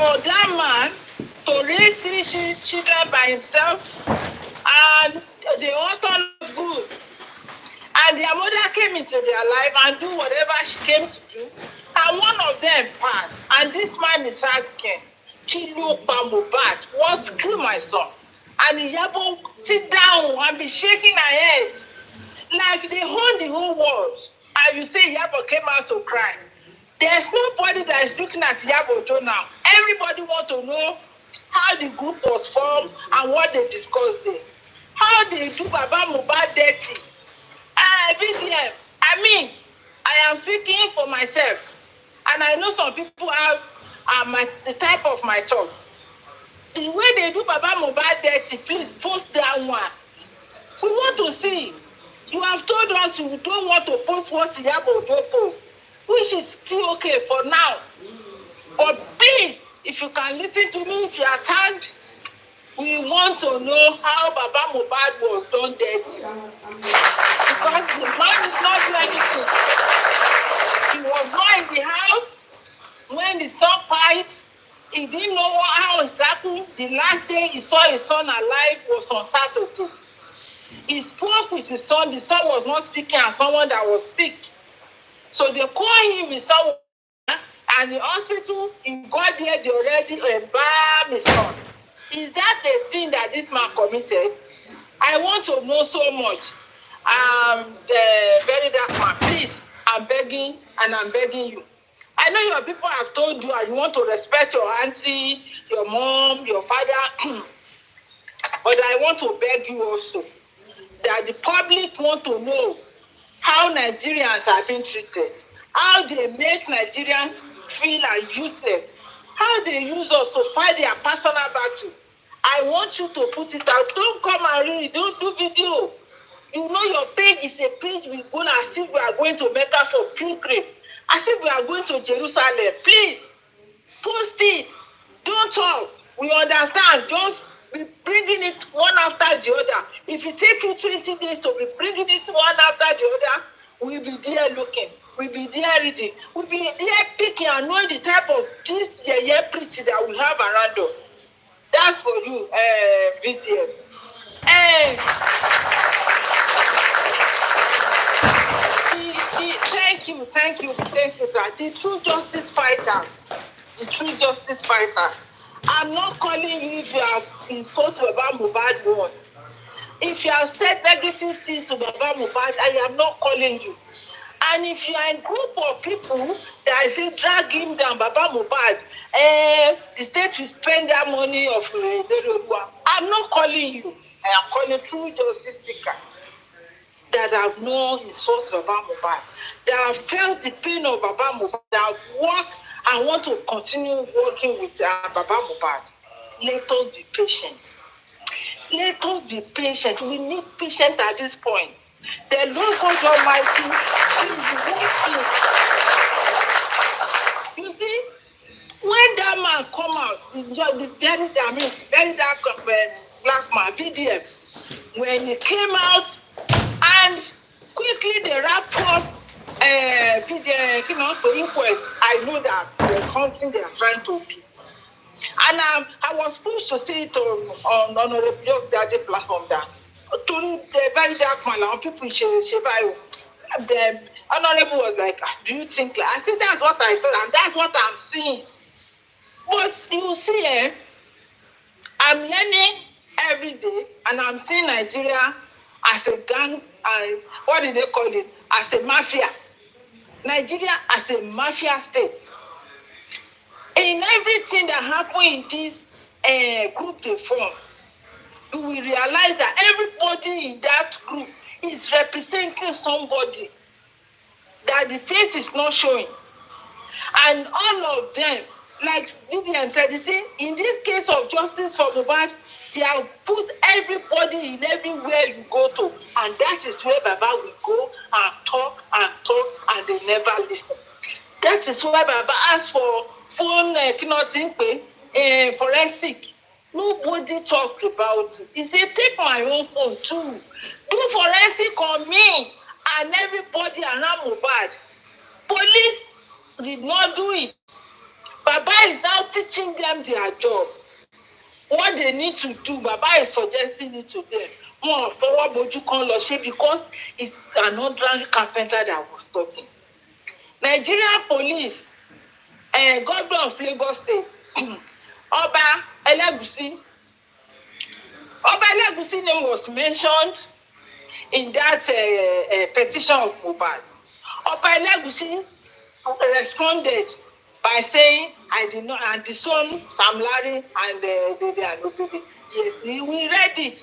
for that man to raise 3 children by himself, and they all turned out good. And their mother came into their life and do whatever she came to do. And one of them passed. And this man is asking, Kilo Mohbad, what killed my son? And Iyabo sit down and be shaking her head. Like they own the whole world. And you say Iyabo came out to cry. There's nobody that is looking at Iyabo Joe now. Everybody want to know how the group was formed and what they discussed there. How they do Baba Mohbad dirty. BDM, I mean, I am speaking for myself. And I know some people have the type of my thoughts. The way they do Baba Mohbad dirty, please post that one. We want to see. You have told us you don't want to post what Iyabo Joe post, which is still okay for now. But please, if you can listen to me, if you are tired, we want to know how Baba Mohbad was done dirty. Because the man is not doing anything. He was not in the house when the son died. He didn't know how it happened. The last day he saw his son alive was on Saturday. He spoke with his son. The son was not speaking as someone that was sick. So they called him with someone, and the hospital, he got there, they already embalmed his son. Is that the thing that this man committed? I want to know so much. The very dark man, please, I'm begging and I'm begging you. I know your people have told you and you want to respect your auntie, your mom, your father, but I want to beg you also that the public want to know how Nigerians are being treated, how they make Nigerians feel useless, how they use us to fight their personal battle. I want you to put it out. Don't come and read. Don't do video. You know your page is a page we go as if we are going to Mecca for pilgrim, as if we are going to Jerusalem. Please, post it. Don't talk. We understand. Just be bringing it one after the other. If it takes you 20 days to be bringing it one after the other, we'll be there looking. We'll be there reading. We'll be there picking and knowing the type of this pretty that we have around us. That's for you, VDM. Thank you, sir. The true justice fighters. I'm not calling you if you have insulted Baba Mohbad once. If you have said negative things to Baba Mohbad, I am not calling you. And if you are a group of people that say drag him down, Baba Mohbad, the state will spend their money of I'm not calling you. I am calling true justice seekers that have no insult Baba Mohbad, that have felt the pain of Baba Mohbad, that have worked and want to continue working with Baba Mohbad. Let us be patient. Let us be patient. We need patience at this point. The Lord God Almighty is working. You see, when that man come out, the very dark black man, VDM, when he came out and quickly they wrapped up to inquest, I know that there's something they are trying to do. And I was pushed to say it on Honorable Daddy platform that to the very dark man, people the Honorable was like, do you think like? I said, that's what I thought, and that's what I'm seeing. But you see, I'm learning every day, and I'm seeing Nigeria as a gang, what do they call it? As a mafia. Nigeria as a mafia state. In everything that happened in this group they form, you will realize that everybody in that group is representing somebody that the face is not showing. And all of them, like Vivian said, you see, in this case of justice for Mohbad, they have put everybody in everywhere you go to. And that is where Baba will go and talk, and they never listen. That is why Baba asked for phone, forensic. Nobody talked about it. He said, take my own phone too. Do forensic on me and everybody around Mohbad. Police did not do it. Baba is now teaching them their job. What they need to do, Baba is suggesting it to them. More forward boju kan lọ ṣe because it's another carpenter that was talking. Nigerian police, governor of Lagos State, Oba Elegushi name was mentioned in that petition of Mohbad. Oba Elegushi responded by saying, I did not, and the son, Sam Larry, and they are no baby. Yes, we read it.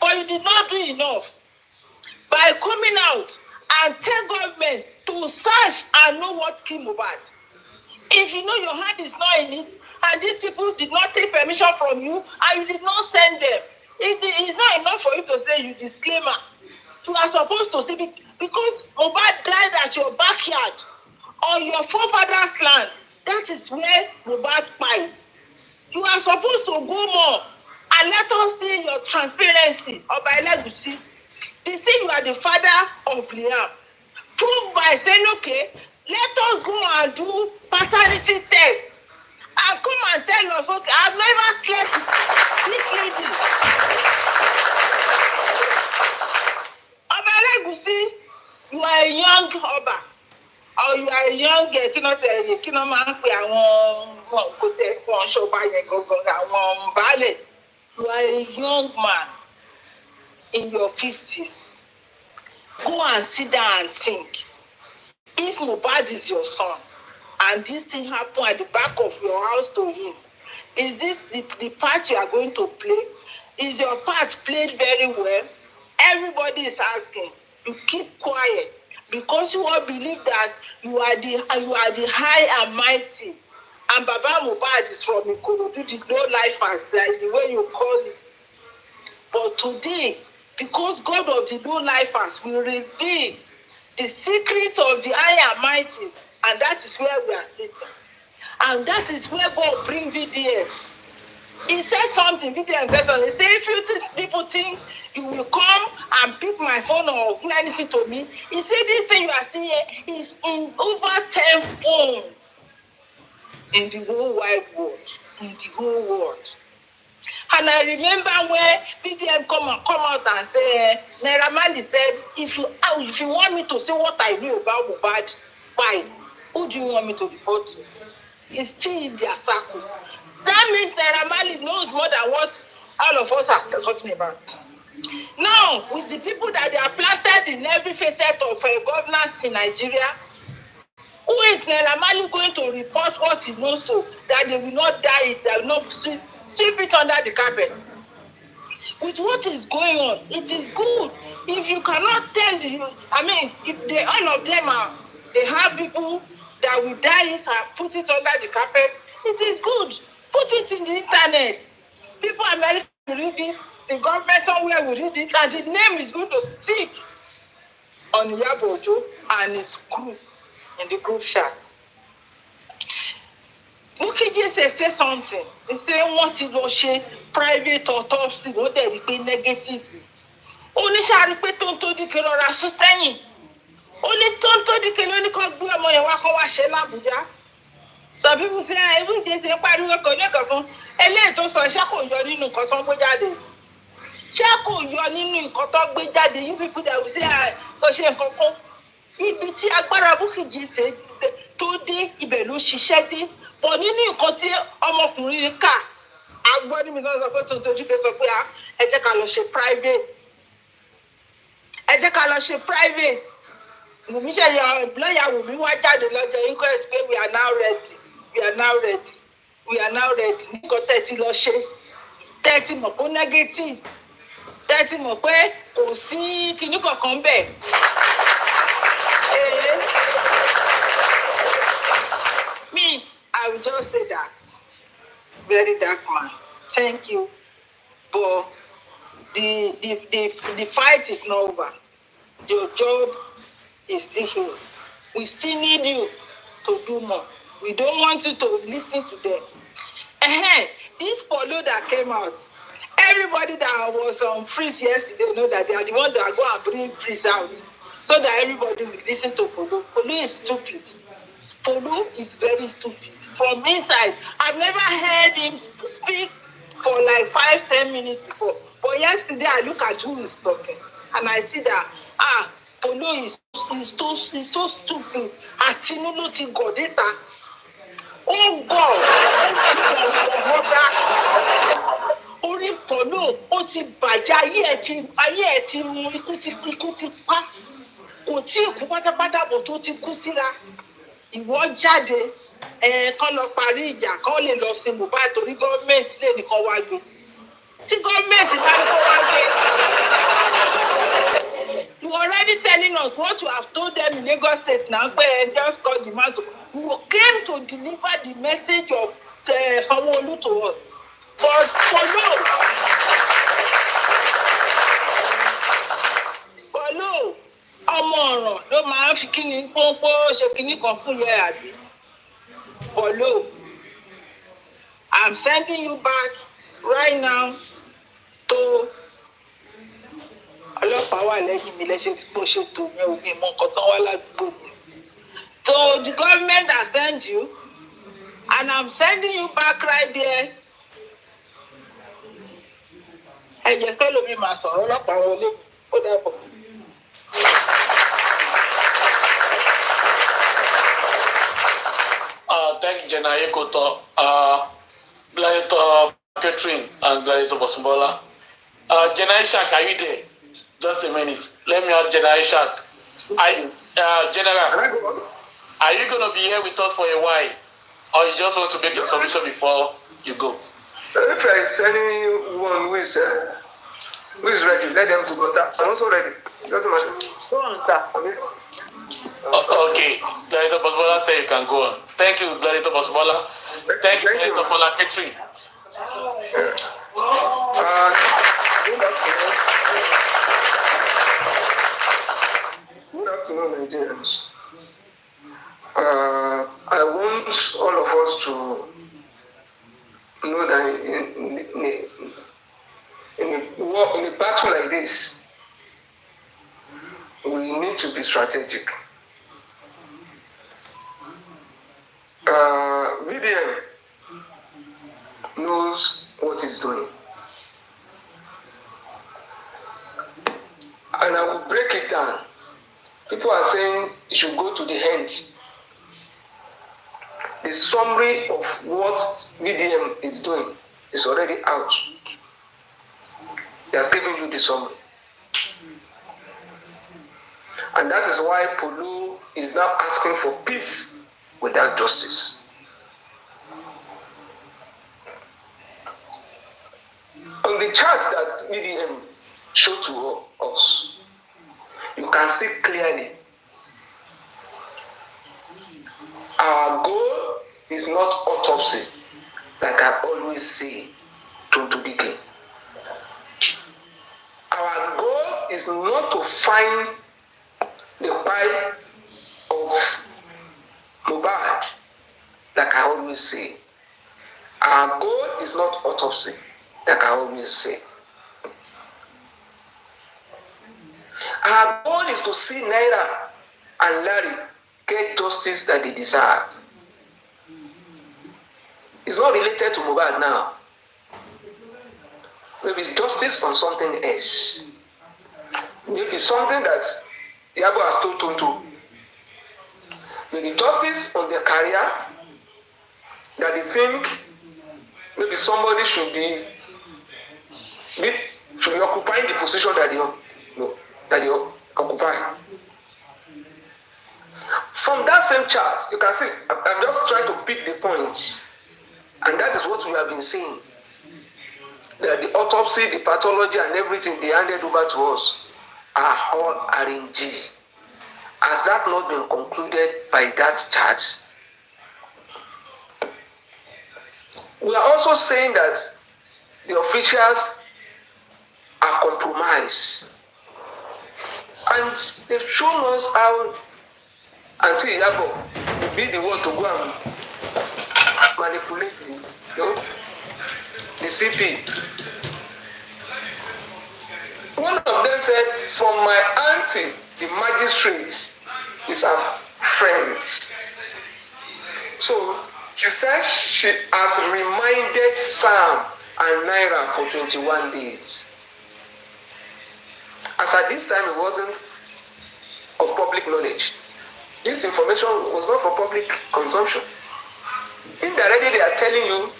But you did not do enough by coming out and tell government to search and know what killed Mohbad. If you know your hand is not in it, and these people did not take permission from you, and you did not send them, it is not enough for you to say you disclaimer. You are supposed to say, because Mohbad died at your backyard, on your forefathers' land. That is where Mohbad died. You are supposed to go more and let us see your transparency. Oba Elegushi, they say you are the father of Liam. Prove by saying, okay, let us go and do paternity test. And come and tell us, okay, I've never slept with this lady. Oba Elegushi, you are a young Oba. Or you are a young kí ló máa ń pè àwọn kò tẹ fún ọṣọba yẹn gangan àwọn baálẹ̀. You are a young man in your 50s. Go and sit down and think. If Mohbad is your son and this thing happen at the back of your house to him, is this the part you are going to play? Is your part played very well? Everybody is asking. You keep quiet. Because you all believe that you are the high and mighty, and Baba Mohbad is from Ikorodu, the no life as that is the way you call it. But today, because God of the no lifers will reveal the secrets of the high and mighty, and that is where we are sitting, and that is where God bring VDS. He said something, VDS said something. He said, if you people think you will come and pick my phone or do anything to me. He said this thing you are seeing here is in over 10 phones in the whole wide world. In the whole world. And I remember when PDM come out and say, Naira Marley said, if you want me to say what I knew about Mohbad, why? Who do you want me to report to? It's still in their circle. That means Naira Marley knows more than what all of us are talking about. Now, with the people that they are planted in every facet of governance in Nigeria, who is Naira Marley going to report what he knows to, that they will not die, they will not sweep it under the carpet? With what is going on, it is good. If you cannot tell if all of them they have people that will die it and put it under the carpet, it is good. Put it in the internet. People America will read it. The government somewhere will read it, and the name is going to stick on Iyabo and his group in the group chat. Mukiji say something. He say what is ṣe private autopsy, what they repay negative. Only shall repay tonto di kilo ra sustaining. Only tonto di kilo ni ko gbe ọmọ yẹn wá kó wá ṣe l'Abuja. Some people say every day say pariwo ko le kan eléyìí tó sọ ṣé kò yọ nínú nǹkan tó gbé jáde. Ṣé kò yọ nínú nǹkan tó gbé jáde? You people that will say kò ṣe nǹkan kan. Ibi tí agbára Bukiji ṣe tó dé ibẹ̀ ló ṣiṣẹ́ dé. But nínú nǹkan tí ọmọkùnrin kà, agbọ́ ní mi sọ pé tuntun ojú kẹ sọ pé ẹ jẹ́ ká lọ ṣe private. Ẹ jẹ́ ká lọ ṣe private. Wùmí ṣe lọ́yà Wùmí wá jáde lọ́jọ́ inquest pé we are now ready. We are now ready. We are now ready. Nǹkan tẹ́tí lọ ṣe. Tẹ́tí mọ̀ pé negative. Tẹ́tí mọ̀ pé kò sí kinní kankan bẹ́ẹ̀. Me, I will just say that. Very dark man. Thank you. But the fight is not over. Your job is still here. We still need you to do more. We don't want you to listen to them. This Paulo that came out, everybody that was on freeze yesterday know that they are the ones that go and bring freeze out so that everybody will listen to Paulo. Paulo is stupid. Paulo is very stupid. from inside. I've never heard him speak for like 5-10 minutes before. But yesterday I look at who is talking and I see that Paulo is so stupid. Àtinúlú ti gọ̀ déta. Ó gọ̀ orí Paulo ó ti bàjẹ́ ayé ẹ̀ ti mú ikú ti pa. Kò tí ì kú pátápátá bò tó ti kú síra. Ìwọ jáde kán lọ parí ìjà kán lè lọ sin Mohbad torí gọ́ọ̀mẹ̀ntì lè nìkan wá gbé. Tí gọ́ọ̀mẹ̀ntì bá ní kó wá gbé. You already telling us what you have told them in Lagos State now, but just call the man to. You came to deliver the message of Sanwo-Olu to us. But Paulo, ọmọ ọ̀ràn ló máa ń fi kíni pọ́npọ́ ṣe kíní kan fún yẹ àbí. Paulo, I'm sending you back right now to ọlọ́pàá wà lẹ́yìn mi lẹ́sẹ̀ bó ṣe tó ní omi mọ́ nǹkan tán wá ládùúgbò mi. So the government has sent you and I'm sending you back right there. Ẹ jẹ́ kẹ́lòmí máa sọ̀rọ̀ ọlọ́pàá wọlé ó dàbọ̀. Thank you, Jenna Yekoto, Gladiator Catherine, and Gladiator Bosumbola. Jenna Ishak, are you there? Just a minute. Let me ask Jenna Ishak. General, are you going to be here with us for a while? Or you just want to make your submission before you go? If there is anyone who is ready, let them to go. I'm also ready. Doesn't matter. Go on, sir. Okay. Gladiator Bosumbola said you can go on. Thank you, Gladiator Bosumbola. Thank you, Gladiator Paula Catherine. Good afternoon, Nigerians. I want all of us to know that in a battle like this, we need to be strategic. VDM knows what he's doing. And I will break it down. People are saying you should go to the end. The summary of what VDM is doing is already out. They are giving you the summary. And that is why Paulo is now asking for peace without justice. On the chart that VDM showed to us, you can see clearly our goal is not autopsy, like I always say to begin. Our goal is not to find the pipe of Mohbad, like I always say. Our goal is not autopsy, like I always say. Our goal is to see Naira and Larry get justice that they deserve. It's not related to Mohbad now. Maybe justice on something else. Maybe something that Iyabo has told Tonto. Maybe justice on their career, that they think maybe somebody should be occupying the position that they occupy. From that same chart, you can see, I'm just trying to pick the points. And that is what we have been seeing. That the autopsy, the pathology, and everything they handed over to us are all RNG. Has that not been concluded by that chart? We are also saying that the officials are compromised. And they've shown us how Auntie Iyabo will be the one to go and manipulate the CP. One of them said, from my auntie, the magistrate is a friend. So She said she has reminded Sam and Naira for 21 days. As at this time, it wasn't of public knowledge. This information was not for public consumption. Indirectly, they are telling you,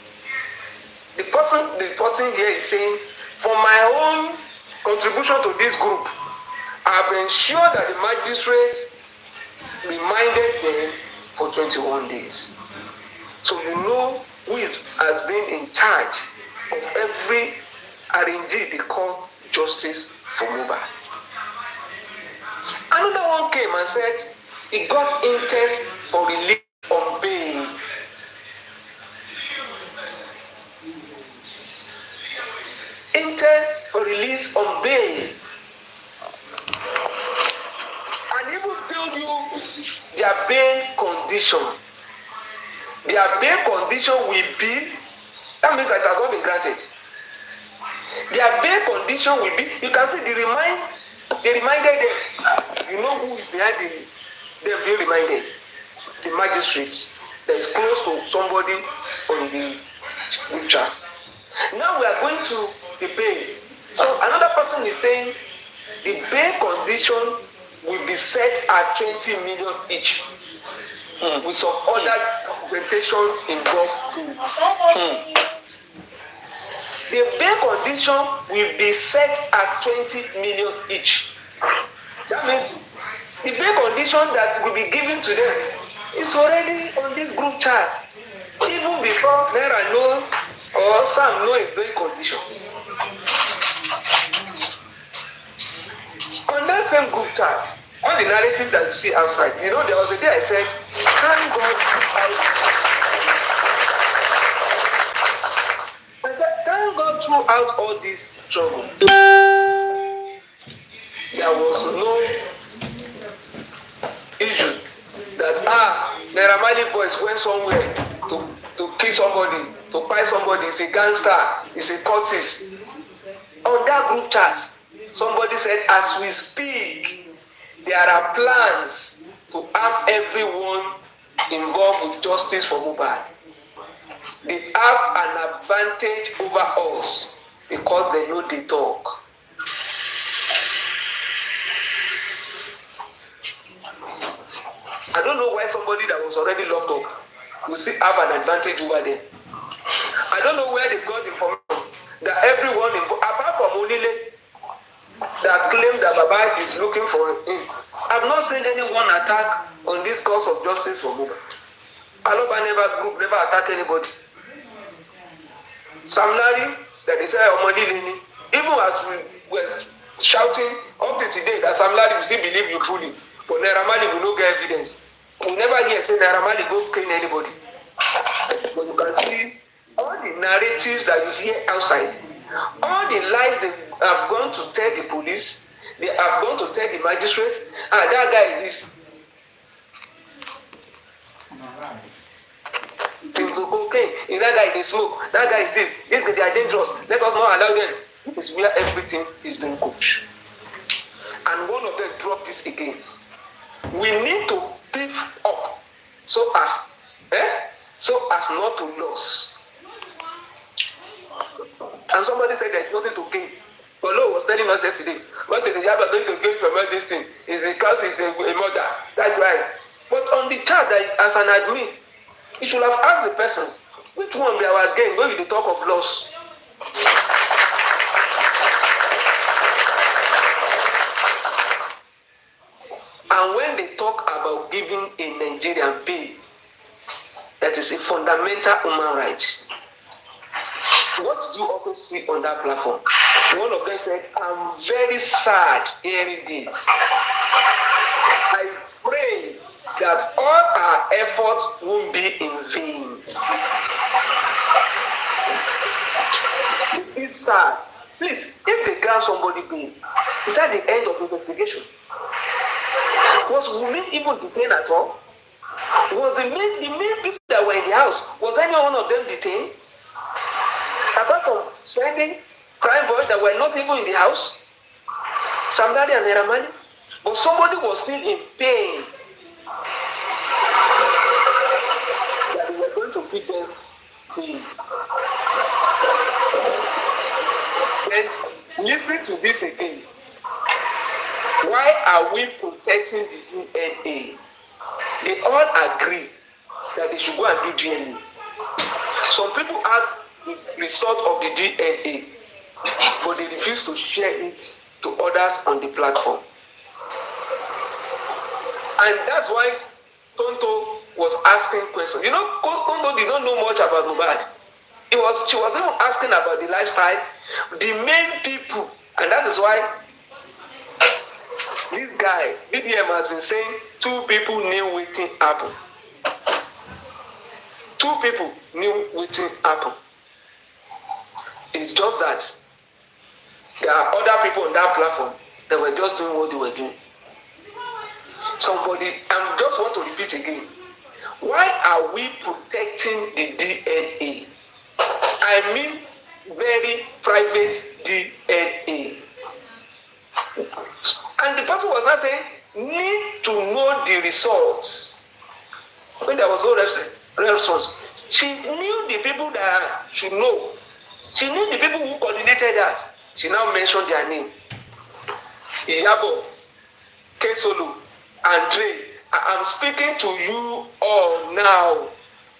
the person reporting here is saying, for my own contribution to this group, I have ensured that the magistrate reminded them for 21 days. So you know who has been in charge of every RNG they call justice for Mohbad. Another one came and said he got intent for release on bail. Intent for release on bail. And even told you their bail condition. Their bail condition will be, that means that it has not been granted. Their bail condition will be, you can see they reminded them. You know who is behind them being reminded? The magistrates that is close to somebody on the group chat. Now we are going to the bail. So another person is saying the bail condition will be set at 20 million each. With some other documentation involved. The bail condition will be set at 20 million each. That means the bail condition that will be given to them is already on this group chat. Even before Naira know or Sam know his bail condition. On that same group chat, on the narrative that you see outside, you know, there was a day I said, thank God I said, thank God throughout all this trouble, there was no issue that Naira Marley boys went somewhere to kill somebody, to buy somebody, he's a gangster, he's a cultist. On that group chat, somebody said, as we speak, there are plans to harm everyone involved with justice for Mohbad. They have an advantage over us because they know they talk. I don't know why somebody that was already locked up will still have an advantage over them. I don't know where they got the information that everyone involved, apart from Onile, that claim that Baba is looking for him. I've not seen anyone attack on this cause of justice for Mohbad. Aloba group never attack anybody. Sam Larry, that they say Omowummi, even as we were shouting up to today that Sam Larry will still believe you truly, but Naira Marley will not get evidence. We never hear say Naira Marley go kill anybody. But you can see all the narratives that you hear outside, all the lies they have gone to tell the police, they have gone to tell the magistrate, and that guy is okay, that guy is smoke, that guy is this guy, they are dangerous, let us not allow them. This is where everything is being coached. And one of them dropped this again. We need to pick up so as not to lose. And somebody said there is nothing to gain. Paulo was telling us yesterday, what is the Iyabo going to gain from all this thing? Is because it's a murder. That's right. But on the chat, that as an admin, you should have asked the person, which one be our gain when you talk of loss? And when they talk about giving a Nigerian pay, that is a fundamental human right. What do you also see on that platform? One of them said, I'm very sad hearing this. I pray that all our efforts won't be in vain. It's sad. Please, if they grant somebody bail, is that the end of investigation? Was Wunmi even detained at all? Was the main people that were in the house, was any one of them detained? Apart from spending crime boys that were not even in the house, Sam Larry and Naira Marley, but somebody was still in pain that they were going to feed them free. Then listen to this again. Why are we protecting the DNA? They all agree that they should go and do DNA. Some people have the result of the DNA, but they refuse to share it to others on the platform. And that's why Tonto was asking questions. You know, Tonto did not know much about Mohbad. She was even asking about the lifestyle, the main people, and that is why this guy, BDM, has been saying 2 people knew waiting happen. 2 people knew waiting happen. It's just that there are other people on that platform that were just doing what they were doing. Somebody, I just want to repeat again. Why are we protecting the DNA? I mean very private DNA. And the person was not saying, need to know the results. When there was no response, she knew the people that should know. She knew the people who coordinated that. She now mentioned their name. Iyabo, Kesolo, Andre, I am speaking to you all now.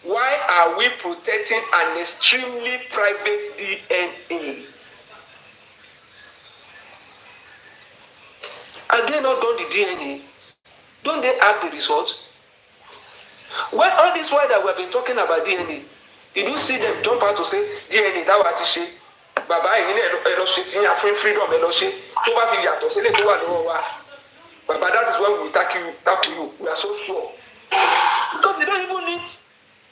Why are we protecting an extremely private DNA? Have they not done the DNA? Don't they have the results? When all this while that we have been talking about DNA, did you see them jump out to say DNA that what is she? Baba, you need freedom, tó bá fi yàtọ̀ sílẹ̀ tó wà lọ́wọ́ wa. Baba, that is why we tackle you. We are so sure. Because you don't even need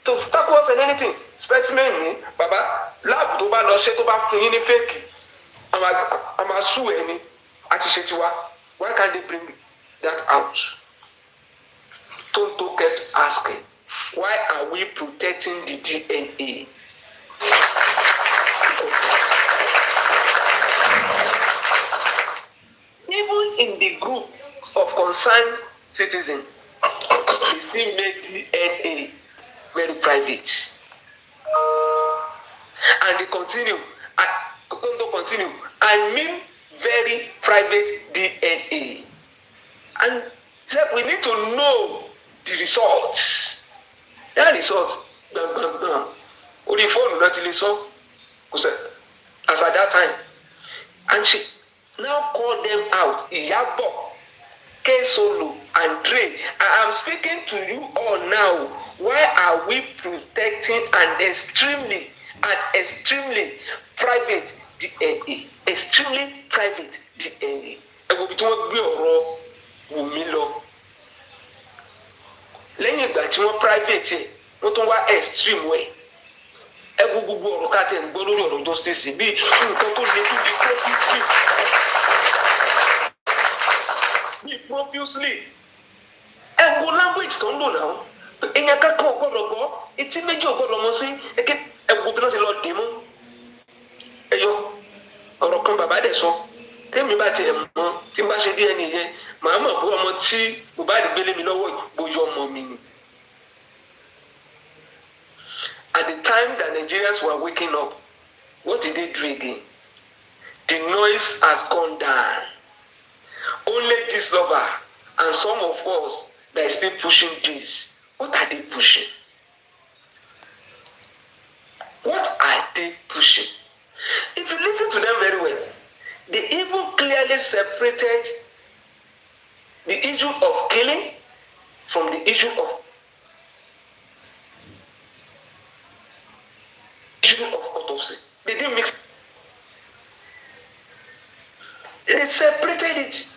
to tackle us in anything. Specimen ni, Baba, lab tó bá lọ ṣe tó bá fún yín ní fake. I'm a sue ẹni àti ṣe tiwa. Why can't they bring that out? Tonto kept asking, why are we protecting the DNA? Even in the group of concerned citizens, they still make DNA very private. And they continue, I mean very private DNA. And we need to know the results. That result, only phone not really so, as at that time. And she now called them out. Iyabo, Kesolo, Andre, I am speaking to you all now. Why are we protecting an extremely private DNA? Extremely private DNA. Ẹ wo bí tí wọ́n gbé ọ̀rọ̀ Wùmí lọ. Lẹ́yìn ìgbà tí wọ́n private ẹ̀, wọ́n tún wá extreme way. Ẹ wo gbogbo ọ̀rọ̀ ká tẹ̀ ń gbọ́ lórí ọ̀rọ̀ justice bí nǹkan tó le tó di profusely. Ẹ wo language tó ń lò náà. Èèyàn kankan ò gbọ́dọ̀ gbọ́, etí méjì ò gbọ́dọ̀ mọ sí, ẹ wo bí wọ́n ti lọ dé mú. Ẹ yọ ọ̀rọ̀ kan bàbá dẹ̀ sọ. Tẹ́mi bá tiẹ̀ mọ́ tí n bá ṣe DNA yẹn, màá mọ̀ bó ọmọ tí Mohbad gbélé mi lọ́wọ́ bóyá ọmọ mi ni. At the time that Nigerians were waking up, what did they do again? The noise has gone down. Only this lover and some of us that are still pushing this. What are they pushing? What are they pushing? If you listen to them very well, they even clearly separated the issue of killing from the issue of autopsy. They didn't mix. They separated it.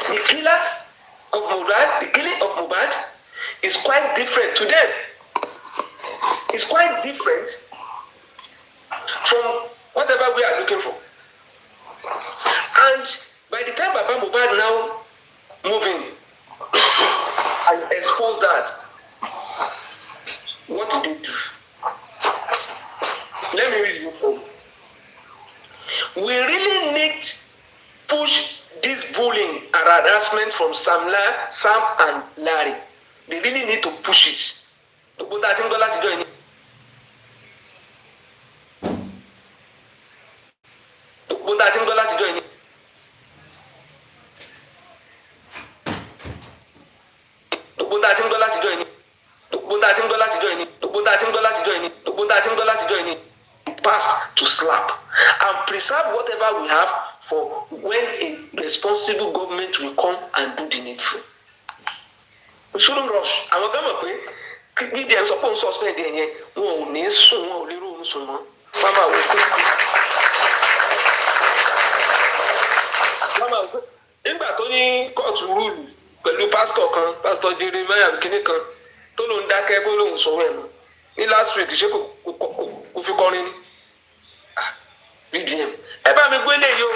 The killing of Mohbad is quite different to them. It's quite different from whatever we are looking for. And by the time Baba Mohbad now moving and expose that, what did they do? Let me read you from. We really need to push this bullying and harassment from Sam and Larry. They really need to push it. gbogbo tá a ti ń gbọ́ látijọ́ yìí. Gbogbo tá a ti ń gbọ́ látijọ́ yìí. Gbogbo tá a ti ń gbọ́ látijọ́ yìí. Gbogbo tá a ti ń gbọ́ látijọ́ yìí. Gbogbo tá a ti ń gbọ́ látijọ́ yìí. Pass to slap and preserve whatever we have for when a responsible government will come and do the needful. We shouldn't rush. Àwọn gan mọ̀ pé bí díẹ̀ sọ pé òun suspend ẹ̀ yẹn wọn ò ní sùn wọn ò lè róorun sùn mọ́. Wọ́n máa wò pé nígbà tó ní kóòtù rúùlù pẹ̀lú pásítọ̀ kan pásítọ̀ Jeremiah kínní kan tó ló ń dákẹ́ kó lóun sọ ẹ̀ mọ́ ní last week ṣé kò fi kọrin ní BDM ẹ bá mi gbé léyìí o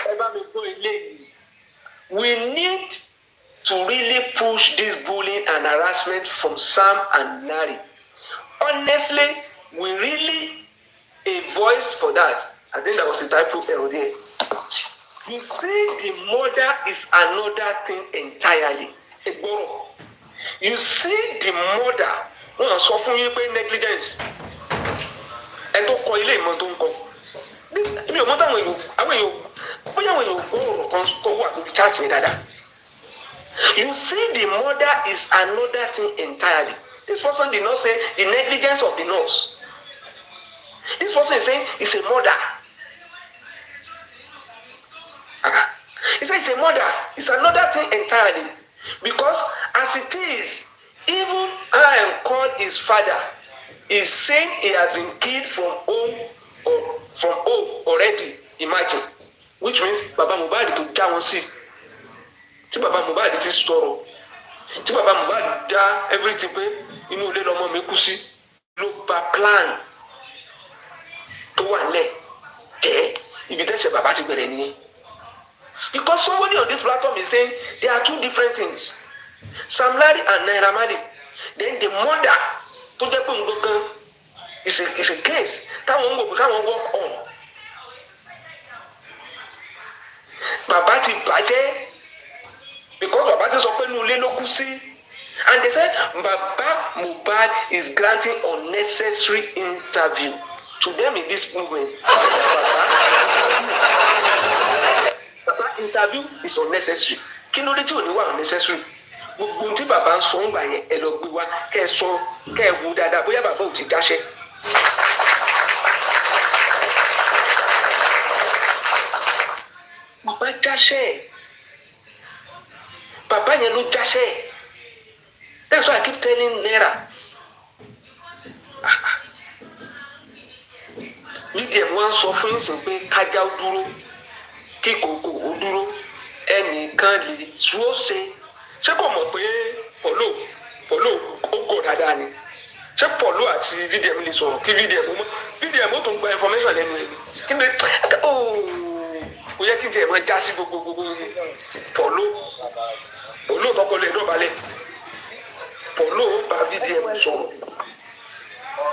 ẹ bá mi gbé léyìí. We need to really push this bullying and harassment from Sam and Larry. Honestly, we really a voice for that. I think that was a typo error there. You see, the murder is another thing entirely. You see, the murder, wọ́n sọ fún yín pé negligence. Ẹ tó kọ ilé ìmọ̀ tó ń kọ. Mi ò mọ̀ táwọn èèyàn bóyá àwọn èèyàn gbọ́ ọ̀rọ̀ kan tó wà lórí chat mi dáadáa. You see, the murder is another thing entirely. This person did not say the negligence of the nurse. This person is saying it's a murder. He said it's a murder. It's another thing entirely. Because as it is, even I am called his father. Is saying he has been killed from home already. Imagine. Which means Baba Mohbad to já wọn sí. Tí Baba Mohbad ti sọ̀rọ̀. Tí Baba Mohbad dá everything pé inú ilé lọmọ mi kú sí. Ló bá plan tó wà nílẹ̀ jẹ́ ibi tẹ́sẹ̀ bàbá ti bẹ̀rẹ̀ nìyẹn. Because somebody on this platform is saying there are two different things. Sam Larry and Naira Marley. Then the murder tó jẹ́ pé nǹkan kan is a case táwọn ń wò pé káwọn work on. Bàbá ti bàjẹ́ because bàbá ti sọ pé inú ilé ló kú sí. And they said Baba Mohbad is granting unnecessary interview. To them in this movement, Baba interview is unnecessary. Kí ló dé tí ò ní wà unnecessary? Gbogbo tí bàbá ń sọ ń gbà yẹn ẹ lọ gbé wá kẹ́ ẹ sọ kẹ́ ẹ wú dáadáa bóyá bàbá ò ti dáṣẹ́. Bàbá jáṣẹ́. Bàbá yẹn ló jáṣẹ́. That's why I keep telling Naira. Mídíẹ̀ wọ́n sọ fún yín sìn pé kájá ó dúró kí kòkó ó dúró ẹnìkan lè sú ó ṣe. Ṣé kò mọ̀ pé Paulo ó gọ̀ dáadáa ni? Ṣé Paulo àti VDM lè sọ̀rọ̀ kí VDM ó tún gba information lẹ́nu ẹ̀? Kí ni kò yẹ kí n tiẹ̀ máa já sí gbogbo Paulo tọkọ lè dọ̀bálẹ̀. Paulo bá VDM sọ̀rọ̀.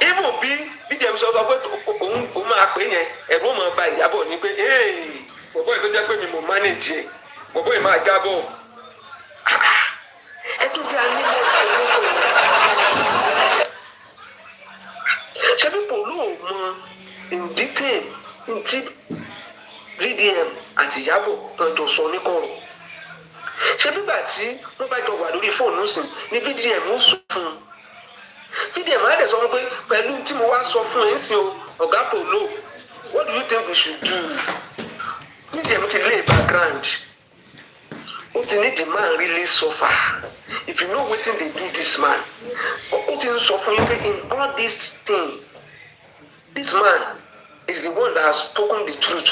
Even bí VDM sọ pé òun máa pè yẹn ẹ̀rù ó máa ba Iyabo ní pé bọ̀bọ̀ yìí tó jẹ́ pé mi mò manage ẹ̀ bọ̀bọ̀ yìí máa jábọ̀. Ẹ tún jẹ́ anímọ̀ ìṣòro. Ṣé bí Paulo mọ in detail ntí VDM àti Iyabo kan jọ sọ ní kọ̀rọ̀? Ṣé bígbà tí wọ́n bá jọ wà lórí fóònù sìn ní VDM ó sùn fún un? VDM á dẹ̀ sọ pé pẹ̀lú tí mo wá sọ fún ẹ̀ ń sin ọ̀gá Paulo, what do you think we should do? VDM ti lay background. Ó ti ní the man really suffer. If you know wetin dey do this man, ó ti ń sọ fún yín pé in all this thing, this man is the one that has spoken the truth.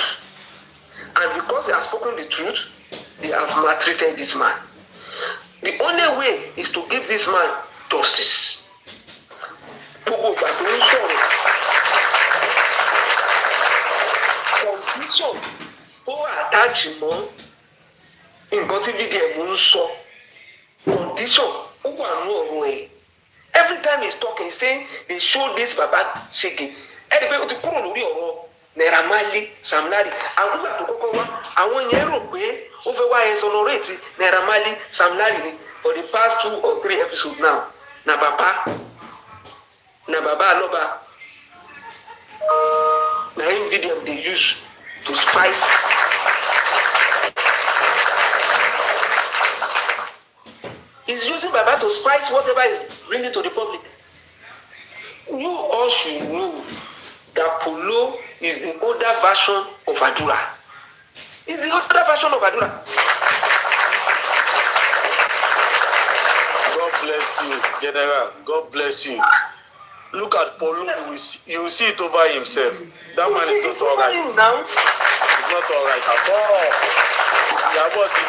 And because he has spoken the truth, they have maltreated this man. The only way is to give this man justice. Gbogbo ìgbà tó ń sọ̀rọ̀ condition tó attach mọ́ nǹkan tí VDM ń sọ condition ó wà ní ọ̀rọ̀ ẹ̀. Every time he's talking he's saying they show this baba shaking. Ẹni pé o ti kúrò lórí ọ̀rọ̀ Naira Marley, Sam Larry. Àwọn ìgbà tó kọ́kọ́ wá àwọn yẹn rò pé ó fẹ́ wá exonerate Naira Marley, Sam Larry ni for the past 2 or 3 episodes now. Na baba Aloba The NVIDIA they use to spice. He's using Baba to spice whatever is bringing to the public. You all should know that Paulo is the older version of Adura. It's the older version of Adura. God bless you, General. God bless you. Look at Paulo. You will see it over himself. That man is not all right. Now. It's not all right at all. Iyabo ti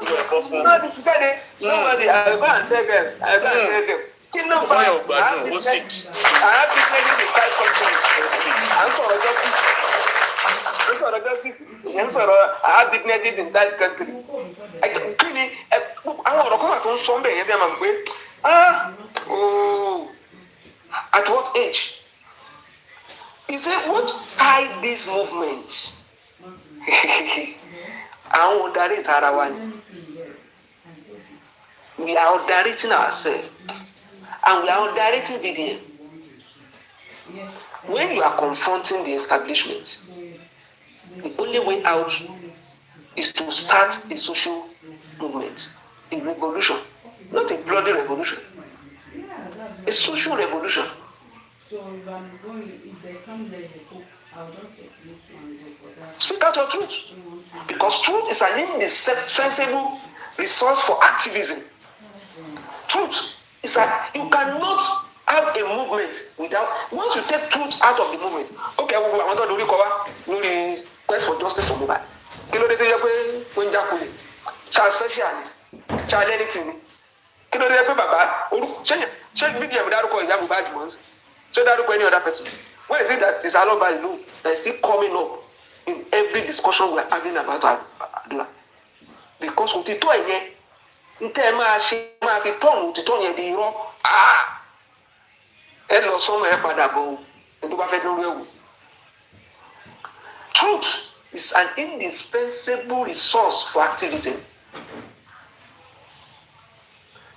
do ẹ̀fọ́ fún. No, this is it. Nobody. I go and tell them. I go and tell them. Ọmọ yẹn ò gbádùn, ó sick. I have been playing the five countries. À ń sọ̀rọ̀ justice. À ń sọ̀rọ̀ justice. À ń sọ̀rọ̀ I have dignity in that country. Kí ni àwọn ọ̀rọ̀ kan wà tó ń sọ ń bẹ̀ yẹn bí a máa ń gbé. At what age? He said, what tied this movement? Àwọn underrate ara wa ni. We are underrating ourselves. And we are underrating VDM. When you are confronting the establishment, the only way out is to start a social movement, a revolution, not a bloody revolution, a social revolution. Speak out your truth, because truth is an indispensable resource for activism. Truth is that you cannot have a movement without, once you take truth out of the movement. Okay, I want to do the quest for justice for Mohbad. Kí ló dé tó yẹ pé wọ́n ń jákulẹ̀? Child special ni, child anything ni. Kí ló dé yẹ pé bàbá ṣé BDM dárúkọ Iyabo Mohbad mọ́ sí? Ṣé dárúkọ any other person? Why is it that it's Aloba alone that is still coming up in every discussion we are having about Adura? Because òtítọ́ ẹ̀yẹn ntẹ́ ẹ máa ṣe máa fi tọ́ọ̀nù òtítọ́ yẹn di irọ́. Ẹ lọ sọ́mọ ẹ padà bọ̀ o, ẹ tó bá fẹ́ lórí ẹ̀wò. Truth is an indispensable resource for activism.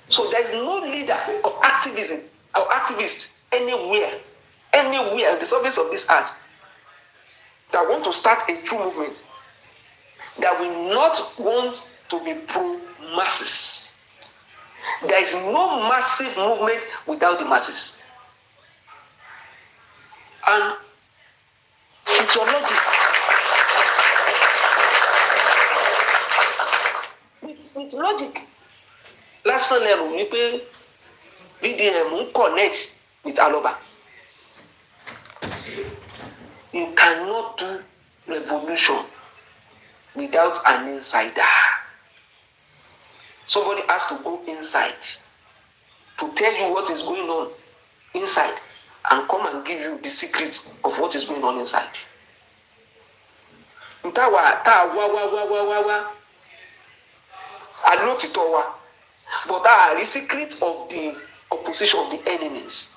So there is no leader of activism or activist anywhere on the surface of this earth that want to start a true movement that will not want to be pro-masses. There is no massive movement without the masses. And it's your logic. With logic. Lásán lẹ́rù wípé BDM ń connect with Aloba. You cannot do revolution without an insider. Somebody has to go inside to tell you what is going on inside and come and give you the secret of what is going on inside. I know it, but the secret of the opposition of the enemies.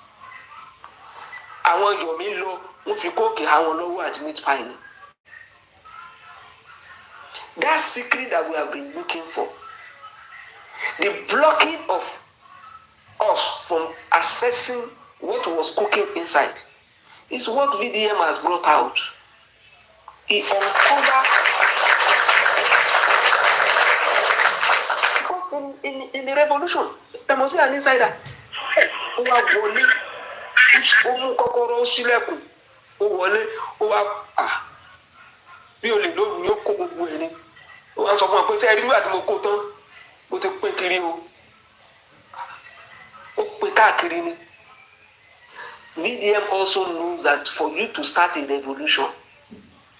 Àwọn Yomi lọ wọ́n fi kóòkè àwọn lọ́wọ́ àti meat pie ni. That secret that we have been looking for, the blocking of us from accessing what was cooking inside, is what VDM has brought out. He uncovered, because in the revolution there must be an insider. Ó wá wọlé, ó mú kọ́kọ́rọ́ sílẹ̀kùn, ó wọlé, ó wá bí olè lóru ni ó kó gbogbo ẹ̀ ni. Ó wá sọ fún wa pé tí ẹ rí nígbà tí mo kó tán, mo ti pín kiri o. Ó pín káàkiri ni. VDM also knows that for you to start a revolution,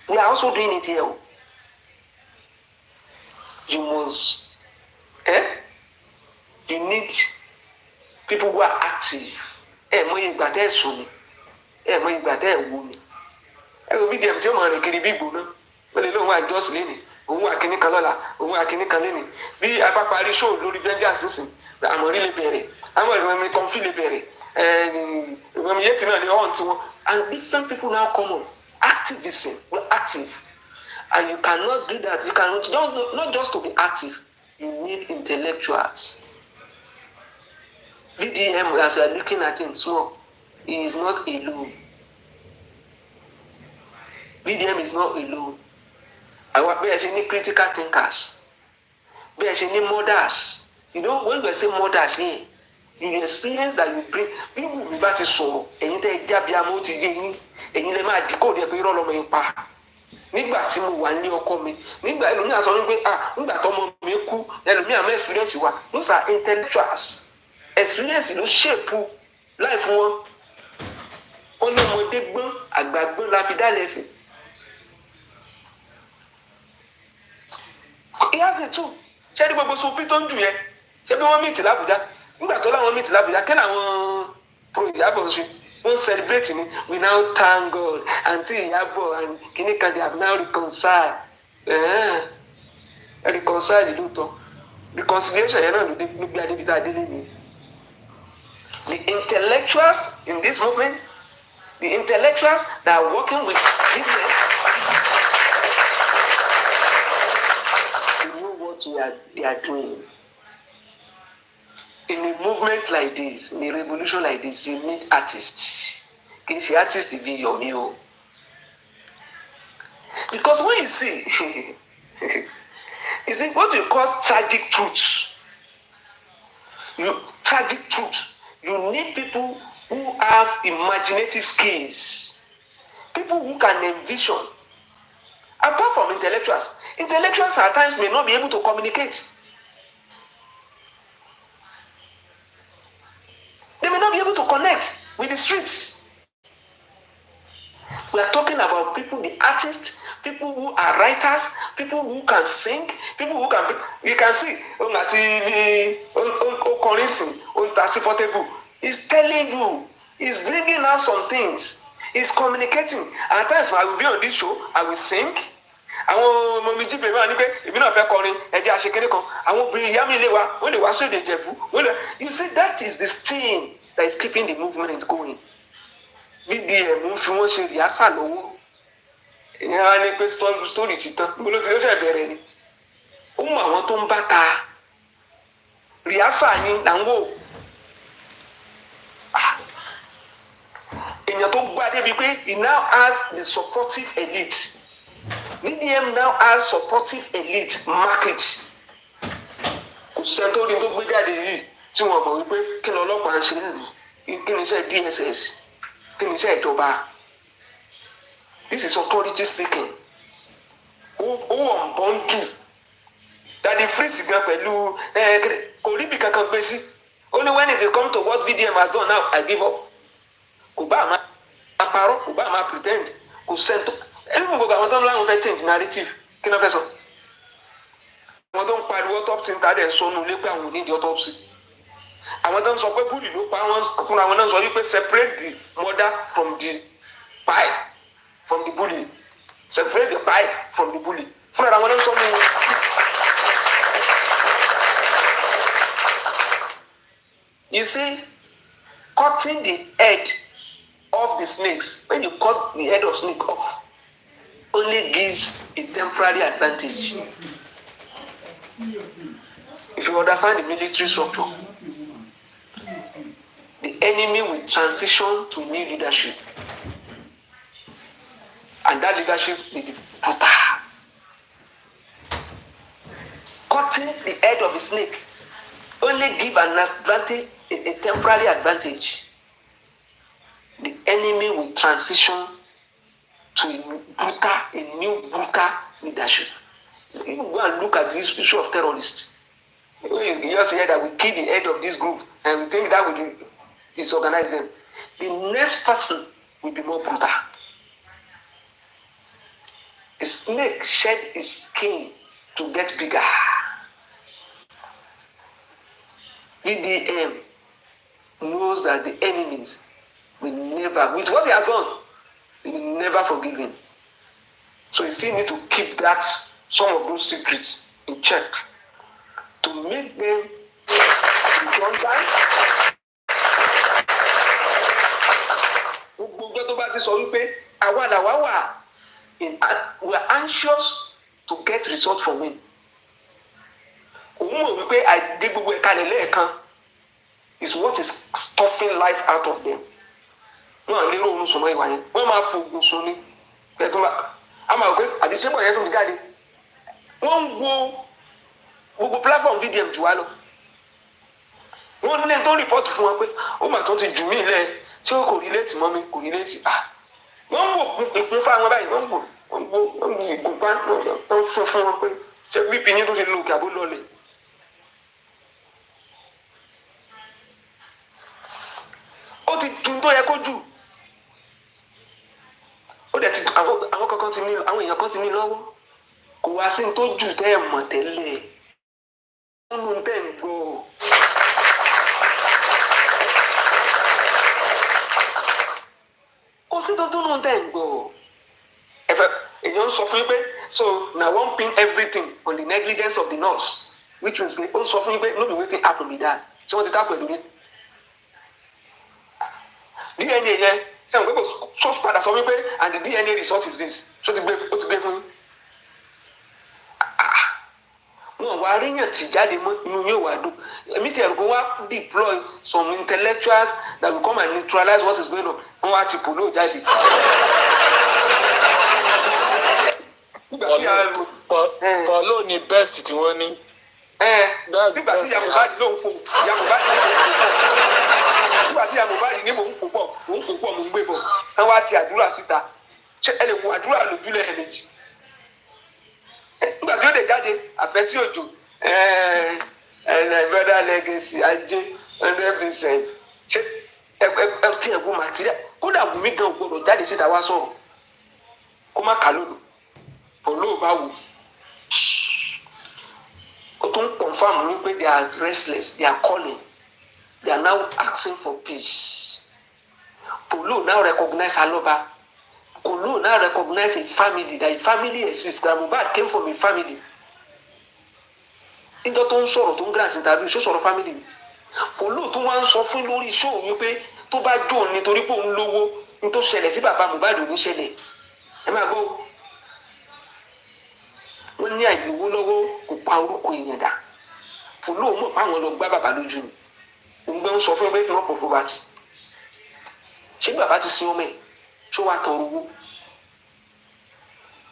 we are also doing it here. You must, you need people who are active. Mọ ìgbà tẹ́ ẹ̀ sùn ni, mọ ìgbà tẹ́ ẹ̀ wù ni. VDM tí ó mọ̀ rìn kiri bí ìgbóná, ó lè lóun àjọsìn lẹ́nìí, òun àkíní kan lọ́la, òun àkíní kan lẹ́nìí. Bí a bá parí show lórí vengeance sísìn, àmọ̀rí lè bẹ̀rẹ̀, àwọn ìròyìn kọ́ńfì lè bẹ̀rẹ̀, ìròyìn yẹn ti náà lè hàn tiwọn. And different people now come on. Activism, we're active. And you cannot do that. You cannot, not just to be active, you need intellectuals. VDM, as you are looking at him small, he is not alone. VDM is not alone. Bí ẹ ṣe ní critical thinkers, bí ẹ ṣe ní mothers. You know, when we say mothers here, you experience that you bring. Bí Wùmí bá ti sọ̀rọ̀, ẹ̀yin tẹ́ ẹ jábí amó ti yé yín, ẹ̀yin lè máa dìkọ́ òde pé irọ́ lọmọ yín pa. Nígbà tí mo wà ní ọkọ mi, nígbà ẹlòmíà sọ wípé nígbà tọmọ mi kú, ẹlòmíà mọ experience wa. Those are intellectuals. Experience ló shape life wọn. Wọ́n ní ọmọdé gbọ́n, àgbà gbọ́n la fi dálẹ̀ fẹ́. Ìyá sì tù, ṣé ní gbogbo sopí tó ń jù yẹn? Ṣé bí wọ́n mìtì l'Ábùjá? Nígbà tó láwọn mìtì l'Ábùjá, kí làwọn pro Iyabo ń ṣe? Wọ́n celebrate ni, we now thank God, Aunty Iyabo and kìnìkan they have now reconciled. Reconcile lóòótọ́. Reconciliation yẹn náà ló gbé adébítà adélé ni. The intellectuals in this movement, the intellectuals that are working with business, they know what they are doing. In a movement like this, in a revolution like this, you need artists. Kì í ṣe artist bí Yomi o. Because when you see, you see what you call tragic truth. Tragic truth. You need people who have imaginative skills, people who can envision. Apart from intellectuals, intellectuals at times may not be able to communicate. They may not be able to connect with the streets. We are talking about people, the artists, people who are writers, people who can sing, people who can. You can see, he's telling you, he's bringing out some things, he's communicating. At times, I will be on this show, I will sing. Àwọn ọmọ mi jí pé máa ní pé èmi náà fẹ́ kọrin ẹ̀jẹ̀ àṣekéré kan. Àwọn obìnrin ìyá mi lè wá, wọ́n lè wá sí èdè Ìjẹ̀bú. You see, that is the thing that is keeping the movement going. VDM ń fi wọ́n ṣe rìásà lọ́wọ́. Ìyẹn á ní pé story ti tán. Níbo ló ti ṣe bẹ̀rẹ̀ ni? Ó mọ àwọn tó ń bá ta. Rìásà ni là ń wò. Èèyàn tó gbá débi pé he now has the supportive elite. VDM now has supportive elite market. Kò sẹ́ni tó rí tó gbé jáde yìí tí wọ́n mọ̀ wípé kí ni ọlọ́pàá ń ṣe nìyí, kí ni iṣẹ́ DSS, kí ni iṣẹ́ ìjọba. This is authority speaking. Ó wọ̀n bọ́ńdù. Dàdí freeze gan pẹ̀lú kò rí bí kankan gbé sí. Only when it is come to what VDM has done now, I give up. Kò bá àmà parọ́, kò bá àmà pretend, kò sẹ́ni tó. Ẹni gbogbo àwọn tó ń láwọn fẹ́ change narrative kí náà fẹ́ sọ. Àwọn tó ń pariwo autopsy ń tàdé sọnù lé pé àwọn ò ní di autopsy. Àwọn tó ń sọ pé búlì ló pa wọn fúnra wọn náà sọ wípé separate the mother from the pie, from the bully. Separate the pie from the bully. Fúnra wọn náà sọ mú wọn. You see, cutting the head of the snakes, when you cut the head of snake off, only gives a temporary advantage. If you understand the military structure, the enemy will transition to new leadership. And that leadership will be brutal. Cutting the head of a snake only give an advantage, a temporary advantage. The enemy will transition to a new brutal leadership. You go and look at this issue of terrorists. You just hear that we kill the head of this group and we think that will disorganize them. The next person will be more brutal. A snake shed its skin to get bigger. VDM knows that the enemies will never, with what he has done, he will never forgive him. So he still need to keep that, some of those secrets in check to make them redundant. We are anxious to get results from him. Is what is stuffing life out of them. a máa gbé àdìsẹ́pọ̀ yẹn tó ti jáde wọ́n ń wo gbogbo platform VDM jù wá lọ wọ́n ní tó rìpọ́tù fún wọn pé ó mà tó ti jù mí lẹ̀ ṣé kò rí létí mọ́ mi kò rí létí wọ́n ń wò ìpín fáwọn báyìí wọ́n ń wò ìgùnpá wọ́n fún wọn pé ṣé bíbí yín tó ti lo òkè àbó lọlẹ̀. ó ti ju tó yẹ kó jù ó dẹ̀ ti àwọn kankan ti ní àwọn èèyàn kan ti ní lọ́wọ́ kò wá sí tó jù tẹ́ ẹ̀ mọ̀ tẹ́lẹ̀ nínú tẹ́ ń gbọ́ kò sí tuntun nínú tẹ́ ń gbọ́ ẹ̀fẹ̀ èèyàn ń sọ fún yín pé so na one pin everything on the negligence of the nurse which means pé ó ń sọ fún yín pé no be wetin happen be that ṣé wọ́n ti tá pẹ̀lú yín DNA yẹn ṣé àwọn pé kò so padà sọ wípé and the DNA result is this ṣó ti gbé fún yín wọn wá ríyàn tí jáde mọ́ inú yóò wá dùn èmi tí ẹ̀rù kó wá deploy some intellectuals that will come and neutralize what is going on wọn wá ti pòló jáde. Paulo ni best tí wọ́n ní. nígbà tí Mohbad ló ń pò nígbà tí Mohbad ní mò ń pò pọ̀ mò ń gbé bọ̀ ẹ wá ti àdúrà síta ṣé ẹ lè wo àdúrà lójúlẹ̀ ẹ̀ méjì nígbà tí ó lè jáde àfẹ́sí òjò brother legacy ajé 100% ṣé ẹ tí ẹ wo material kódà Wùmí gan gbọdọ̀ jáde síta wá sọ̀rọ̀ kó má kà lónìí Paulo bá wò ó tún confam wípé they are restless they are calling they are now asking for peace. Paulo now recognize Aloba. Paulo now recognize a family that a family exists. That Mohbad came from a family. Níjọ́ tó ń sọ̀rọ̀ tó ń grant interview ṣó sọ̀rọ̀ family. Paulo tó wá ń sọ fún lórí show wípé tó bá jó nítorí pé òun lówó ní tó ṣẹlẹ̀ sí bàbá Mohbad ò ní ṣẹlẹ̀. Ẹ máa gbọ́. Wọ́n ní àìlówó lọ́wọ́ kò pa orúkọ èèyàn dà. Paulo mọ̀ páwọn lọ gbá bàbá lójú ni. Òun gbé ń sọ fún ẹgbẹ́ ìfìwọ́pọ̀ fún bàtì. Ṣé bàbá ti sin ọmọ ẹ̀? Ṣó wàá tọrọ owó?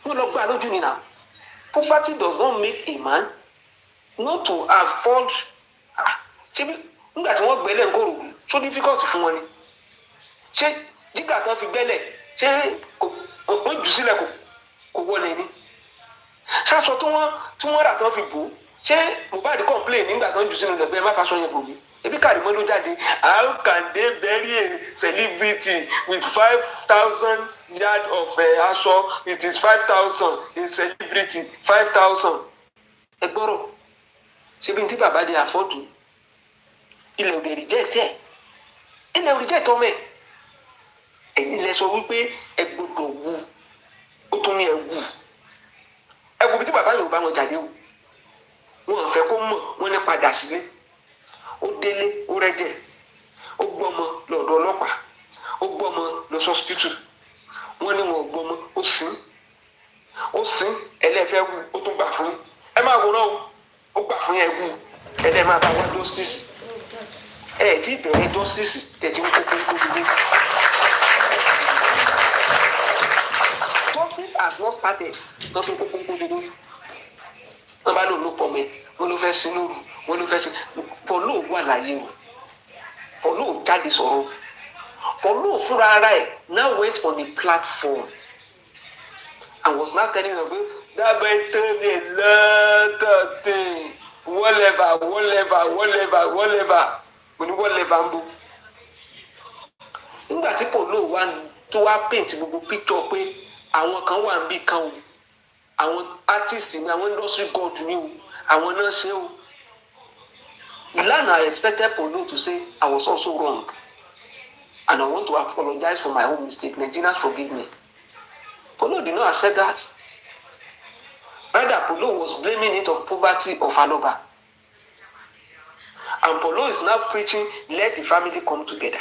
Wọ́n lọ gbá lójú ni náà. Poverty does not make a man not to afford. Ṣé nígbà tí wọ́n gbẹ́lẹ̀ ń kó rògbò so difficult fún wọn ni? Ṣé jígà tán fi gbẹ́lẹ̀ ṣé wọ́n jù sílẹ̀ kò wọlé ni? Ṣáṣọ tí wọ́n rà tán fi bò ó ṣé Mohbad complain nígbà tán jù sínú lẹ̀gbẹ́ má faṣọ yẹn bò mí? Ebi Kàrímọ́ ló jáde how can they bury a celebrity with 5,000 yards of aṣọ it is 5,000 a celebrity 5,000. Ẹ gbọ́rọ̀ ṣébi tí bàbá dé àfọ́dù ilẹ̀ òde reject ẹ̀ ilẹ̀ òde reject ọmọ ẹ̀ ẹ̀yin lẹ sọ wípé ẹ gbọ́dọ̀ wù ó tún ní ẹ wù ẹ wo bí tí bàbá yóò bá wọn jáde o wọn fẹ́ kó mọ̀ wọ́n ní padà sílé ó délé ó rẹ́jẹ̀ ó gbọ́mọ lọ́dọ̀ ọlọ́pàá ó gbọ́mọ lọ sọ́spítù wọ́n ní wọn gbọ́mọ ó sín ẹlẹ́fẹ́ wù ó tún gbà fún ẹ máa wòrán o ó gbà fún yẹn wù ẹlẹ́ máa bá wá justice ẹ tí ìbẹ̀rẹ̀ justice tẹ̀tí ń kókó gbogbo. Justice has not started lọ́ fi kókó gbogbo wọ́n bá lò ló pọ̀ mẹ́ wọ́n ló fẹ́ sin lóru wọ́n ló fẹ́ sin Paulo wà láyé o Paulo jáde sọ̀rọ̀ Paulo fúnra ara ẹ̀ now went on a platform and was now telling them dábàá ètò ní a lot of things whatever mo ní whatever ń bọ̀ nígbà tí Paulo wà tó wá paint gbogbo picture pé àwọn kan wà níbì kan o àwọn artist ni àwọn industry god ni o àwọn náà ṣe o ìlànà I expected Paulo to say I was also wrong and I want to apologize for my own mistake Nigerians forgive me. Paulo did not accept that. Rather, Paulo was blaming it on poverty of Aloba. And Paulo is now preaching, let the family come together.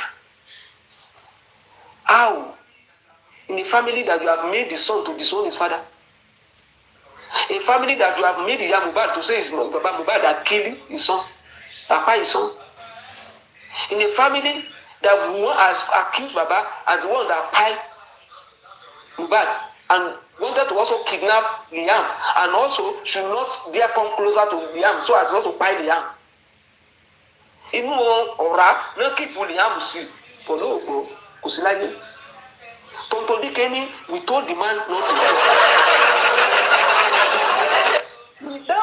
How? In a family that you have made the son to disown his father. A family that you have made Mohbad to say it's Baba Mohbad that killed his son. Papa his son. In a family that one has accused Baba as the one that pied Mohbad. And wanted to also kidnap Liam and also should not dare come closer to Liam so as not to buy Liam. Inú ọ̀rá náà keep Liam sí pẹ̀lú ògbó kò sí láyé. Tonto Dike ní we told the man not to talk.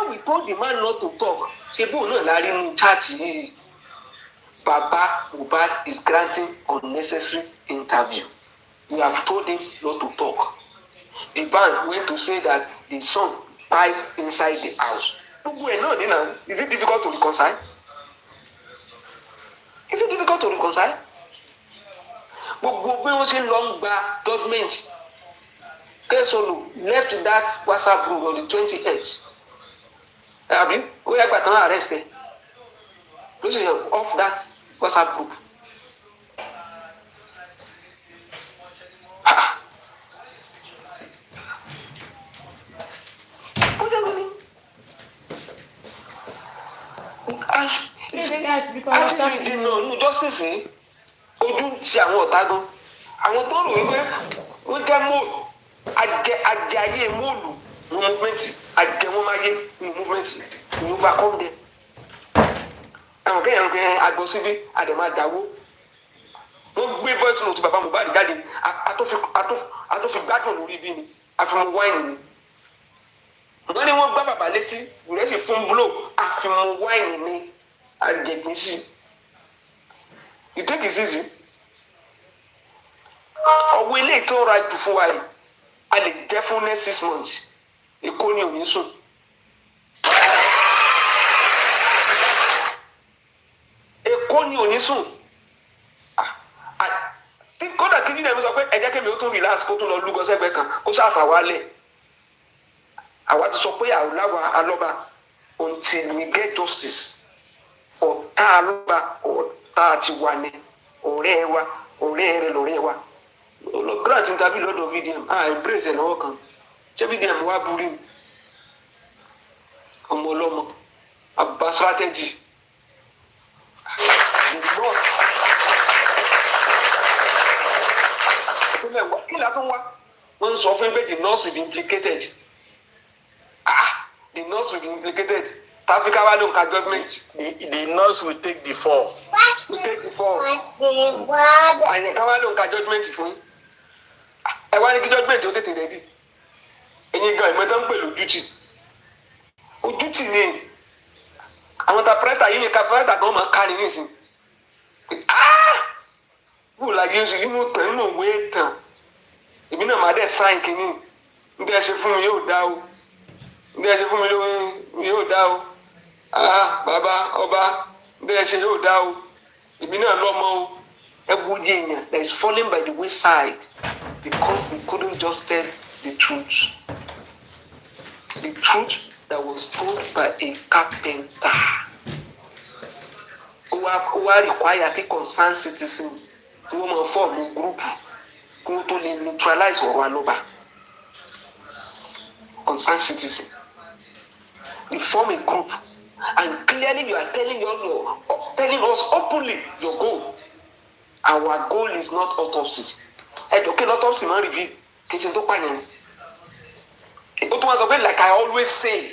We told the man not to talk. Ṣé bóun náà la rí inú chaati yìí? Baba Mohbad is granting unnecessary interview. We have told him not to talk. The man went to say that the son died inside the house. Is it difficult to reconcile? Is it difficult to reconcile? Gbogbo bí wọ́n ṣe ń lọ ń gba judgement. Kesolo left that WhatsApp group on the 28th. Àbí ó yẹ gbà tán arrest ẹ̀. Ló ṣe off that WhatsApp group. No justice ojú ti àwọn ọ̀tá gan àwọn tó rò wípé wọ́n jẹ́ móòlù ajẹ́ ayé móòlù ní movement ajẹ́ wọn máa yé ní movement ní overcome them. Àwọn kéèyàn ń pè agbó síbí àdèmá dáwó wọ́n gbé voice note bàbá Mohbad jáde àtòfi gbádùn lórí bí ni àfihàn wáìnì ni wọ́n ní wọ́n gbá bàbá létí ìrẹsì fún blow àfihàn wáìnì ni àjẹgbín sí. You take it easy. Ọ̀wọ́ ilé ìtọ́ ra jù fún wa yìí a lè jẹ́ fún next 6 months Èkó ni òní sùn. Èkó ni òní sùn. Kódà kí nínú ẹ̀mí sọ pé ẹ jẹ́ kémi ó tún relax kó tún lọ lúgọ sẹ́gbẹ̀ẹ́ kan kó ṣàfà wálẹ̀. Àwa ti sọ pé àwòláwa alọ́ba until we get justice. Ọ̀tá alọ́ba ọ̀tá ti wà ní ọ̀rẹ́ wa ọ̀rẹ́ rẹ̀ lọ́rẹ́ wa. Grant interview lọ́dọ̀ VDM embrace ẹ̀ lọ́wọ́ kan ṣé VDM wá burú ni ọmọ ọlọ́mọ àbá strategy the north tó mẹ́wàá kí la tó ń wá wọ́n ń sọ fún pé the north will be implicated the north will be implicated Africa wa ló ń ka government the north will take the fall. Will take the fall àyẹ̀ká wa ló ń ka judgement fún yín. Ẹ wá ní kí judgement ó tètè rẹ́dí ẹ̀yin gan ìmọ̀ tó ń pè ojútì ni àwọn tapẹ́rẹ́tà yìí ní tapẹ́rẹ́tà gan máa kárí nísìn bó la yé oṣù inú tàn inú òwe tàn èmi náà máa dẹ̀ sáìn kínní níbi ẹ ṣe fún mi yóò dá o níbi ẹ ṣe fún mi yóò dá o bàbá ọba níbi ẹ ṣe yóò dá o èmi náà lọ́mọ o ẹ wo di èèyàn that is falling by the wayside because they couldn't just tell the truth. The truth that was told by a carpenter. Who require a concerned citizen to form a group to neutralize ọ̀rọ̀ alọ́ba. Concerned citizen. You form a group and clearly you are telling us openly your goal. Our goal is not autopsy. Kí autopsy máa reveal kí n ṣe tó pààyàn ni. Ó tún wá sọ pé like I always say,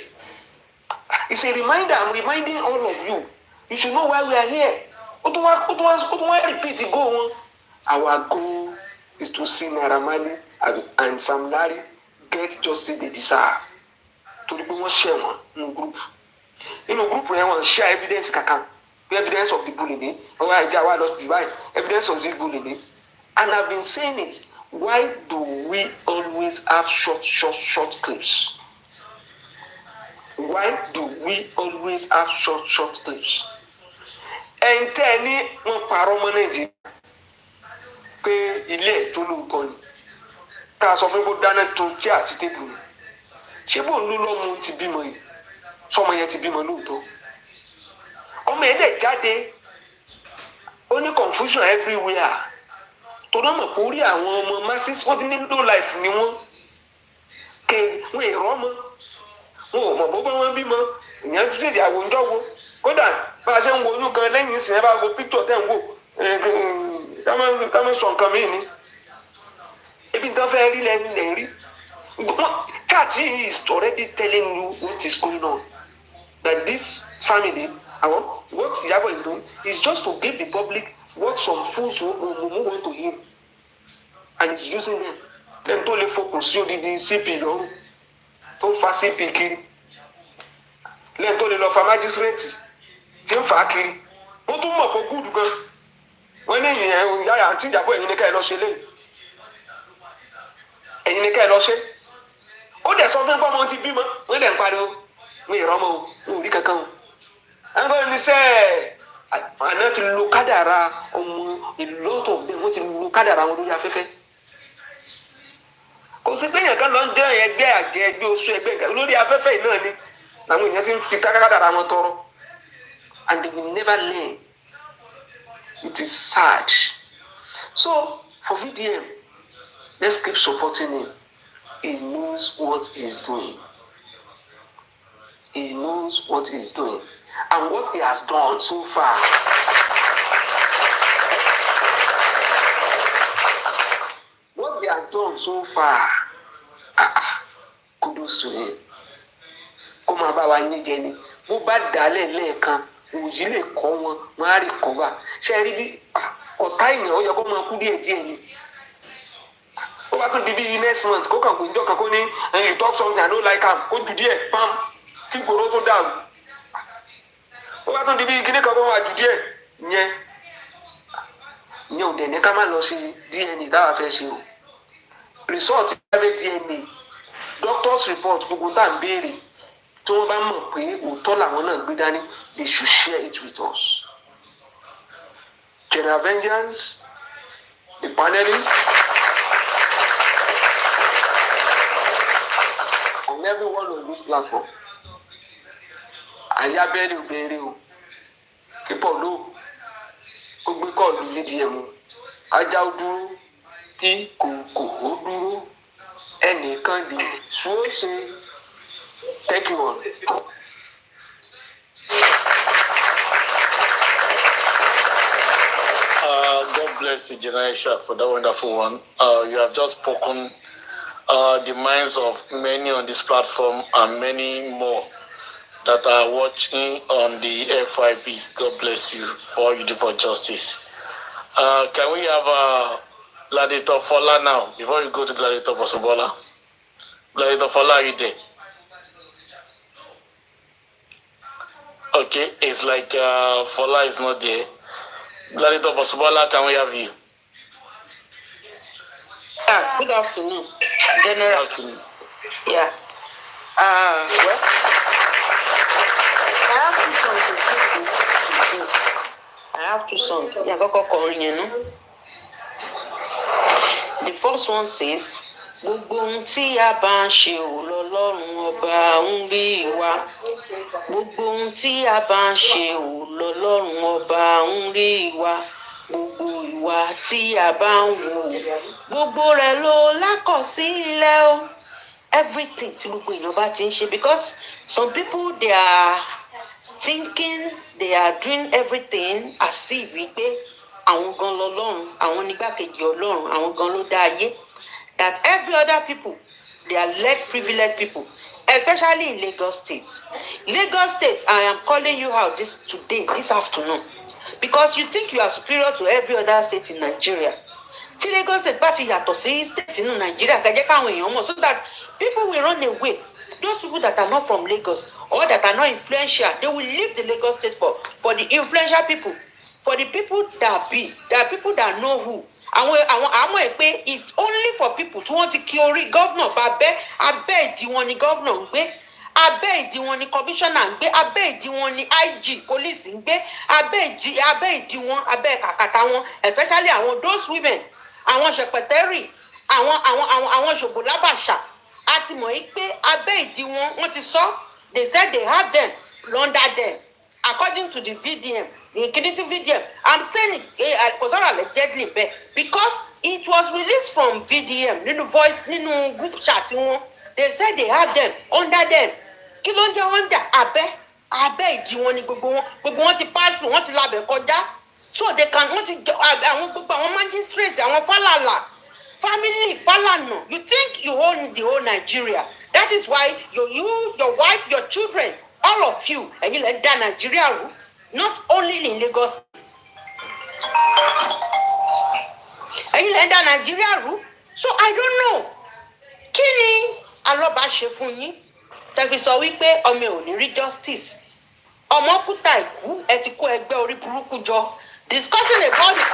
it's a reminder. I'm reminding all of you. You should know why we are here. Ó tún wá repeat the goal wọn. Our goal is to see Naira Marley and Sam Larry get justice they deserve. Torí pé wọ́n ṣẹ̀ wọ́n nínú group. Nínú group yẹn wọ́n share evidence kankan. Evidence of the bullying. Ọwọ́ àìjà wa lọ sí báyìí. Evidence of this bullying. And I've been saying it. Why do we always have short clips? Why do we always have short clips? Ẹ̀ǹtẹ́ ní wọ́n parọ́ mọ́ Nàìjíríà pé ilé ètò olùkọ́ ni ká sọ fún kó dáná tó jẹ́ àti tébù ni. Ṣé bò ń lú lọ́mú ti bímọ yìí? Sọmọ yẹn ti bímọ lóòótọ́. Ọmọ yẹn dẹ̀ jáde ó ní confusion everywhere. Tó náà mọ̀ pé orí àwọn ọmọ masses wọ́n ti ní low life ni wọ́n kẹ wọ́n èrò ọmọ wọn ò mọ̀ bó bá wọn bímọ ìyẹn fi ṣèdí àwòjọ wo kódà bá a ṣe ń wo oyún gan lẹ́yìn ìsìn ẹ bá wo picture tẹ̀ ń wò ká má sọ nǹkan mí ni ebi nǹkan fẹ́ rí lẹ́yìn lẹ́yìn rí That is already telling you what is going on. That this family, what Iyabo is doing is just to give the public what some fools want to hear. And he's using them. Then to lè focus sí odidi CP lọ́rùn. Tó fa CP kiri. Lẹ́yìn tó lè lọ fa májísírèètì tí ń fà á kiri. Ó tún mọ̀ kó gúdù gan. Wọ́n ní ìyẹn yáyà àti Iyabo ẹ̀yin ní ká ẹ lọ ṣe léyìí. Ẹ̀yin ní ká ẹ lọ ṣe. Ó dẹ̀ sọ fún ẹgbẹ́ ọmọ ti bímọ. Wọ́n dẹ̀ ń pariwo. Wọ́n ìrọ́mọ o. Wọ́n ò rí kankan o. Ẹgbẹ́ ní sẹ́ àná ti lo kádàrá ọmọ a lot of them wọ́n ti lo kádàrá wọn lórí afẹ́fẹ́. Kò sí pé èèyàn kan lọ ń jẹ́ ẹgbẹ́ àjẹ́ ẹgbẹ́ oṣù ẹgbẹ́ ìgbà lórí afẹ́fẹ́ yìí náà ni làwọn èèyàn ti ń fi kádàrá wọn tọrọ. And they will never learn. It is sad. So for VDM, let's keep supporting him. He knows what he's doing. He knows what he's doing. And what he has done so far. What he has done so far. Kudos to him. Kó máa bá wa ní jẹ ni. Bó bá dálẹ̀ lẹ́ẹ̀kan, òjì lè kọ́ wọn, wọ́n á rí kọ́ wa. Ṣé rí bí ọ̀tá èèyàn ó yẹ kó máa kú díẹ̀ díẹ̀ ni. Ó wá tún di bí next month kó kàn gbòǹjọ́ kan kó ní you talk something I don't like am kó ju díẹ̀ pam kí gbòòrò tó dàrú. Ó wá tún di bí kíní kan kó máa ju díẹ̀ yẹn. Ìyẹn ò dẹ̀ ní ká má lọ sí DNA táwa fẹ́ ṣe o. Result private DNA doctor's report gbogbo tá à ń béèrè tí wọ́n bá mọ̀ pé òótọ́ làwọn náà gbé dání they should share it with us. General Vengeance, the panelists, and everyone on this platform. Ayábẹ́rẹ́ obìnrin o, kí Paulo ó gbé kọ́ọ̀lù VDM o, ajá ó dúró kí kòkò ó dúró, ẹnìkan lè sún ó ṣe. Thank you all. God bless you, General Isha, for that wonderful one. You have just spoken the minds of many on this platform and many more that are watching on the FYP. God bless you for all you do for justice. Can we have Gladiator Fola now, before you go to Gladiator Bosobola? Gladiator Fola, are you there? Okay, it's like Fola is not there. Gladiator Bosobola, can we have you? Yeah, good afternoon, General. Good afternoon. Yeah. Well, I have two songs. Yeah, go calling, you know. The first one says, gbogbo ohun tí a bá ń ṣe ò lọ́lọ́run ọba ń rí wa. Gbogbo ohun tí a bá ń ṣe ò lọ́lọ́run ọba ń rí wa. Gbogbo ìwà tí a bá ń wò, gbogbo rẹ̀ ló lákọsílẹ̀ o. Everything tí gbogbo èèyàn bá ti ń ṣe, because some people they are thinking they are doing everything as if wípé àwọn gan lọ́lọ́run, àwọn nígbàkejì Ọlọ́run, àwọn gan ló dá ayé. That every other people, they are less privileged people, especially in Lagos State. Lagos State, I am calling you out this afternoon, because you think you are superior to every other state in Nigeria. Tí Lagos State bá ti yàtọ̀ sí state in Nigeria, kẹ́ jẹ́ káwọn èèyàn mọ̀, so that people will run away. Those people that are not from Lagos or that are not influential, they will leave the Lagos State for the influential people, for the people that people that know who. Àwọn ẹ̀ pé it's only for people tí wọ́n ti kí orí governor bá abẹ́ ìdí wọn ni governor ń gbé, abẹ́ ìdí wọn ni commissioner ń gbé, abẹ́ ìdí wọn ni IG police ń gbé, abẹ́ ìdí wọn, abẹ́ kàkàtà wọn, especially àwọn those women, àwọn secretary, àwọn ṣògbólábàṣà, a ti mọ̀ yí pé abẹ́ ìdí wọn wọ́n ti sọ, they said they have them under them. According to the VDM, the Infinity VDM, I'm saying it was not allegedly bad because it was released from VDM, nínú group chat wọn. They said they have them under them. Kí ló ń jẹ́ under abẹ́ ìdí wọn ni gbogbo wọn ti pass through, wọ́n ti labẹ̀ kọjá. So they can wọ́n ti àwọn gbogbo àwọn magistrate, àwọn fálàlà, family Falana. You think you own the whole Nigeria. That is why you, your wife, your children, all of you, and you let that Nigeria, not only in Lagos. And you let that Nigeria. So I don't know. Kí ni Aloba ṣe fún yín? Tẹ́ fi sọ wípé ọmọ ò ní rí justice. Ọmọ kúta ìkú ẹ ti kó ẹgbẹ́ orí burúkú jọ. Discussing about it.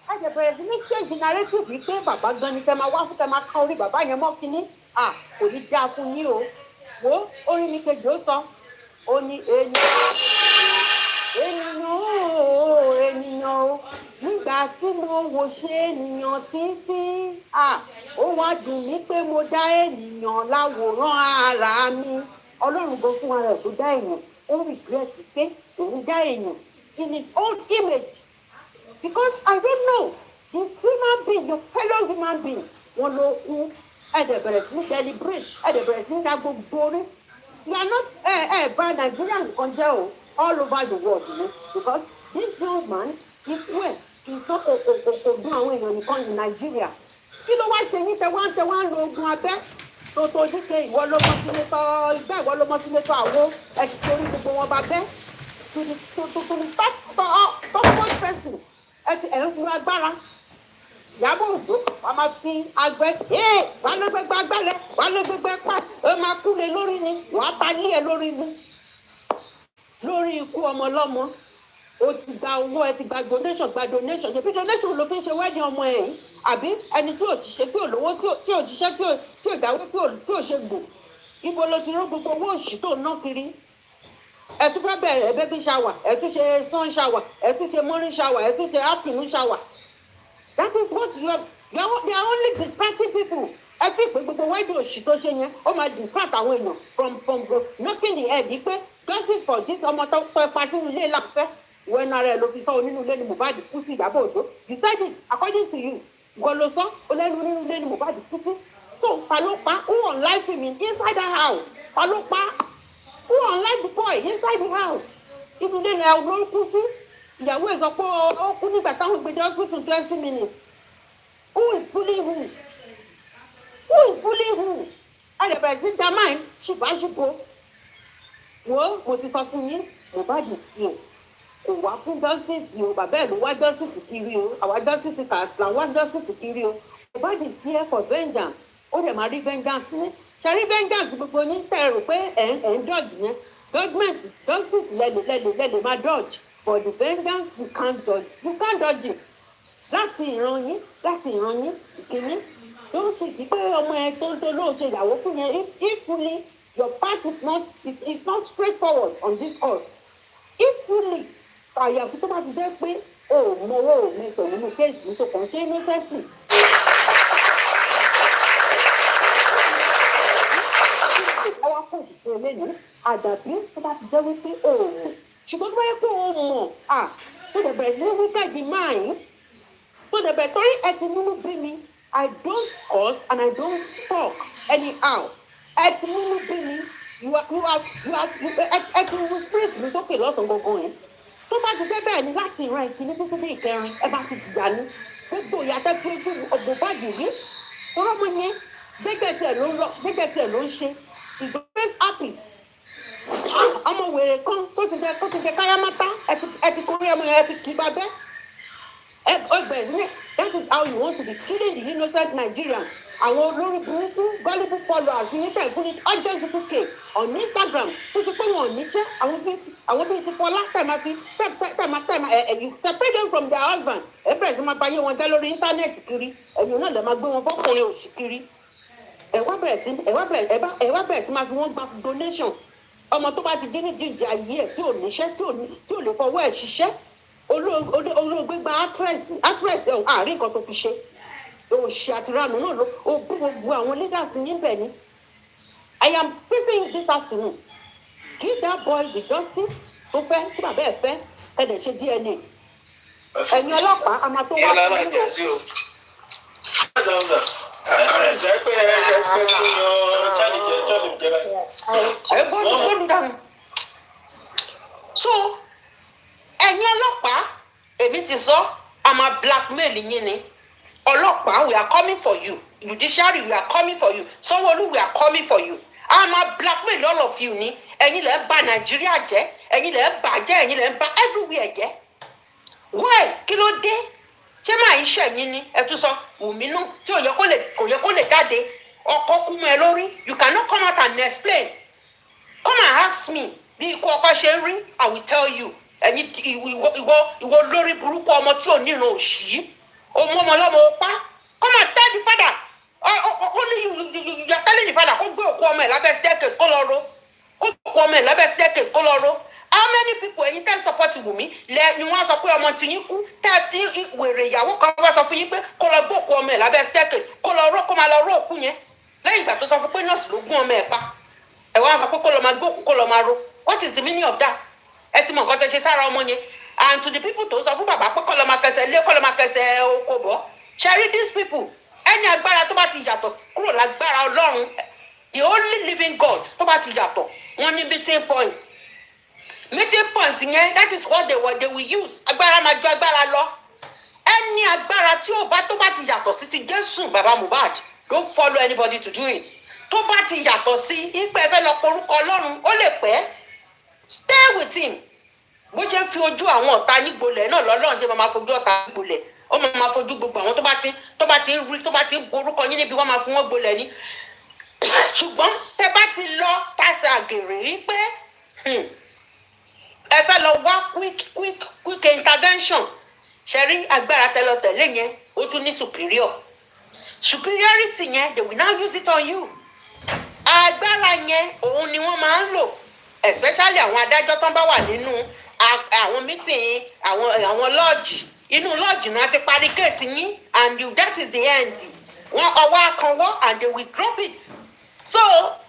Ẹ jẹ́ bẹ̀rẹ̀ sí ní change narrative wípé bàbá gan ni kẹ́ máa wá fún kẹ́ máa ká orí bàbá yẹn mọ́ kínní. Kò ní dáa fún yín o. Wo orin ní kejì ó sọ. Ó ní ènìyàn o. Nígbà tí mo wò ṣe ènìyàn títí, ó wá dùn mí pé mo dá ènìyàn láwòrán ara mi. Ọlọ́run gan fún ara ẹ̀ tó dá èèyàn, ó regret pé òun dá èèyàn in his own image. Because I don't know, the human being, your fellow human being, wọn ló kú, ẹ̀dẹ̀ bẹ̀rẹ̀ sí ní deliberate, ẹ̀dẹ̀ bẹ̀rẹ̀ sí ní dá gbogbo orí. You are not bá Nigeria nǹkan jẹ́ o, all over the world, you know, because this young man is well. Ìtọ́ ògùn àwọn èèyàn nìkan ní Nàìjíríà. Kí ló wá ṣe yín tẹ wá ń lo ogun abẹ́? Tó tojú pé ìwọ ló mọ sínétọ̀ ìgbà ìwọ ló mọ sínétọ̀ àwo ẹ̀sìn torí gbogbo wọn bá bẹ́. To the first person ẹ̀ ń fún agbára. Ìyábọ̀ Òjó wàá máa fi agbẹ́ wàá ló gbẹgbẹ́ agbálẹ̀ wàá ló gbẹgbẹ́ pa ó máa kú lé lórí ni wàá ta lé ẹ lórí ni. Lórí ikú ọmọ ọlọ́mọ. O ti gba owó ẹ ti gba donation ṣe bí donation ló fi ń ṣe wedding ọmọ ẹ yìí àbí ẹni tí ò ṣiṣẹ́ tí ò lówó tí ò jíṣẹ́ tí ò dáwó tí ò ṣe gbò ibo ló ti rán gbogbo owó òṣì tó ná kiri ẹ tún fẹ́ bẹ̀rẹ̀ baby shower ẹ tún ṣe sun shower ẹ tún ṣe morning shower ẹ tún ṣe afternoon shower that is what they are only distracting people ẹ fi pé gbogbo wedding òṣì tó ṣe yẹn ó máa distract àwọn èèyàn from knocking the head yìí pé justice for this ọmọ tó pẹ́ pa sínú ilé láfẹ́. When ara ẹ ló fi sọ onínú ilé ni Mohbad kú sí Ìyábọ̀ Òjó you said it according to you ìwọ ló sọ olẹ́nu onínú ilé ni Mohbad kú sí so ta ló pa who unlife him inside the house ta ló pa who unlife the boy inside the house inú ilé ni ẹ ló kú sí ìyàwó ẹ sọ pé ó kú nígbà táwọn gbé dé hospital 20 minutes who is bullying who ẹ lè bẹ̀rẹ̀ sí jamai ṣùgbọ́n wo mo ti sọ fún yín Mohbad sí o. Kò wá fún justice o bàbá ẹ̀ ló wá justice kiri o àwa justice kàtà wá justice kiri o Mohbad is here for vengeance ó dẹ̀ máa rí vengeance yẹn ṣe rí vengeance gbogbo ní tẹ̀ rò pé ẹ̀ ń dodge yẹn justice lẹ́lẹ̀ máa dodge but the vengeance you can't dodge it láti ìran yín ìkíní tó ń ṣe kí pé ọmọ ẹ tó lóun ṣe ìyàwó fún yẹn if your path is not straightforward on this earth if àyàfi tó bá ti jẹ́ pé o ò mọwọ́ ò mẹsàn nínú kéèsì tó kàn ṣe é ní fẹ́sì. Àwọn kò sì ṣe lẹ́nu àdàbí tó bá ti jẹ́ wípé o ò mọ̀ ṣùgbọ́n tó bá yẹ pé o mọ̀ tó dẹ̀ bẹ̀rẹ̀ sí wíkẹ́ẹ̀dì máa yín tó dẹ̀ bẹ̀rẹ̀ torí ẹ ti nínú bí mi I don't curse and I don't talk anyhow ẹ ti nínú bí mi ẹ ti wú spirit mi sókè lọ́sàn-án gbọ̀ngàn yẹn. Tó bá ti fẹ́ bẹ́ẹ̀ ni láti ìran ìkíní títí dé ìkẹrin ẹ bá ti dìgbà ní gbogbo ìyàtọ̀ tí ojú ọ̀gbọ̀n bá dì rí ọlọ́mọ yẹn gbẹ́gẹ̀tẹ̀ ló ń ṣe ìgbẹ́ happy ọmọ wèrè kan tó ti jẹ káyámátá ẹ ti kórè ọmọ yẹn ẹ ti kì í bá bẹ́ ẹ ní that is how you want to be killing the innocent Nigerians àwọn olórí burúkú gullible followers ní tẹ̀gún ní urgent certificate on Instagram tó ti pé wọn ò ní jẹ́ àwọn bí ti fọlá tẹ̀má you separate them from their husband ẹ bẹ̀rẹ̀ sí máa bá yé wọn jẹ́ lórí íńtánẹ́ẹ̀tì kiri ẹ̀yin náà lè máa gbé wọn fọ́kùnrin òṣì kiri ẹ wá bẹ̀rẹ̀ sí máa fi wọ́n gba donation ọmọ tó bá ti dín ní jíjẹ ayé ẹ̀ tí ò níṣẹ́ tí ò lè fọwọ́ ẹ̀ ṣiṣẹ́ olóògbé gba actress àárín nǹkan tó fi ṣe òṣì àtìránù náà ló ó bí gbogbo àwọn leaders níbẹ̀ ni I am facing this afternoon give that boy the justice tó fẹ́ tí bàbá ẹ̀ fẹ́ ẹ̀dẹ̀ ṣe DNA ẹ̀yin ọlọ́pàá a máa tó wá fún mi. So ẹ̀yin ọlọ́pàá èmi ti sọ a máa blackmail yín ni ọlọ́pàá we are coming for you judiciary we are coming for you Sanwó-Olú we are coming for you a máa blackmail all of you ni ẹ̀yin lẹ bà Nàìjíríà jẹ́ ẹ̀yin lẹ bàjẹ́ ẹ̀yin lẹ bà everywhere jẹ́ why kí ló dé ṣé máa ń ṣẹ̀yìn ni ẹ tún sọ Wùmí nù tí kò yẹ kó lè jáde ọkọ kú mọ́ ẹ lórí you cannot come out and explain come and ask me bí ikú ọkọ ṣe ń rí I will tell you ẹ̀yin ìwọ lórí burúkú ọmọ tí ò níran òṣì ọmọ ọlọ́mọ ọpá come and tell the father only you are telling the father kó gbé òkú ọmọ ẹ̀ lábẹ́ staircase kó lọ ro kó gbé òkú ọmọ ẹ̀ lábẹ́ staircase kó lọ ro how many people ẹ̀yin tẹ́ ń support Wùmí ni wọ́n sọ pé ọmọ tí yín kú tẹ́ ti wèrè ìyàwó kan wá sọ fún yín pé kó lọ gbé òkú ọmọ ẹ̀ lábẹ́ staircase kó lọ ro kó máa lọ ro òkú yẹn lẹ́yìn ìgbà tó sọ fún pé nọ́ọ̀sì ló gún ọmọ ẹ̀ pa ẹ̀ wá sọ pé kó lọ máa gbé òkú kó lọ máa ro what is the meaning of that ẹ ti mọ nǹkan tó ṣe sára ọmọ yẹn and to the people tó sọ fún bàbá pé kó lọ máa kẹsẹ̀ lé kó lọ máa kẹsẹ̀ oko bọ̀ ṣẹ́rí these people ẹni agbára tó bá ti yàtọ̀ kúrò lágbára Ọlọ́run the only living God tó bá ti yàtọ̀ wọ́n ní meeting point yẹn that is what they will use agbára máa ju agbára lọ ẹni agbára tí ò bá tó bá ti yàtọ̀ sí ti Jésù bàbá Mohbad don't follow anybody to do it tó bá ti yàtọ̀ sí ìpẹ́ fẹ́ lọ porúkọ Ọlọ́run ó lè pẹ́ stay with him bó jẹ́ fi ojú àwọn ọ̀tá yín gbolẹ̀ náà lọ́lọ́run ṣe máa fojú ọ̀tá yín gbolẹ̀ ó máa fojú gbogbo àwọn tó bá ti ń rí tó bá ti ń borúkọ yín níbi wọ́n máa fún wọn gbolẹ̀ ní ṣùgbọ́n tẹ bá ti lọ tàṣà àgèrè rí pé ẹ fẹ́ lọ wá quick intervention ṣe rí agbára tẹlọtẹlẹ yẹn ó tún ní superiority yẹn they will now use it on you agbára yẹn òun ni wọ́n máa ń lò especially àwọn adájọ́ tó ń bá wà nínú àwọn meeting àwọn lọ́ọ̀jì inú lọ́ọ̀jì náà ti parí kéèsì yín and that is the end wọ́n ọwọ́ akànwọ́ and they will drop it so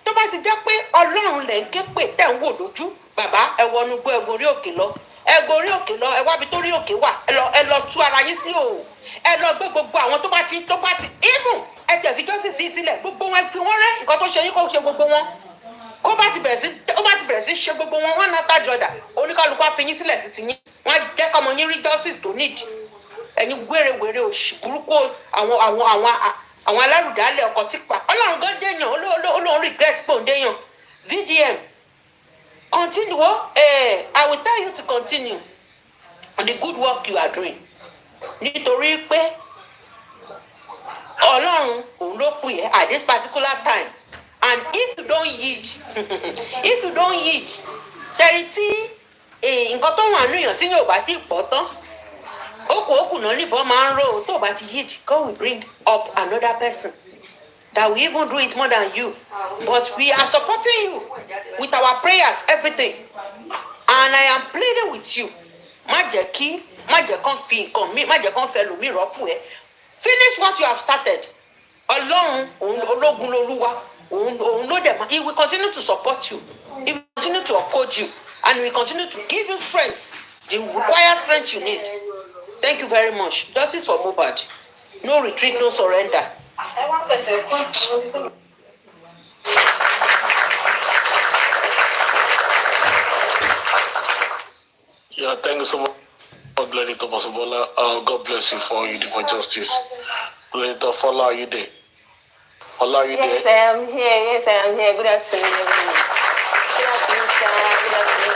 tó bá ti jẹ́ pé Ọlọ́run lẹ̀ ń ké pè tẹ̀ ń wò lójú bàbá ẹ wọnú gbọ́ ẹ gorí òkè lọ ẹ wábi tó rí òkè wà ẹ lọ tú ara yín sí o ẹ lọ gbé gbogbo àwọn tó bá ti even ẹ tẹ̀ fi jọ́sìn sí sílẹ̀ gbogbo wọn fi wọ́n rẹ́ nǹkan tó ṣe yín kó ṣe gbogbo wọn kó bá ti bẹ̀rẹ̀ sí ṣe gbogbo wọn one after the other oníkálukú àfihàn sílẹ̀ sí ti yín wọ́n á jẹ́ kọ́mọ yín rí justice tó nídìí ẹ̀yin wérewère òṣì burúkú àwọn alárùdálẹ̀ ọkọ̀ tí pa Ọlọ́run gan déyàn olóhùn regret pò ń déyàn VDM continue I will tell you to continue on the good work you are doing nítorí pé Ọlọ́run òun ló pè é at this particular time and if you don't yield ṣẹ́rí tí nǹkan tó wà níyàn tí yóò bá ti pọ̀ tán okùn náà níbọn máa ń rò tó bá ti yield God will bring up another person that will even do it more than you but we are supporting you with our prayers everything and I am pleading with you má jẹ́ kán fi nǹkan mi má jẹ́ kán fẹ́ lòmí rọ́pò ẹ finish what you have started Ọlọ́run ológun lolúwa òun ló dẹ̀ he will continue to support you he will continue to uphold you and he will continue to give you strength the required strength you need. Thank you very much. Justice for Mohbad. No retreat, no surrender. Yeah, thank you so much, Lady Thomas Bola. God bless you for you for justice. Lady Tofola, are you there? Ola, are you there? Yes, I am here. Yes, I am here. Good afternoon, everyone. Good afternoon, sir. Good afternoon.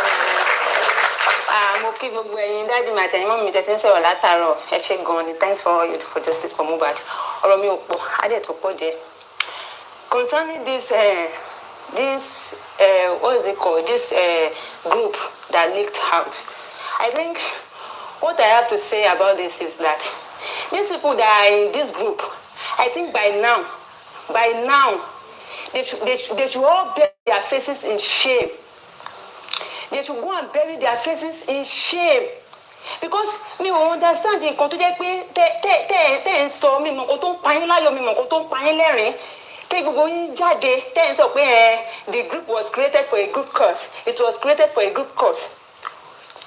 Mo kí gbogbo ẹ̀yin dájú mi àtẹ̀yìn mọ́ mi tẹ̀sí ń sọ̀rọ̀ látàárọ̀ ẹ ṣé gan-an ni thanks for all you do for justice for Mohbad ọ̀rọ̀ mi ò pọ̀ adé tó pọ̀ jẹ́ concerning this what is it called this group that leaked out I think what I have to say about this is that these people that are in this group I think by now they should all bear their faces in shame. They should go and bury their faces in shame because mi ò understand nǹkan tó jẹ́ pé tẹ́ ń sọ mi mọ̀ kó tó ń pa yín láyọ̀ mi mọ̀ kó tó ń pa yín lẹ́rìn kí gbogbo yín jáde tẹ́ ń sọ pé the group was created for a good cause it was created for a good cause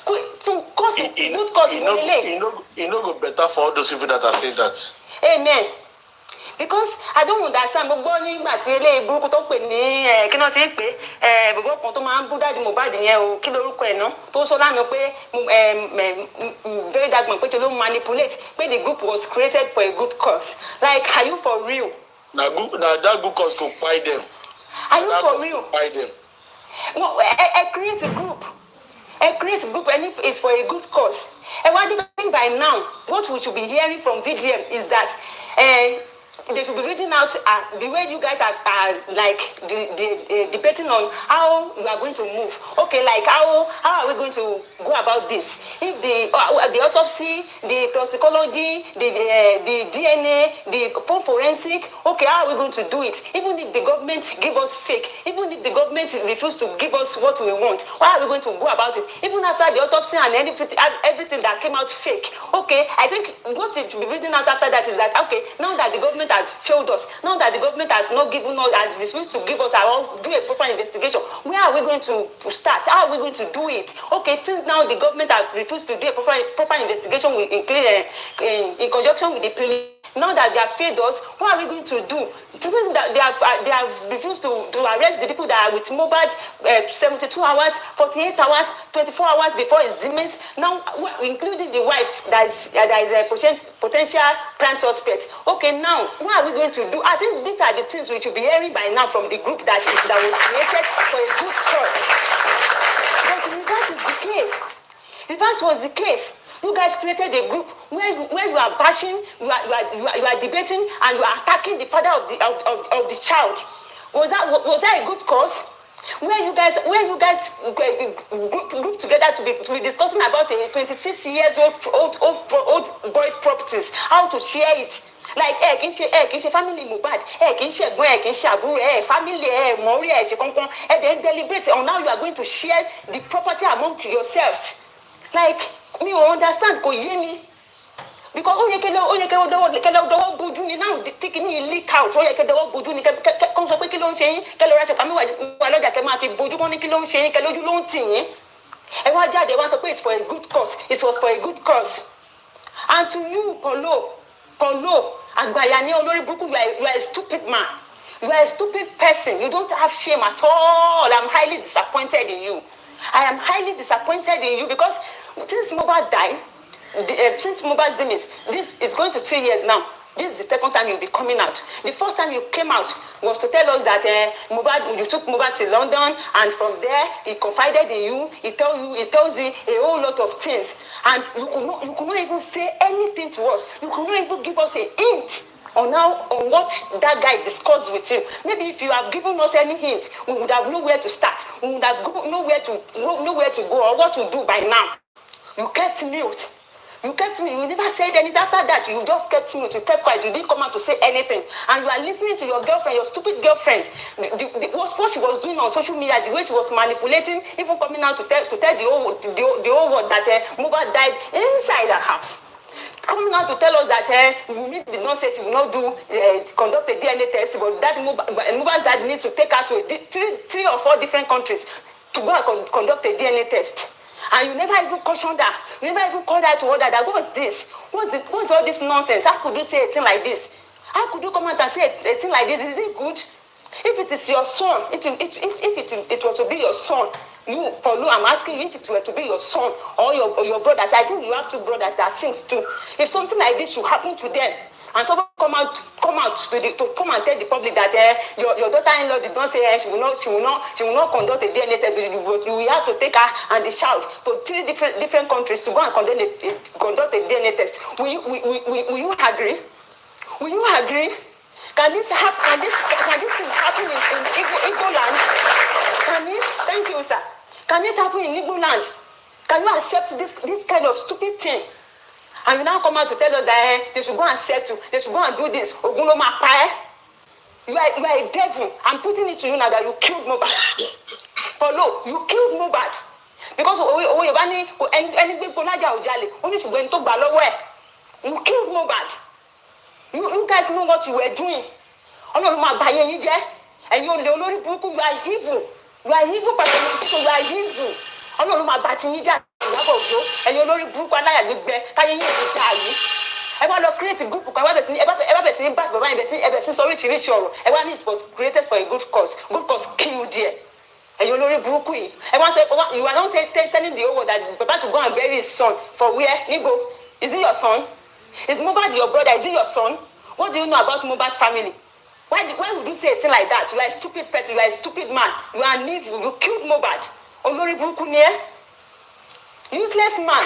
good cause it no go better for all those people that are saying that. Amen. because I don't understand gbogbo nígbà tí eléyìí burúkú tó pè ní kí náà ti ń pè bàbá kan tó máa ń bú dáàdì Mohbad yẹn o kí lorúkọ ẹ̀ náà tó sọ lánàá pé very dark man pé ṣe ló manipulate pé the group was created for a good cause like are you for real. na that good cause go kpai dem. Are you for real? Kpai dem. No, create a group. Create a group and it's for a good cause. And what do you think by now? What we should be hearing from VDM is that they should be reading out the way you guys are like debating on how you are going to move. Okay, like how are we going to go about this? If the autopsy, the toxicology, the DNA, the forensic, okay, how are we going to do it? Even if the government give us fake, even if the government refuse to give us what we want, how are we going to go about it? Even after the autopsy and everything that came out fake, okay, I think what it should be reading out after that is that, okay, now that the government has failed us, now that the government has not given us, has refused to give us do a proper investigation, where are we going to start? How are we going to do it? Okay, since now the government has refused to do a proper investigation in conjunction with the police, now that they have failed us, what are we going to do? Since that they have refused to arrest the people that are with Mohbad 72 hours, 48 hours, 24 hours before his demise, now including the wife that is a potential prime suspect. Okay, now what are we going to do? I think these are the things we should be hearing by now from the group that was created for a good cause. But the reverse is the case. The reverse was the case. You guys created a group where you are bashing, you are debating, and you are attacking the father of the child. Was that a good cause? Where you guys group together to be discussing about a 26 years old boy properties, how to share it. Like kì í ṣe family Mohbad, kì í ṣe ẹ̀gbọ́n, kì í ṣe àbúrò, family mọ̀rí ṣe kankan, then deliberate on how you are going to share the property among yourselves. Like me understand kò yé mi. Because ó yẹ kẹ́ dọwọ́ bojú ni now taking it leak out, ó yẹ kẹ́ dọwọ́ bojú ni kẹ́ sọ pé kí ló ń ṣe yín, kẹ́ lọ ra ṣọ̀kà mi wà lọ́jà kẹ́ máa fi bojú kọ́ ní kí ló ń ṣe yín, kẹ́ lójú ló ń tì yín. Ẹ wá jáde wá sọ pé it's for a good cause, it was for a good cause. And to you, Paulo, àgbàyà ni olórí burúkú, you are a stupid man. You are a stupid person. You don't have shame at all. I'm highly disappointed in you. I am highly disappointed in you because since Mohbad died, since Mohbad's demise, this is going to 3 years now. This is the second time you'll be coming out. The first time you came out was to tell us that you took Mohbad to London, and from there he confided in you. He tells you a whole lot of things, and you could not even say anything to us. You could not even give us a hint on what that guy discussed with you. Maybe if you have given us any hint, we would have known where to start. We would have known where to go or what to do by now. You kept mute. You kept me. You never said anything. After that, you just kept mute. You kept quiet. You didn't come out to say anything. And you are listening to your girlfriend, your stupid girlfriend. What she was doing on social media, the way she was manipulating, even coming out to tell the whole world that Mohbad died inside her house. Coming out to tell us that Wunmi did not say she will not conduct a DNA test, but that Mohbad's dad needs to take her to 3 or 4 different countries to go and conduct a DNA test. And you never even cautioned her. You never even called her to order that. What's this? What's all this nonsense? How could you say a thing like this? How could you come out and say a thing like this? Is it good? If it is your son, if it was to be your son, you, Paulo, I'm asking you if it were to be your son or your brothers. I think you have 2 brothers that sings too. If something like this should happen to them, and someone come out to come and tell the public that your daughter-in-law did not say she will not conduct a DNA test, but you will have to take her and the child to 3 different countries to go and conduct a DNA test. Will you agree? Will you agree? Can this happen? Can this thing happen in Igbo land? Thank you, sir. Can it happen in Igbo land? Can you accept this kind of stupid thing? And you now come out to tell us that they should go and settle, they should go and do this. You are a devil. I'm putting it to you now that you killed Mohbad. Paulo, you killed Mohbad. Because you killed Mohbad. You guys know what you were doing. And you are evil. You are evil, but you are evil. Ọlọ́run máa bá ti yín jà Ìyábọ̀ Òjó ẹ̀yin olórí burúkú aláyàgbégbé káyé yín ti dá yìí ẹ wá lọ create group kan ẹ wá bẹ̀ sí ní bash bàbá yẹn ẹ bẹ̀ sí sọ oríṣiríṣi ọ̀rọ̀ ẹ wá ní it was created for a good cause kill there ẹ̀yin olórí burúkú yìí ẹ wá say you are not telling the whole world that baba should go and bury his son for where níbo is it your son is Mohbad your brother is it your son what do you know about Mohbad family why would you say a thing like that you are a stupid person you are a stupid man you are an evil you killed Mohbad olórí burúkú ni ẹ useless man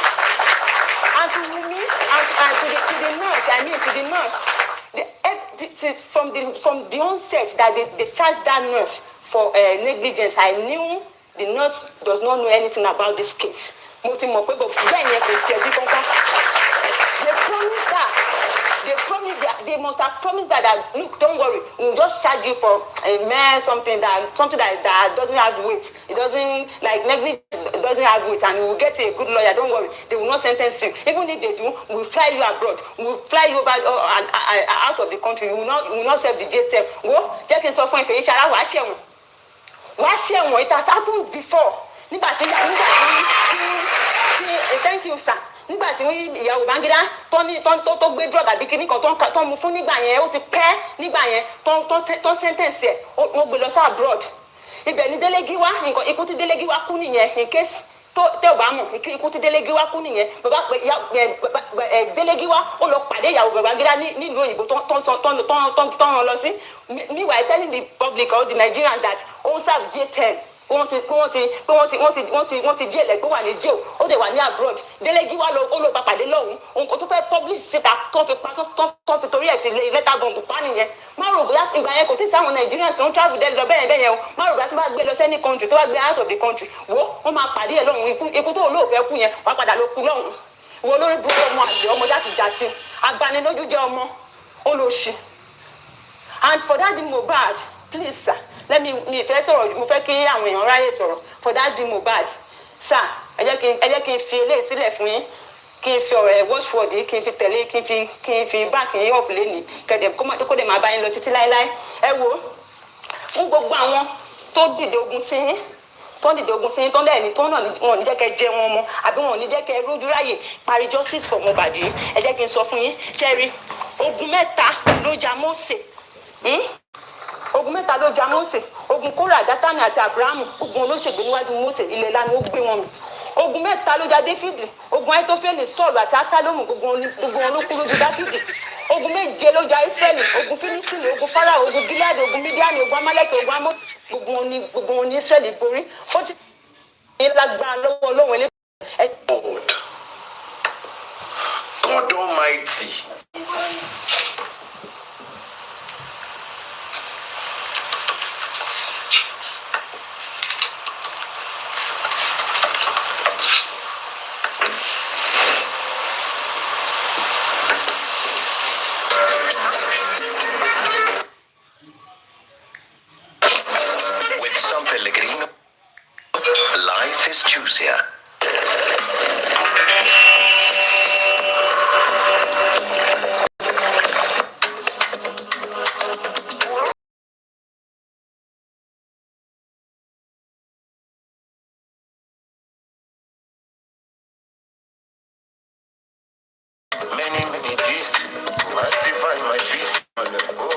and to Wunmi and to the nurse from the onset that they charged that nurse for negligence I knew the nurse does not know anything about this case mo ti mọ̀ pé bẹ́ẹ̀ yẹn kò jẹ̀bi kankan they must have promised that look don't worry we will just charge you for a mere something that doesn't have weight it doesn't like negligence doesn't have weight and we will get a good lawyer don't worry they will not sentence you even if they do we will fly you abroad we will fly you over out of the country we will not serve the jail term wo jẹ́ kí n sọ fún ìfẹ̀yìntì ara wàá ṣẹ̀wọ̀n it has happened before nígbà tí thank you sir nígbà tí ìyàwó Babangida tó gbé drug àbí kíní kan tó mú fún nígbà yẹn ó ti pẹ́ nígbà yẹn tó sentence ẹ̀ wọ́n gbé lọ sí abroad ibẹ̀ ni Delegiwa nǹkan ikú tí Delegiwa kú nìyẹn in case tẹ́ ò bá mọ̀ ikú tí Delegiwa kú nìyẹn Delegiwa ó lọ pàdé ìyàwó Babangida nílùú òyìnbó tó ń lọ sí meanwhile telling the public or the Nigerians that ó serve J10 wọ́n ti jí ẹlẹgbẹ́ wà ní jail ó dẹ̀ wà ní abroad Delegiwa ó lọ bá pàdé lọ́hùn nǹkan tó fẹ́ publish síta tó fi torí ẹ̀ fi lẹ́tà bọ̀ǹbù pa nìyẹn má rò bóyá ìgbà yẹn kò tí sáwọn Nigerians tó ń travel dẹ́ lọ bẹ́ẹ̀ yẹn o má rò bóyá tó bá gbé lọ sẹ́ni country tó bá gbé out of the country wọ́n máa pàdé ẹ̀ lọ́hùn ikú tó olóòfẹ́ kú yẹn wàá padà ló kú lọ́hùn wo lórí burúkú ọmọ àgbẹ̀ ọmọ játijàti agbanilójú jẹ́ ọmọ olóṣì and for that Mohbad please sir mi ìfẹ́ sọ̀rọ̀ mo fẹ́ kí àwọn èèyàn ráyè sọ̀rọ̀ for that Mohbad sir ẹ jẹ́ kí n fi eléyìí sílẹ̀ fún yín kí n fi ọ̀rọ̀ ẹ̀ watchword yìí kí n fi tẹ̀lé kí n fi back yín up lẹ́nìí kẹ̀dẹ̀ kó dẹ̀ máa bá yín lọ títí láéláé ẹ wo fún gbogbo àwọn tó dìde ogun sí yín tó lẹ́ẹ̀ni tó náà wọn ò ní jẹ́ kẹ́ jẹ wọn mọ́ àbí wọn ò ní jẹ́ kẹ́ rójú ráyè parí justice for Mohbad yìí ẹ jẹ́ kí n sọ fún yín ṣẹ́rí ogun mẹ́ta ló jà Mósè ogun mẹ́ta ló jà Mósè ogun Kórà Dátánì àti Ábúráhámù ogun olóṣègbè níwájú Mósè ilẹ̀ lánàá ó gbé wọn mì ogun mẹ́ta ló jà Dáfídì ogun Ahítófélì Sọ́ọ̀lù àti Ábsálómù gbogbo wọn ló kú lójú Dáfídì ogun méje ló jà Ísírẹ́lì ogun Fílístínì ogun Fáráò ogun Gíleádì ogun Mídíánì ogun Amálẹ́kì ogun Ámónì gbogbo wọn ní Ísírẹ́lì borí ó ti ní lágbára lọ́wọ́ Ọlọ́run ẹlẹ́bùn. God Almighty. With San Pellegrino, life is juicier. Many gist, I still find my peace on the go.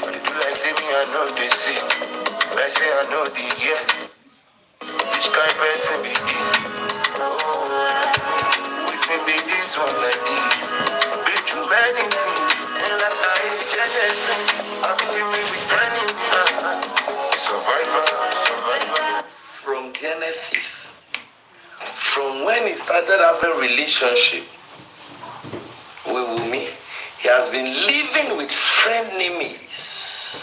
When you like say me, I know the see. I say I know the yeah. Which kind of person be this? Oh, which may be this one like this? Been through many things, and like I just I've been with running. Survivor. From Genesis, from when he started having relationship with Wunmi, he has been living with frenemies.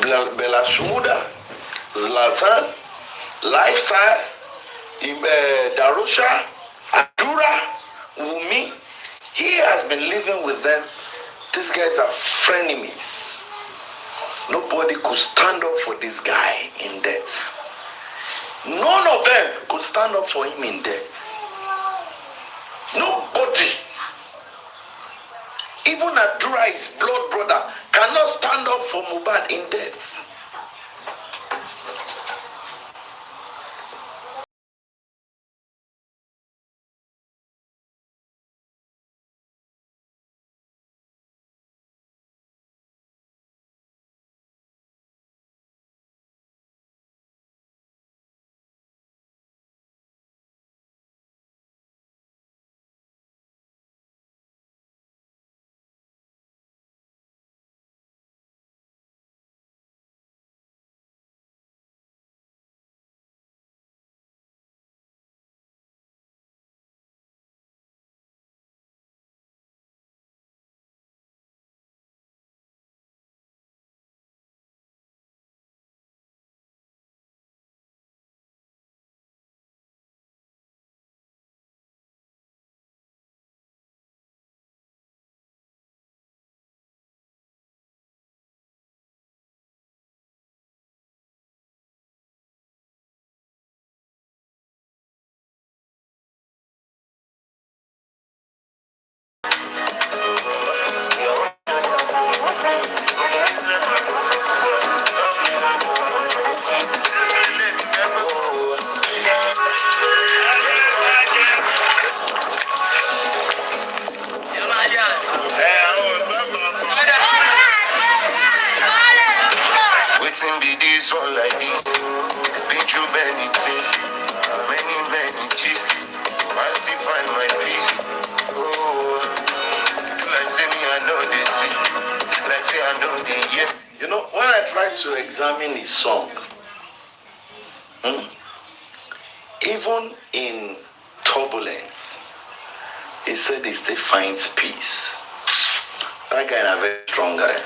Bella Shmurda, Zlatan, Lifestyle, Darusha, Adura, Wunmi. He has been living with them. These guys are frenemies. Nobody could stand up for this guy in death. None of them could stand up for him in death. Nobody. Even Adura, his blood brother, cannot stand up for Mohbad in death. tried to examine his song. Even in turbulence, he said he still finds peace. That guy is a very strong guy.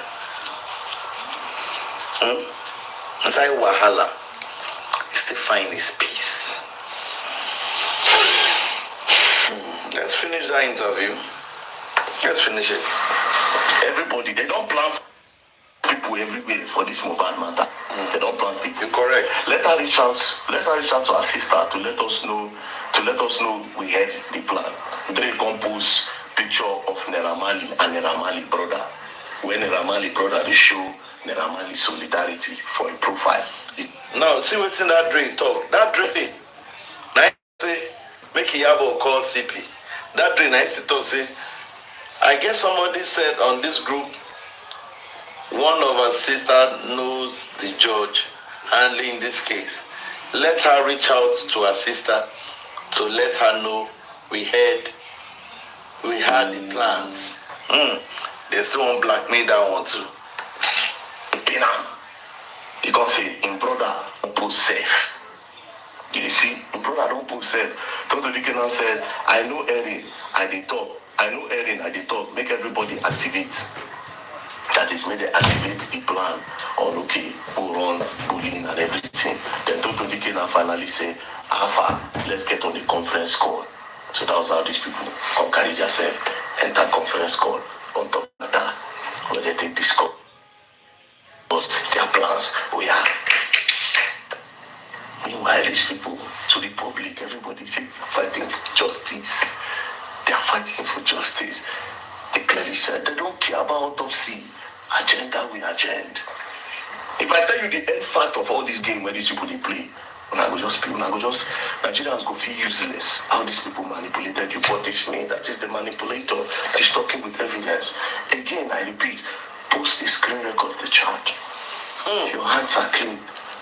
Inside Wahala, he still finds his peace. Let's finish that interview. Let's finish it. Everybody, they don't plan people everywhere for this Mohbad matter. They don't plan people. You're correct. Let her reach out to our sister to let us know we had the plan. Dre compose picture of Naira Marley and Naira Marley brother. When Naira Marley brother they show Naira Marley solidarity for a profile. Now see what's in that Dre talk. That Dre now say make Iyabo call CP. That Dre nice to talk say I guess somebody said on this group one of our sister knows the judge handling this case. Let her reach out to her sister to let her know we had the plans. They still won't blackmail that one too. You can say in brother put safe. Did you see? In brother don't put safe. Toto Dikenan said, I know Erin, I did talk. Make everybody activate. That is, make they activate the plan on okay, who run bullying and everything. Then Toto Dikenan finally say, Alpha, let's get on the conference call. So that was how these people come carry themselves, enter conference call on top of that, where they take this call. Their plans, we are. Meanwhile, these people, to the public, everybody say fighting for justice. They are fighting for justice. They clearly said they don't care about autopsy. Agenda we agenda. If I tell you the end fact of all this game where these people they play, Nigerians go feel useless. How these people manipulated you, but it's me that is the manipulator. He's talking with evidence. Again, I repeat, post the screen record of the charge. Your hands are clean.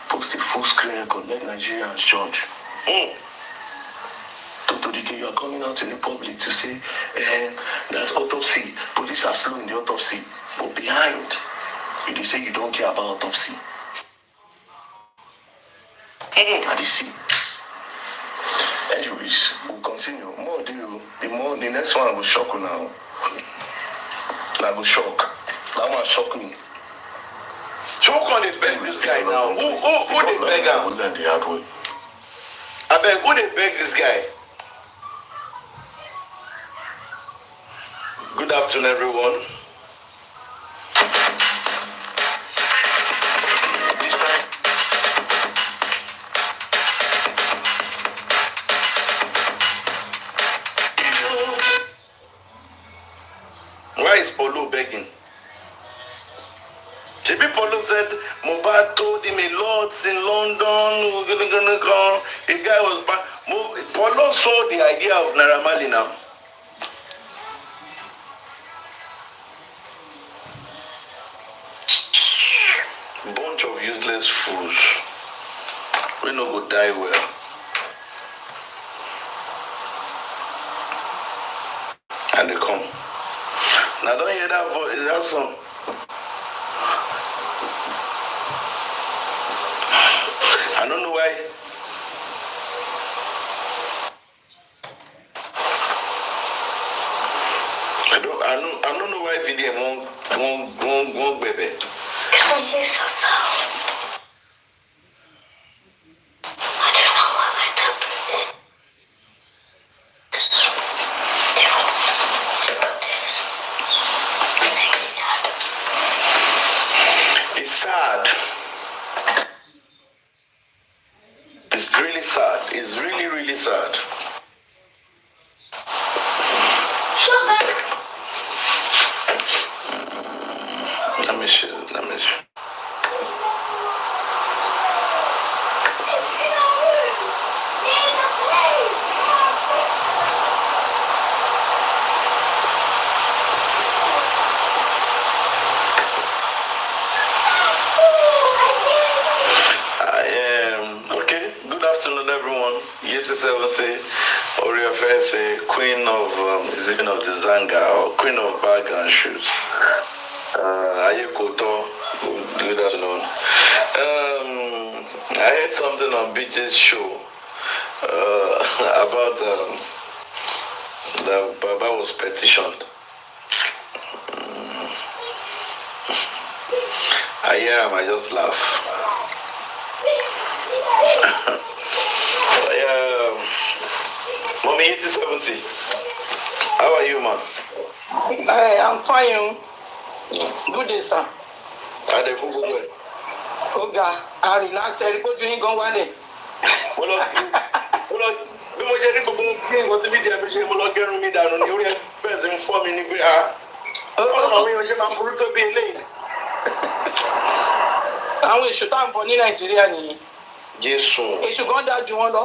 Post the full screen record. Let Nigerians judge. Dr. Dike, you are coming out in the public to say that autopsy, police are slow in the autopsy. But behind, you say you don't care about autopsy. And you see. Anyways, we'll continue. The next one will shock you now. That will shock. That one shock me. So who can they beg this guy now? Who they beg him? I beg, who they beg this guy? Good afternoon, everyone. Why is Paulo begging? JB Paulo said Mohbad told him a lot in London. We're gonna go. The guy was back. Paulo saw the idea of Naira Marley now. Bunch of useless fools. We no go die well. And they come. Now don't hear that voice. That song. I don't know why. I don't know why video won't baby. It's sad. It's really sad. It's really, really sad. Let me show. Okay. Good afternoon, everyone. Year 70, Oriofe, queen of the Zanga or queen of bag and shoes. Ayekoto. Good afternoon. I heard something on BJ's show about that Baba was petitioned. I hear him, I just laugh. Mommy 8070. How are you, man? I'm fine. Good day, sir. How the people going? Oga, I relax. I report you go one. Bí mo jẹ́ ní gbogbo tí nǹkan tí fídíò mi ṣe mo lọ gẹ́rùn mi dànù ní orí ẹ̀ bẹ́ẹ̀ sì ń fọ́ mi ní pé ọ̀nà àwọn èèyàn ṣe máa burú tó bí eléyìí. Àwọn èṣù tá à ń bọ̀ ní Nàìjíríà nìyí. Jésù. Èṣù gan dájú wọn lọ.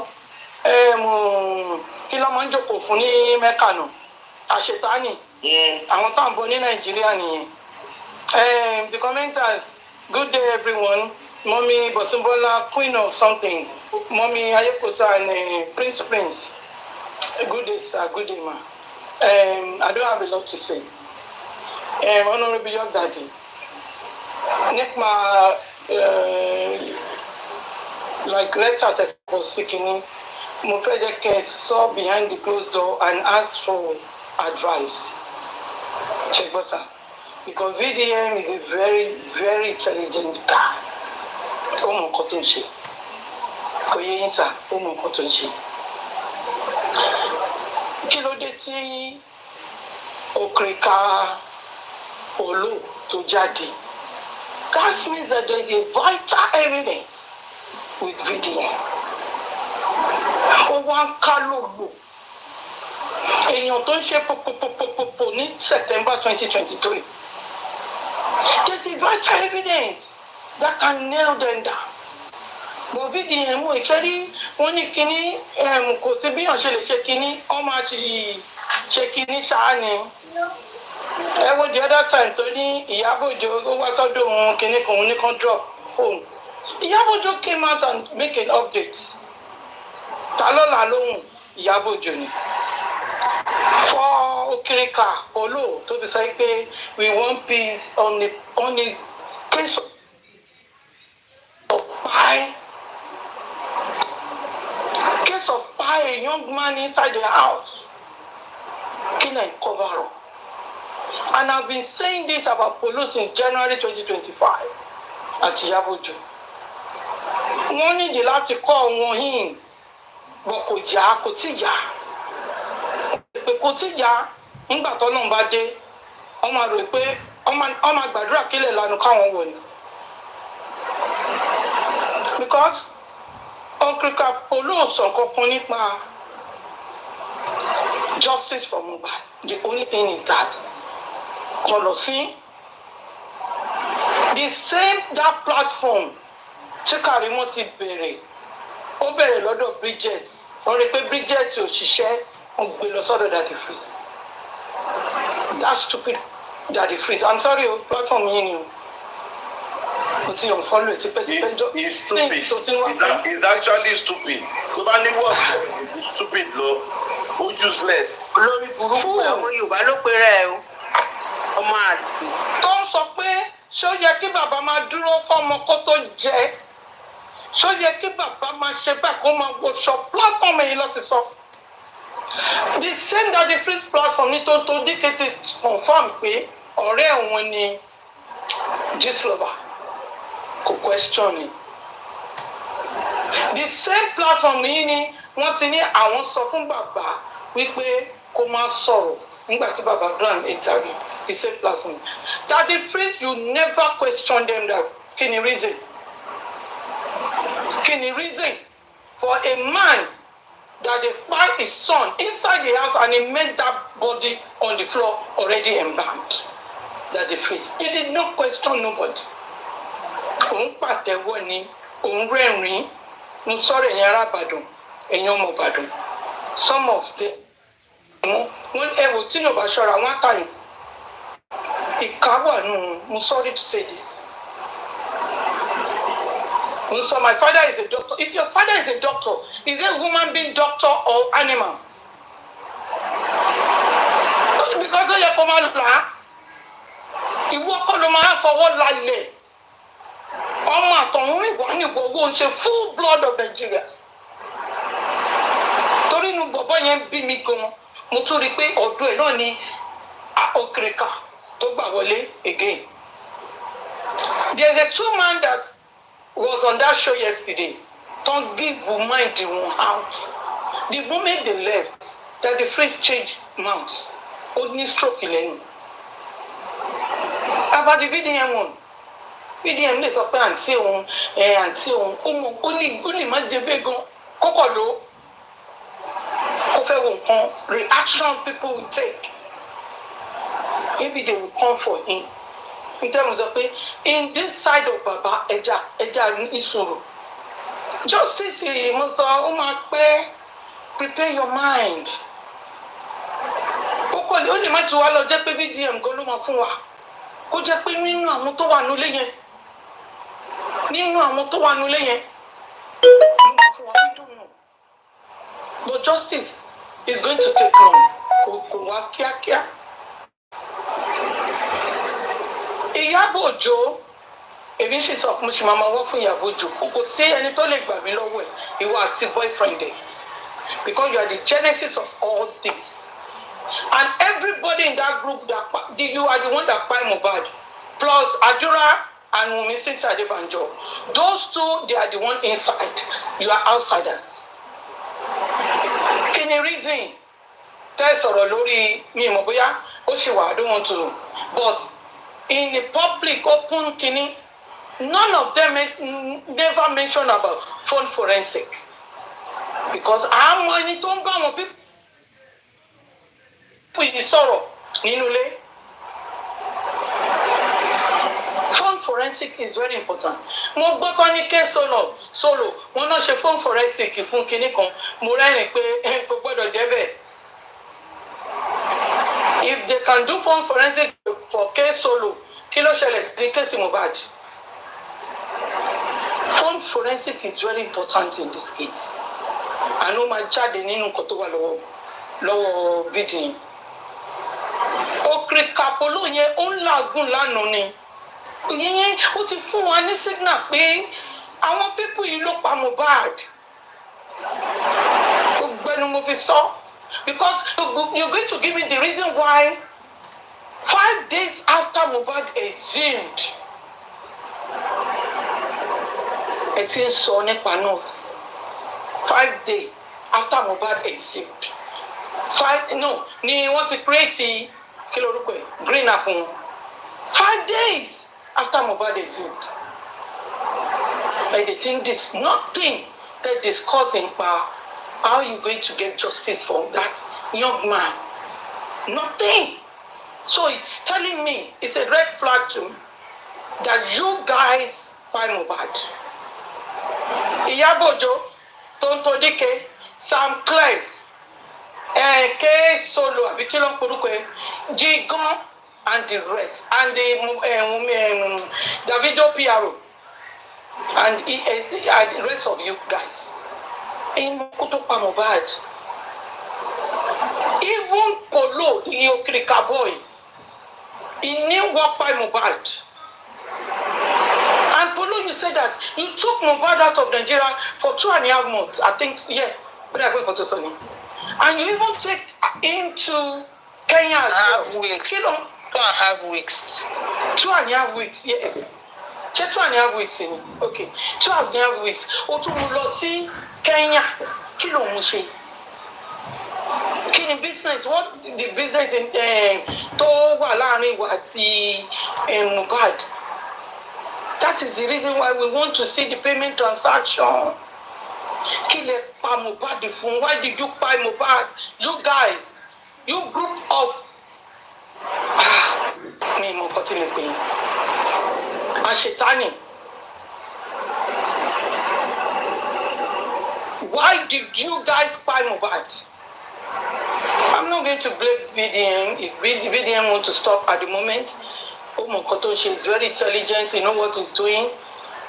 Kí ló máa ń jókòó fún ní Mẹ́kà nù? Àṣetánì. Àwọn tá à ń bọ̀ ní Nàìjíríà nìyí. The commenters, good day everyone. Mommy Bosumbola, queen of something. Mommy Ayekota and Prince. Good day, sir. Good day, ma. I don't have a lot to say. Honorable Your Daddy. Nekma, like letter that was seeking, Mufedeke saw behind the closed door and asked for advice. Check bossa. Because VDM is a very, very intelligent guy. Ó mọ nǹkan tó ń ṣe. Kò yé yín sà, ó mọ nǹkan tó ń ṣe. Kí ló dé tí òkìrìkà Paulo tó jáde? That means that there is a vital evidence with VDM. Ó wá ń ká lòlò. Èèyàn tó ń ṣe pòpòpòpòpò ní September 2023. There's a vital evidence that can nail them down. But VDM actually wọ́n ní kíní kò sí bí yàn ṣe lè ṣe kíní wọ́n máa ti ṣe kíní ṣáá ni. Ẹ wo the other time tó ní Iyabo ó wá sọ́dọ̀ òun kíní kan òun ní kan drop phone. Iyabo came out and make an update. Ta ló là lóhùn Iyabo ni. For Okirika Paulo tó fi sọ pé we want peace on the case of Pai, a young man inside the house, kill and cover up. And I've been saying this about Paulo since January 2025 at Iyabo. Wọ́n nídìí láti kọ́ wọn in, but kò tí yá. Pé kò tí yá, nígbà tó náà bá dé, wọ́n máa rò pé wọ́n máa gbàdúrà kílẹ̀ lanu káwọn wọ̀ ni. Because Okrika Paulo sọ kankan nípa justice for Mohbad. The only thing is that policy, the same that platform tí Karimo ti bẹ̀rẹ̀, ó bẹ̀rẹ̀ lọ́dọ̀ Bridget. Wọ́n rí pé Bridget ò ṣiṣẹ́, wọ́n gbé lọ sọ́dọ̀ Daddy Freeze. That stupid Daddy Freeze. I'm sorry, platform yìí ni o. He's stupid. He's actually stupid. He's stupid, useless. Olórí burúkú ọmọ Yorùbá ló pe rẹ̀ o. Ọmọ àdùn. Tó ń sọ pé ṣó yẹ kí bàbá máa dúró fọ́mọ kó tó jẹ? Ṣó yẹ kí bàbá máa ṣe bẹ́ẹ̀ kó máa wọṣọ platform yìí lọ ti sọ? The same Daddy Freeze platform ní tó dictate confirm pé ọ̀rẹ́ òun ni Gistlover. Kò question ni. The same platform yìí ni wọ́n ti ní àwọn sọ fún bàbá wípé kó má sọ̀rọ̀ nígbà tí bàbá grant interview. The same platform. Daddy Freeze, you never question them that. Kí ni reason? Kí ni reason for a man that they kpai his son inside the house and he made that body on the floor already embalmed? Daddy Freeze, he did not question nobody. Òun pàtẹ́wọ́ ni, òun rẹ́rìn-ín, ń sọ̀rọ̀ ẹ̀yin ará Ìbàdàn, ẹ̀yin ọmọ Ìbàdàn. Some of them, wọ́n ẹ̀wò tí yóò bá ṣọ́ra wọ́n àtàyàn. Ìkáwà nù, I'm sorry to say this. So my father is a doctor. If your father is a doctor, is it a human being doctor or animal? Because ó yẹ kó máa là á. Ìwọ kọ́ ló máa fọwọ́ lálẹ̀ ọmọ àtọ̀hún ìwà ní gbogbo ń ṣe full blood of Nigeria torí inú bọ̀bọ̀ yẹn bí mi gan mo tún rí i pé ọ̀dọ̀ ẹ̀ náà ni Okrika tó gbà wọlé again. There's a two man that was on that show yesterday. Don't give mind one out. The moment they left, that the face changed mouth. Only stroke in about the VDM one. VDM lè sọ pé àǹtí òun ó ní má débé gan kókò ló kó fẹ́ wo nǹkan reaction people will take. Maybe they will come for him. In terms of in this side of Baba Eja Isuru. Justice Musa Umakpe, prepare your mind. Ó lè má ti wá lọ jẹ́ pé VDM gan ló máa fún wa. Kó jẹ́ pé nínú àwọn tó wà nílé yẹn. Ló máa fún wa, we don't know. But justice is going to take long. Kò wá kíákíá. Iyabo Ojo, èmi sì sọ mo sì máa wọ́n fún Iyabo Ojo. Kò sí ẹni tó lè gbà mí lọ́wọ́ ẹ̀, ìwọ àti boyfriend ẹ̀. Because you are the genesis of all this. And everybody in that group, you are the one that kpai Mohbad. Plus Adura and Wunmi Adebanjo. Those two, they are the one inside. You are outsiders. Kí ni reason? Tẹ́ sọ̀rọ̀ lórí mi mọ̀ bóyá ó ṣì wà, I don't want to. But in the public open kini, none of them never mention about phone forensic. Because I'm money tó ń bá wọn people yìí sọ̀rọ̀ nínú ilé. Phone forensic is very important. Mo gbọ́ tán ní ké solo wọn náà ṣe phone forensic fún kinní kan mo rẹ́rìn pé kò gbọ́dọ̀ jẹ́ bẹ́ẹ̀. If they can do phone forensic for case solo, kí ló ṣẹlẹ̀ ní case Mohbad? Phone forensic is very important in this case. Àná máa jáde nínú nǹkan tó wà lọ́wọ́ VDM. Okrika Paulo yẹn ó ń làágùn lánàá ni. Yẹn ó ti fún wa ní signal pé àwọn pípù yìí ló pa Mohbad. Gbẹnu mo fi sọ. Because you're going to give me the reason why 5 days after Mohbad exhumed, ẹ ti ń sọ nípa nurse. 5 days after Mohbad exhumed. Ni wọ́n ti create kí lorúkọ ẹ̀ green apple. 5 days after Mohbad exhumed. And they think this nothing they're discussing about how are you going to get justice for that young man? Nothing. So it's telling me, it's a red flag to me, that you guys buy Mohbad. Iyabo Ojo, Tonto Dike, Sam Clive, K Solo, Abikilon Puruke, Jigon, and the rest, and the Davido Piaro, and the rest of you guys. In Kutupa Mohbad, even Paulo, the Okrika boy, he knew what by Mohbad. And Paulo, you said that you took Mohbad out of Nigeria for 2.5 months. I think, yeah, but I'm going to Sony. And you even take him to Kenya as well. 2.5 weeks. 2.5 weeks, yes. 2.5 weeks, okay. 2.5 weeks. Otumulossi, Kenya. Kí ló ń ṣe? Kí ni business? What the business in tó wà láàrin wa àti Mohbad? That is the reason why we want to see the payment transaction. Kí lẹ pa Mohbad fún? Why did you buy Mohbad? You guys, you group of mi mo kọ́ tí lè pè é. Àṣetánì. Why did you guys buy Mohbad? I'm not going to blame VDM. If VDM want to stop at the moment, Omokotonshi is very intelligent. You know what he's doing.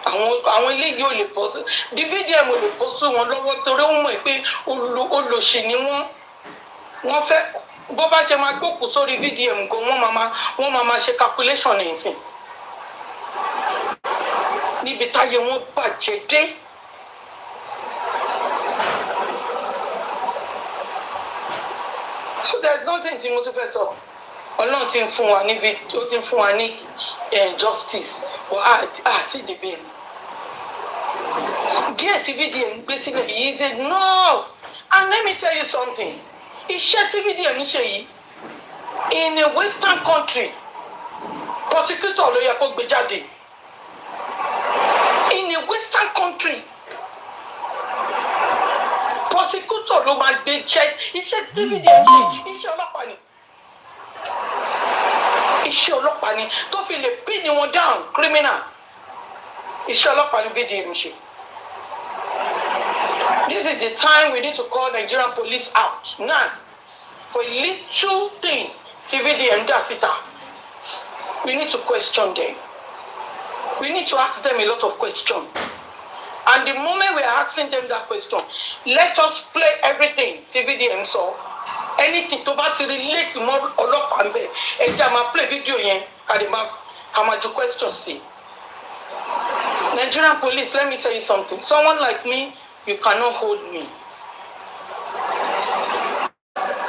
Àwọn eléyìí ò lè bọ́ sí. The VDM ò lè bọ́ sí wọn lọ́wọ́ torí ó mọ̀ pé olòṣì ni wọ́n. Wọ́n fẹ́ bó bá ṣe máa gbókùn sórí VDM gan wọ́n máa ṣe calculation nìsín. níbi táyé wọn bàjẹ́ dé. So there is nothing tí mo tún fẹ́ sọ. Ọlọ́run ti ń fún wa níbi ó ti ń fún wa ní justice àti ìdìbò. Díẹ̀ tí VDM gbé sílẹ̀ yìí ṣe no. And let me tell you something. Iṣẹ́ tí VDM ń ṣe yìí in a western country prosecutor ló yẹ kó gbé jáde. In a western country prosecutor ló máa gbé iṣẹ́ tí VDM ṣe iṣẹ́ ọlọ́pàá ni. Iṣẹ́ ọlọ́pàá ni tó fi lè pin wọn down criminal. Iṣẹ́ ọlọ́pàá ni VDM ṣe. This is the time we need to call Nigerian police out now for a little thing. TVDM Dafita. We need to question them. We need to ask them a lot of questions. And the moment we are asking them that question, let us play everything TVDM saw. Anything to bá ti relate mọ́ ọlọ́pàá ńbẹ̀. Ẹ jẹ́ máa play video yẹn and máa do questions sí. Nigerian police, let me tell you something. Someone like me, you cannot hold me.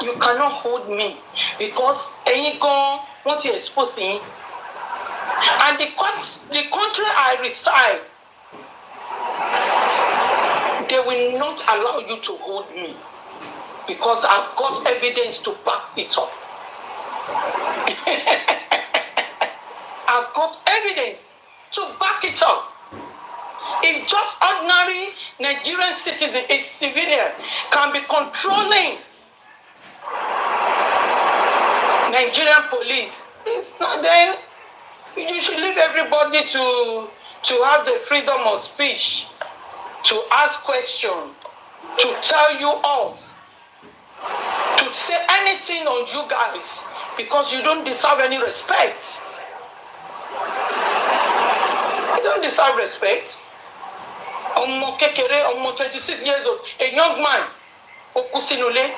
You cannot hold me because ẹ̀yin gan wọ́n ti expose yín. And the country I reside, they will not allow you to hold me because I've got evidence to back it up. I've got evidence to back it up. If just ordinary Nigerian citizen, a civilian, can be controlling Nigerian police, it's not then you should leave everybody to have the freedom of speech, to ask questions, to tell you off, to say anything on you guys because you don't deserve any respect. You don't deserve respect. Ọmọ kékeré, ọmọ 26 years old, a young man, ó kú sínú ilé.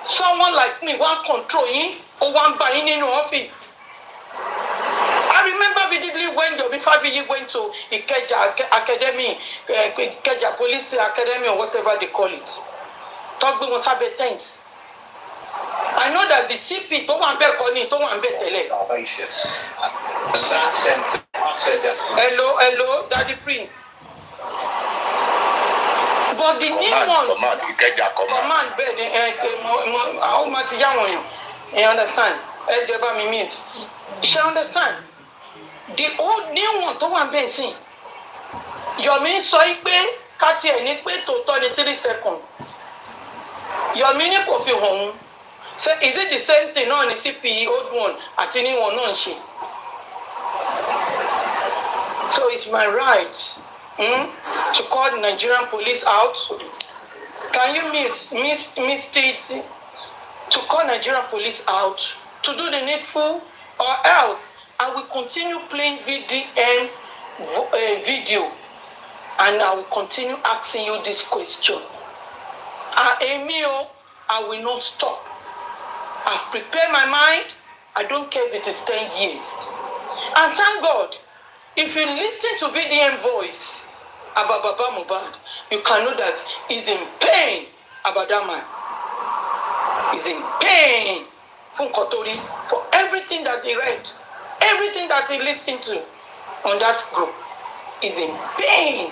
Someone like me want control yín, ó wá ń bá yín nínú office. I remember vividly when Yomi Fabiyi went to Ikeja Academy, Ikeja Police Academy or whatever they call it. Talk gbé wọn sábẹ́ tent. I know that the CP tó wà ń bẹ̀ kọ́ ni tó wà ń bẹ̀ tẹ́lẹ̀. Hello, Daddy Prince. But the new one, command bed, how much young you understand? She understand. The old new one, to one basic. Yomi sọ pé káti ẹ̀ ní pé tòótọ́ ní 3 seconds. Yomi ní kò fi hàn. So is it the same thing náà ní CPE old one àti new one náà ń ṣe? So it's my right. To call the Nigerian police out. Can you missed it? To call Nigerian police out, to do the needful, or else I will continue playing VDM video and I will continue asking you this question. Emil, I will not stop. I've prepared my mind. I don't care if it is 10 years. And thank God, if you listen to VDM voice about Baba Mohbad, you can know that he's in pain about that man. He's in pain from Kotori for everything that he read, everything that he listened to on that group. He's in pain.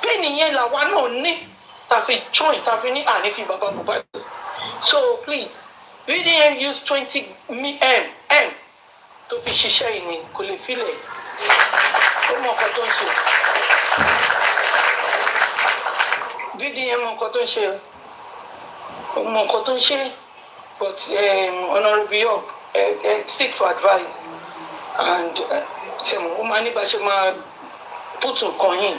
Pain in la one only tafi join tafi ni anifi Baba Mohbad. So please, VDM use 20 M to fi ṣiṣẹ́ ini kò lè filẹ̀. Ó mọ nǹkan tó ń ṣe. VDM mọ nǹkan tó ń ṣe. Ó mọ nǹkan tó ń ṣe. But Honorable York seek for advice and ó máa ní bá ṣe máa put nǹkan yín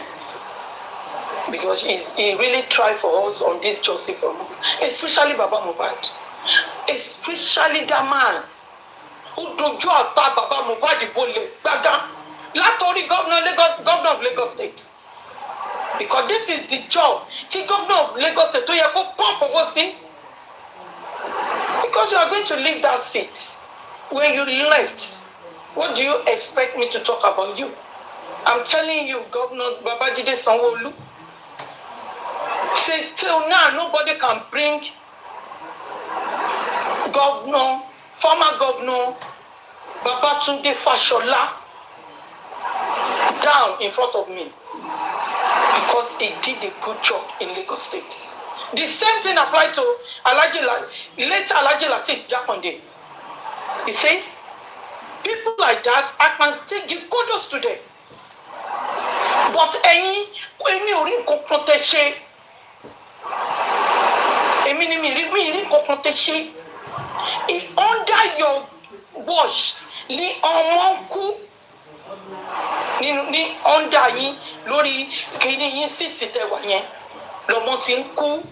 because he really tried for us on this justice for Mohbad, especially Baba Mohbad, especially that man who dojú àtà Baba Mohbad bolẹ̀ gbágá látọrí governor of Lagos State, because this is the job tí governor of Lagos State tó yẹ kó pump owó sí, because you are going to leave that seat where you left. What do you expect me to talk about you? I'm telling you, Governor Babajide Sanwo-Olu, say till now nobody can bring former governor Babatunde Fashola down in front of me because he did a good job in Lagos State. The same thing applied to late Alhaji Lateef Jakonde. You see, people like that, I can still give kudos to them. But any ò rí nǹkan kan tẹ́ ṣe. Èmi ni mi rí nǹkan kan tẹ́ ṣe. Under your watch, ní ọmọ kú ní under yín lórí kìíní yín sì ti tẹ̀ wá yẹn lọ́mọ ti ń kú.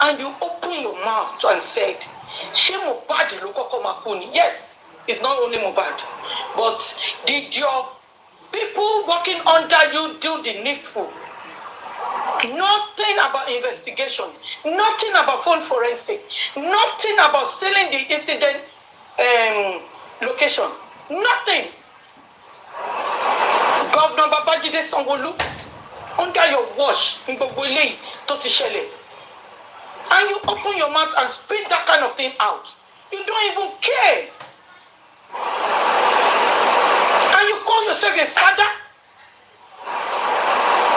And you open your mouth and said, ṣé Mohbad ló kọ́kọ́ máa kú ni? Yes, it's not only Mohbad, but did your people working under you do the needful? Nothing about investigation, nothing about phone forensic, nothing about sealing the incident location, nothing. Governor Babajide Sanwo-Olu, under your watch, in gbogbo eléyìí tó ti ṣẹlẹ̀, and you open your mouth and spit that kind of thing out. You don't even care. And you call yourself a father?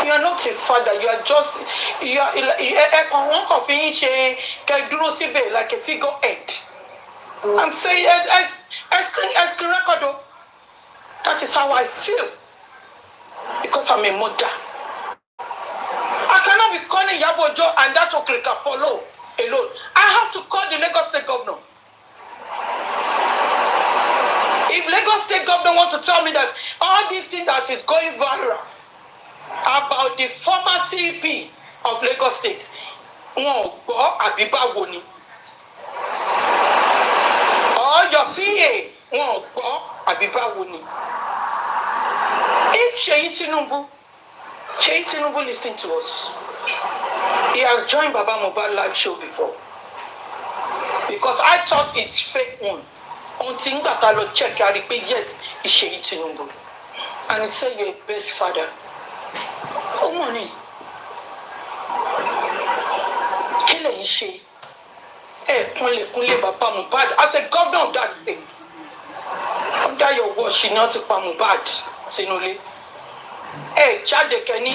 You are not a father. You are just, one of you like a figurehead. I'm saying, I screen record. That is how I feel. Because I'm a mother. I cannot be calling Iyabo and that Okrika Paulo alone. I have to call the Lagos State governor. If Lagos State governor wants to tell me that all these things that is going viral about the former CP of Lagos State, or your PA, if Seyi Tinubu listening to us, he has joined Baba Mohbad live show before. Because I thought it's fake one. Until I check, I repeat, yes, it's Seyi Tinubu. And he said, you're the best father. Oh, money. Kill a she. Kunle Baba Mohbad. As a governor of that state, under your watch, she not to Mohbad. Sinole. Jáde kẹ́ni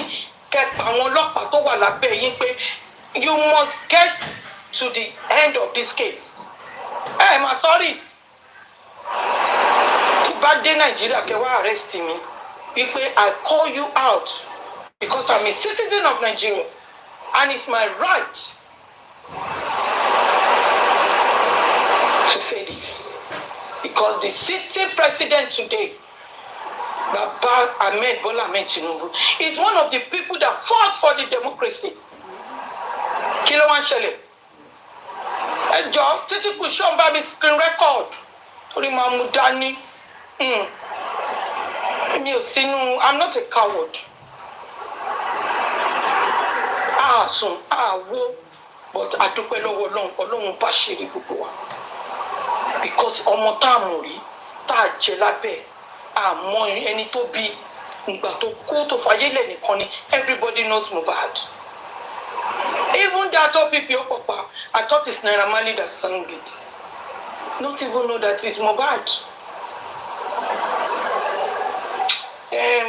kẹ́pa àwọn ọlọ́pàá tó wà lábẹ́ yín pé you must get to the end of this case. Ma sorry. Tí bá dé Nàìjíríà kẹ́ wá arrest mi wípé I call you out because I'm a citizen of Nigeria and it's my right to say this. Because the sitting president today, Baba Ahmed Bola Ahmed Tinubu, is one of the people that fought for the democracy. Kí ló wá ń ṣẹlẹ̀? Ẹ jọ̀ọ́, títí kù ṣọ́n bá mi screen record. Torí máa mú dání. Mi ò sínú, I'm not a coward. Sùn, wo, but àdúpẹ́ lọ́wọ́ Ọlọ́run bá ṣeré gbogbo wa. Because ọmọ tá a mọ̀ rí, tá a jẹ lábẹ́, àmọ́ ẹni tó bí ìgbà tó kú tó fàyè lẹ̀ nìkan ni everybody knows Mohbad. Even that OPP Papa, I thought it's Naira Marley that sang it. Not even know that it's Mohbad.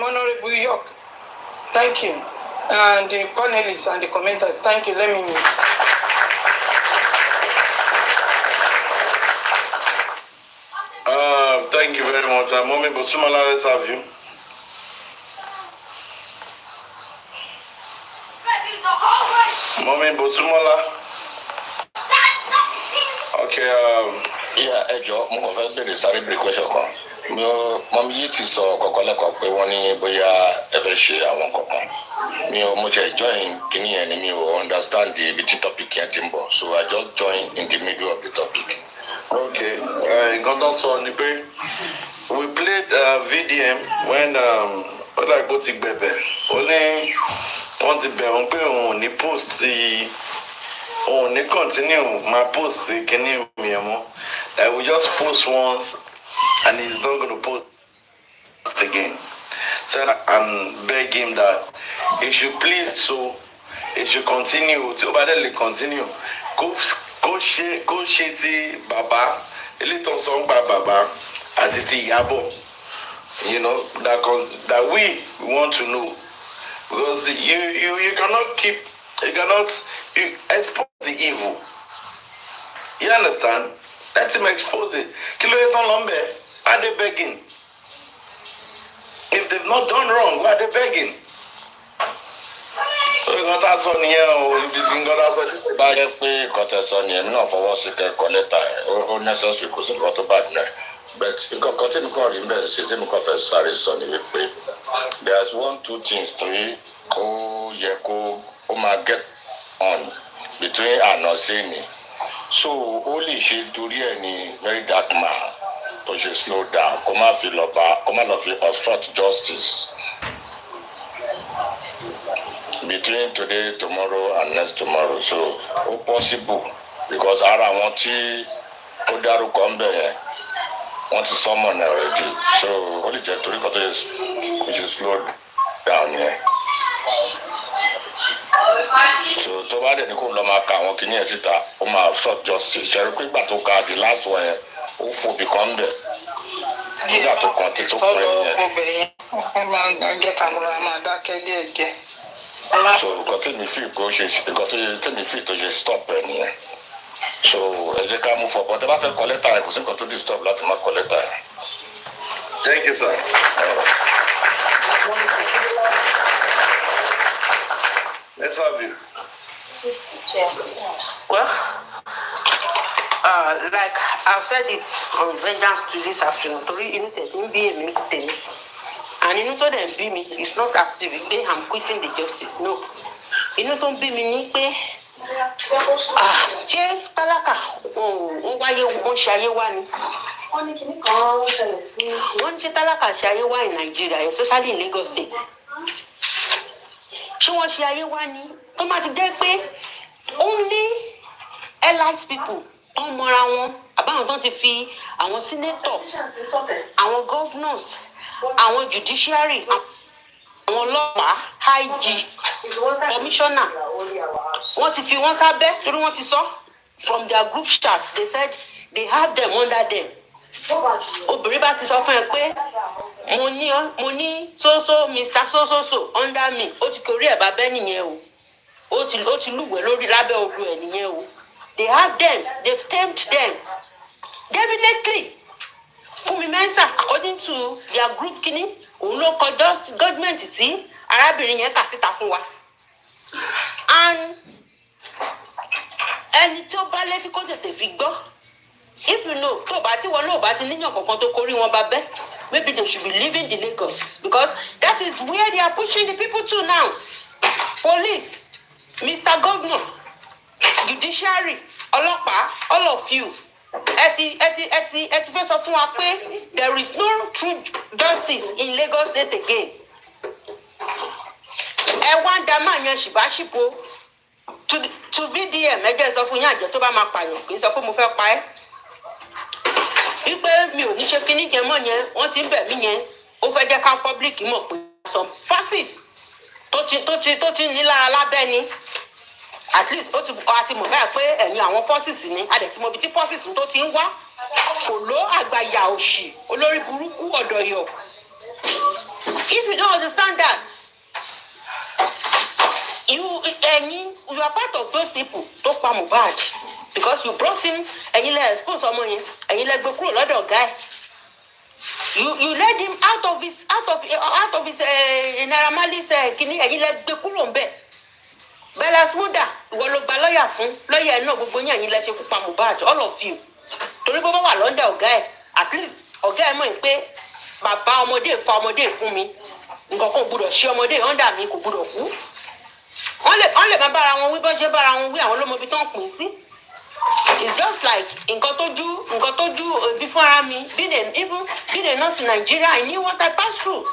Honorable York, thank you. And the panelists and the commenters, thank you. Let me mute. Thank you very much. Mommy Bosumala, let's have you. Mommy Bosumala. Okay. Yeah, Ejo, mo kàn fẹ́ bèrè sáré bèrè question kan. Mọ̀mí yìí ti sọ kọ̀ọ̀kan lẹ́kọ̀ọ́ pé wọ́n ní bóyá ẹ fẹ́ ṣe àwọn kankan. Mo ṣe join kìíní yẹn ni mi ò understand ibi tí topic yẹn ti ń bọ̀. So I just join in the middle of the topic. Okay. Nǹkan tó sọ ni pé we played VDM when Ọláìpọ̀ ti gbẹ̀bẹ̀. Ó ní wọ́n ti bẹ̀ wọ́n pé òun ò ní post sí òun ò ní continue máa post sí kíní mi ẹ̀ mọ́. That we just post once and he's not going to post again. said and beg him that he should please, so he should continue. Tí ó bá dẹ̀ lè continue, kó ṣe ti bàbá, eléyìí tó sọ ń pa bàbá àti ti Iyabo. You know, that we want to know. Because you cannot you expose the evil. You understand? Let him expose it. Are they begging? If they've not done wrong, why are they begging? So you got that son here, or you got that son. Bá yẹ pé kọ́tẹ́sọ ni èmi náà fọwọ́ sí kẹ́kọ̀ọ́ lẹ́tà ẹ̀ ó necessary kò sí nǹkan tó bá dùn ẹ̀. But nǹkan kan tí mi kàn rí bẹ́ẹ̀ sí tí mi kàn fẹ́ sáré sọ ni wípé there's 1-2 things tí ó yẹ kó ó máa get on between àná sí ni. So ó lè ṣe torí ẹ̀ ní very dark man tó ṣe slow down kó má lọ fi obstruct justice between today, tomorrow and next tomorrow. So ó possible because ara wọn tí ó dárúkọ ń bẹ̀ yẹn wọ́n ti summon already. So ó lè jẹ́ torí kan tó ṣe slow down yẹn. So tó bá dẹ̀ ní kó lọ máa ka àwọn kìnìyàn síta ó máa obstruct justice. Ṣe rí pé ìgbà tó ka the last one yẹn ó fò bí kan bẹ̀ nígbà tó kàn tí tó kún yẹn. Ẹ máa gẹ́ kàmúra máa dákẹ́ díẹ̀díẹ̀. So nǹkan tèmi fi kó ṣe nǹkan tèmi fi tó ṣe stop ẹ nìyẹn. So ẹ jẹ́ ká mú fọ bọ́ tẹ bá fẹ́ kọ lẹ́tà ẹ kò sí nǹkan tó disturb láti má kọ lẹ́tà ẹ. Thank you, sir. Let's have you. Well, like I've said it on vengeance to this afternoon, torí inú tẹ̀ tí ń bí èmi tèmi. And inú tó dẹ̀ ń bí mi, it's not as if pé I'm quitting the justice, no. Inú tó ń bí mi ní pé ṣé tálákà wọ́n wáyé wọ́n ṣe ayé wá ni? Wọ́n ní kíní kan ṣẹlẹ̀ sí. Wọ́n ní ṣé tálákà ṣe ayé wá in Nigeria, especially in Lagos State. Ṣé wọ́n ṣe ayé wá ni? Tó máa ti jẹ́ pé only elite people tó ń mọra wọn, àbáwọn tó ti fi àwọn senator, àwọn governors, àwọn judiciary, àwọn ọlọ́pàá, IG, commissioner, wọ́n ti fi wọ́n sábẹ́ torí wọ́n ti sọ from their group chats they said they have them under them. Obìnrin bá ti sọ fún ẹ pé mo ní so Mr. so under me, ó ti kórè ẹ̀ bá bẹ́ nìyẹn o, ó ti lúwẹ̀ẹ́ lórí lábẹ́ ogun ẹ̀ nìyẹn o. They have them, they've tamed them. Definitely. Fúnmi Mẹ́nsà, according to their group kìíní, òun ló kọjọ́ government tí arábìnrin yẹn kà síta fún wa. And ẹni tí ó bá létí kó tètè fi gbọ́. If you know, tó bá tí wọn náà bá ti níyàn kankan tó kórí wọn bá bẹ́, maybe they should be leaving the Lagos because that is where they are pushing the people to now. Police, Mr. Governor, judiciary, ọlọ́pàá, all of you. Ẹ ti fẹ́ sọ fún wa pé there is no true justice in Lagos State again. Ẹ wá ń da máa yan ṣìbáṣìbò to VDM ẹjẹ́ sọ fún yín àjẹ́ tó bá máa pààyàn kì í sọ pé mo fẹ́ pa ẹ́. Wípé mi ò ní ṣe kíní jẹ mọ́ yẹn wọ́n ti ń bẹ̀ mí yẹn ó fẹ́ jẹ́ ká public mọ̀ pé some forces tó ti ní lára lábẹ́ ni. At least àti mọ̀ báyìí pé ẹ̀yin àwọn forces ni a dẹ̀ ti mọ ibi tí forces tó ti ń wá kò ló àgbàyà òṣì olórí burúkú ọ̀dọ̀yọ̀. If you don't understand that you are part of those people tó pa Mohbad because you brought him ẹ̀yin lẹ expose ọmọ yẹn ẹ̀yin lẹ gbé kúrò lọ́dọ̀ ọ̀gá ẹ̀. You led him out of his Naira Marley's kìíní ẹ̀yin lẹ gbé kúrò ńbẹ̀. Bella Smuda ìwọ ló gba lọ́ọ̀yà fún lọ́ọ̀yà náà gbogbo yín ẹ̀yin lẹ ṣe kú pa Mohbad all of you torí bó bá wà lọ́dọ̀ ọ̀gá ẹ̀ at least ọ̀gá ẹ̀ mọ̀ pé bàbá ọmọdé fa ọmọdé fún mi nǹkan kan gbúdọ̀ ṣe ọmọdé ọ̀ndà mi kò gbúdọ̀ kú wọ́n lè má bára wọn wí bọ́ ṣe bára wọn wí àwọn ló mọ ibi tó ń pín sí. It's just like nǹkan tójú òbí fúnra mi being a nurse in Nigeria I knew what I passed through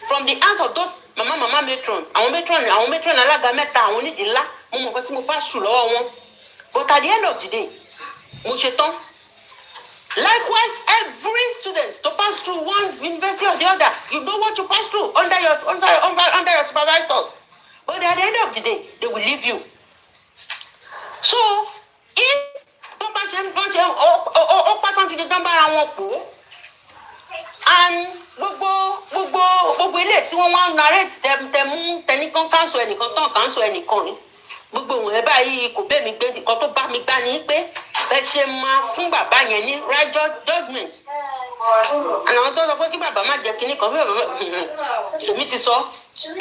from the hands of those mama matron àwọn matron alága mẹ́ta àwọn onídìí ńlá mo mọ̀ nǹkan tí mo pass through lọ́wọ́ wọn but at the end of the day mo ṣe tán Likewise, every student to pass through one university or the other, you know what you pass through under your supervisors. But at the end of the day, they will leave you. So, if and gbogbo ilé tí wọ́n wá ń narrate tẹmú tẹnìkan cancel ẹnìkan tán cancel ẹnìkan ni gbogbo òun ẹ báyìí kò bẹ́ẹ̀ mi gbé nǹkan tó bá mi gbá ni pé ẹ ṣe máa fún bàbá yẹn ní righteous judgment. Àwọn tó sọ pé kí bàbá má jẹ kínní kan èmi ti sọ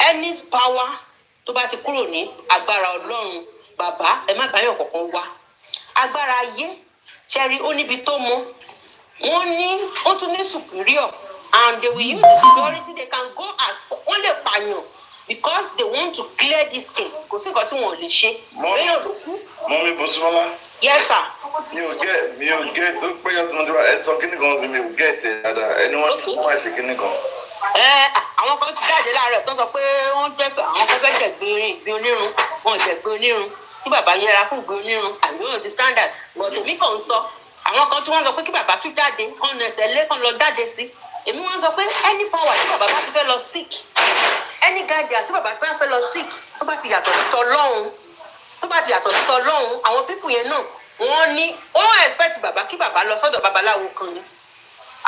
any power tó bá ti kúrò ní agbára Ọlọ́run bàbá ẹ má báyọ̀ kọ̀ọ̀kan wá agbára ayé ṣẹ́rí ó níbi tó mọ wọ́n tún ní superior and they will use the superiority they can go as wọ́n lè pààyàn because they want to clear this case kò sí nǹkan tí wọ́n lè ṣe lẹ́yìn òdòkú. Mọ́mí Bọ́súmọ́lá. Yes sir. mi ò gẹ́ tó péye tó ń dúró ẹ sọ kíní kan sí mi ò gẹ́ tiẹ̀ dáadáa ẹni wọ́n ti wá ṣe kíní kan. Àwọn kan ti jáde láàárọ̀ tó sọ pé wọ́n jẹ́ àwọn kan fẹ́ jẹ̀gbìn ìgbín onírun wọn jẹ̀gbìn onírun kí bàbá yẹra fún ìgbín onírun àmì ò di standard but èmi kàn ń sọ àwọn kan tí wọ́n sọ pé kí bàbá tún jáde kàn nẹsẹ̀ lé kàn lọ jáde sí èmi wọ́n sọ pé any power tí bàbá bá ti fẹ́ lọ seek any guardian tí bàbá bá fẹ́ lọ seek tó bá ti yàtọ̀ sí Ọlọ́run àwọn pípù yẹn náà wọ́n ní wọ́n expect bàbá kí bàbá lọ sọ́dọ̀ babaláwo kan ni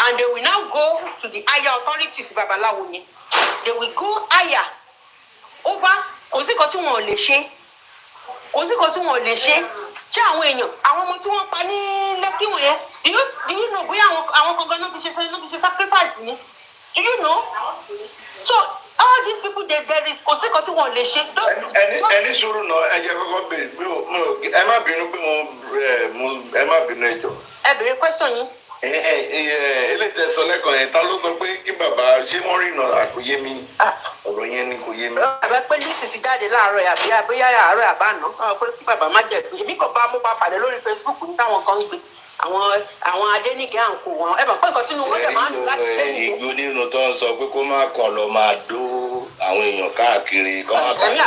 and they will now go to the higher authorities babaláwo yẹn they will go higher over kò sí kan tí wọn ò lè ṣe ṣé àwọn èèyàn àwọn ọmọ tí wọ́n pa ní Lẹ́kì wọ̀nyẹn do you know bóyá àwọn kan gan náà fi ṣe sacrifice ni do you know so all these people there is kò sí kan tí wọ́n lè ṣe. ẹni sùúrù náà ẹ jẹ́ kọ́kọ́ béèrè ẹ má bínú pé ẹ má bínú ẹ jọ̀ọ́. Ẹ béèrè question yín. eléyìí sọ lẹ́kọ̀ọ́ yẹn ta ló sọ pé kí bàbá ṣé wọ́n rìnà àkóyé mi ọ̀rọ̀ yẹn ni kò yé mi. àbẹ pé lísì ti jáde láàárọ̀ àbí abóyá àárọ̀ àbáná pé kí bàbá má jẹ pé èmi kò bá mú bá pàdé lórí Facebook ní táwọn kan ń gbé àwọn adéníkẹ à ń kó wọn ẹ bá pé nǹkan tínú wọn dẹ máa ń lò láti lẹ́yìn. ìgbó nínú tó ń sọ pé kó má kàn lọ máa dó àwọn èèyàn káàkiri kó má kàn lọ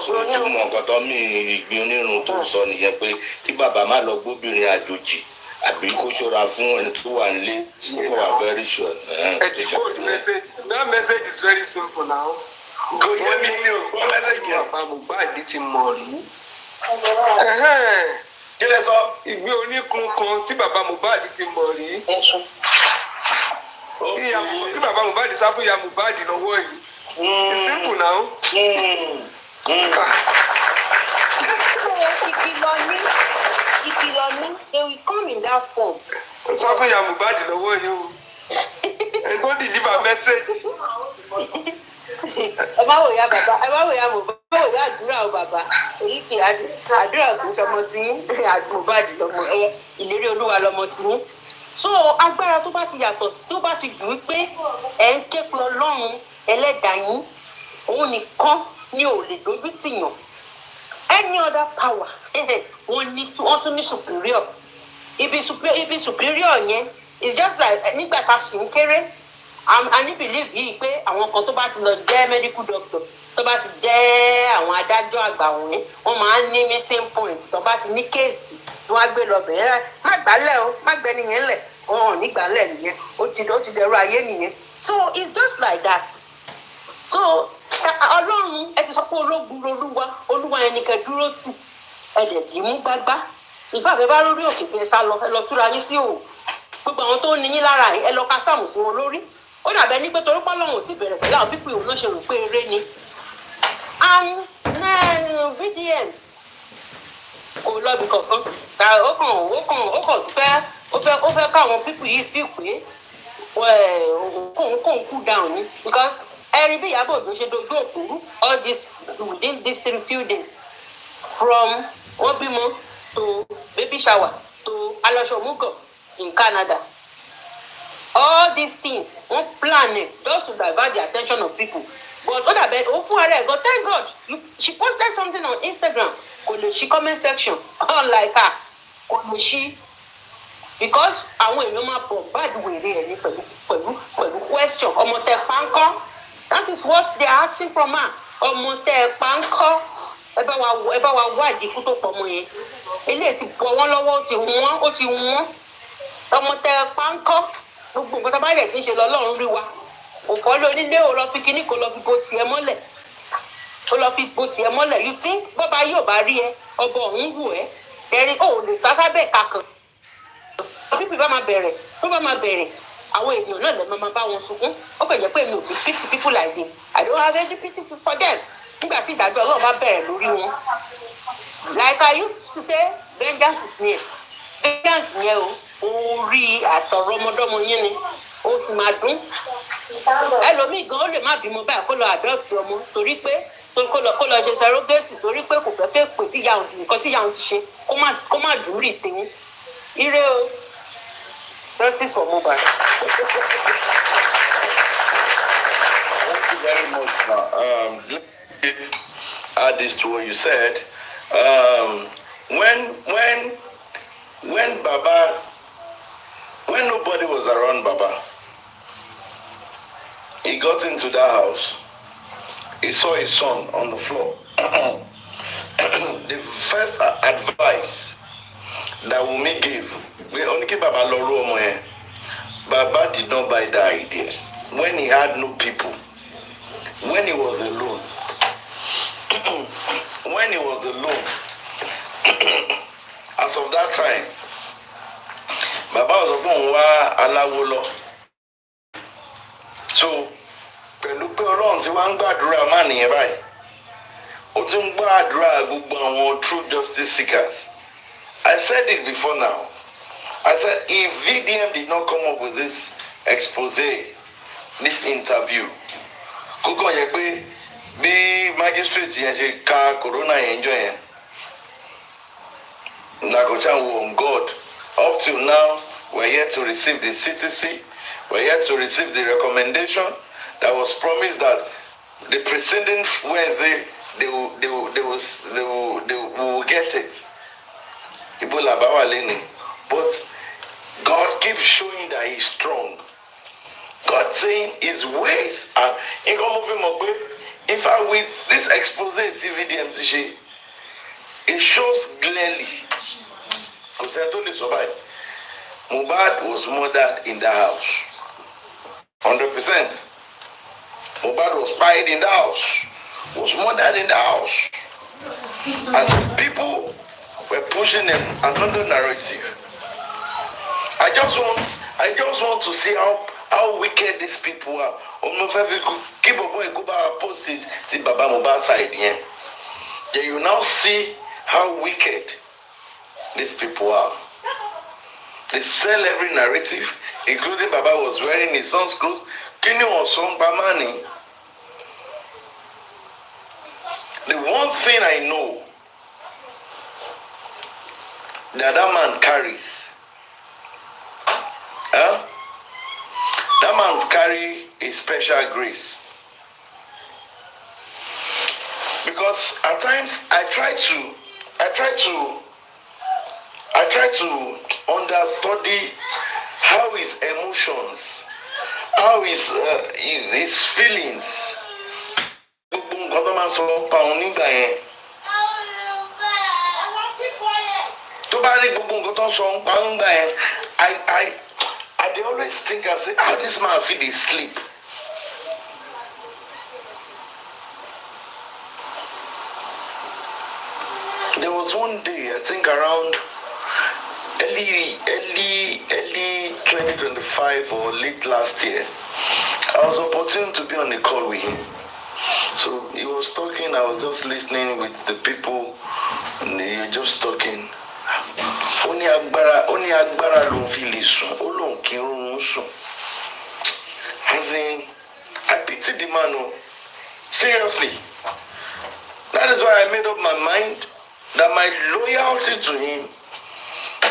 sùn fún náà túmọ̀ nǹkan tó mí ìgbé onírun tó sọ nìyẹn pé tí bàbá má lọ gbóbìnrin àjòjì àbí kó ṣọ́ra fún ẹni tó wà nílé kó wà very sure. That message is very simple now. Kò yẹ mi ní o gbọ́ mẹ́sẹ̀gì yẹn. Bàbá Mohbad ti mọ̀ rí. Kí lẹ sọ? Ìgbé oníkun kan tí bàbá Mohbad ti mọ̀ rí. Kí bàbá Mohbad sá fún ìyá Mohbad lọ́wọ́ yìí. It's simple now. Ìkìlọ̀ ní they will come in that form. Sá fún ìyá Mohbad lọ́wọ́ yìí o. Ẹ tó deliver message. Ẹ má wò ya bàbá ẹ má wò ya Mohbad ẹ má wò ya àdúrà o bàbá oríkì àdúrà kò sọmọ tí Mohbad lọmọ ìlérí Olúwa lọmọ tí yín. So agbára tó bá ti yàtọ̀ tó bá ti dùn pé ẹ̀ ń ké pe Ọlọ́run ẹlẹ́dàá yín òun nìkan ni ò lè dojú tì yàn. Any other power wọ́n tún ní superior ibi superior yẹn it's just like nígbà tá a sì ń kéré I ní believe yìí pé àwọn kan tó bá ti lọ jẹ́ medical doctor tó bá ti jẹ́ àwọn adájọ́ àgbà wọ́n máa ń ní meeting point tó bá ti ní kéèsì tí wọ́n á gbé lọ bẹ̀rẹ̀ má gbálẹ̀ o má gbẹ́ni yẹn lẹ̀ wọn ò ní gbálẹ̀ nìyẹn ó ti dẹ̀rọ ayé nìyẹn so it's just like that so Ọlọ́run ẹ ti sọ pé ológun olúwa ẹni kẹ́ dúró tì ẹ dẹ̀ kì í mú gbágbá ìfá àfẹ́ bá lórí òkè kí ẹ sá lọ ẹ lọ túra yín sí òun gbogbo àwọn tó ń ní yín lára ẹ lọ ka sáàmù sí wọn lórí ó dàbẹ ní pé torí pọ́lọ́hún ò tí bẹ̀rẹ̀ pẹ̀lú àwọn pípé òun náà ṣe rò pé eré ni and then VDM kò lọ́bì kankan ó fẹ́ káwọn pípé yìí fi pé kóun cool down ni because ẹ̀rí bí Iyabo Ojo ṣe dojú òkú all this within these few days from wọ́n bímọ to baby shower to alọ́ṣọ̀mùgọ̀ in Canada. All these things wọ́n plan it just to divert the attention of people but ó dàbẹ̀ ó fún ara ẹ̀ gan thank God she posted something on Instagram kò lè ṣí comment section unlike her kò lè ṣí because àwọn èèyàn máa bọ̀ bad wèrè ẹ̀ ní pẹ̀lú question ọmọ tẹ pánkọ́ that is what they are asking from her ọmọ tẹ pánkọ́ ẹ bá wa wádìí kú tó pọ̀ ọmọ yẹn eléyìí ti bọ̀ wọ́n lọ́wọ́ ó ti wọ́n ọmọ tẹ pánkọ́ gbogbo nǹkan tó bá dẹ̀ ti ń ṣe lọ́lọ́run rí wa òkọ́ ló nílé ò lọ fi kíní kó lọ fi bo tiẹ̀ mọ́lẹ̀ ó lọ fi bo tiẹ̀ mọ́lẹ̀ yìí tí bọ́ba yóò bá rí ẹ ọba ọ̀hún wù ẹ́ ẹ̀rí ò lè sásá bẹ́ẹ̀ kakàn bíbí bá máa bẹ̀rẹ̀ tó bá máa bẹ̀rẹ̀ àwọn èèyàn náà lè máa bá wọn sunkún ó fẹ́ jẹ́ pé mi ò fi pity people like this I don't have any pity for them nígbà tí ìdájọ́ Ọlọ́run bá bẹ̀rẹ̀ lórí wọn like I used to say vengeance is near vengeance yẹn o orí àtọ̀rọ̀ ọmọdọ́mọ yín ni ó sì máa dún ẹlòmíì gan ó lè má bímọ báyìí kó lọ adopt ọmọ torí pé kó lọ ṣe surrogacy torí pé kò fẹ́ kéèpè tí ìyá òun nǹkan tí ìyá òun ti ṣe kó má dùn rí tèun ire o justice for Mohbad. Thank you very much, ma. Let me add this to what you said. When Baba, when nobody was around Baba, he got into that house. He saw his son on the floor. The first advice that Wunmi gave, we only keep Baba Loro Omoye. Baba did not buy the idea. When he had no people, when he was alone, as of that time, Baba was upon wa alawolo. So, pẹ̀lú pé Ọlọ́run ti wá ń gbàdúrà má nìyẹn báyìí. Ó ti ń gbàdúrà gbogbo àwọn true justice seekers. I said it before now. I said if VDM did not come up with this expose, this interview, kókò yẹ pé bí magistrate yẹn ṣe ka corona yẹn jọ yẹn. Nagochan on God. Up till now, we're yet to receive the CTC. We're yet to receive the recommendation that was promised that the preceding Wednesday they will get it. But God keeps showing that He's strong. God saying His ways are in fact, with this expose TVDMTC, it shows clearly. Mohbad was murdered in the house. 100%. Mohbad was spied in the house. Was murdered in the house. As people were pushing another narrative. I just want to see how wicked these people are. Keep a boy go back post it to Baba Mohbad side here. Then you now see how wicked these people are. They sell every narrative, including Baba was wearing his son's clothes. Kini was song money. The one thing I know that man carries, that man's carry a special grace. Because at times I try to understudy how his emotions, how his feelings. I they always think I say, how this man feel his sleep. There was one day, I think around early 2025 or late last year, I was opportune to be on a call with him. So he was talking, I was just listening with the people, and they were just talking. Oni agbára ló fi lè sùn, ó lóun kí oorun sùn. As in, I pity the man. Seriously. That is why I made up my mind that my loyalty to him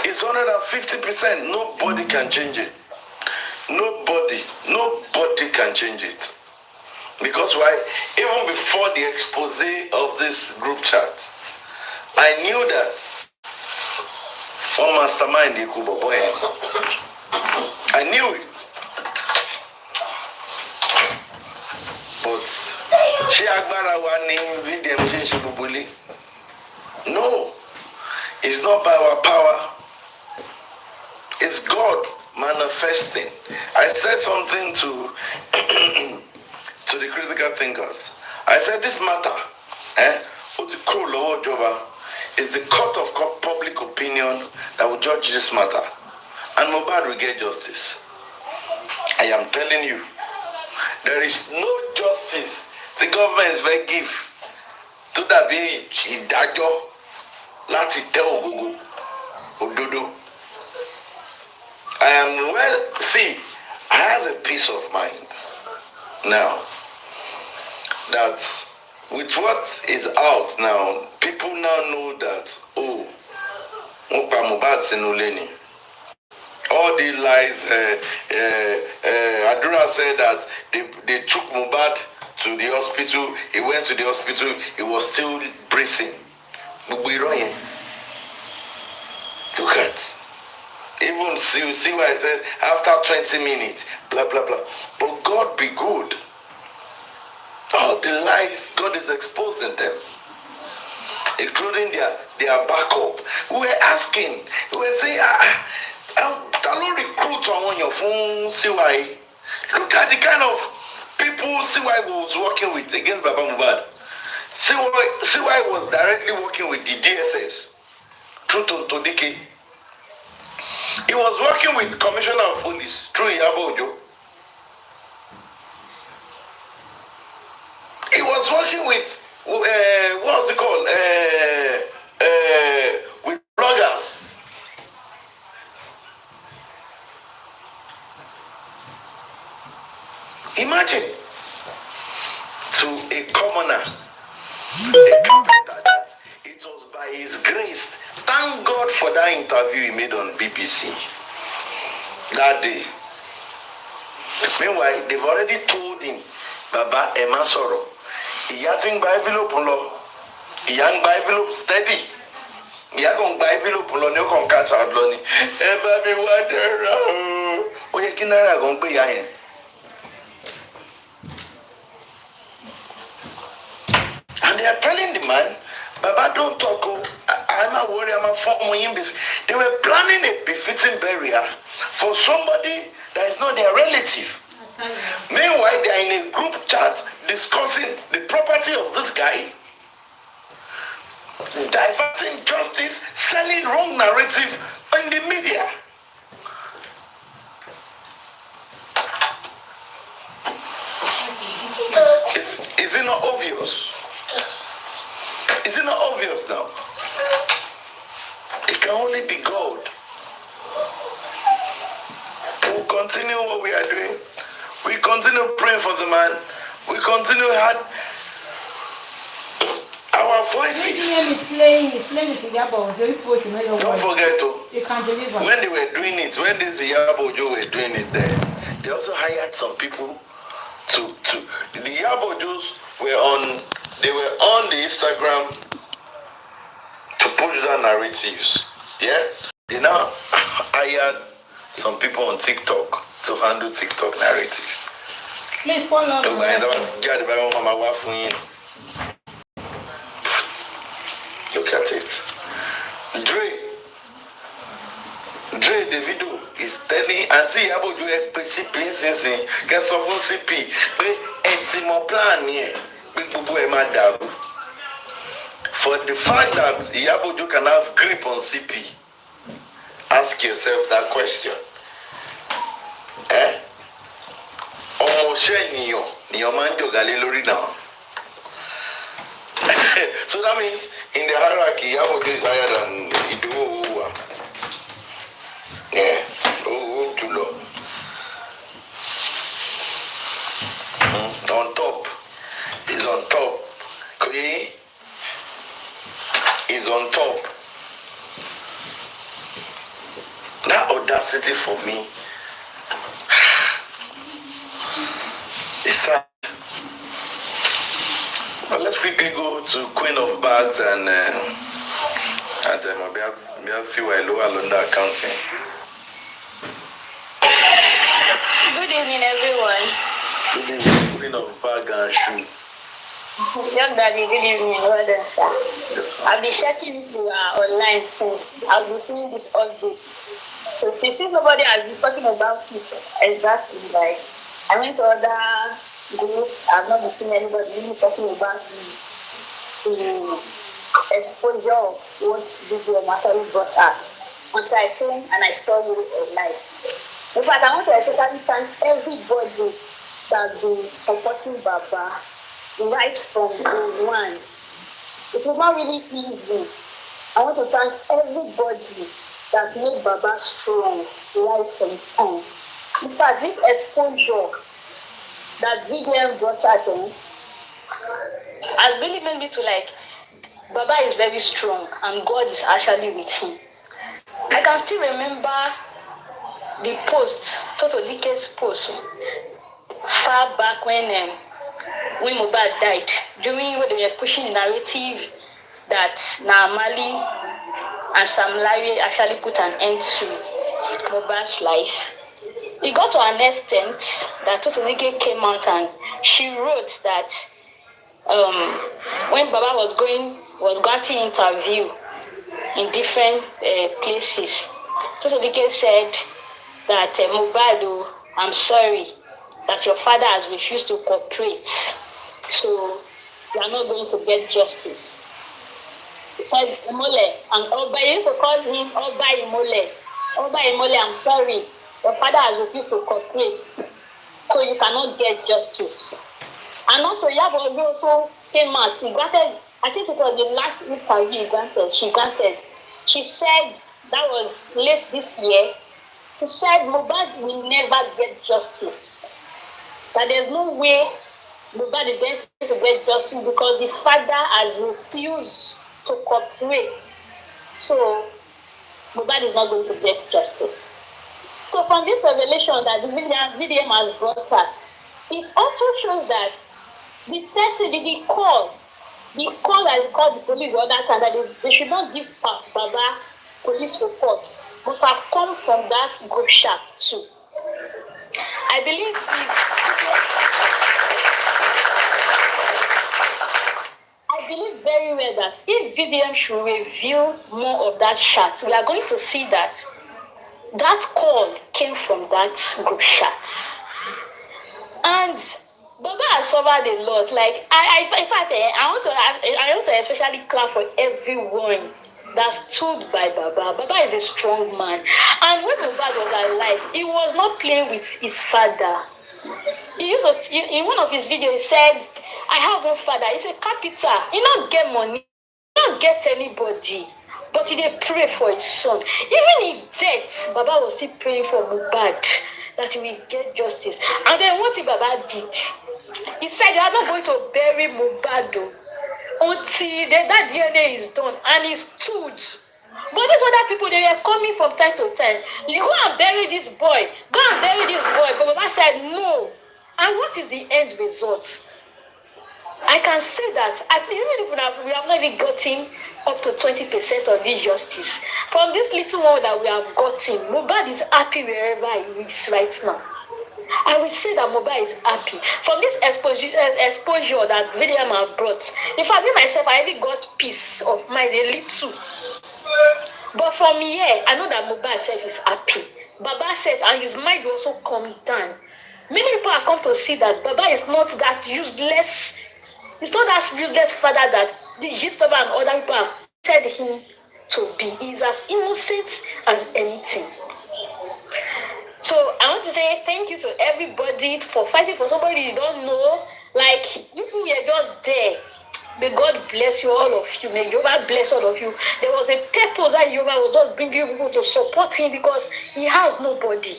is 150%. Nobody can change it. Nobody can change it. Because why? Even before the expose of this group chat, I knew that one mastermind I knew it. But she agbára wa ni VDM ṣe bubuli. No, it's not by our power. It's God manifesting. I said something to the critical thinkers. I said this matter, is the court of public opinion that will judge this matter. And Mohbad will get justice. I am telling you, there is no justice. The government is very give to that be ìdájọ́ láti tẹ ògógó òdodo. I am I have a peace of mind now that with what is out now, people now know that, oh, Mohbad Sinuleni. All the lies, Adura said that they took Mohbad to the hospital. He went to the hospital. He was still breathing. Look at. Even see what I said after 20 minutes, blah blah blah. But God be good. All the lies, God is exposing them, including their backup. We were asking, we were saying, don't recruit on your phone, CY. Look at the kind of people CY was working with against Baba Mohbad. CY was directly working with the DSS through Todike. He was working with Commissioner of Police through Iyabo. He was working with what's it called? With bloggers. Imagine to a commoner, a carpenter, that it was by his grace. Thank God for that interview he made on BBC that day. Meanwhile, they've already told him, Baba Emasoro, ìyá tí ń gba envelope lọ, ìyá ń gba envelope steady. Ìyá kan gba envelope lọ ní ó kàn cash out lọ ni. Ẹ bá mi wá náírà o. Ó yẹ kí náírà gan gbé ìyá yẹn. And they are telling the man, Baba, don't talk. Oh, I'm not worried. I'm a former. They were planning a befitting burial for somebody that is not their relative. Meanwhile, they are in a group chat discussing the property of this guy, diverting justice, selling wrong narrative in the media. Is it not obvious? Is it not obvious now? It can only be God. We'll continue what we are doing. We continue praying for the man. We continue our voices. Don't forget to. When they were doing it, when this Iyabo were doing it there, they also hired some people to the Iyabo they were on the Instagram to push down narratives. Yeah? They now hired some people on TikTok to handle TikTok narrative. Please follow me. Look at it. Dre, Davido is telling Auntie Iyabo a CP, get some CP, but it's more plan here. For the fact that Iyabo can have grip on CP, ask yourself that question. So that means in the hierarchy, Iyabo is higher than Ido. Yeah, too low. On top. He's on top. Okay? He's on top. That audacity for me is sad. But let's quickly go to Queen of Bags and see why lower London accounting. Good evening, everyone. Good evening, Queen of Bag and Shoe. Young Daddy, good evening. Well done, sir. Yes, I've been checking if you are online since I've been seeing this update. So since nobody has been talking about it exactly, like I went to other group, I've not been seeing anybody really talking about the exposure of what video actually brought out. Until I came and I saw you online. In fact, I want to especially thank everybody that's been supporting Baba right from day one. It is not really easy. I want to thank everybody that made Baba strong right from time. In fact, this exposure that VDM brought out has really made me to like, Baba is very strong and God is actually with him. I can still remember the post, Toto Dike's post, far back when Mohbad died, during when they were pushing the narrative that Naamali and Sam Larry actually put an end to Mohbad's life. It got to an extent that Toto Dike came out and she wrote that when Baba was granting interview in different places, Toto Dike said that Mohbad, I'm sorry that your father has refused to cooperate, so you are not going to get justice. He said, Imole, and Oba, he used to call him Oba Imole. Oba Imole, I'm sorry, your father has refused to cooperate, so you cannot get justice. And also, Iyabo also came out, he granted, I think it was the last interview she granted. She said, that was late this year, she said Mohbad will never get justice. That there's no way Mohbad is going to get justice because the father has refused to cooperate. So Mohbad is not going to get justice. So from this revelation that the VDM has brought out, it also shows that the person, the call that they called the police the other time, that they should not give Baba police reports, must have come from that group chat too. I believe very well that if VDM should reveal more of that chat, we are going to see that call came from that group chat. And Baba has suffered a lot. Like in fact, I want to especially clap for everyone that stood by Baba. Baba is a strong man. And when Mohbad was alive, he was not playing with his father. In one of his videos, he said, I have no father. He's a carpenter. He don't get money. He don't get anybody. But he did pray for his son. Even in death, Baba was still praying for Mohbad, that he will get justice. And then what Baba did, he said, you are not going to bury Mohbad until that DNA is done. And he stood. But these other people, they were coming from time to time. You go and bury this boy. Go and bury this boy. But Baba said, no. And what is the end result? I can say that even if we have not even gotten up to 20% of this justice, from this little one that we have gotten, Mohbad is happy wherever he is right now. I will say that Mohbad is happy. From this exposure that VDM have brought, in fact, me myself, I even got peace of mind a little. But from here, I know that Mohbad self is happy. Baba said, and his mind will also come down. Many people have come to see that Baba is not that useless. It's not that useless father that the Gist Baba and other people have said him to be. He's as innocent as anything. So I want to say thank you to everybody for fighting for somebody you don't know. Like, you were just there. May God bless you, all of you. May Jehovah bless all of you. There was a purpose that Jehovah was just bringing people to support him because he has nobody.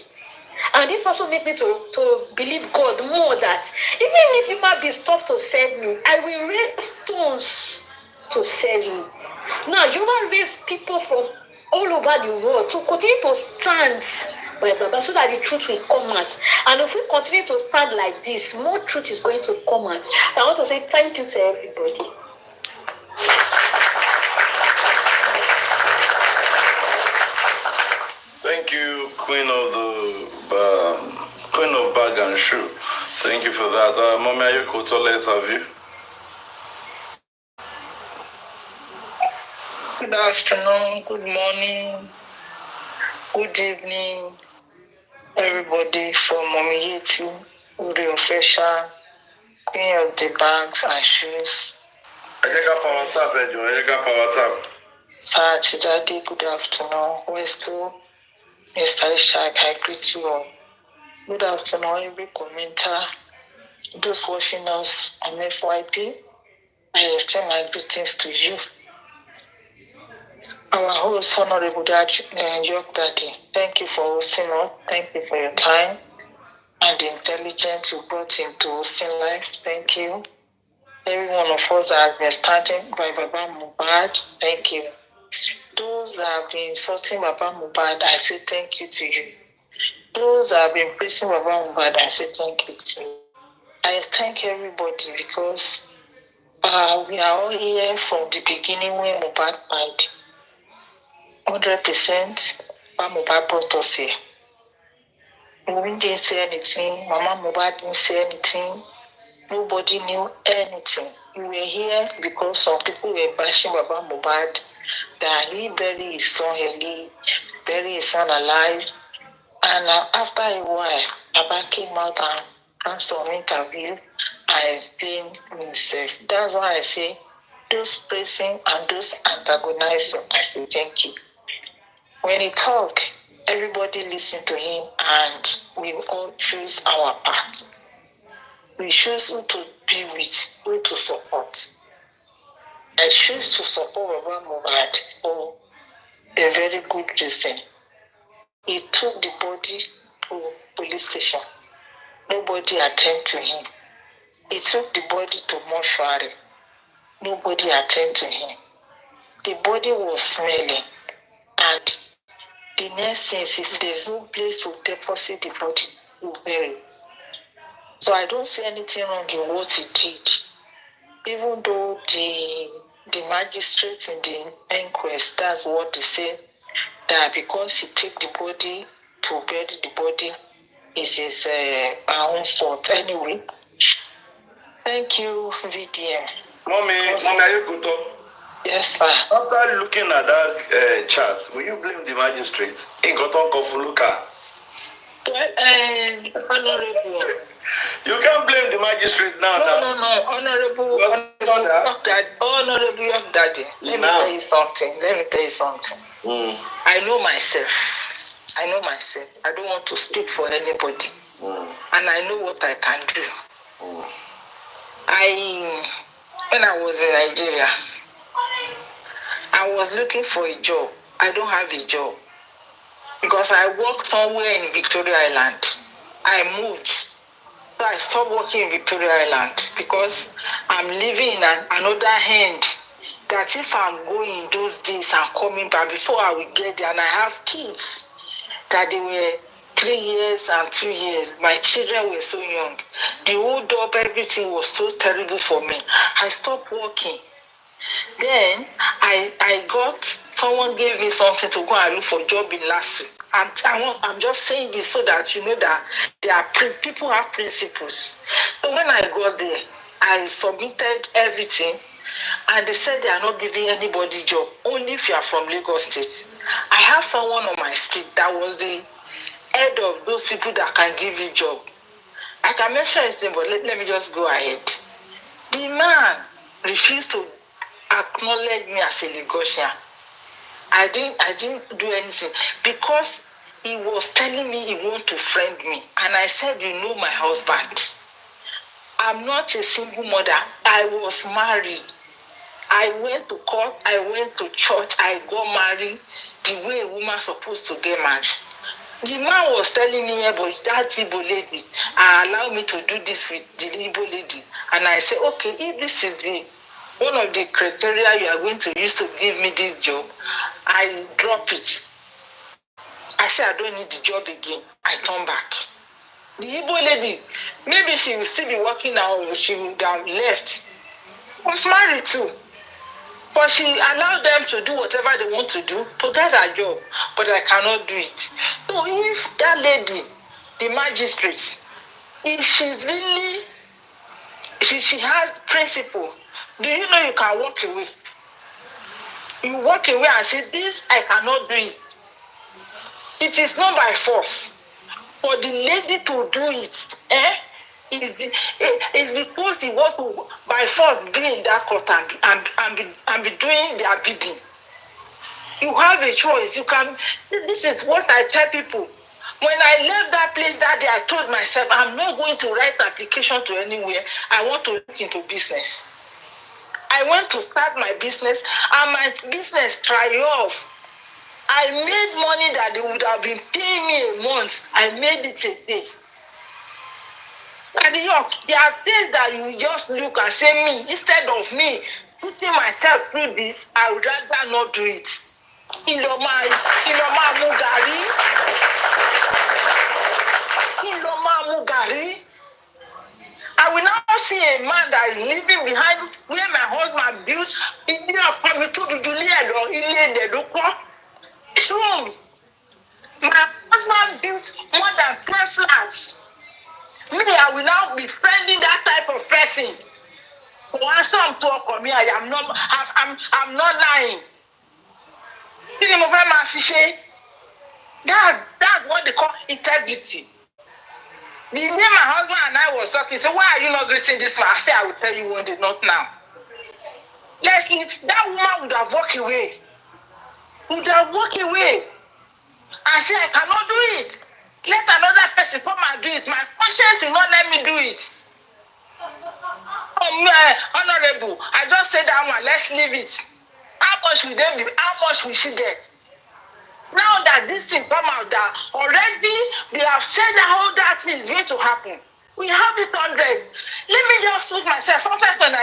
And this also made me to believe God more that even if you might be stopped to serve me, I will raise stones to serve you. Now, you will raise people from all over the world to continue to stand by Baba so that the truth will come out. And if we continue to stand like this, more truth is going to come out. So I want to say thank you to everybody. Thank you, Queen of Bag and Shoe. Thank you for that. Mommy Ayoko, let's have you. Good afternoon, good morning, good evening, everybody from Mommy Yeti, Uri Official, Queen of the Bags and Shoes. Power tap. Sir Chidadi, good afternoon. Westo, Mr. Ishak, I greet you all. Good afternoon, every commenter, those watching us on FYP. I extend my greetings to you. Our host, Honorable York Daddy, thank you for hosting us. Thank you for your time and the intelligence you brought into hosting life. Thank you. Every one of us that have been standing by Baba Mohbad, thank you. Those that have been insulting Baba Mohbad, I say thank you to you. Those that have been praising Baba Mohbad, I say thank you to you. I thank everybody because we are all here from the beginning when Mohbad died. 100%, Baba Mohbad brought us here. We didn't say anything. Mama Mohbad didn't say anything. Nobody knew anything. We were here because some people were bashing Baba Mohbad that he buried his son early, buried his son alive. And after a while, Baba came out and had some interview and explained himself. That's why I say those praising and those antagonizing, I say thank you. When he talk, everybody listen to him and we all choose our path. We choose who to be with, who to support. I choose to support Baba Mohbad for a very good reason. He took the body to police station. Nobody attended to him. He took the body to mortuary. Nobody attended to him. The body was smelling. And the next thing is if there's no place to deposit the body, you bury it. So I don't see anything wrong in what he did. Even though the magistrate in the inquest, that's what they say, that because he took the body to bury the body is his own fault. Anyway, thank you, VDM. Mommy, are you good? Yes, sir. After looking at that chart, will you blame the magistrate? In Goton Kofuluka. Well, Honorable. You can't blame the magistrate now. No. Honorable York Daddy. Let me tell you something. I know myself. I don't want to speak for anybody. And I know what I can do. When I was in Nigeria, I was looking for a job. I don't have a job. Because I worked somewhere in Victoria Island. I moved. So I stopped working in Victoria Island because I'm living in another hand. That if I'm going those days and coming back before I will get there, and I have kids that they were 3 years and 2 years. My children were so young. The hold up, everything was so terrible for me. I stopped working. Then someone gave me something to go and look for a job in last week. I'm just saying this so that you know that people have principles. So when I got there, I submitted everything, and they said they are not giving anybody job, only if you are from Lagos State. I have someone on my street that was the head of those people that can give you job. I can mention his name, but let me just go ahead. The man refused to acknowledge me as a Lagosian. I didn't do anything because he was telling me he wanted to friend me. And I said, you know my husband. I'm not a single mother. I was married. I went to court. I went to church. I got married the way a woman supposed to get married. The man was telling me about that Igbo lady. Allow me to do this with the Igbo lady. And I said, okay, if this is one of the criteria you are going to use to give me this job, I drop it. I said, I don't need the job again. I turn back. The Igbo lady, maybe she will still be working now, or she would have left. Was married too. But she allowed them to do whatever they want to do to get a job. But I cannot do it. So if that lady, the magistrate, if she's really, she has principle, do you know you can walk away? You walk away and say, this, I cannot do it. It is not by force. For the lady to do it, is because he wants to, by force, be in that court and be doing their bidding. You have a choice. You can. This is what I tell people. When I left that place that day, I told myself, I'm not going to write application to anywhere. I want to look into business. I went to start my business, and my business triumphed. I made money that they would have been paying me a month. I made it a day. And there are things that you just look and say, me, instead of me putting myself through this, I would rather not do it. Iloma Mugari. I will now see a man that is living behind where my husband built. It's wrong. My husband built more than 12 flats. Me, I will now be friending that type of person. Once I'm talking me, I'm not lying. That's what they call integrity. The day my husband and I was talking, he said, why are you not greeting this man? I said, I will tell you one day, not now. That woman would have walked away. I said, I cannot do it. Let another person come and do it. My conscience will not let me do it. Honorable, I just said that one, let's leave it. How much will they be? How much will she get? Now that this thing come out, that already we have said that all that thing is going to happen. We have it 100. Let me just look myself. Sometimes when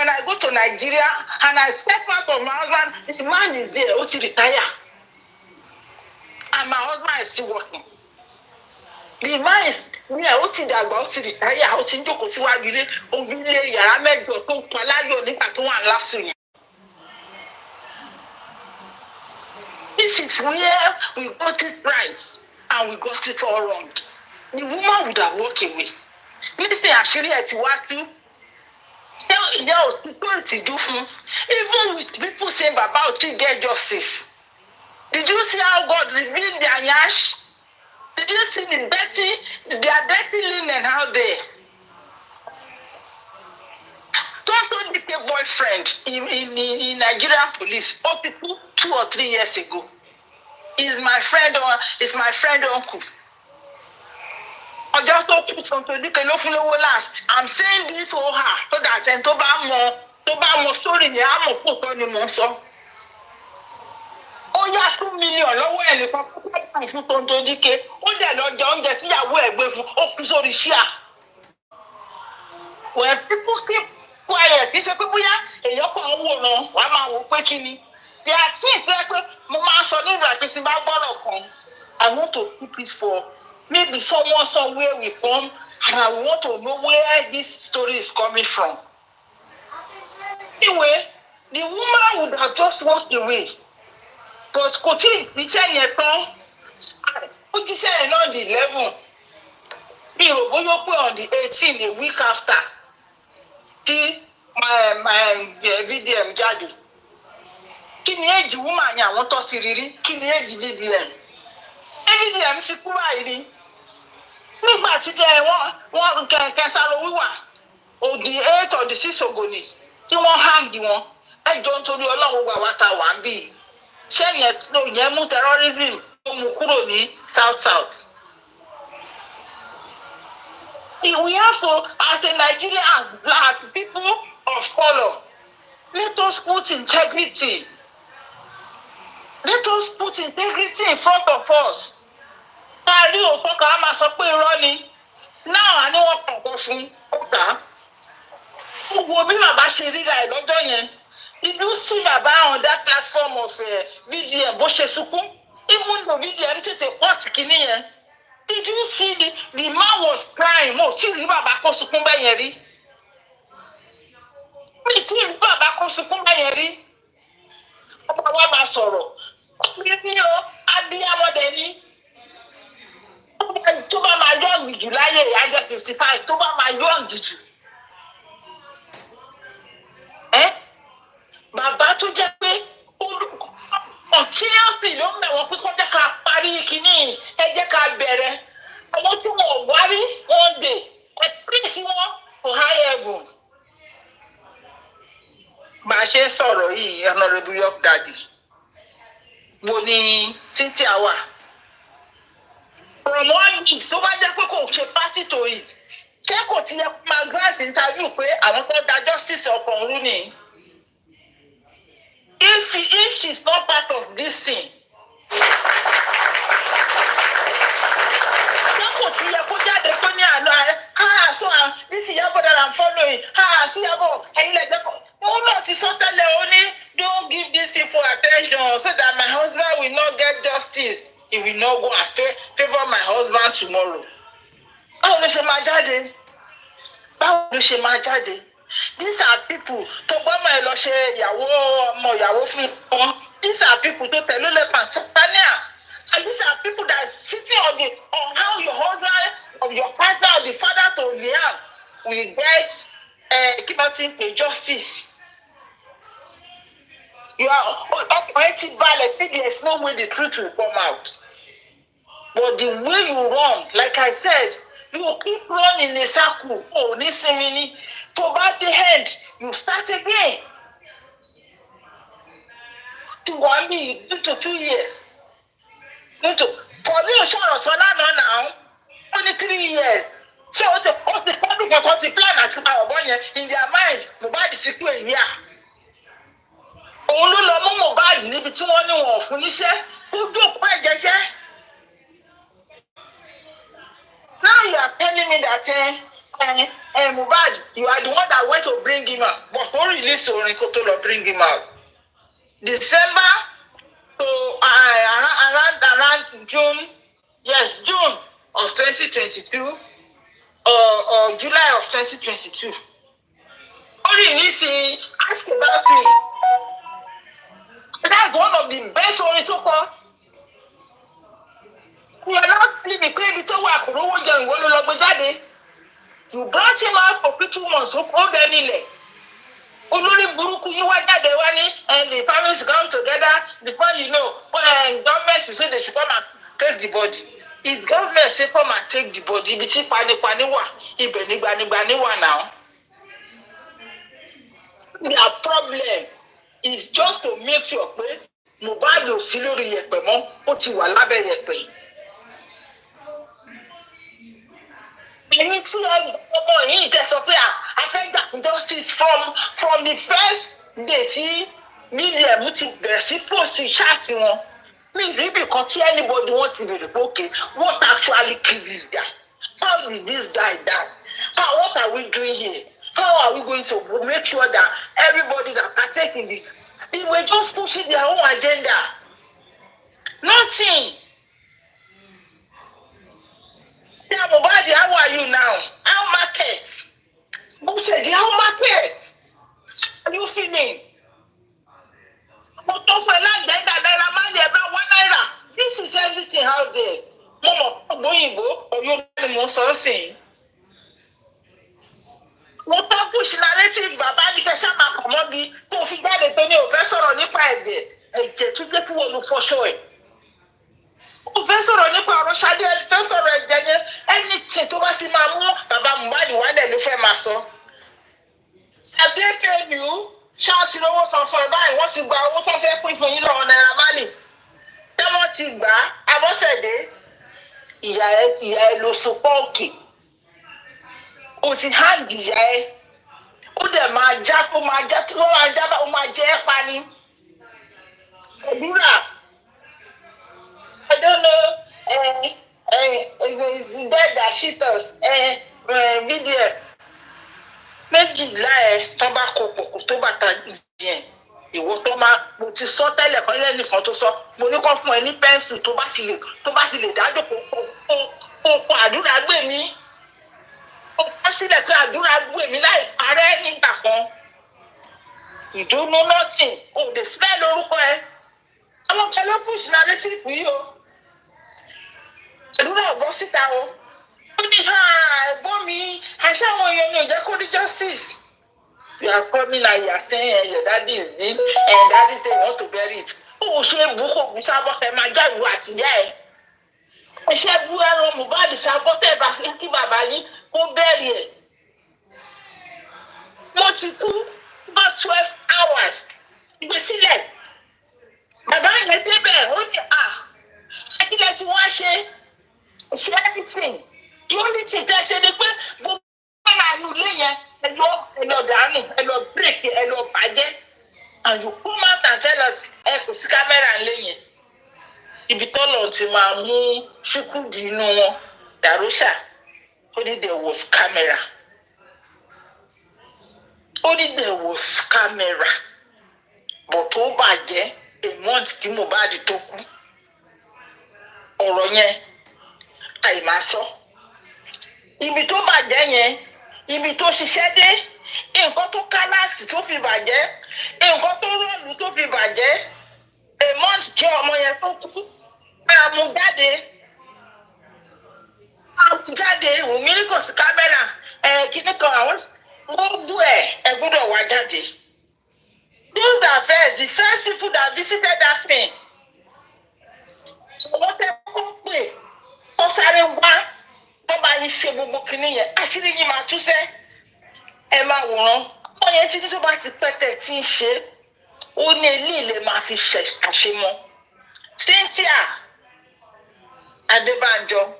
I go to Nigeria and I step out of my husband, this man is there, to retire. And my husband is still working. The man is retire, This is where we got it right and we got it all wrong. The woman would have walked away. Listen, actually, at Watu, even with people saying about to get justice. Did you see how God revealed their yash? Did you see their dirty linen out there? Don't be a boyfriend in Nigerian police or people 2 or 3 years ago. Is my friend uncle. I just don't put something last. I'm saying this for her so that and to more story ni I'm put on the monso. Oh yeah, 2 million lọ́wọ́ ẹ̀ lè kọ́kọ́ fún tonto dike. Ó dẹ̀ lọ jẹ oúnjẹ tí ìyàwó ẹ̀ gbé fún ó kú sórí ṣíà. When people keep quiet, kì í ṣe pé bóyá èèyàn kan ń wòran wàá máa wò pé kí ni. There are things like mo máa sọ nígbà tí n bá gbọ́dọ̀ kan. I want to keep it for maybe someone somewhere will come and I want to know where this story is coming from. Anyway, the woman would have just walked away. But kò tí ìṣe yẹn tán, ó jíṣẹ́ yẹn on the 11. Bí ìròbóyó pé on the 18, a week after, tí my VDM jáde. Kí ni èjì woman yẹn àwọn tó ti rírí? Kí ni èjì VDM? VDM ti kú báyìí ni. Nígbà tí wọ́n kẹsàrò wíwà, òdì 8 or the 6 ògònì, tí wọ́n hang wọn, ẹjọ́ nítorí Ọlọ́run wà wá ta wà ń bì. Ṣé yẹn mú terrorism tó mú kúrò ní South? We have to, as a Nigerian, as people of color, let us put integrity. Let us put integrity in front of us. Kárí òótọ́ ká máa sọ pé irọ́ ni. Náà ni wọ́n kọ̀ọ̀kan fún ọ̀gá. Gbogbo bí bàbá ṣe ríra ẹ̀ lọ́jọ́ yẹn. Did you see Baba on that platform of VDM bó ṣe sunkún? Even though VDM tètè port kìíní yẹn. Did you see the man was crying? Mo tí rí bàbá kó sunkún bẹ́ẹ̀ yẹn rí. Mi tí rí bàbá kó sunkún bẹ́ẹ̀ yẹn rí. Ọba wa máa sọ̀rọ̀. Mi ò abiyamọdé ni. Tó bá máa yọ̀ǹgì jù láyé ìyájẹ́ 55, tó bá máa yọ̀ǹgì jù. Bàbá tó jẹ́ pé ó continuously ló ń bẹ̀ wọ́n pé kó jẹ́ ká parí kínní ẹ jẹ́ ká bẹ̀rẹ̀ àwọn tí wọ́n wárí one day ẹ pín sí wọn to high heaven. Bá a ṣe ń sọ̀rọ̀ yìí Honourable York Daddy wo ni Cynthia wà from 1 week tó bá jẹ́ pé kò ṣe party to it ṣé kò ti yẹ kó máa grant interview pé àwọn tó da justice ọkàn rú ni. If she's not part of this thing, tí yẹ kó jáde kó ní àná so this Iyabo that I'm following tí Iyabo ẹ̀yin lẹ́gbẹ́ kan òun náà ti sọ tẹ́lẹ̀ ó ní don't give these people attention so that my husband will not get justice he will not go and favour my husband tomorrow. Báwo ló ṣe máa jáde? Báwo ló ṣe máa jáde? These are people tó gbọ́mọ̀ ẹ lọ ṣe ìyàwó ọmọ ìyàwó fún wọn. These are people tó tẹ̀lé lẹ́pàá sọ́pánìà. And these are people that are sitting on how your husband or your pastor or the father to Liam will get a justice. You are already valid. There's no way the truth will come out. But the way you run, like I said, you keep running in a circle. Oh, listen, Minnie. To about the end, you start again. To 1 year, to 2 years. For me, now, only 3 years. So the public was the plan at our boy in their mind, Mohbad is secure here. Òun ló lọ mú Mohbad níbi tí wọ́n ní wọn fún níṣẹ́ kó jókòó ẹ̀ jẹ́jẹ́. Now you are telling me that Mohbad, you are the one that went to bring him out, but who released orin kó tó lọ bring him out? December to around June, yes, June of 2022 or July of 2022. Only listen, ask about me. That's one of the best orin tó kọ. You are not living crazy to work. You brought him out for 2 months. So hold anyway. Olórí burúkú yín wá jáde wá ní and the families come together before you know government will say they should come and take the body. If government say come and take the body, ibi tí panipani wà, ibẹ̀ ni gbanigbani wà now. Their problem is just to make sure pé Mohbad ò sí lórí yẹ̀pẹ̀ mọ́, ó ti wà lábẹ́ yẹ̀pẹ̀. Ẹni tí ọmọ yìí tẹ sọ pé a fẹ́ gbà fún justice from the first day tí BDM ti bẹ̀rẹ̀ sí post chat wọn. Mi ríbi kan tí anybody want to be okay, what actually killed this guy? How did this guy die? What are we doing here? How are we going to make sure that everybody that partake in this, they were just pushing their own agenda? Nothing. Yeah, Mohbad, how are you now? How market? Who said how market? How are you feeling? This is everything out there. Wọ́n tó push narrative bàbá ní kẹsàn-án máa kọ̀ mọ́ bí tó fi jáde tó ní òfẹ́ sọ̀rọ̀ nípa ẹ̀jẹ̀ tó gbé kí wọ́n lu fọṣọ ẹ̀. Òfẹ́ sọ̀rọ̀ nípa ọ̀rọ̀ Ṣadé ẹni tó sọ̀rọ̀ ẹ̀jẹ̀ yẹn anything tó bá ti máa mú bàbá Mohbad wádẹ̀ ló fẹ́ máa sọ. Adékèlú ṣáàtì lówó san fún ẹ báyìí wọ́n ti gba owó tó fẹ́ pín fún yín lọ́wọ́ Naira Marley. Tí wọ́n ti gbà á, Abọ́sẹ̀dé, ìyá ẹ ló so pọ́ọ̀kì. O ti hang ìyá ẹ. Ó dẹ̀ máa já tó máa já tó máa já bá ó máa jẹ́ ẹ́ pa ni. Òdúrà. I don't know. It's the dead that shit us. Video. Méjìlá ẹ tó bá kó pọ̀ kó tó bàtà ìdíyẹn. Ìwọ tó máa mo ti sọ tẹ́lẹ̀ kan lẹ́nìkan tó sọ mo ní kó fún ẹ ní pẹ́ńsù tó bá sì lè dájọ́ kó àdúrà gbè mí. Ó bá sílẹ̀ pé àdúrà gbè mí láì parẹ́ nígbà kan. You don't know nothing. O dey spell lórúkọ ẹ. Àwọn kan ló push narrative yìí o. Àdúrà bọ́ síta o. Ó ní ẹ̀gbọ́n mi àṣà àwọn èèyàn mi ò jẹ́ kó rí justice. You are coming and you are saying your daddy is dead and daddy say you want to bury it. ó ṣe bú kò bú sábọ́ ẹ máa já ìwọ àtìyá ẹ̀. Iṣẹ́ bú ẹran Mohbad sábọ́ tẹ̀ bá fi kí bàbá yín kó bẹ̀rì ẹ̀. Mo ti kú about 12 hours ìgbésílẹ̀. Bàbá yẹn débẹ̀ ó ní ṣé kí lẹ ti wá ṣe? Ṣé anything? The only thing tẹ́ ṣe ni pé gbogbo ọ̀nà àánú ilé yẹn ẹ lọ dànù, ẹ lọ break, ẹ lọ bàjẹ́. And you come out and tell us ẹ kò sí kámẹ́rà ńlé yẹn. Ibi tọ́lọ̀ ti máa mú ṣúkúdì inú wọn. Dàrúṣà, only there was camera. Only there was camera. But tó bàjẹ́ a month kí Mohbad tó kú. Ọ̀rọ̀ yẹn àìmá sọ. Ibi tó bàjẹ́ yẹn, ibi tó ṣiṣẹ́ dé, nǹkan tó kálàsì tó fi bàjẹ́, nǹkan tó rọ̀lù tó fi bàjẹ́, a month kí ọmọ yẹn tó kú, àmújáde, Wùmí ní kò sí kámẹ́rà, kíní kan àwọn gbogbo ẹ gbọ́dọ̀ wá jáde. Those are the first people that visited that thing. Wọ́n tẹ́ kó pè, ó sáré wá, wọ́n bá yín ṣe gbogbo kíní yẹn, àṣírí yín máa túṣẹ́. Ẹ máa wòran, wọ́n yẹn títí tó bá ti pẹ́tẹ̀ tí ń ṣe, ó ní ilé ilé máa fi àṣemọ́. Cynthia Adébánjọ,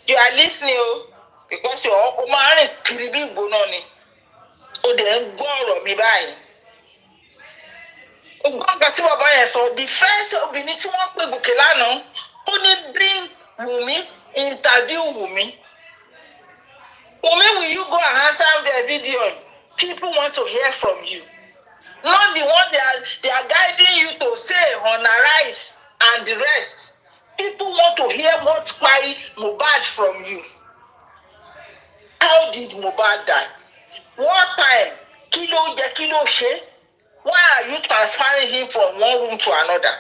you are listening o, because o máa rìn kiri bí ìgbóná ni, o dẹ̀ ń gbọ́ ọ̀rọ̀ mi báyìí. O gbọ́ nǹkan tí bàbá yẹn sọ, the first obìnrin tí wọ́n pè gòkè lánàá, ó ní bring Wùmí, interview Wùmí. Wùmí, will you go and answer the video? People want to hear from you. Not the one they are guiding you to say on arise and the rest. People want to hear what spy Mohbad from you. How did Mohbad die? What time? Kilo ṣe? Why are you transferring him from one room to another?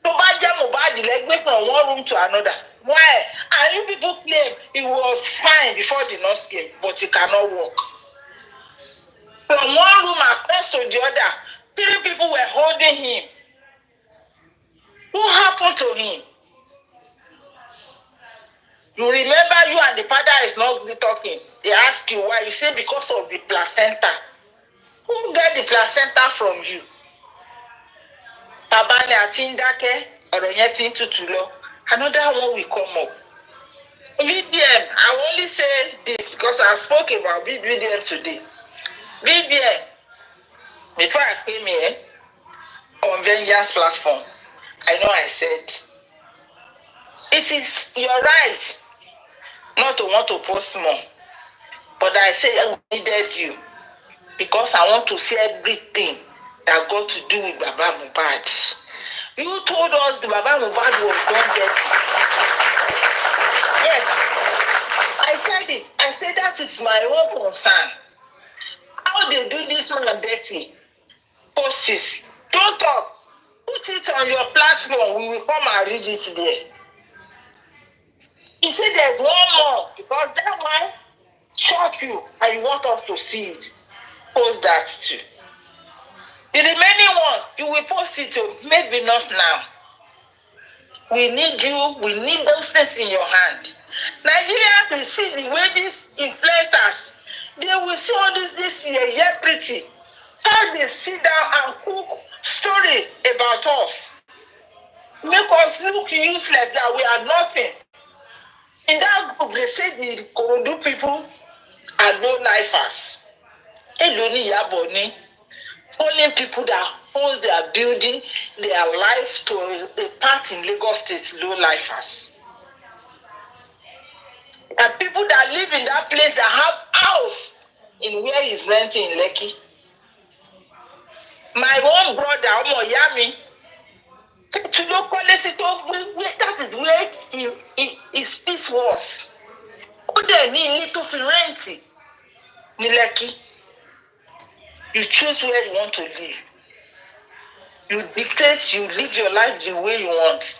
Tó bá jẹ́ Mohbad lẹ́gbẹ́ from one room to another. Why? And you people claim he was fine before the nurse came, but he cannot walk. From one room across to the other, 3 people were holding him. What happened to him? You remember you and the father is not talking. They ask you why. You say because of the placenta. Who get the placenta from you? Bàbá ni àti ń dákẹ́, ọ̀rọ̀ yẹn ti ń tutù lọ. Another one will come up. VDM, I will only say this because I spoke about VDM today. VDM, before I came here on Vengeance platform, I know I said, it is your right not to want to post more. But I say I needed you because I want to see everything that got to do with Baba Mohbad. You told us the Baba Mohbad was done dirty. Yes, I said it. I said that is my own concern. How they do this one dirty? Post this. Don't talk. Put it on your platform. We will come and read it there. You see, there's one more because that one shocked you and you want us to see it. Post that too. The remaining one, you will post it too. Maybe not now. We need you. We need those things in your hand. Nigerians will see the way these influencers, they will see all this pretty. How they sit down and cook story about us. Make us look useless that we are nothing. In that group, they say the Korodu people are low-lifers. Hello, Iyabo ni. Only people that owns their building, their life to a part in Lagos State, low-lifers. And people that live in that place that have house in where he's renting in Lekki. My own brother, Omowummi, that is where his peace was. Ó dẹ̀ ní ilé tó fi rẹ́ǹtì ní Lekki. You choose where you want to live. You dictate, you live your life the way you want.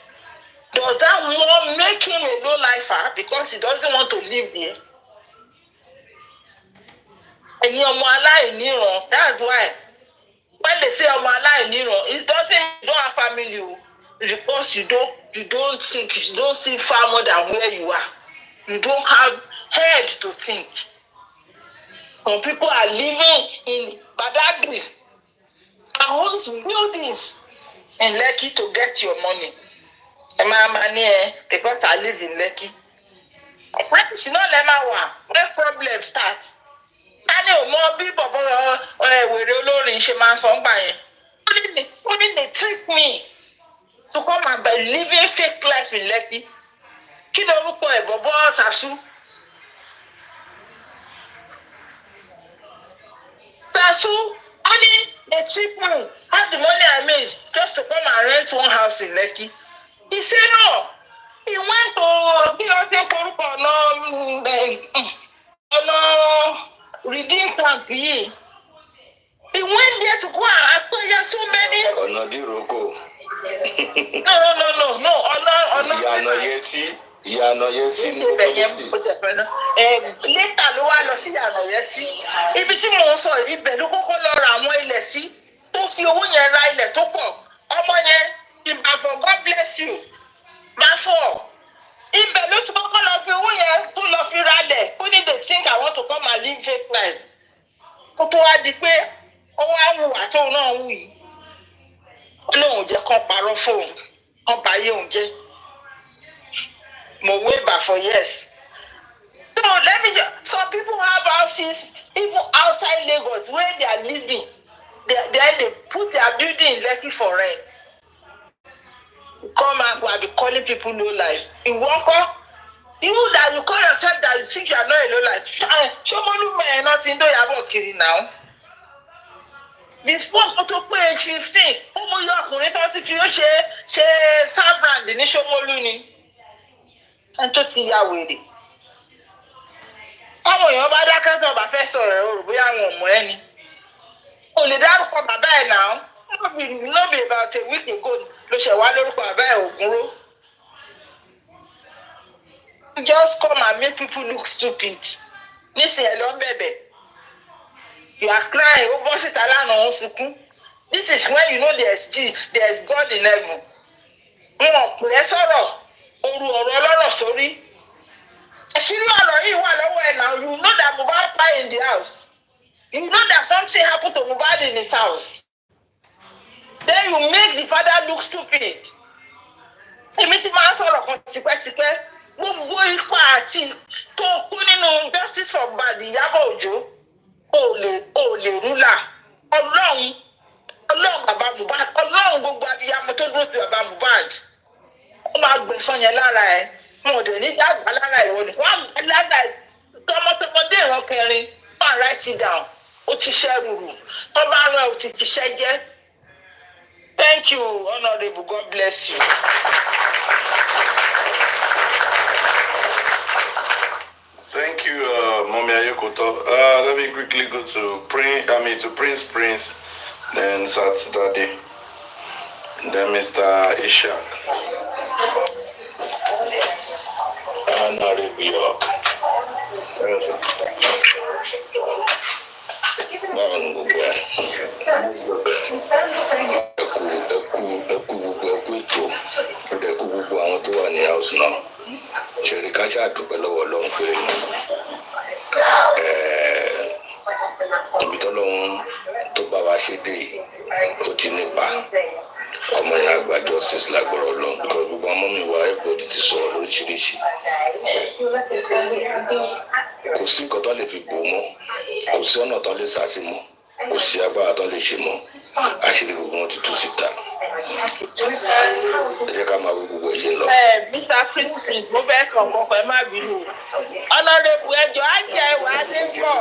Does that more make him a low-lifer because he doesn't want to live there? Ẹ̀yin ọmọ aláìníran, that's why when they say ọmọ aláìníran, it doesn't mean you don't have family. Because you don't think, you don't see far more than where you are. You don't have head to think. Some people are living in Badagry and owns buildings in Lekki to get your money. Because I live in Lekki. When problem starts, only they trick me to come and by living fake life in Lekki. Kí lorúkọ ẹ̀ bọ̀bọ́ Sasu? Sasu, only they trick me. Have the money I made just to come and rent one house in Lekki. He said no. He went to redeem camp yìí. He went there to go and acquire so many. Ọ̀nàdìrókò. No. Ìyànà Yẹsí ní Kókólésì. Later ló wá lọ sí Ìyànà Yẹsí. Ibi tí mò ń sọ ibẹ̀ ló kọ́kọ́ lọ ra àwọn ilẹ̀ sí tó fi owó yẹn ra ilẹ̀ tó pọ̀. Ọmọ yẹn Ìbàfọ̀, God bless you. Bàfọ̀. Ibẹ̀ ló ti kọ́kọ́ lọ fi owó yẹn tó lọ fi ra ilẹ̀. Ó ní they think I want to come and live fake life. Ó tó wá di pé ó wá wù àtòun náà wù yìí. Ó lóun jẹ́ kán parọ́ fóun. Kán báyé òun jẹ́. Mohbad for years. So let me just, some people have houses even outside Lagos where they are living. Then they put their building in Lekki for rent. Come and go and be calling people low life. You walk up, you that you call yourself that you think you are not a low life. Shomolu may not in Iyabo Kiri now. Before to pay age 15, ọmọ yọ ọkùnrin tó ti fi ó ṣe Sabrand ní Shomolu ni. And tó ti ya wèrè. Àwọn èèyàn bá dákẹ́ tó bá fẹ́ sọ̀rọ̀ o rò bóyá àwọn ọmọ ẹ ni. O lè dárúkọ bàbá ẹ̀ náà. No be about a week ago ló ṣẹ̀ wá lórúkọ bàbá ẹ̀ Ògúnró. Just come and make people look stupid. Nísìnyí ẹ̀ lọ ń bẹ̀bẹ̀. You are crying, ó bọ́ síta lánàá ó sunkún. This is when you know there is God in heaven. Wọn pè é sọ̀rọ̀. Oru ọ̀rọ̀ ọlọ́rọ̀ sórí. Àṣírí ọ̀rọ̀ yìí wà lọ́wọ́ ẹ̀ now. You know that Mohbad died in the house. You know that something happened to Mohbad in his house. Then you make the father look stupid. Èmi ti máa ń sọ̀rọ̀ kan tipẹ́tipẹ́. Gbogbo ipa àti tó kú nínú justice for Mohbad Iyabo Ojo. O lè rúlà. Ọlọ́run bàbá Mohbad. Ọlọ́run gbogbo abiyamọ tó dúró sí bàbá Mohbad. Ó máa gbẹ̀san yẹn lára ẹ̀. Wọn ò dẹ̀ ní dàgbà lára ìwọ ni. Wọ́n á gbà lára ẹ̀ tọmọtọmọdé ìran kẹrin. Wọ́n á write it down. Ó ti ṣẹ́ rúru. Tó bá rán ẹ ó ti fi ṣẹ́ jẹ́. Thank you, Honorable. God bless you. Thank you, Mommy Ayokoto. Let me quickly go to Prince, then Saturday, then Mr. Ishak. Honorable. Ẹkú gbogbo àwọn tó wà ní house náà. Ṣèrí ká ṣàdúpẹ́ lọ́wọ́ Ọlọ́run pé ibi tọ́lọ́run tó bá wa ṣe dé ó ti nípa. Ọmọ yẹn àgbà justice lágbára Ọlọ́run because gbogbo ọmọ mi wá everybody ti sọ̀rọ̀ lóríṣiríṣi. Kò sí nǹkan tó lè fi bò mọ́, kò sí ọ̀nà tó lè sá sí mọ́, kò sí agbára tó lè ṣe mọ́. Àṣírí gbogbo wọn ti tú síta. Ẹ jẹ́ ká máa wo gbogbo ẹ̀ ṣe lọ. Mr. Prince, mo fẹ́ kàn kọ́kọ́ ẹ má bínú. Honorable ẹjọ́ Ajá Ẹwà Adé pọ̀.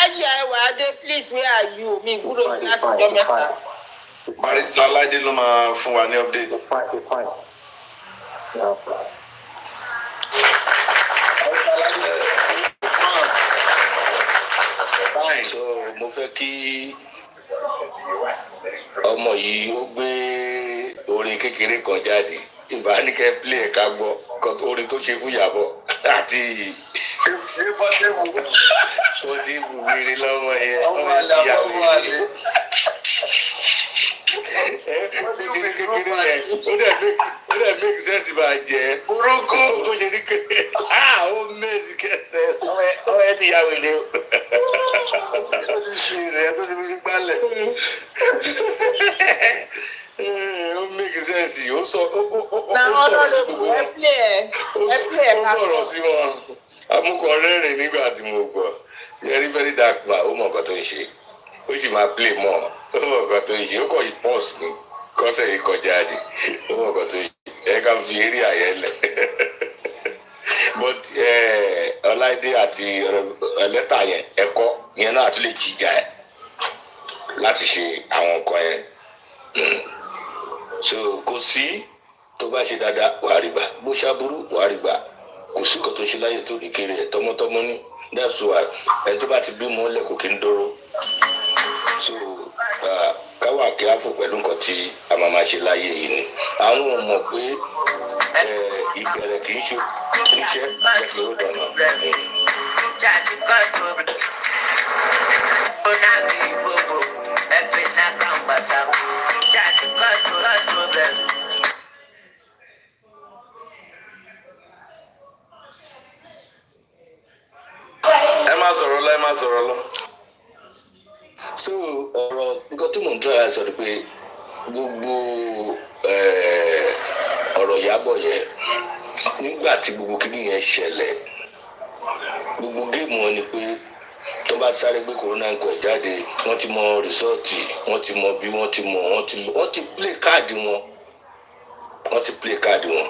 Ajá Ẹwà Adé, please, where are you? Mi gbúdọ̀ láti jọ mẹ́ta. Barrister Láìdé ló máa fún wa ní update. So mo fẹ́ kí ọmọ yìí ó gbé orin kékeré kan jáde ìbánikẹ́ play ẹ̀ka gbọ́ kan tó orin tó ṣe fún Iyabo àti ó ti bù wíri lọ́wọ́ yẹn ọmọ ìyá wíri. Bó ṣe ní kékeré yẹn ó dẹ̀ make sense bá jẹ́ burúkú bó ṣe ní kékeré ó mẹ́sì kẹsẹ̀ ọmọ ẹ ti yá wíri o. Ó ṣe rẹ̀ tó ti fi gbálẹ̀. Ó make sense ó sọ̀rọ̀ sí gbogbo wọn ó sọ̀rọ̀ sí wọn amúkọ rẹ́rìn nígbà tí mo gbọ́ very very dark man ó mọ nǹkan tó ń ṣe ó sì máa play mọ́ ó mọ nǹkan tó ń ṣe ó kọ̀ yí pọ́s ní kọ́sẹ̀ yìí kọjá ni ó mọ nǹkan tó ń ṣe ẹ ká fi eré àyẹ̀lẹ̀ but Ọláìdé àti lẹ́tà yẹn ẹ̀kọ́ yẹn náà tún lè jíjà ẹ̀ láti ṣe àwọn nǹkan yẹn. So kò sí tó bá ṣe dáadáa wàá rí gbà bó ṣàbúrú wàá rí gbà kò sí kò tó ṣe láyè tó di kiri ẹ tọmọtọmọ ní that's why ẹ tó bá ti bímọ lẹ kò kí ń dóró so káwà kí á fò pẹ̀lú nǹkan tí a máa máa ṣe láyé yìí ni àwọn ò mọ̀ pé ìbẹ̀rẹ̀ kì í ṣe iṣẹ́ jẹ́kí ó dọ̀nà. ẹ má sọ̀rọ̀ lọ. So ọ̀rọ̀ nǹkan tí mò ń tọ́ra sọ pé gbogbo ọ̀rọ̀ Iyabo yẹn nígbà tí gbogbo kìíní yẹn ṣẹlẹ̀ gbogbo géèmù wọn ni pé tó bá sáré gbé corona nǹkan ẹ̀ jáde wọ́n ti mọ rìsọ́ọ̀tì wọ́n ti mọ bí wọ́n ti play káàdì wọn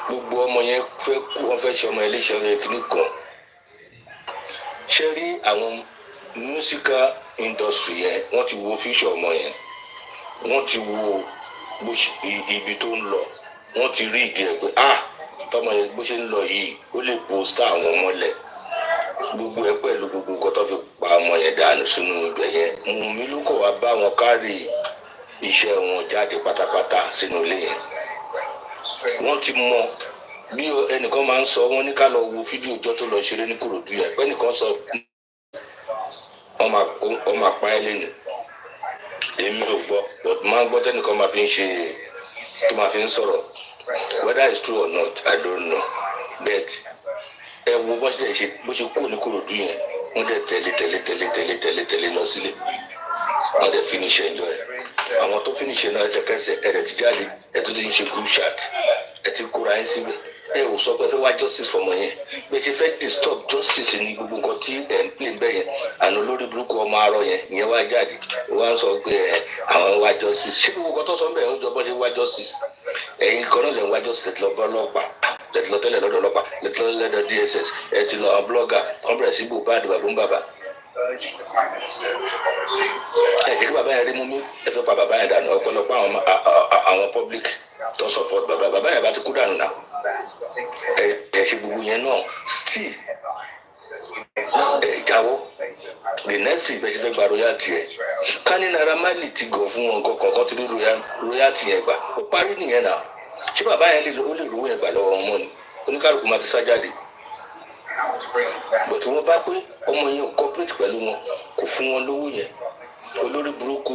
gbogbo ọmọ yẹn fẹ́ kú wọ́n fẹ́ ṣe ọmọ iléeṣẹ́ ọ̀rẹ́ kìíní kan ṣe rí àwọn musical industry yẹn wọ́n ti wo future ọmọ yẹn wọ́n ti wo ibi tó ń lọ wọ́n ti rí ìdí ẹ̀ pé tọmọ yẹn bó ṣe ń lọ yìí ó lè poster àwọn ọmọlẹ̀ gbogbo ẹ̀ pẹ̀lú gbogbo nǹkan tó fi pa ọmọ yẹn dànù sínú ibẹ̀ yẹn Wùnmí ló kọ̀ wá bá wọn kárí iṣẹ́ wọn jáde pátápátá sínú ilé yẹn wọ́n ti mọ bí ẹnìkan máa ń sọ wọ́n ní ká lọ wo fídíò ọjọ́ tó lọ ṣeré ní Kòròdú yẹn pé ẹnìkan sọ wọ́n máa pa ẹ́ lẹ́nu èmi ò gbọ́ but máa ń gbọ́ tẹ́nìkan máa fi ń ṣe tó máa fi ń sọ̀rọ̀ whether it's true or not I don't know but ẹ wo bó ṣe kú ní Kòròdú yẹn wọ́n dẹ̀ tẹ̀lé lọ sílé wọ́n dẹ̀ finish enjoy àwọn tó finish náà ẹsẹ̀kẹsẹ̀ ẹ̀rẹ̀ ti jáde ẹ̀ tó ti ń ṣe group chat ẹ̀ ti kóra ẹ̀ síbẹ̀ ẹ ò sọ pé fẹ́ wá justice fọmọ yẹn bẹ́ẹ̀ ṣe fẹ́ disturb justice ní gbogbo nǹkan tí ẹ̀ ń play bẹ́ẹ̀ yẹn àná olórí burúkú ọmọ arọ yẹn ìyẹn wá jáde ó wá ń sọ pé àwọn wá justice ṣé gbogbo nǹkan tó sọ bẹ́ẹ̀ ó jọ bọ́ ṣe wá justice ẹ̀yin kan náà lè wá justice tẹ̀tí lọ bọ́ ọlọ́pàá tẹ̀tí lọ tẹ́lẹ̀ lọ́dọ̀ ọlọ́pàá tẹ̀tí lọ lọ́dọ̀ DSS ẹ̀ ti lọ àwọn blogger wọ́n bẹ̀rẹ̀ sí Mohbad bàbá ẹ jẹ́ kí bàbá yẹn rí mú mi ẹ fẹ́ pa bàbá yẹn dànù ọ̀pọ̀lọpọ̀ àwọn public tó support bàbá yẹn bá ti kú dànù náà ẹ ṣe gbogbo yẹn náà still ẹ jáwọ́ the next thing bẹ́ẹ̀ ṣe fẹ́ gba royalty ẹ̀ ká ní Naira Marley ti gàn fún wọn kọ̀ọ̀kan ti rí royalty yẹn gbà ó parí nìyẹn náà ṣé bàbá yẹn lè rówó yẹn gbà lọ́wọ́ wọn ni oníkálukú máa ti sá jáde bọ̀tí wọ́n bá pé ọmọ yẹn ò cooperate pẹ̀lú wọn kò fún wọn lówó yẹn olórí burúkú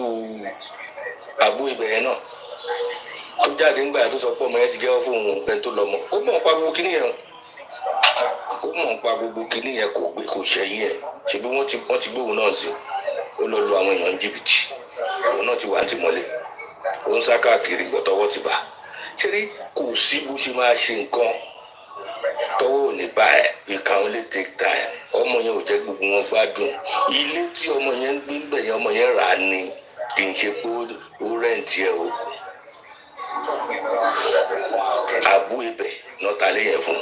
àbú ibẹ̀ yẹn náà tó jáde ńgbà tó sọ pé ọmọ yẹn ti jẹ́wọ́ fún òun ẹni tó lọ́mọ ó mọ̀ pa gbogbo kíní yẹn kò ṣẹ̀yìn ẹ̀ ṣèbí wọ́n ti gbóhùn náà sí ó lọ lu àwọn èèyàn ní jìbìtì òun náà ti wà á ti mọ́lé ó ń sá káàkiri gbọ́tọ́wọ́ ti bà ṣé rí kò sí bó ṣe máa ṣe nǹkan tọwọ́ ò ní bá ẹ̀ ìka ò lè take time ọmọ yẹn ò jẹ́ gbogbo wọn gbádùn ilé tí ọmọ yẹn ń gbé bẹ̀ yẹn ọmọ yẹn rà á ní kì í ṣe pé ó rẹ́ǹtì ẹ̀ o àbú ibẹ̀ nọ́ta lé yẹn fún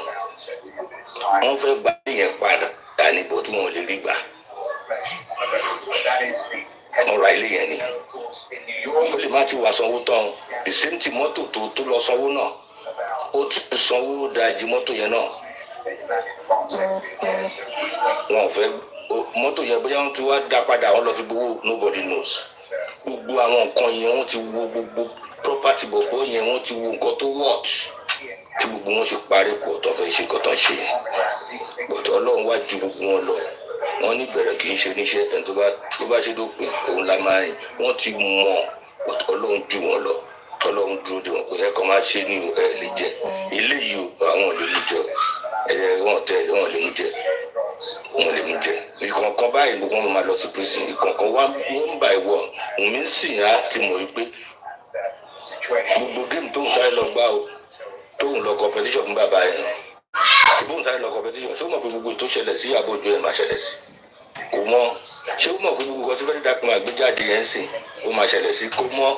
wọn fẹ́ gbà yẹn padà dání bọ́ tí wọn ò lè rí gbà wọn ra ilé yẹn ni ó lè má ti wá sanwó tán the same thing mọ́tò tó lọ sanwó náà ó tún sanwó dájú mọ́tò yẹn náà wọn ò fẹ́ mọ́tò yẹn bóyá wọ́n tún wá dá padà wọ́n lọ fi gbowó nobody knows gbogbo àwọn nǹkan yẹn wọ́n ti wo gbogbo property bọ̀bọ̀ yẹn wọ́n ti wo nǹkan tó wọ̀t tí gbogbo wọn ṣe parí pọ̀ tó fẹ́ ṣe nǹkan tó ń ṣe bọ̀tọ̀ ọlọ́run wá ju gbogbo wọn lọ wọ́n ní bẹ̀rẹ̀ kì í ṣe níṣẹ́ ẹni tó bá ṣe dópin òun la máa rìn wọ́n ti mọ̀ bọ̀tọ̀ ọlọ́run ju wọn lọ ọlọ́run dúró de wọn pé ẹ kàn máa ṣe ní ẹ lè jẹ eléyìí o àwọn ò lè mú jẹ wọn lè mú jẹ wọn lè mú jẹ ìkọ̀ọ̀kan báyìí gbogbo wọn máa lọ sí prison ìkọ̀ọ̀kan one by one òun ń sìn á ti mọ̀ wípé gbogbo géèmù tóun sáré lọ gbá o tóun lọ competition fún bàbá yẹn ṣùgbọ́n sáré lọ competition ṣé ó mọ̀ pé gbogbo tó ṣẹlẹ̀ sí àbójú ẹ̀ máa ṣẹlẹ̀ sí kò mọ̀ ṣé ó mọ̀ pé gbogbo kan tó fẹ́ dákun àgbéjáde yẹn sìn ó máa ṣẹlẹ̀ sí kò mọ̀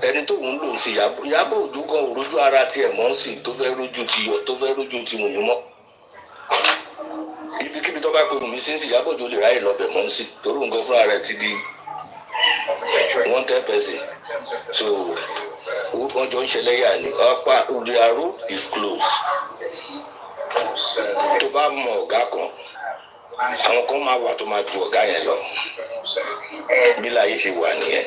ẹni tó ń lò sí Ìyábọ̀ Òjó kan ò rójú ara tiẹ̀ mọ́ sí tó fẹ́ rójú ti Wùmí mọ́ ibikíbi tó bá pe Wùmí sí Ìyábọ̀ Òjó lè ráyè lọ́bẹ̀ mọ́ sí torí nǹkan fúnra rẹ̀ ti di wanted person so wọ́n jọ ń ṣẹlẹ̀ yà ní ọ̀pá their road is closed tó bá mọ ọ̀gá kan àwọn kan máa wà tó máa ju ọ̀gá yẹn lọ bí láyé ṣe wà nìyẹn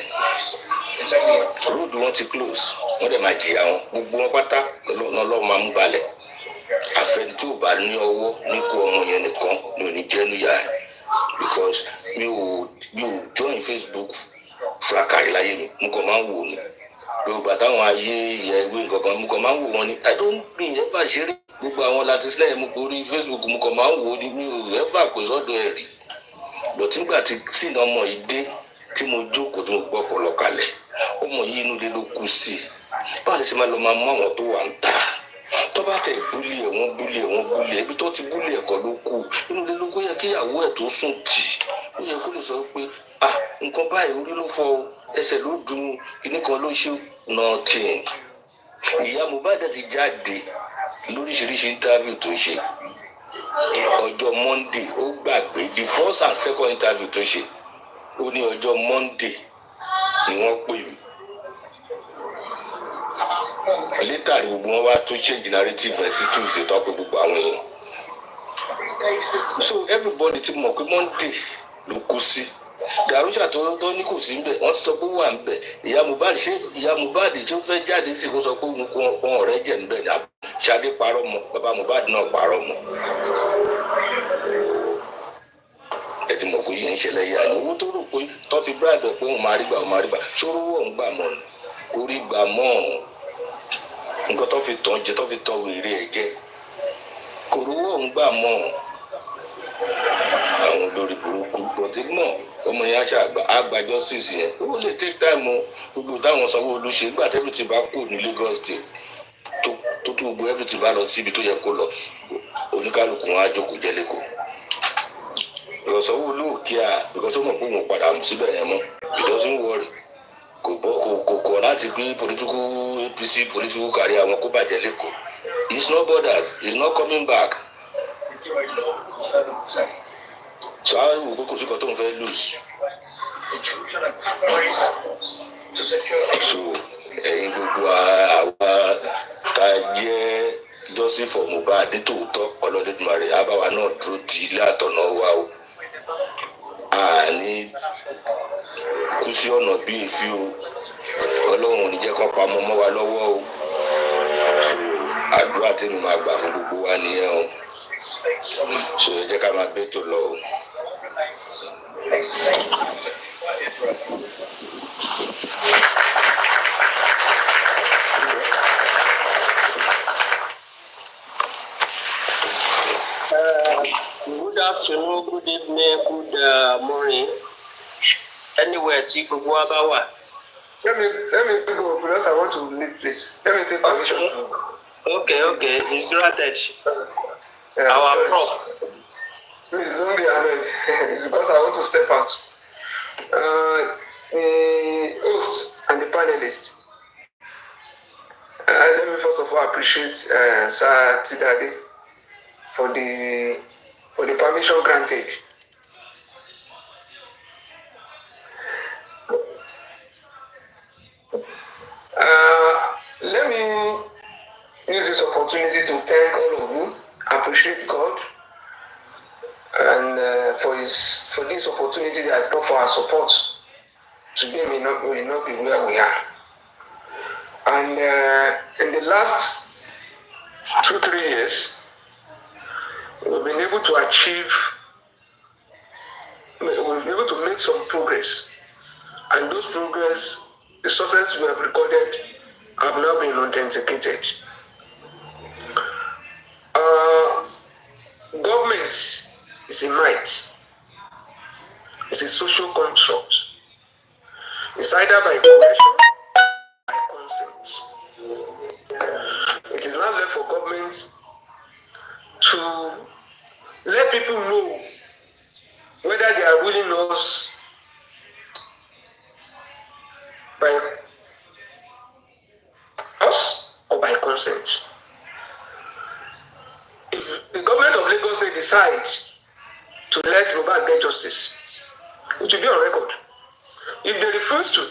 road wọn ti close wọn dẹ̀ máa jìyà wọn gbogbo wọn pátá lọ́wọ́ máa mú balẹ̀ àfẹn tí ò bá ní ọwọ́ níkú ọmọ yẹn nìkan ni ò ní jẹ́ níyà ẹ̀ because mi ò join Facebook fúrakàrí láyé mi mo kàn máa ń wò ní yorùbá táwọn ayé ìyá ìwé nǹkan kan mo kàn máa ń wò wọn ní I don't mean ever ṣeré gbogbo àwọn láti sílẹ̀ mo borí Facebook mo kàn máa ń wò ní mi ò ever pè sọ́dọ̀ ẹ̀ rí but nígbà tí sínú ọmọ yìí dé tí mo jókòó tí mo gbọ́ ọpọlọ kalẹ̀ ọmọ yìí inú ilé ló kú sí i báwo lè ṣe máa lọ máa mú àwọn tó wà ń ta tó bá tẹ̀ búlì ẹ̀ wọ́n búlì ẹ̀ ibi tó ti búlì ẹ̀kọ́ ló kú inú ilé ló kó yẹ kí ìyàwó ẹ̀ tó sùn tì ó yẹ kó lè sọ pé nǹkan báyìí orí ló fọ́ ẹsẹ̀ ló dùn kíní kan ló ṣe nothing. Ìyá Mohbad ti jáde lóríṣiríṣi interview tó ṣe ọjọ́ Monday ó gbàgbé the first and second interview tó ṣe ó ní ọjọ́ Monday ni wọ́n pè mí later gbogbo wọn wá tún change narrative ẹ̀ sí Tuesday tó pé gbogbo àwọn èèyàn so everybody ti mọ̀ pé Monday ló kú sí Darusha tó ní kò sí ń bẹ̀ wọ́n ti sọ pé ó wà ń bẹ̀ ìyá Mohbad tí ó fẹ́ jáde sí kó sọ pé òun ọ̀rẹ́ jẹ̀ ń bẹ̀ ní Ṣadé parọ́ mọ́ bàbá Mohbad náà parọ́ mọ́ ẹ ti mọ̀ pé yìí ń ṣẹlẹ̀ yà ní owó tó rò pé tó fi bribe pé òun máa rí gbà ṣòro òun gbà mọ́ orí gbà mọ́ nǹkan tó fi tàn jẹ tó fi tàn wèrè ẹ̀ jẹ kò rówó òun gbà mọ́ àwọn olórí burúkú bọ̀dé náà ọmọ yẹn aṣáàgbà àgbà justice yẹn ó lè take time o gbogbo táwọn Sanwó-Olú ṣe nígbà tẹ́lẹ̀ tí bá kù ní Lagos State tó gbogbo everything bá lọ síbi tó yẹ kó lọ oníkálukú wọn á jókòó jẹ́ lẹ́kọ̀ọ́ ìrọ̀ Sanwó-Olú ò kíá because ó mọ̀ pé òun padà síbẹ̀ yẹn mọ́ it doesn't worry kò kọ̀ láti gbé political APC political career àwọn kó bàjẹ́ lẹ́kọ̀ọ́ he is not bothered he is not coming back. So I will go to tó ń fẹ́ lose. So ẹ̀yin gbogbo àwa tá a jẹ́ justice for Mohbad nítòótọ́ Olódùmarè àbáwa náà dúró ti ilé àtọ̀nà wa o. Àní kú sí ọ̀nà bí èéfì o. Ọlọ́run ò ní jẹ́ kó pamọ́ mọ́ wa lọ́wọ́ o. So àdúrà tèmi máa gbà fún gbogbo wa nìyẹn o. So ẹ jẹ́ ká máa bẹ́ tó lọ o. Good afternoon, good evening, good morning. Anywhere tí gbogbo wa bá wà. Let me go because I want to leave, please. Let me take permission. Okay, it's granted. Our prof. Please don't be annoyed. It's because I want to step out. The host and the panelists. Let me first of all appreciate Sir Tidade for the permission granted. Let me use this opportunity to thank all of you, appreciate God, and for this opportunity that has come for our support today may not be where we are. And in the last 2-3 years, we've been able to make some progress. And those progress, the sources we have recorded, have now been authenticated. Government is a might. It's a social construct. It's either by coercion or by consent. It is now left for government to let people know whether they are ruling us by us or by consent. If the government of Lagos decides to let Mohbad get justice, it will be on record. If they refuse to,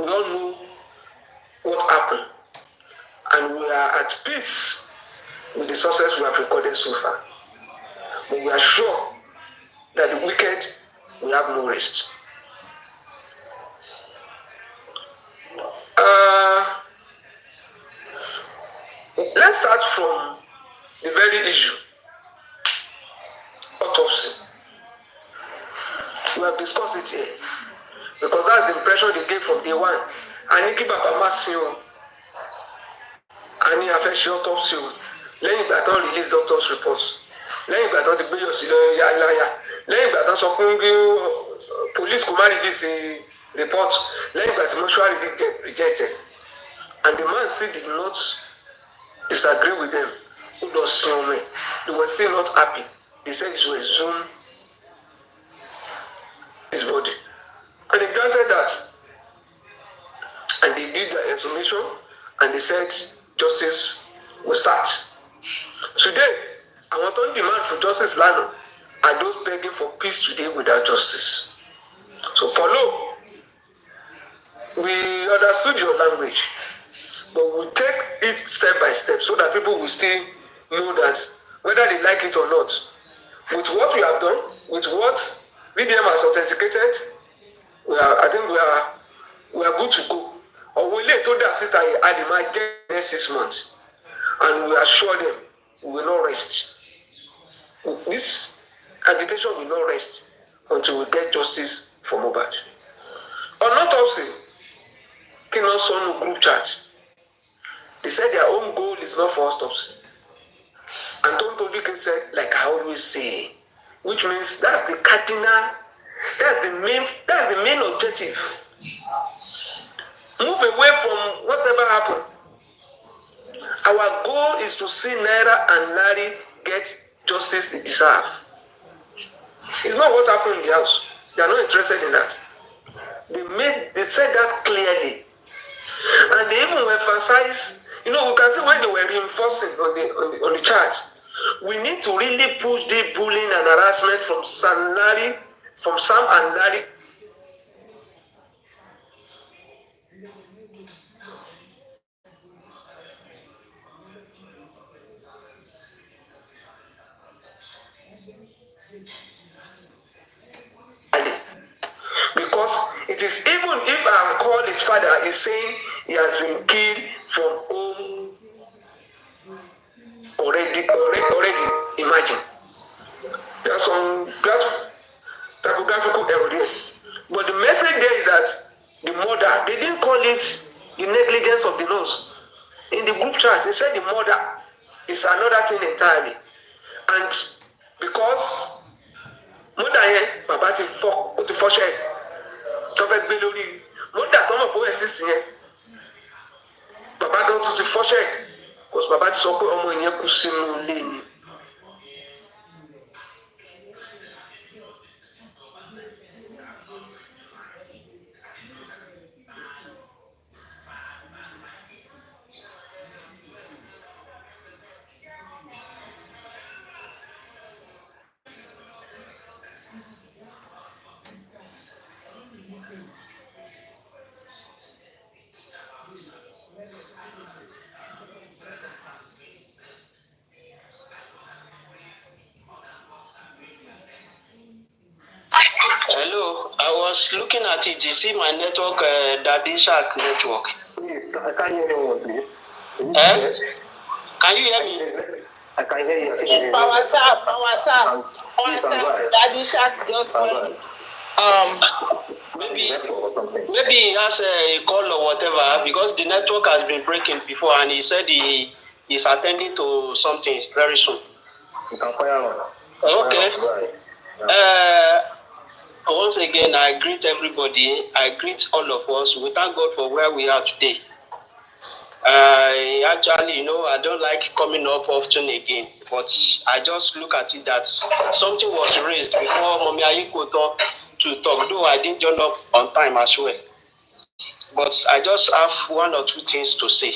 we all know what happened. And we are at peace with the sources we have recorded so far. But we are sure that the wicked will have no rest. Let's start from the very issue, autopsy. We have discussed it here because that's the impression they gave from day one. And keep up a massive and he affects autopsy. Lẹ́yìn ìgbà tán release doctor's reports. Lẹ́yìn ìgbà tán ti gbé yọ̀sí lọ́yà láyà. Lẹ́yìn ìgbà tán sọ fún police kò má release the report. Lẹ́yìn ìgbà tí mortuary rejected. And the man still did not disagree with them. Who does see me? They were still not happy. They said he should exhume his body. And they granted that. And they did the exhumation and they said justice will start. Today, I want to demand for justice lánàá are those begging for peace today without justice. So Paulo, we understood your language, but we'll take it step by step so that people will still know that whether they like it or not, with what we have done, with what VDM has authenticated, I think we are good to go. Or we lay to that sit at the next 6 months, and we assure them we will not rest. This agitation will not rest until we get justice for Mohbad. On autopsy, Kingdom Son group chat. They said their own goal is not for autopsy. And Tonto Dike said, like I always say, which means that's the cardinal, that's the main objective. Move away from whatever happened. Our goal is to see Naira and Larry get justice they deserve. It's not what happened in the house. They are not interested in that. They said that clearly. And they even emphasize, we can see when they were reinforcing on the chart, we need to really push the bullying and harassment from Sam and Larry. Because it is even if I call his father is saying he has been killed from home already. Imagine. There's some typographical error there. But the message there is that the mother, they didn't call it the negligence of the nurse. In the group chat, they said the mother is another thing entirely. And because mother here, Baba ti fọ́ ṣẹ́ tó fẹ́ gbé lórí mother tó mọ̀ pé ó exist yẹn. Baba gan tún ti fọ́ ṣẹ́ because Baba ti sọ pé ọmọ yẹn kú sínú ilé ni. was looking at it. You see my network, Daddy Shark network. Please, I can't hear you, please. Can you hear me? I can hear you. It's power tap. Daddy Shark just went. Maybe he has a call or whatever, because the network has been breaking before, and he said he is attending to something very soon. You can fire on. Okay. Once again, I greet everybody. I greet all of us. We thank God for where we are today. Actually, I don't like coming up often again, but I just look at it that something was raised before Mommy Ayiko to talk, though I didn't join up on time as well. But I just have one or two things to say.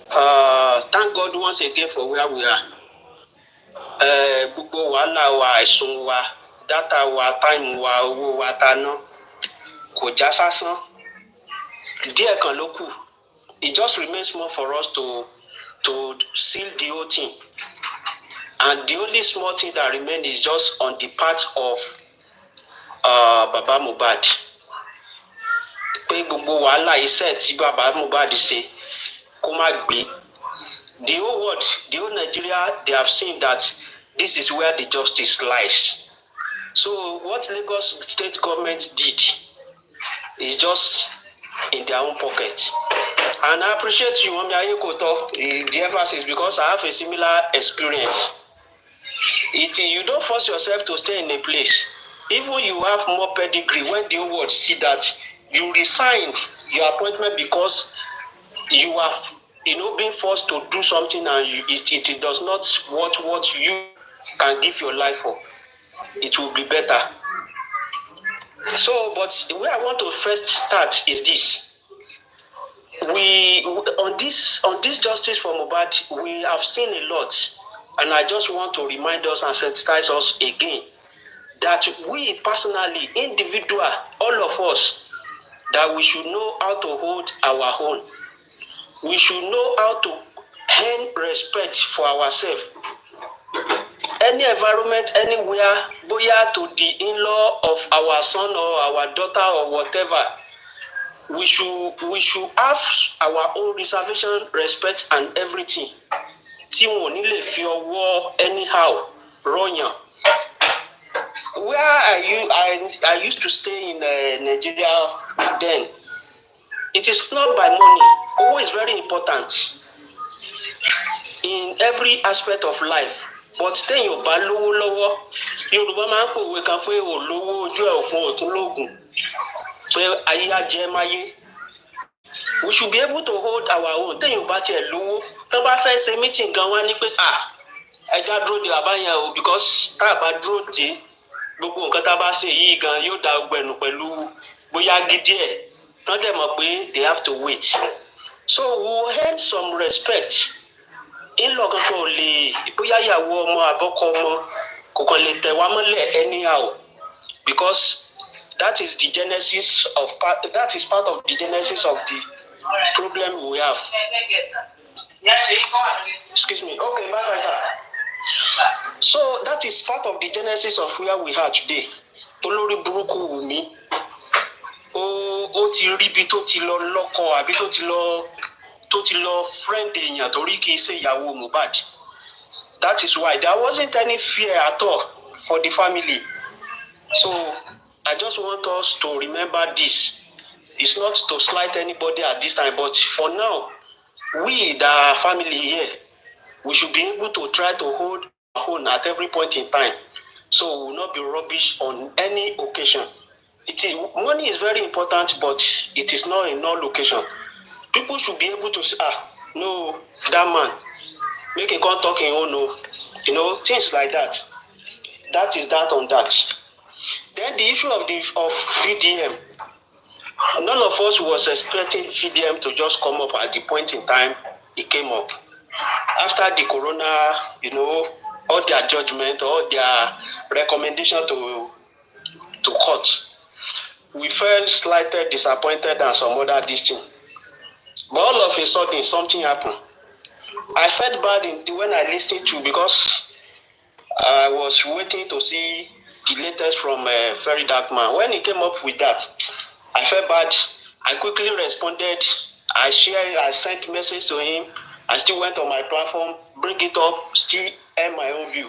Thank God once again for where we are. Gbogbo wàhálà wa, àìsùn wa, data wa, time wa, owó wa ta ná kò já sásán. Díẹ̀ kan ló kù. It just remains more for us to seal the whole thing. And the only small thing that remains is just on the part of Baba Mohbad. Pé gbogbo wàhálà iṣẹ́ tí Baba Mohbad ṣe kó má gbé. The whole world, the whole Nigeria, they have seen that this is where the justice lies. So what Lagos state government did is just in their own pocket. And I appreciate you, Omowummi Ayekoto, the emphasis, because I have a similar experience. You don't force yourself to stay in a place. Even you have more pedigree when the whole world see that you resigned your appointment because you have being forced to do something and it does not what you can give your life for. It will be better. So, but where I want to first start is this. We on this justice for Mohbad, we have seen a lot, and I just want to remind us and sensitize us again that we personally, individual, all of us, that we should know how to hold our own. We should know how to earn respect for ourselves. Any environment, anywhere, boya to the in-law of our son or our daughter or whatever, we should have our own reservation, respect, and everything. Tí wọn ò ní lè fi ọwọ́ anyhow rọyàn. Where I used to stay in Nigeria then. It is not by money. Owó is very important in every aspect of life. But téèyàn ò bá lówó lọ́wọ́, Yorùbá máa ń pòwe kan pé ò lówó ojú ẹ̀ òkun ò tún lóògùn. Pé ayé á jẹ máyé. We should be able to hold our own. Téèyàn ò bá tiẹ̀ lówó, tó bá fẹ́ ṣe meeting gan wá ní pé ẹja dúró de bàbá yẹn o, because tá a bá dúró de gbogbo nǹkan tá a bá ṣe yìí gan yóò dá gbẹ̀nù pẹ̀lú bóyá gidi ẹ̀. Tán dẹ̀ mọ̀ pé they have to wait. So we will earn some respect. In-law kankan ò lè bóyá ìyàwó ọmọ àbọ́kọ ọmọ kò kàn lè tẹ̀ wá mọ́lẹ̀ anyhow, because that is part of the genesis of the problem we have. Excuse me. Okay, bye, sir. So that is part of the genesis of where we are today. Olórí burúkú Wùmí. Ó ti rí bí tó ti lọ lọ́kọ àbí tó ti lọ friend èèyàn torí kì í ṣe ìyàwó Mohbad. That is why there wasn't any fear at all for the family. So I just want us to remember this. It's not to slight anybody at this time, but for now, we, the family here, we should be able to try to hold our own at every point in time. So we will not be rubbish on any occasion. Money is very important, but it is not in all occasion. People should be able to say, no, that man, make him come talking, oh no, things like that. That is that on that. Then the issue of VDM. None of us was expecting VDM to just come up at the point in time it came up. After the corona, all their judgment, all their recommendation to court, we felt slighted, disappointed, and some other thing. But all of a sudden, something happened. I felt bad when I listened to, because I was waiting to see the latest from Very Dark Man. When he came up with that, I felt bad. I quickly responded. I sent message to him. I still went on my platform, bring it up, still air my own view.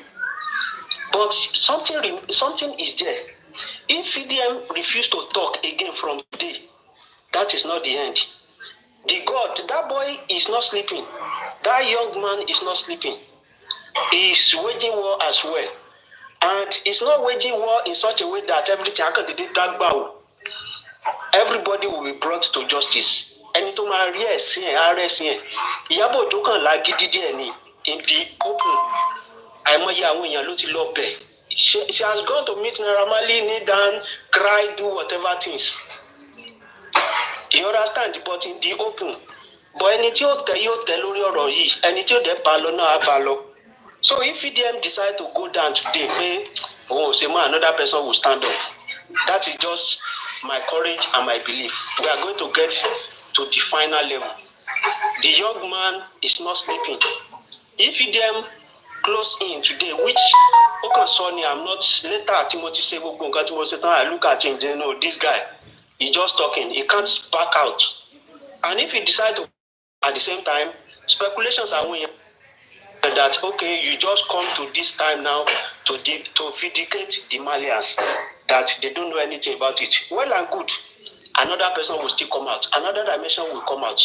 But something is there. If VDM refuse to talk again from today, that is not the end. That boy is not sleeping. That young man is not sleeping. He is waging war as well. And he's not waging war in such a way that everything I can do that bow. Everybody will be brought to justice. Ẹni tó máa rí ẹ̀sìn ẹ̀ á rẹ̀sìn ẹ̀. Iyabo Ojo kàn lágídí díẹ̀ ni in the open. Àìmọye àwọn èèyàn ló ti lọ bẹ̀. She has gone to meet Naira Marley, kneel down, cry, do whatever things. You understand? But in the open. But ẹni tí ó tẹ̀ yóò tẹ̀ lórí ọ̀rọ̀ yìí. Ẹni tí ó dẹ̀ bá lọ náà á bá lọ. So if VDM decide to go down today, another person will stand up. That is just my courage and my belief. We are going to get to the final level. The young man is not sleeping. If VDM close in today, which Sony, I'm not later Timothy say I look at him, they know this guy, he's just talking, he can't back out. And if he decide to at the same time, speculations are winning. That okay, you just come to this time now to vindicate the Malians that they don't know anything about it. Well and good. Another person will still come out. Another dimension will come out.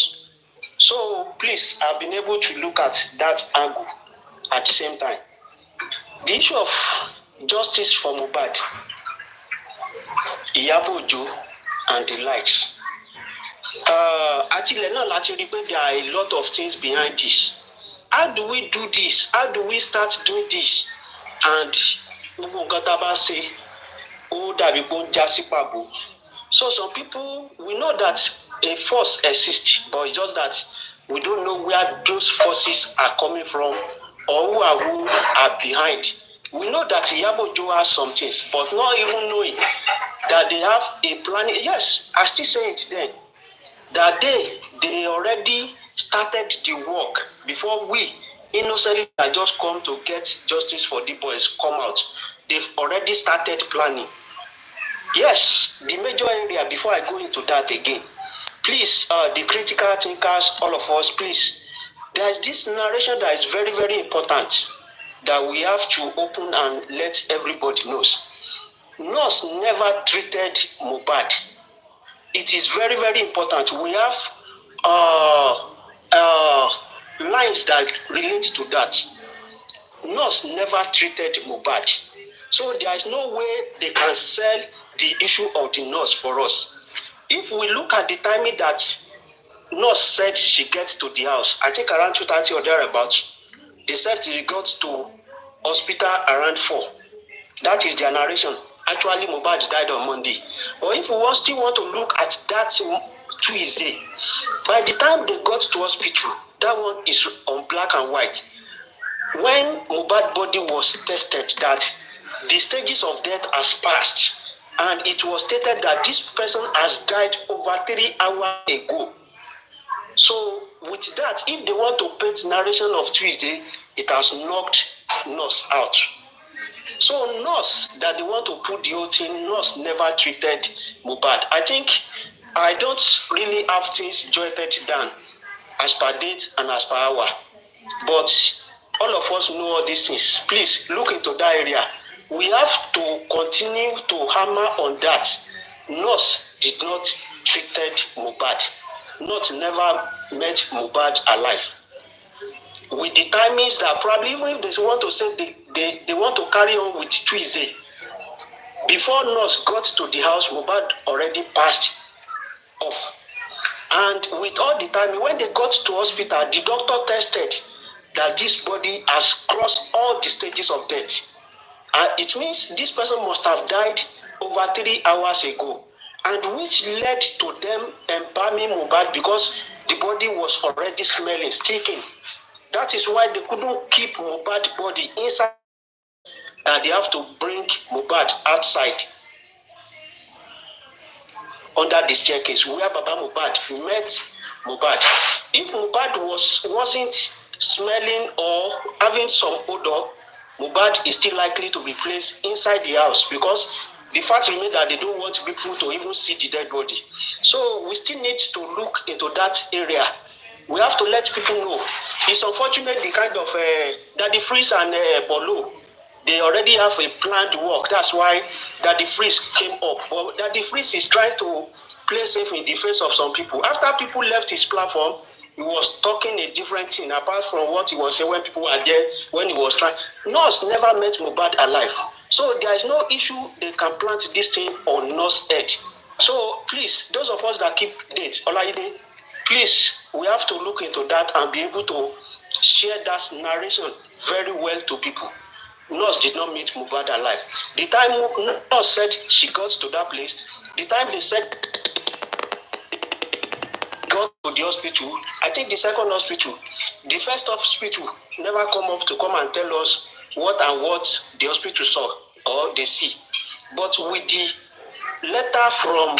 So please, I've been able to look at that angle at the same time. The issue of justice for Mohbad, Iyabo Ojo, and the likes. There are a lot of things behind this. How do we do this? How do we start doing this? And say, so some people, we know that a force exists, but it's just that we don't know where those forces are coming from or who are behind. We know that Iyabo Ojo has some things, but not even knowing that they have a plan. Yes, I still say it then. That they already started the work before we innocently just come to get justice for the boys come out. They've already started planning. Yes, the major area, before I go into that again, please, the critical thinkers, all of us, please, there is this narration that is very, very important that we have to open and let everybody know. Nurse never treated Mohbad. It is very, very important. We have lines that relate to that. Nurse never treated Mohbad. So there is no way they can sell the issue of the nurse for us. If we look at the timing that nurse said she gets to the house, I think around 2:30 or thereabouts, they said she got to hospital around 4. That is their narration. Actually, Mohbad died on Monday. But if we still want to look at that Tuesday, by the time they got to hospital, that one is on black and white. When Mohbad's body was tested, that the stages of death has passed, and it was stated that this person has died over 3 hours ago. So with that, if they want to paint narration of Tuesday, it has knocked nurse out. So nurse that they want to put the whole thing, nurse never treated Mohbad. I think I don't really have things jotted down as per date and as per hour. But all of us know all these things. Please look into that area. We have to continue to hammer on that. Nurse did not treated Mohbad. Nurse never met Mohbad alive. With the timings that probably even if they want to say they want to carry on with Tuesday, before nurse got to the house, Mohbad already passed off. And with all the time, when they got to hospital, the doctor tested that this body has crossed all the stages of death. And it means this person must have died over 3 hours ago. And which led to them embalming Mohbad because the body was already smelling, stinking. That is why they couldn't keep Mohbad's body inside. And they have to bring Mohbad outside under the staircase where Baba Mohbad met Mohbad. If Mohbad wasn't smelling or having some odor, Mohbad is still likely to be placed inside the house because the fact remains that they don't want people to even see the dead body. So we still need to look into that area. We have to let people know. It's unfortunate the kind of Daddy Freeze and Bolo, they already have a planned work. That's why Daddy Freeze came up. But Daddy Freeze is trying to play safe in the face of some people. After people left his platform, he was talking a different thing apart from what he was saying when people were there, when he was trying. Nurse never met Mohbad alive. So there is no issue they can plant this thing on Nurse's head. So please, those of us that keep dates, Olaide, please, we have to look into that and be able to share that narration very well to people. Nurse did not meet Mohbad alive. The time Nurse said she got to that place, the time they said got to the hospital, I think the second hospital, the first hospital never come up to come and tell us what the hospital saw or they see. But with the letter from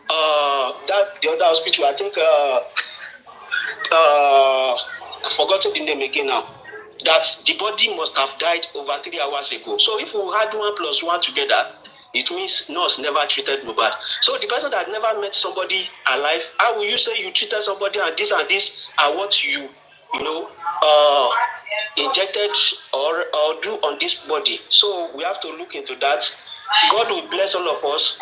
the other hospital, I think I've forgotten the name again now, that the body must have died over 3 hours ago. So if we had 1 + 1 together, it means Nurse never treated Mohbad. So the person that never met somebody alive, how will you say you treated somebody and this are what you injected or do on this body? So we have to look into that. God will bless all of us.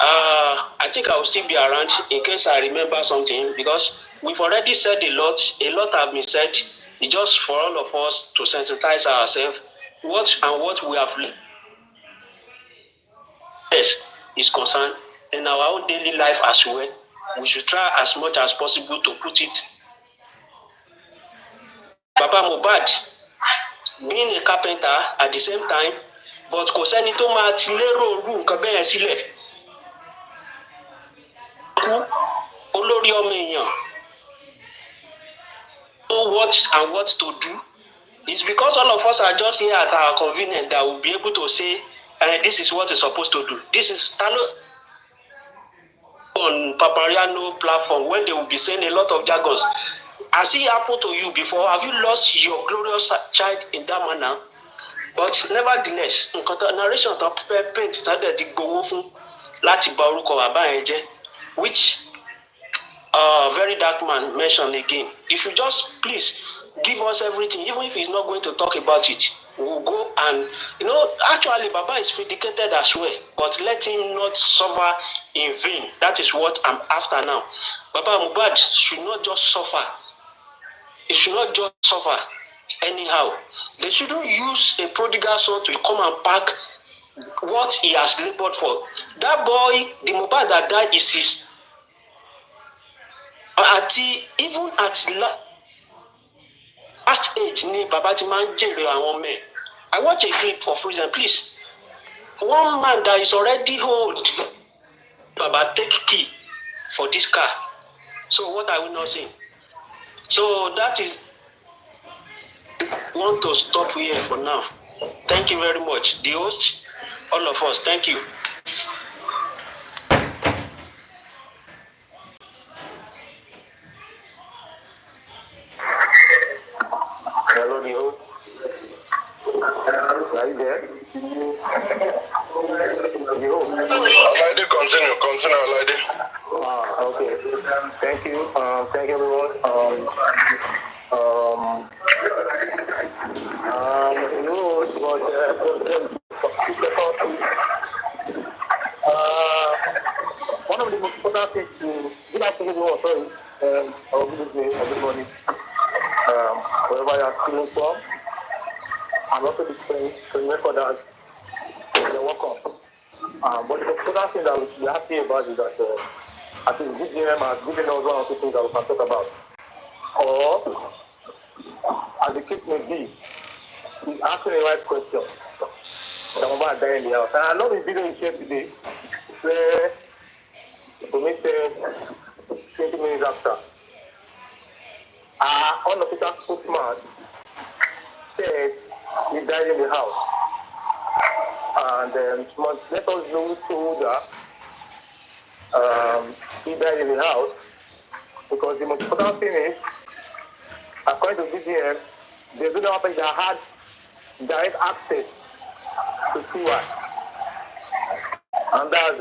I think I will still be around in case I remember something, because we've already said a lot have been said. It's just for all of us to sensitize ourselves what we have learned is concerned in our own daily life as well. We should try as much as possible to put it. Baba Mohbad being a carpenter at the same time, but kò sẹ́ni tó máa ti lérò irú nǹkan bẹ́ẹ̀ sílẹ̀. Olórí ọmọ èèyàn know what to do. It's because all of us are just here at our convenience that we'll be able to say, this is what is supposed to do. This is Talo on Papariano platform when they will be saying a lot of jargons. Has it happened to you before? Have you lost your glorious child in that manner? But nevertheless, narration tó paint started to go fún láti ba orúkọ bàbá yẹn jẹ́, which very dark man mentioned again. You should just please give us everything, even if he's not going to talk about it. We'll go and, actually Baba is vindicated as well, but let him not suffer in vain. That is what I'm after now. Baba Mohbad should not just suffer. He should not just suffer anyhow. They shouldn't use a prodigal son to come and pack what he has labored for. That boy, the Mohbad that died is his. Even at last age, ni Baba ti máa ń jèrè àwọn men. I watch a clip for reason, please. One man that is already old, Baba take key for this car. So what are we not saying? So that is want to stop here for now. Thank you very much. The host, all of us, thank you. Hello, the host. Are you there? Lady, continue, lady. Okay. Thank you. Thank everyone. One of the most important things to good afternoon, or good evening, or good morning, wherever you are coming from, and also the friends to recorders, you're welcome. But the important thing that we're happy about is that I think VGM has given us one or two things that we can talk about. Or, as the case may be, he's asking the right question. I'm about to die in the house. And I love this video you shared today, where we made 20 minutes after. Unofficial spokesman said he died in the house. And let us know who told her he died in the house, because the most important thing is, according to VGM, there's no happen that had direct access to see why. And that's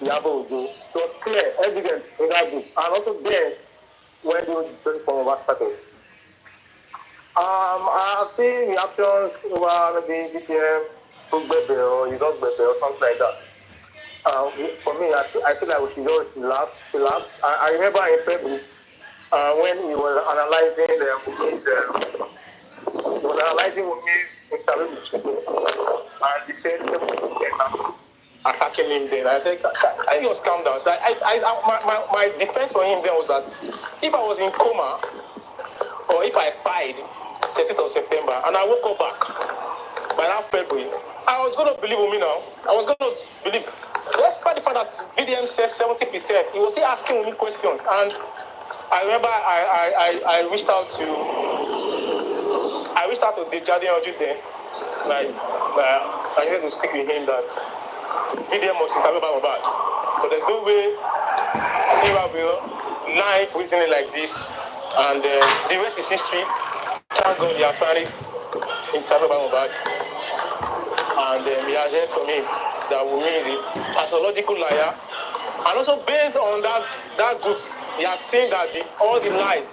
Iyabo. So it was clear, evident in that book. And also there, when the story from Mohbad started. I've seen reactions over maybe BPM, Bebe, or you don't Bebe, or something like that. For me, I feel like we should just relax. I remember in February when he was analyzing Wunmi's interview with people, and he said attacking him then. I said, I just calm down. My defense for him then was that if I was in coma or if I died 30th of September and I woke up back by that February, I was going to believe Wunmi now. I was going to believe. Despite the fact that VDM says 70%, he was still asking Wunmi questions. And I remember I reached out to the Jardine Oju then. I needed to speak with him that VDM must interview about Mohbad. But there's no way Sarah will lie reasoning like this. And the rest is history. Thank God he has finally interviewed about Mohbad. And he has heard from him that Wunmi is a pathological liar. And also based on that group, he has seen that all the lies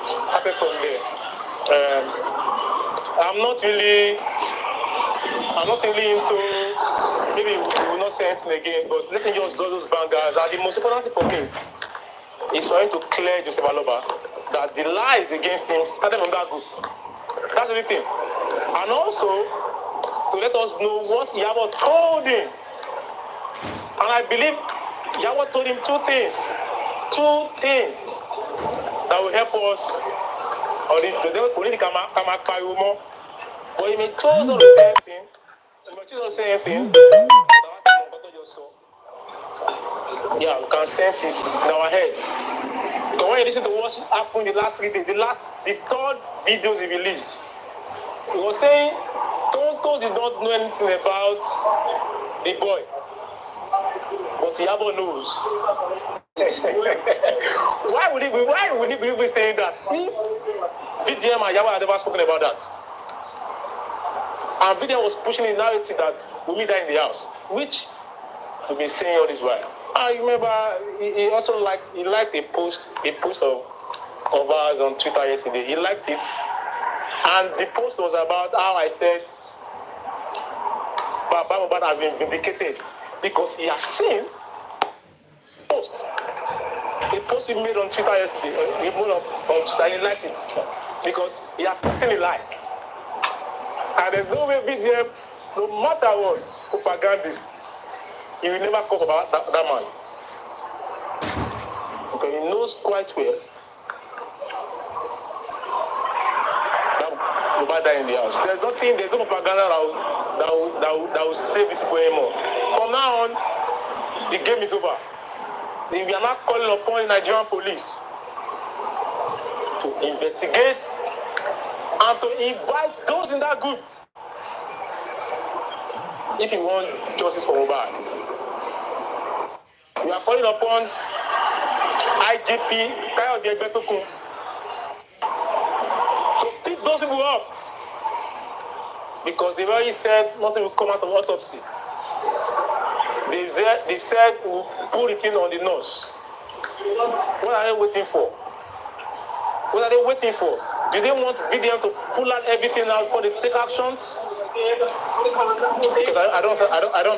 started from there. I'm not really into, maybe we will not say anything again, but let me just go those bangers. And the most important thing for me is for him to clear Joseph Aloba that the lies against him started from that group. That's the thing. And also, to let us know what Iyabo told him. And I believe Iyabo told him two things that will help us on this. But he may choose not to say anything. Yeah, we can sense it in our head. But when you listen to what happened in the last 3 days, the third videos he released, he was saying Tonto did not know anything about the boy. But Iyabo knows. Why would he be saying that? If VDM and Iyabo had never spoken about that. And VDM was pushing the narrative that Wunmi died in the house, which we've been saying all this while. I remember he also liked a post of ours on Twitter yesterday. He liked it. And the post was about how I said Baba Mohbad has been vindicated because he has seen the post we made on Twitter yesterday. He made on Twitter, he liked it because he has seen the light. And there's no way VDM, no matter what, propagandist, he will never talk about that man. Because he knows quite well that Mohbad died in the house. There's no propaganda that will save this people anymore. From now on, the game is over. We are not calling upon the Nigerian police to investigate and to invite those in that group if you want justice for Mohbad. We are calling upon IGP Kayode Egbetokun to pick those people up because they've already said nothing will come out of autopsy. They've said we'll put it in on the nose. What are they waiting for? What are they waiting for? Do they want VDM to pull out everything out before they take actions? Because I don't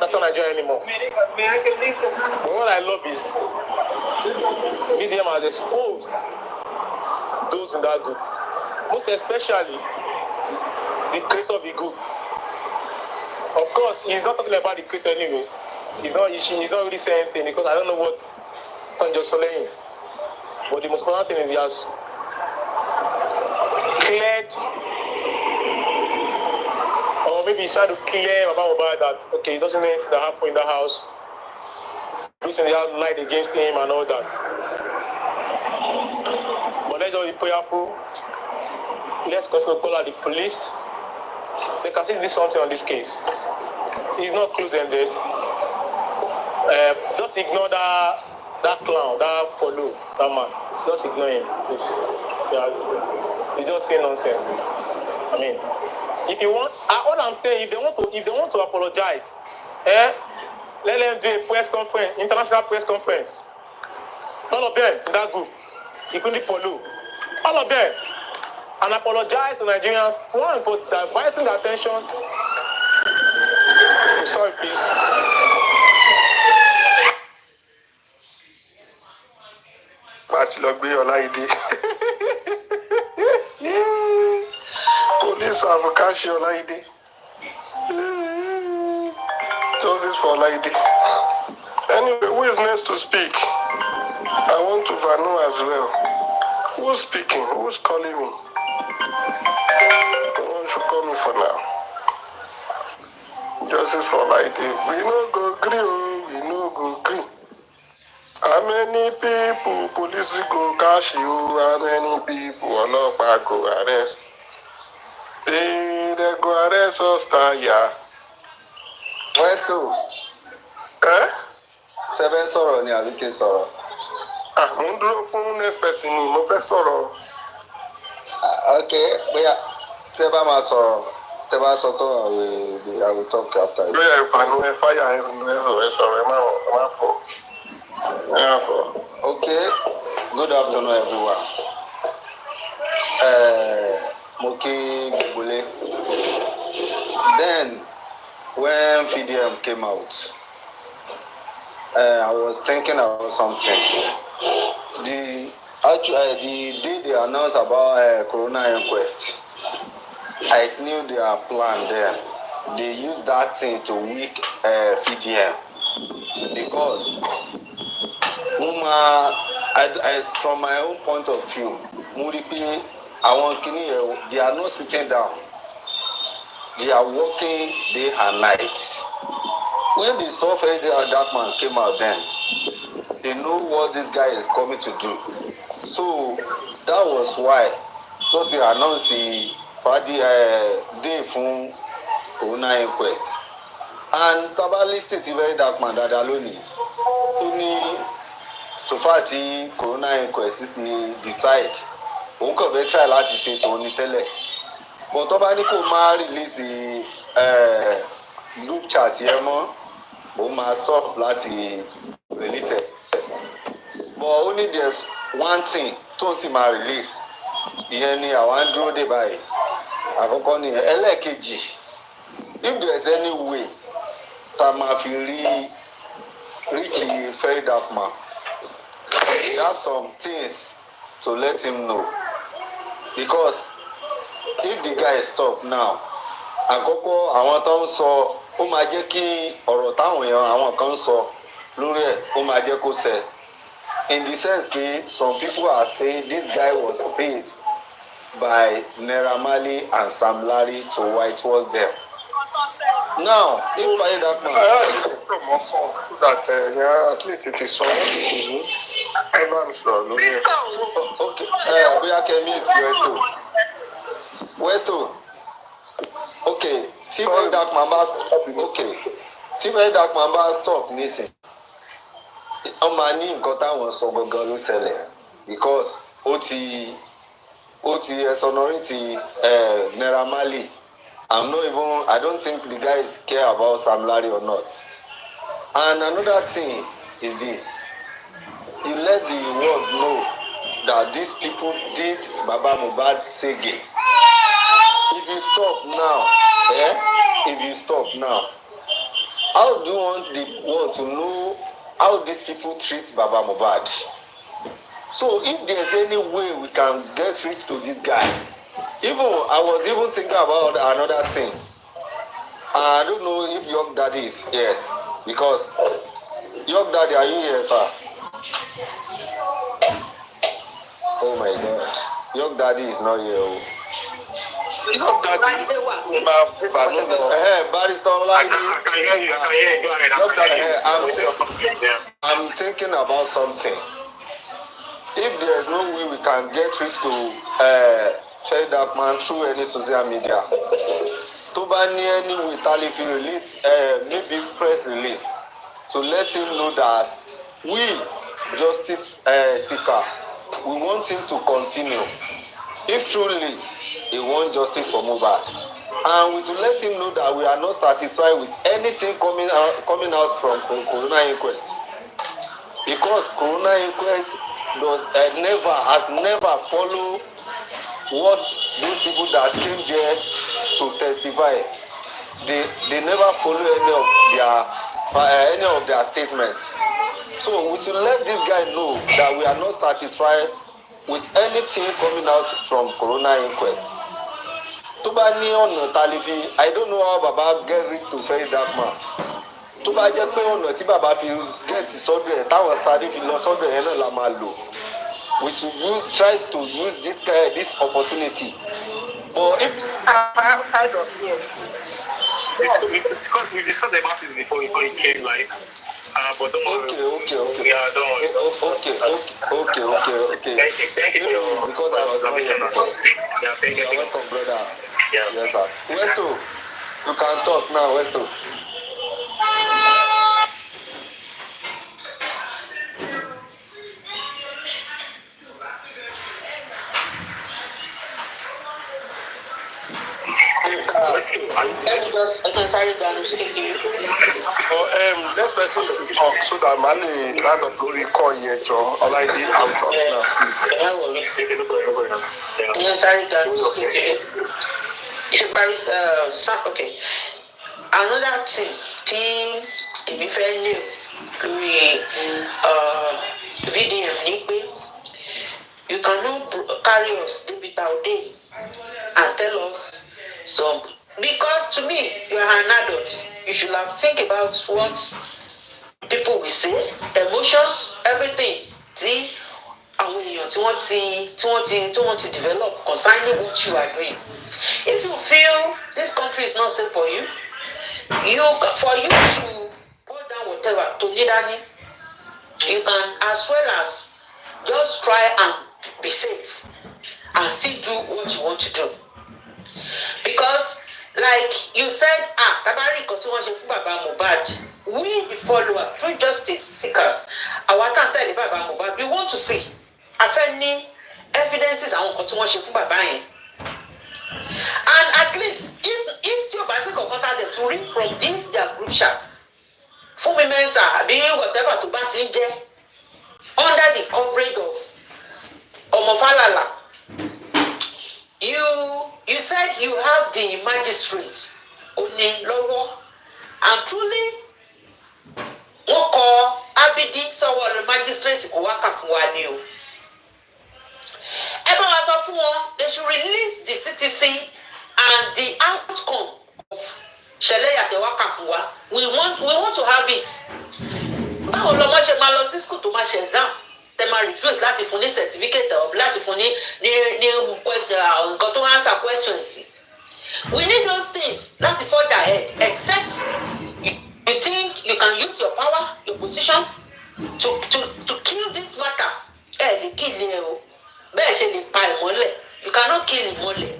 understand Nigeria anymore. But what I love is VDM has exposed those in that group. Most especially the creator of the group. Of course, he's not talking about the creator anyway. He's not really saying anything because I don't know what Tonjo Soleil. But the most important thing is he has cleared, or maybe he's trying to clear about that, okay, he doesn't know anything that happened in the house. Those in the house lied against him and all that. But let's just be prayerful. Let's also call out the police. They can still do something on this case. It's not close-ended. Just ignore that clown, that Paulo, that man. Just ignore him, please. He's just saying nonsense. I mean, if you want, all I'm saying, if they want to apologize, let them do a press conference, international press conference. All of them in that group, including Paulo, all of them, and apologize to Nigerians, one, for diverting the attention. Sorry, please. Police have catch Olaide. Justice for Olaide. Anyway, who is next to speak? I want to know as well. Who's speaking? Who's calling me? No one should call me for now. Justice for Olaide. We no go green. We no go green. How many people police go catch you? How many people Olopa go arrest? They go arrest us, yeah. Where's two? Seven sọ̀rọ̀ ni àbí kí sọ̀rọ̀? Mo ń dúró fún next person ni mo fẹ́ sọ̀rọ̀. Ok, bóyá tí ẹ bá máa sọ̀rọ̀, tí ẹ bá sọ tó I will talk after you. Bóyá ìfànú ẹ fáyà ẹ sọ̀rọ̀ ẹ má fọ̀. Okay, good afternoon everyone. Mo kí gbogbo lé. Then when VDM came out, I was thinking about something. The day they announced about Corona inquest, I knew their plan there. They used that thing to weak VDM because from my own point of view, they are not sitting down. They are working day and night. When they saw that man came out then, they know what this guy is coming to do. So that was why because they announced the day from Corona inquest. And Taba listed the very dark man that alone. So far the Corona inquest is decide. Òun kàn fẹ́ try láti ṣe tòun ní tẹ́lẹ̀. But tó bá ní kó máa release group chat yẹn mọ́, òun máa stop láti release ẹ̀. But only there's one thing tó ń sì máa release. Ìyẹn ni àwa ń dúró dè báyìí. Àkọ́kọ́ ni ẹlẹ́ẹ̀kejì. If there's any way tá a máa fi reach a very dark man, we have some things to let him know. Because if the guy stop now, àkọ́kọ́ àwọn tó ń sọ ó máa jẹ́ kí ọ̀rọ̀ táwọn èèyàn àwọn kan ń sọ lórí ẹ̀ ó máa jẹ́ kó ṣẹ. In the sense pé some people are saying this guy was paid by Naira Marley and Sam Larry to whitewash them. Now, if by that man, at least it is so. Everyone saw. Okay, we are coming to Westo. Okay, tí very dark man bá stop nísìn. Wọ́n máa ní nǹkan táwọn sọ gangan ló ṣẹlẹ̀ because ó ti exonerate Naira Marley. I don't think the guys care about Sam Larry or not. And another thing is this. You let the world know that these people did Baba Mohbad Sege. If you stop now, how do you want the world to know how these people treat Baba Mohbad? So if there's any way we can get rid to this guy, I was even thinking about another thing. I don't know if York Daddy is here because York Daddy, are you here, sir? Oh my God, York Daddy is not here. York Daddy, Barrister Olaide. York Daddy, I'm thinking about something. If there is no way we can get rid to share that man through any social media, tó bá ní any way talifi release maybe press release to let him know that we justice seeker we want him to continue. If truly he wants justice for Mohbad. And we should let him know that we are not satisfied with anything coming out from Corona inquest. Because Corona inquest has never followed what those people that came there to testify. They never follow any of their statements. So we should let this guy know that we are not satisfied with anything coming out from Corona inquest. Tó bá ní ọ̀nà talifi, I don't know how Baba get rich to ferry that man. Tó bá jẹ́ pé ọ̀nà tí Baba fi get sọ́dọ̀ ẹ̀ táwọn sáré fi lọ sọ́dọ̀ ẹ̀ náà la máa lò. We should try to use this opportunity. But if outside of here. Because we discussed about it before it came live. But don't worry. Okay. Yeah, don't worry. Okay. Thank you. Because I was not here before. Yeah, thank you. You're welcome, brother. Yeah. Yes, sir. Westo, you can talk now, Westo. Next person should talk so that Mali round up glory call here, Joe. Already out of now, please. Okay. Another thing, if you fẹ́ ní lórí VDM ní pé you cannot carry us débi ta òde and tell us some, because to me you are an adult, you should have think about what people will say, emotions, everything. See, àwọn èèyàn tí wọ́n ti develop concerning what you are doing. If you feel this country is not safe for you for you to put down whatever to Nidani, you can as well as just try and be safe and still do what you want to do. Because like you said, tabari nkan tí wọ́n ṣe fún bàbá Mohbad, we the follower, true justice seekers, àwa tá ń tẹ̀lé bàbá Mohbad, we want to see a fẹ́ ní evidences àwọn nǹkan tí wọ́n ṣe fún bàbá yẹn. And at least if tí o bá sí kankan tá a dẹ̀ tún read from this their group chat fún women's àbí whatever tó bá ti ń jẹ́ under the coverage of Omofalala, you said you have the magistrate Oni lọ́wọ́, and truly wọ́n kọ Abidi sọ́wọ́ the magistrate kò wá kà fún wa ni o. Ẹ bá wa sọ fún wọn, they should release the CTC and the outcome of ṣẹlẹ̀ yàtọ̀ wá kà fún wa. We want to have it. Báwo lọmọ ṣe máa lọ sí school tó máa ṣe exam? They might refuse láti fún ní certificate or láti fún ní question nǹkan tó answer questions. We need those things láti forge ahead, except you think you can use your power, your position to kill this matter. Lè kill ẹ o. Bẹ́ẹ̀ ṣe lè pa ìmọ́lẹ̀. You cannot kill ìmọ́lẹ̀.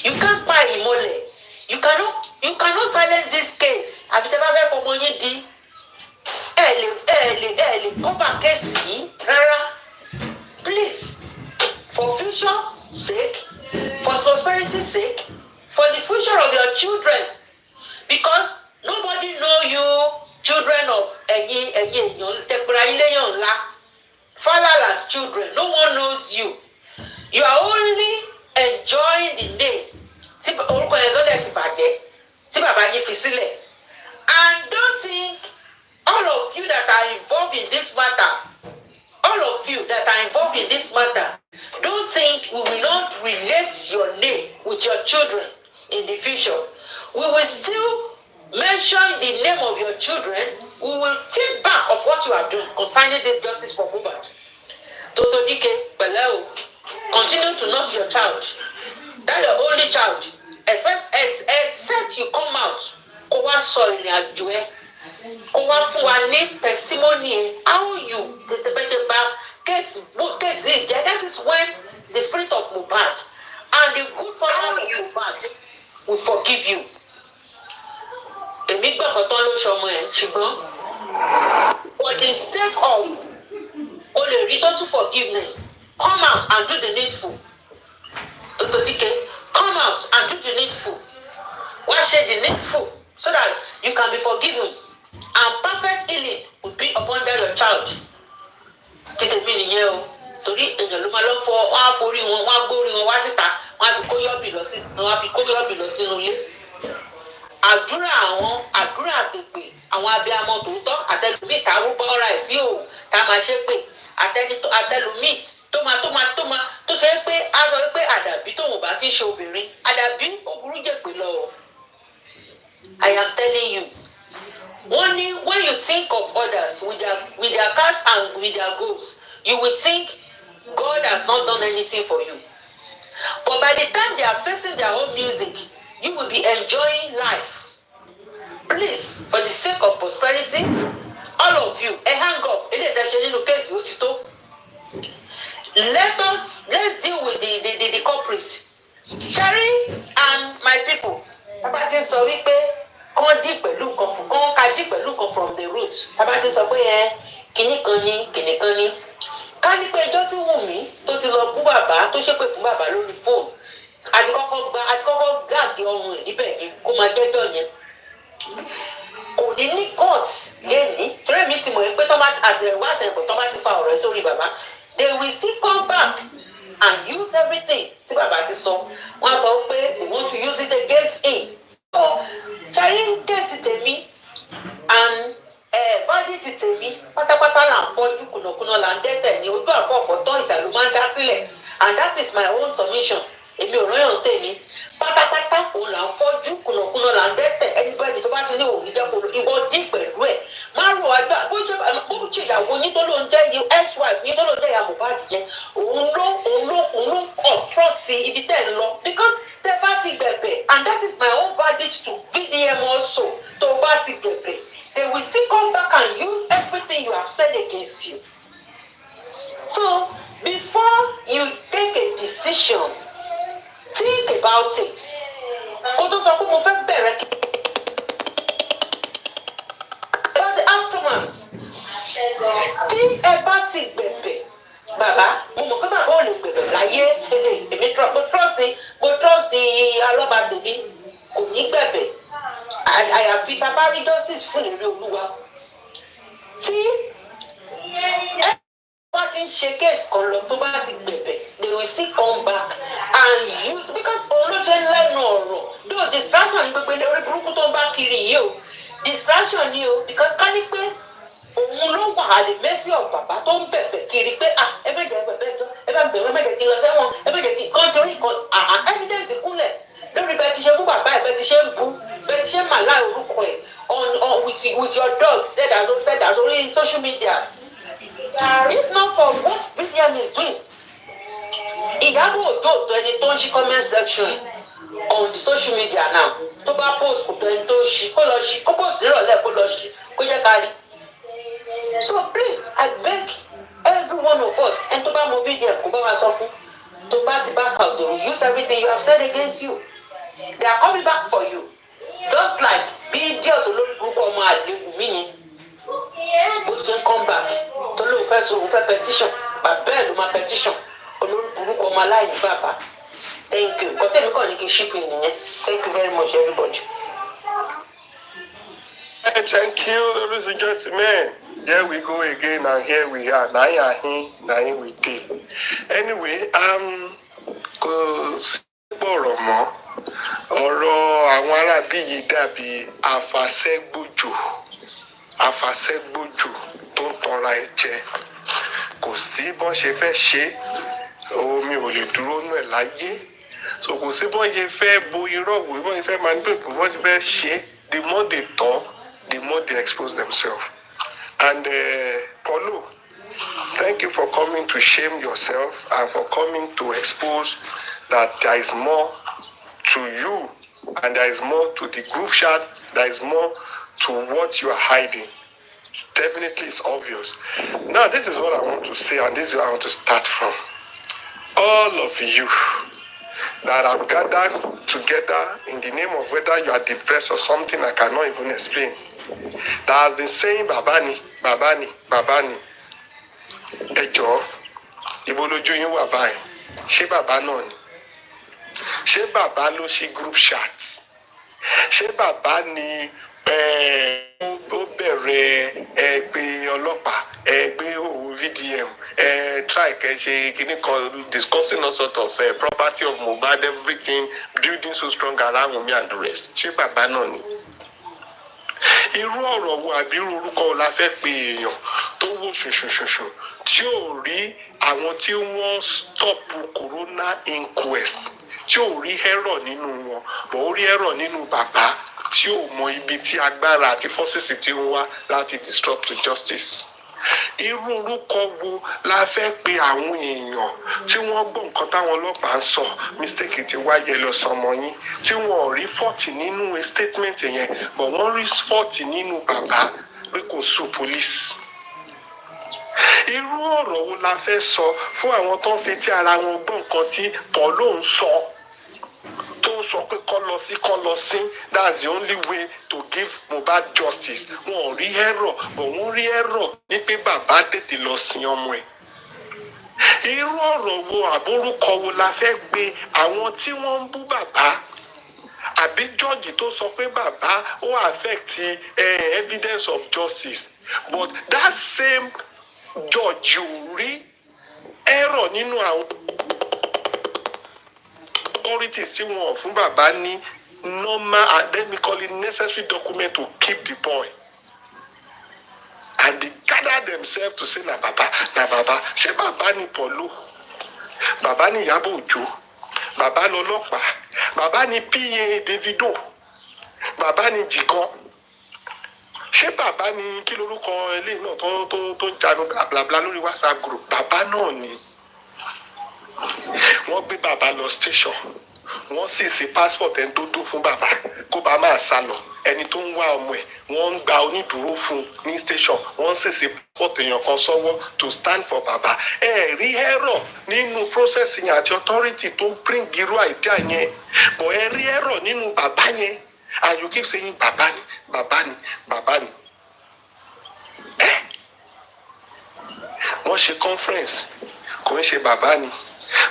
You can't pa ìmọ́lẹ̀. You cannot silence this case. Àfi tẹ́ bá fẹ́ fọmọ yín di. Ẹ lè cover case yìí rárá. Please, for future sake, for prosperity sake, for the future of your children, because nobody know you children of ẹ̀yin tẹ̀gbọ́ra ilé yàn ńlá. Fatherless children, no one knows you. You are only enjoying the name. Tí orúkọ yẹn lọ́dẹ̀ ti bàjẹ́, tí bàbá yín fi sílẹ̀. And don't think all of you that are involved in this matter, don't think we will not relate your name with your children in the future. We will still mention the name of your children. We will take back of what you have done concerning this justice for Mohbad. Toto Dike, Beleo, continue to nurse your child. That's your only child. Except you come out, kó wá sọ ìrìn àjò ẹ, kó wá fún wa ní testimony ẹ, how you tètè bẹ́ ṣe bá case ìjẹ́. That is when the spirit of Mohbad and the good father of Mohbad will forgive you. Èmi gbàgbọ́ tán ló ṣọmọ ẹ̀, ṣùgbọ́n for the sake of o lè rí total forgiveness, come out and do the needful. Toto Dike, out and do the needful. Why say the needful? So that you can be forgiven. And perfect healing will be upon that your child. Tètè mi nìyẹn o. Torí èèyàn ló máa lọ fọ wọn á forí wọn wọn á gbórí wọn wá síta wọn á fi kó yọ̀bì lọ sínú ilé. Àdúrà àgbègbè àwọn abiyamọ tòótọ́ àtẹlùmí tá a rúbọ ọ̀rá ẹ̀ sí o tá a máa ṣe pé àtẹlùmí tó ṣe é pé a sọ pé àdàbí tóun bá ti ṣe obìnrin àdàbí òbúrú jèpè lọ. I am telling you. When you think of others with their cars and with their goals, you will think God has not done anything for you. But by the time they are facing their own music, you will be enjoying life. Please, for the sake of prosperity, all of you, a hang off. Let's deal with the culprits. Shari and my people, about this sorry kàn dí pẹ̀lú nǹkan from the root. Bàbá ti sọ pé kinní kan ní. Ká ní pé ẹjọ́ tí Wùnmí tó ti lọ bú bàbá tó ṣépè fún bàbá lórí fóònù. Àti kọ́kọ́ gáàgì ọrùn ẹ̀ níbẹ̀ yẹn kó máa jẹ́jọ́ yẹn. Kò ní court lénìí. Torí mi ti mọ̀ pé àtẹ̀wọ́ tó bá ti fa ọ̀rọ̀ sórí bàbá. They will still come back and use everything tí bàbá ti sọ. Wọ́n á sọ pé they want to use it against him. Ṣàrí kẹ́sì tèmi and bọ́dí tèmi pátápátá là ń fọ́jú kùnàkùnà là ń dẹ́tẹ̀ ní ojú àfọ̀fọ̀ tán ìdà ló máa ń dá sílẹ̀ and that is my own submission. Èmi ò ráyàn tèmi pátápátá òun là ń fọ́jú kùnàkùnà là ń dẹ́tẹ̀ anybody tó bá ti ní òun níjẹ́ kó ìwọ dín pẹ̀lú ẹ̀ má rò àjọ bó ṣe ìyàwó yín tó ló ń jẹ́ ex-wife yín tó ló ń jẹ́ ìyá Mohbad jẹ́ òun ló confront ibi tẹ́ ń lọ because tẹ́ bá ti gbẹ̀bẹ̀ and that is my own verdict to VDM also tó bá ti gbẹ̀bẹ̀ they will still come back and use everything you have said against you. So before you take a decision think about it. Kó tó sọ pé mo fẹ́ bẹ̀rẹ̀ kí. About the aftermath. Tí ẹ bá ti gbẹ̀bẹ̀ bàbá mo mọ̀ pé bàbá ò lè gbẹ̀bẹ̀ láyé èmi mo trọ́ọ̀sì alọ́bàdèmí kò ní gbẹ̀bẹ̀ àyàfi tá a bá rí justice fún ìrírí olúwa. Tí ẹ bá ti ń ṣe case kan lọ tó bá ti gbẹ̀bẹ̀ they will still come back and use because olóde lẹ́nu ọ̀rọ̀ though distraction ni gbogbo orí burúkú tó ń bá kiri yìí o distraction ni o because ká ní pé òun ló wà á lè mẹ́sì ọ̀ bàbá tó ń bẹ̀bẹ̀ kiri pé ẹ bẹ̀ jẹ́ bẹ̀bẹ̀ jọ ẹ bẹ̀ bẹ̀rẹ̀ mẹ́jẹ̀ kí n lọ sẹ́wọ̀n ẹ bẹ̀ jẹ́ kí kan ti rí nǹkan evidence kúnlẹ̀ lórí bẹ́ẹ̀ ti ṣe fún bàbá ẹ̀ bẹ́ẹ̀ ti ṣe ń bú bẹ́ẹ̀ ti ṣe ń màlá orúkọ ẹ̀ with your dog said as orí social media. If not for what William is doing, Iyabo Ojo to ẹni tó ń ṣí comment section on the social media now tó bá post kò tó ẹni tó ń ṣí kó lọ ṣí kó post nírọ̀lẹ́ kó lọ ṣí kó jẹ́ ká rí. So please I beg every one of us ẹni tó bá mọ William kó bá wa sọ fún tó bá ti back out they will use everything you have said against you. They are coming back for you just like bí díẹ̀ tó lórí burúkú ọmọ àlejò mí yẹn. Bó ṣe ń come back tó lóun fẹ́ petition bàbá ẹ̀ ló máa petition olórí burúkú ọmọ aláìní bàbá. Thank you. Kọ́tẹ́mi kàn ní kí n ṣípì nìyẹn. Thank you very much everybody. Thank you, ladies and gentlemen. Here we go again and here we are. Nayin we dey. Anyway, kò sí gbọ̀rọ̀ mọ́. Ọ̀rọ̀ àwọn arábí yìí dàbí afàṣẹ́gbòjò tó ń tanra ẹ̀ jẹ. Kò sí bọ́n ṣe fẹ́ ṣe omi ò lè dúró nù ẹ̀ láyé. So kò sí bọ́n ṣe fẹ́ bo irọ́ wò bọ́n ṣe fẹ́ manipulate bọ́n ṣe fẹ́ ṣe. The more they talk, the more they expose themselves. And Paulo, thank you for coming to shame yourself and for coming to expose that there is more to you and there is more to the group chat, there is more to what you are hiding. Definitely it's obvious. Now this is what I want to say and this is where I want to start from. All of you that have gathered together in the name of whether you are depressed or something I cannot even explain, that have been saying Babani, Babani, Babani. Ẹ jọ̀ọ́, ibo lójú yín wà báyìí? Ṣé bàbá náà ni? ṣé bàbá ló ṣe group chat ṣé bàbá ni ó bẹ̀rẹ̀ ẹgbẹ́ ọlọ́pàá ẹgbẹ́ òwò VDM try kẹ́ ṣe kíní kan discussing all sort of property of Mohbad everything building so strong around Wunmi and the rest ṣé bàbá náà ni. Irú ọ̀rọ̀ wo àbí irú orúkọ la fẹ́ pe èèyàn tó wò ṣùṣùṣùṣù tí ò rí àwọn tí wọ́n stop corona inquest tí ò rí error nínú wọn bọ̀ ó rí error nínú bàbá tí ò mọ ibi tí agbára àti forces ti ń wá láti disrupt justice. Irú orúkọ wo la fẹ́ pe àwọn èèyàn tí wọ́n gbọ́ nǹkan táwọn ọlọ́pàá ń sọ mistake ti wáyé lọ sọmọ yín tí wọ́n ò rí fault nínú statement yẹn but wọ́n rí fault nínú bàbá pé kò sùn police. Irú ọ̀rọ̀ wo la fẹ́ sọ fún àwọn tó ń fetí ara wọn gbọ́ nǹkan tí Paulo ń sọ tó ń sọ pé kọ́ lọ sí that's the only way to give Mohbad justice. Wọn ò rí error but wọ́n rí error ní pé bàbá tètè lọ sin ọmọ ẹ̀. Irú ọ̀rọ̀ wo àbórúkọ wo la fẹ́ gbé àwọn tí wọ́n ń bú bàbá àbí jọ́ọ̀jì tó sọ pé bàbá ó affect evidence of justice but that same judge ò rí error nínú àwọn authorities tí wọn fún bàbá ní normal let me call it necessary document to keep the boy and they gather themselves to say na baba ṣé bàbá ni Paulo bàbá ni Iyabo Ojo bàbá lọ́lọ́pàá bàbá ni PA Davido bàbá ni Jigan ṣé bàbá ni kí lorúkọ eléyìí náà tó ń janu blabla lórí WhatsApp group bàbá náà ni. Wọ́n gbé bàbá lọ station wọ́n sì ṣe passport ẹni tó dó fún bàbá kó bá máa sá lọ ẹni tó ń wá ọmọ ẹ̀ wọ́n ń gba onídùúró fún ní station wọ́n sì ṣe passport èèyàn kan sọ́wọ́ to stand for bàbá. Rí error nínú process yẹn àti authority tó ń bring irú idea yẹn but rí error nínú bàbá yẹn and you keep saying bàbá ni bàbá ni bàbá ni. Wọ́n ṣe conference kò ń ṣe bàbá ni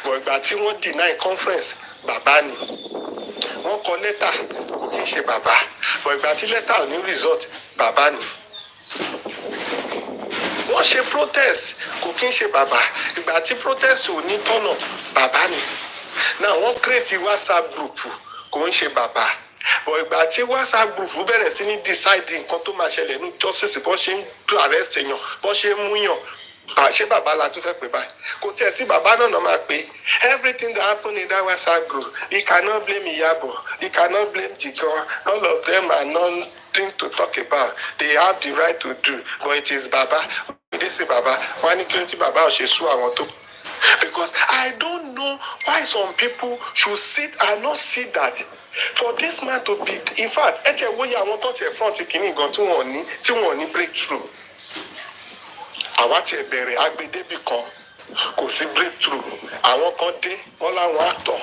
but ìgbà tí wọ́n deny conference bàbá ni wọ́n kọ lẹ́tà kò kí ń ṣe bàbá but ìgbà tí lẹ́tà ò ní result bàbá ni wọ́n ṣe protest kò kí ń ṣe bàbá ìgbà tí protest ò ní tọ̀nà bàbá ni now wọ́n create WhatsApp group kò ń ṣe bàbá but ìgbà tí WhatsApp group bẹ̀rẹ̀ sí ní decide nǹkan tó máa ṣẹlẹ̀ ní justice bó ṣe ń arrest èèyàn bó ṣe ń múyàn ṣé bàbá la tún fẹ́ pè báyìí kò tiẹ̀ sí bàbá náà máa pè everything that happen in that WhatsApp group he cannot blame Iyabo he cannot blame Jigan all of them are nothing to talk about they have the right to do but it is baba they say baba wọ́n á ní kí ló ti bàbá ò ṣe sú àwọn tó because I don't know why some people should sit and not see that for this man to be in fact ẹ jẹ́ wòye àwọn tó tiẹ̀ front kìíní gan tí wọ́n ní breakthrough. Àwa ti bẹ̀rẹ̀ agbedébì kan kò sí breakthrough àwọn kan dé wọ́n láwọn actor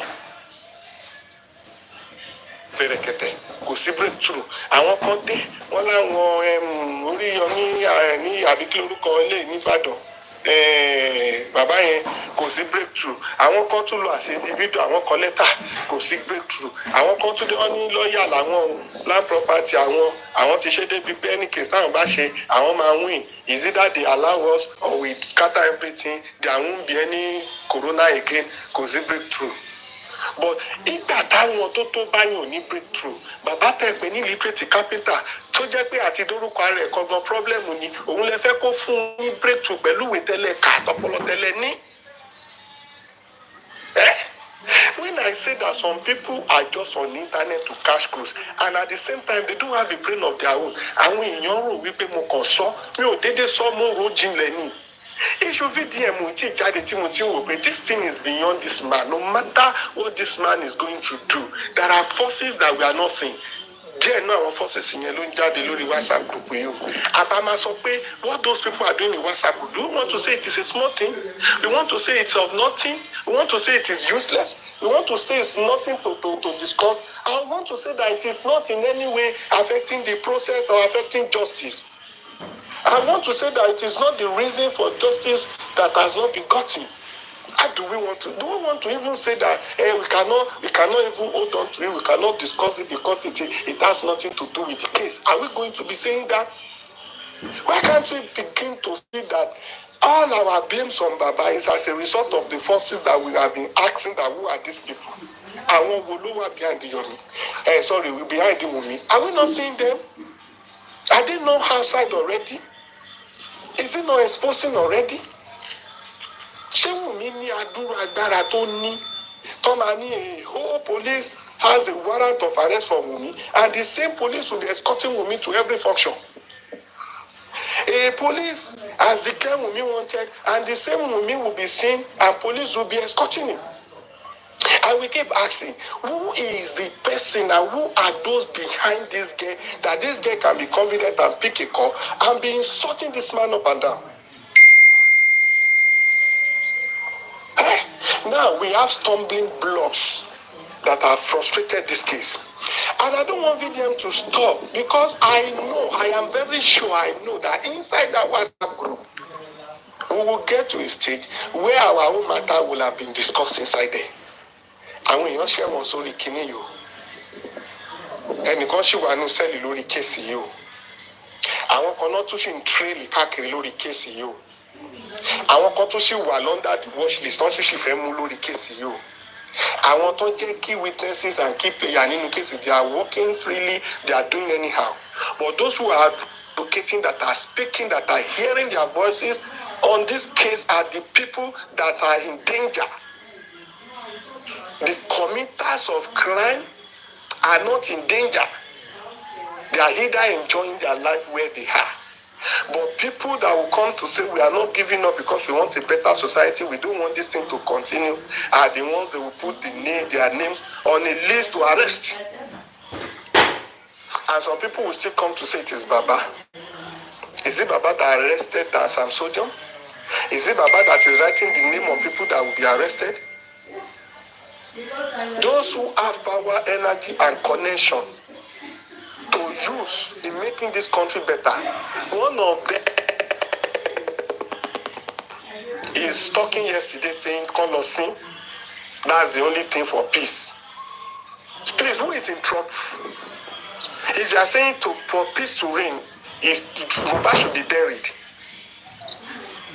bẹ̀rẹ̀ kẹ̀tẹ̀ kò sí breakthrough àwọn kan dé wọ́n láwọn Oríyọmí ní àbíkí lórúkọ ilé nìbàdàn bàbá yẹn kò sí breakthrough àwọn kan tún lọ àṣẹ individual àwọn kan lẹ́tà kò sí breakthrough àwọn kan tún dé wọ́n ní lọ́ọ̀yà làwọn land property àwọn ti ṣe débi pé any case táwọn bá ṣe àwọn máa win is either they allow us or we scatter everything there won't be any corona again kò sí breakthrough but ìgbà táwọn tó báyìí ò ní breakthrough bàbá tẹ̀ pé ní literate carpenter tó jẹ́ pé àti dórúkọ ara ẹ̀ gangan problem ni òun lè fẹ́ kó fún ní breakthrough pẹ̀lú ìwé tẹ́lẹ̀ ká tọpọlọ tẹ́lẹ̀ ní. When I say that some people are just on the internet to cash cruise and at the same time they don't have a brain of their own àwọn èèyàn rò wípé mo kàn sọ mi ò déédéé sọ mo rò jinlẹ̀ ni. Issue VDM tí jáde tí mo ti wò pé this thing is beyond this man no matter what this man is going to do there are forces that we are not seeing. Díẹ̀ náà àwọn forces yẹn ló ń jáde lórí WhatsApp group yìí o. Àbá máa sọ pé what those people are doing in WhatsApp group, do you want to say it is a small thing? We want to say it's of nothing? We want to say it is useless? We want to say it's nothing to discuss? I want to say that it is not in any way affecting the process or affecting justice. I want to say that it is not the reason for justice that has not been gotten. How do we want to even say that we cannot even hold on to it, we cannot discuss it because it has nothing to do with the case? Are we going to be saying that? Why can't we begin to see that all our blames on Baba is as a result of the forces that we have been asking that who are these people? Àwọn wo ló wà behind the Yomi? Behind the Wunmi. Are we not seeing them? Are they not outside already? Is it not exposing already? Ṣé Wunmi ní adúrú agbára tó ní? Tọ́mà ní a whole police has a warrant of arrest for Wunmi, and the same police will be escorting Wunmi to every function. A police has declared Wunmi wanted, and the same Wunmi will be seen, and police will be escorting him. And we keep asking, who is the person and who are those behind this girl that this girl can be confident and pick a call and be insulting this man up and down? Now we have stumbling blocks that have frustrated this case. And I don't want VDM to stop because I am very sure I know that inside that WhatsApp group, we will get to a stage where our own matter will have been discussed inside there. Àwọn èèyàn ṣe wọn sórí kinní yìí o. Ẹnìkan ṣì wà nínú sẹ́ẹ̀lì lórí kéèsì yìí o. Àwọn kan náà tún ṣì ń tírèlì káàkiri lórí kéèsì yìí o. Àwọn kan tún ṣì wà lọ́ndà the watch list wọ́n sì fẹ́ mú lórí kéèsì yìí o. Àwọn tó jẹ́ key witnesses and key players nínú kéèsì, they are working freely, they are doing anyhow. But those who are advocating, that are speaking, that are hearing their voices on this case are the people that are in danger. The committers of crime are not in danger. They are either enjoying their life where they are. But people that will come to say we are not giving up because we want a better society, we don't want this thing to continue, are the ones that will put their names on a list to arrest. And some people will still come to say it is Baba. Is it Baba that arrested Sam Sodium? Is it Baba that is writing the name of people that will be arrested? Those who have power, energy, and connection to use in making this country better, one of them is talking yesterday saying, call us sin. That's the only thing for peace. Please, who is in trouble? If you are saying for peace to reign, Mohbad should be buried.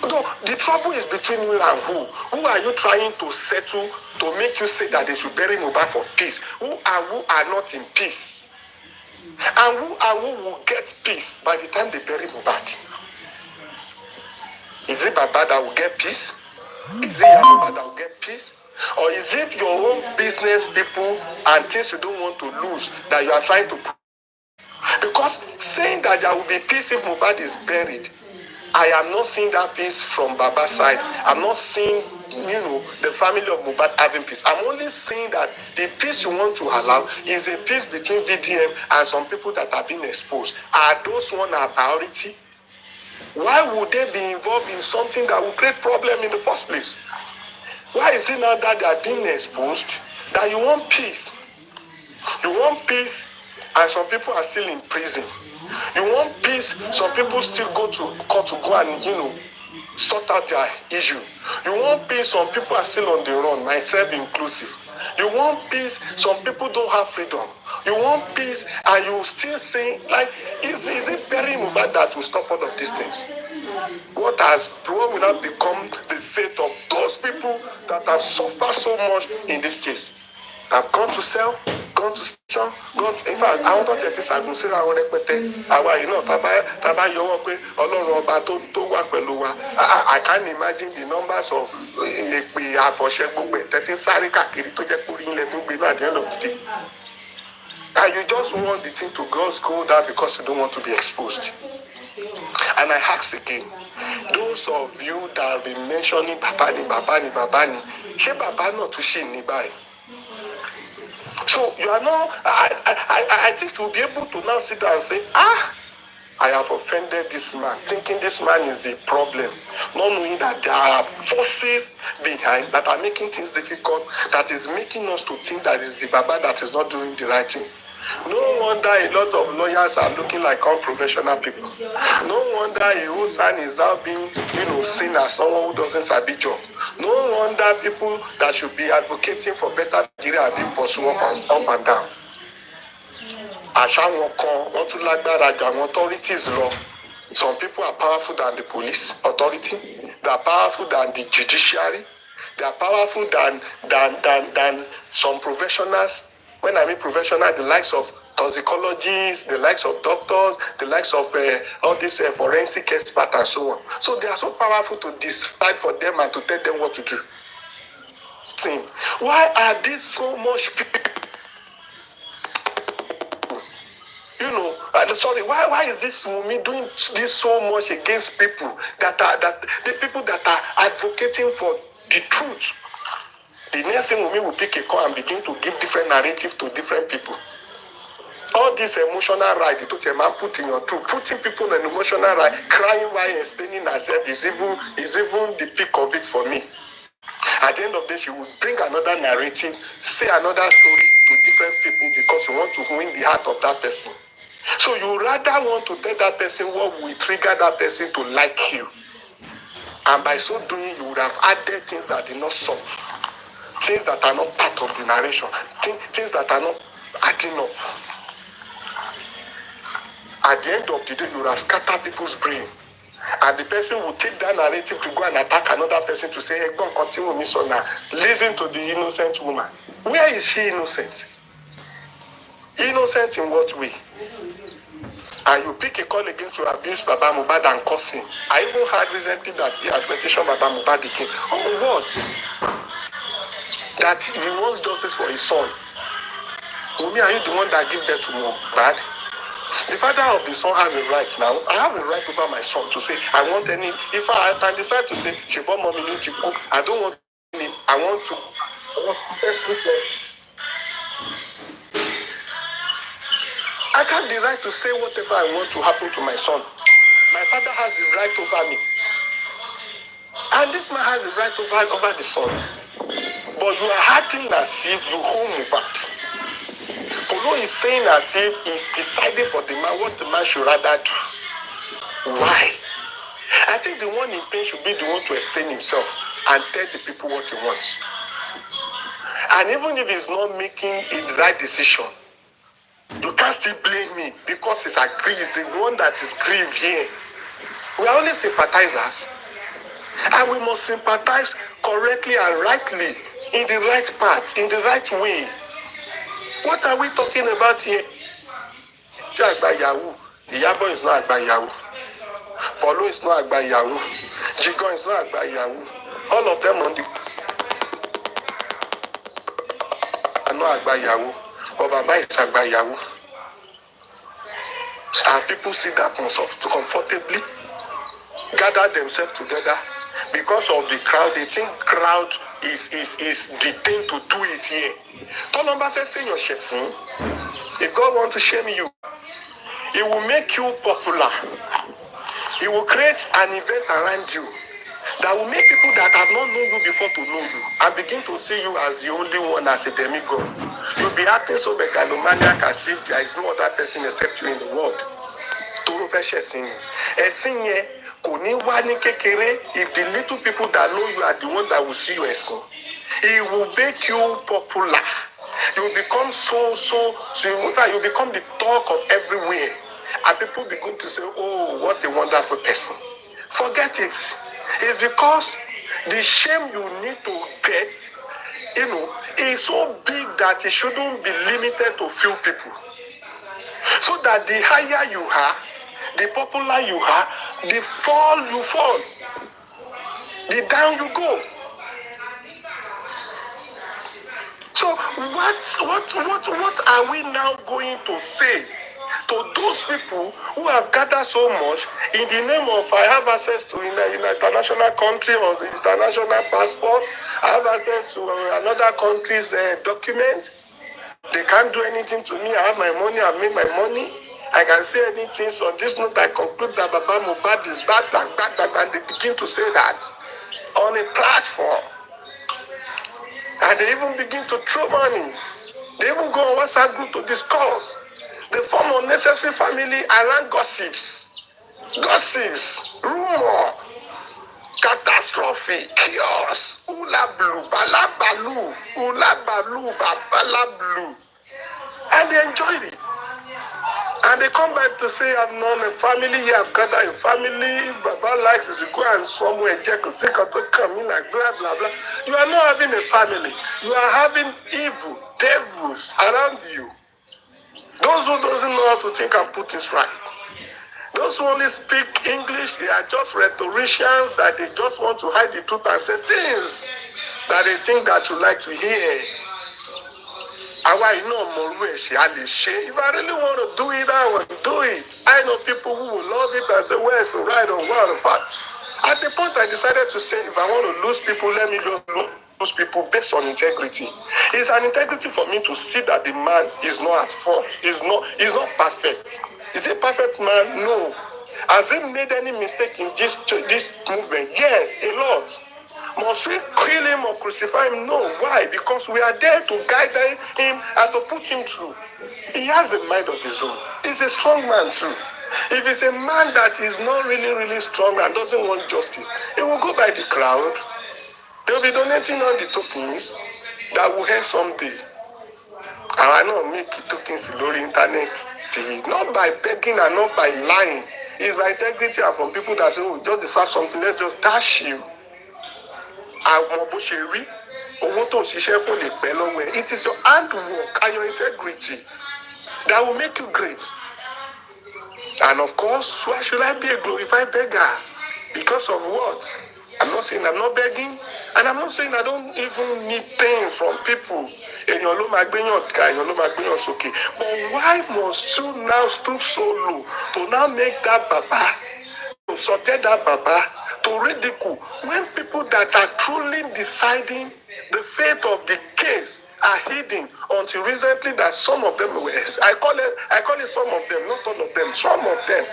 No, the trouble is between you and who? Who are you trying to settle to make you say that they should bury Mohbad for peace? Who are not in peace? And who will get peace by the time they bury Mohbad? Is it Baba that will get peace? Is it Iyabo that will get peace? Or is it your own business people and things you don't want to lose that you are trying to prove? Because saying that there will be peace if Mohbad is buried, I am not seeing that peace from Baba's side. I'm not seeing, the family of Mohbad having peace. I'm only seeing that the peace you want to allow is a peace between VDM and some people that are being exposed. Are those one a priority? Why would they be involved in something that will create problem in the first place? Why is it now that they are being exposed that you want peace? You want peace and some people are still in prison. You want peace, some people still go to court to go and, sort out their issue. You want peace, some people are still on the run, myself inclusive. You want peace, some people don't have freedom. You want peace, and you still say, is it burying Mohbad that will stop all of these things? What will not become the fate of those people that have suffered so much in this case? I've gone to cell, gone to station, in fact, I want to get this. I will say I want to repete. Taba yọwọ́ pé Ọlọ́run ọba tó wà pẹ̀lú wa. I can't imagine the numbers of èpè àfọ̀ṣẹ gbogbo tẹ́tí sáré káàkiri tó jẹ́ kó rí ilẹ̀ fún gbé náà at the end of the day. And you just want the thing to go down because you don't want to be exposed. And I ask again, those of you that have been mentioning Babani, ṣé Baba náà tún ṣì ní báyìí? So you are not, I think you'll be able to now sit down and say, I have offended this man, thinking this man is the problem, not knowing that there are forces behind that are making things difficult, that is making us to think that it's the Baba that is not doing the right thing. No wonder a lot of lawyers are looking like unprofessional people. No wonder a whole son is now being, seen as someone who doesn't sabi job. No wonder people that should be advocating for better Nigeria are being pursued up and down. Àṣà wọn kan, wọ́n tún lágbára ju àwọn authorities lọ. Some people are powerful than the police authority. They are powerful than the judiciary. They are powerful than some professionals. When I mean professional, the likes of toxicologists, the likes of doctors, the likes of all these forensic experts and so on. So they are so powerful to decide for them and to tell them what to do. Why are these so much people? You know, why is this Wunmi doing this so much against people the people that are advocating for the truth? The next thing Wunmi will pick a call and begin to give different narratives to different people. All this emotional ride, the man putting your truth, putting people on an emotional ride, crying while explaining herself is even the peak of it for me. At the end of the day, she will bring another narrative, say another story to different people because you want to win the heart of that person. So you rather want to tell that person what will trigger that person to like you. And by so doing, you would have added things that did not solve. Things that are not part of the narration. Things that are not adding up. At the end of the day, you would have scattered people's brain. And the person will take that narrative to go and attack another person to say, hey, go and continue me so now. Listen to the innocent woman. Where is she innocent? Innocent in what way? And you pick a call again to abuse Baba Mohbad and curse him. I even heard recently that he has petitioned Baba Mohbad again. Oh, what? That he wants justice for his son. Wunmi, are you the one that gave birth to Mohbad? The father of the son has a right now. I have a right over my son to say, I want any. If I can decide to say, Chibon Mommy, I don't want any. I want to. I have the right to say whatever I want to happen to my son. My father has the right over me. And this man has the right over the son. But you are acting as if you own Mohbad. Paulo is saying as if he's deciding for the man what the man should rather do. Why? I think the one in pain should be the one to explain himself and tell the people what he wants. And even if he's not making the right decision, you can't still blame me because it's the one that is grieved here. We are only sympathizers. And we must sympathize correctly and rightly, in the right path, in the right way. What are we talking about here? Iyabo is not Agbayahu. Paulo is not Agbayahu. Jigon is not Agbayahu. All of them on the are not Agbayahu. But Baba is Agbayahu. And people see that comfortably, gather themselves together. Because of the crowd, they think crowd is the thing to do it here. If God wants to shame you, He will make you popular. He will create an event around you that will make people that have not known you before to know you and begin to see you as the only one, as a demigod. You'll be acting so megalomaniac as if there is no other person except you in the world. If the little people that know you are the one that will see you as it will make you popular. You will become in fact, you become the talk of everywhere. And people begin to say, oh, what a wonderful person. Forget it. It's because the shame you need to get, is so big that it shouldn't be limited to few people. So that the higher you are, the popular you are, the fall you fall, the down you go. So what are we now going to say to those people who have gathered so much in the name of I have access to an international country or the international passport, I have access to another country's document. They can't do anything to me. I have my money, I've made my money. I can say anything. So on this note, I conclude that Baba Mohbad is bad, and they begin to say that on a platform. And they even begin to throw money. They even go on WhatsApp group to discuss. They form unnecessary family around gossips, rumor. catastrophe, chaos, ulablu, balabalu, ulabalu, babalablu. And they enjoyed it. And they come back to say, I've known a family here, I've gathered a family, Baba likes is you go and somewhere, Jack, to come in, like blah, blah, blah. You are not having a family. You are having evil, devils around you. Those who doesn't know how to think and put things right. Those who only speak English, they are just rhetoricians that they just want to hide the truth and say things that they think that you like to hear. If I really want to do it, I will do it. I know people who will love it and say, where's the right or what the fact? At the point I decided to say, if I want to lose people, let me just lose people based on integrity. It's an integrity for me to see that the man is not at fault. He's not perfect. Is he a perfect man? No. Has he made any mistake in this movement? Yes, a lot. Must we kill him or crucify him? No. Why? Because we are there to guide him and to put him through. He has a mind of his own. He's a strong man too. If it's a man that is not really strong and doesn't want justice, he will go by the crowd. They'll be donating all the tokens that will end someday. And I know make tokens on the internet. Not by begging and not by lying. It's by integrity and from people that say, oh, just deserve something, let's just dash you. It is your handwork and your integrity that will make you great. And of course, why should I be a glorified beggar? Because of what? I'm not saying I'm not begging, and I'm not saying I don't even need things from people. But why must you now stoop so low to now make that Baba, to subject that Baba to ridicule when people that are truly deciding the fate of the case are hidden until recently that some of them were, I call it some of them, not all of them, some of them.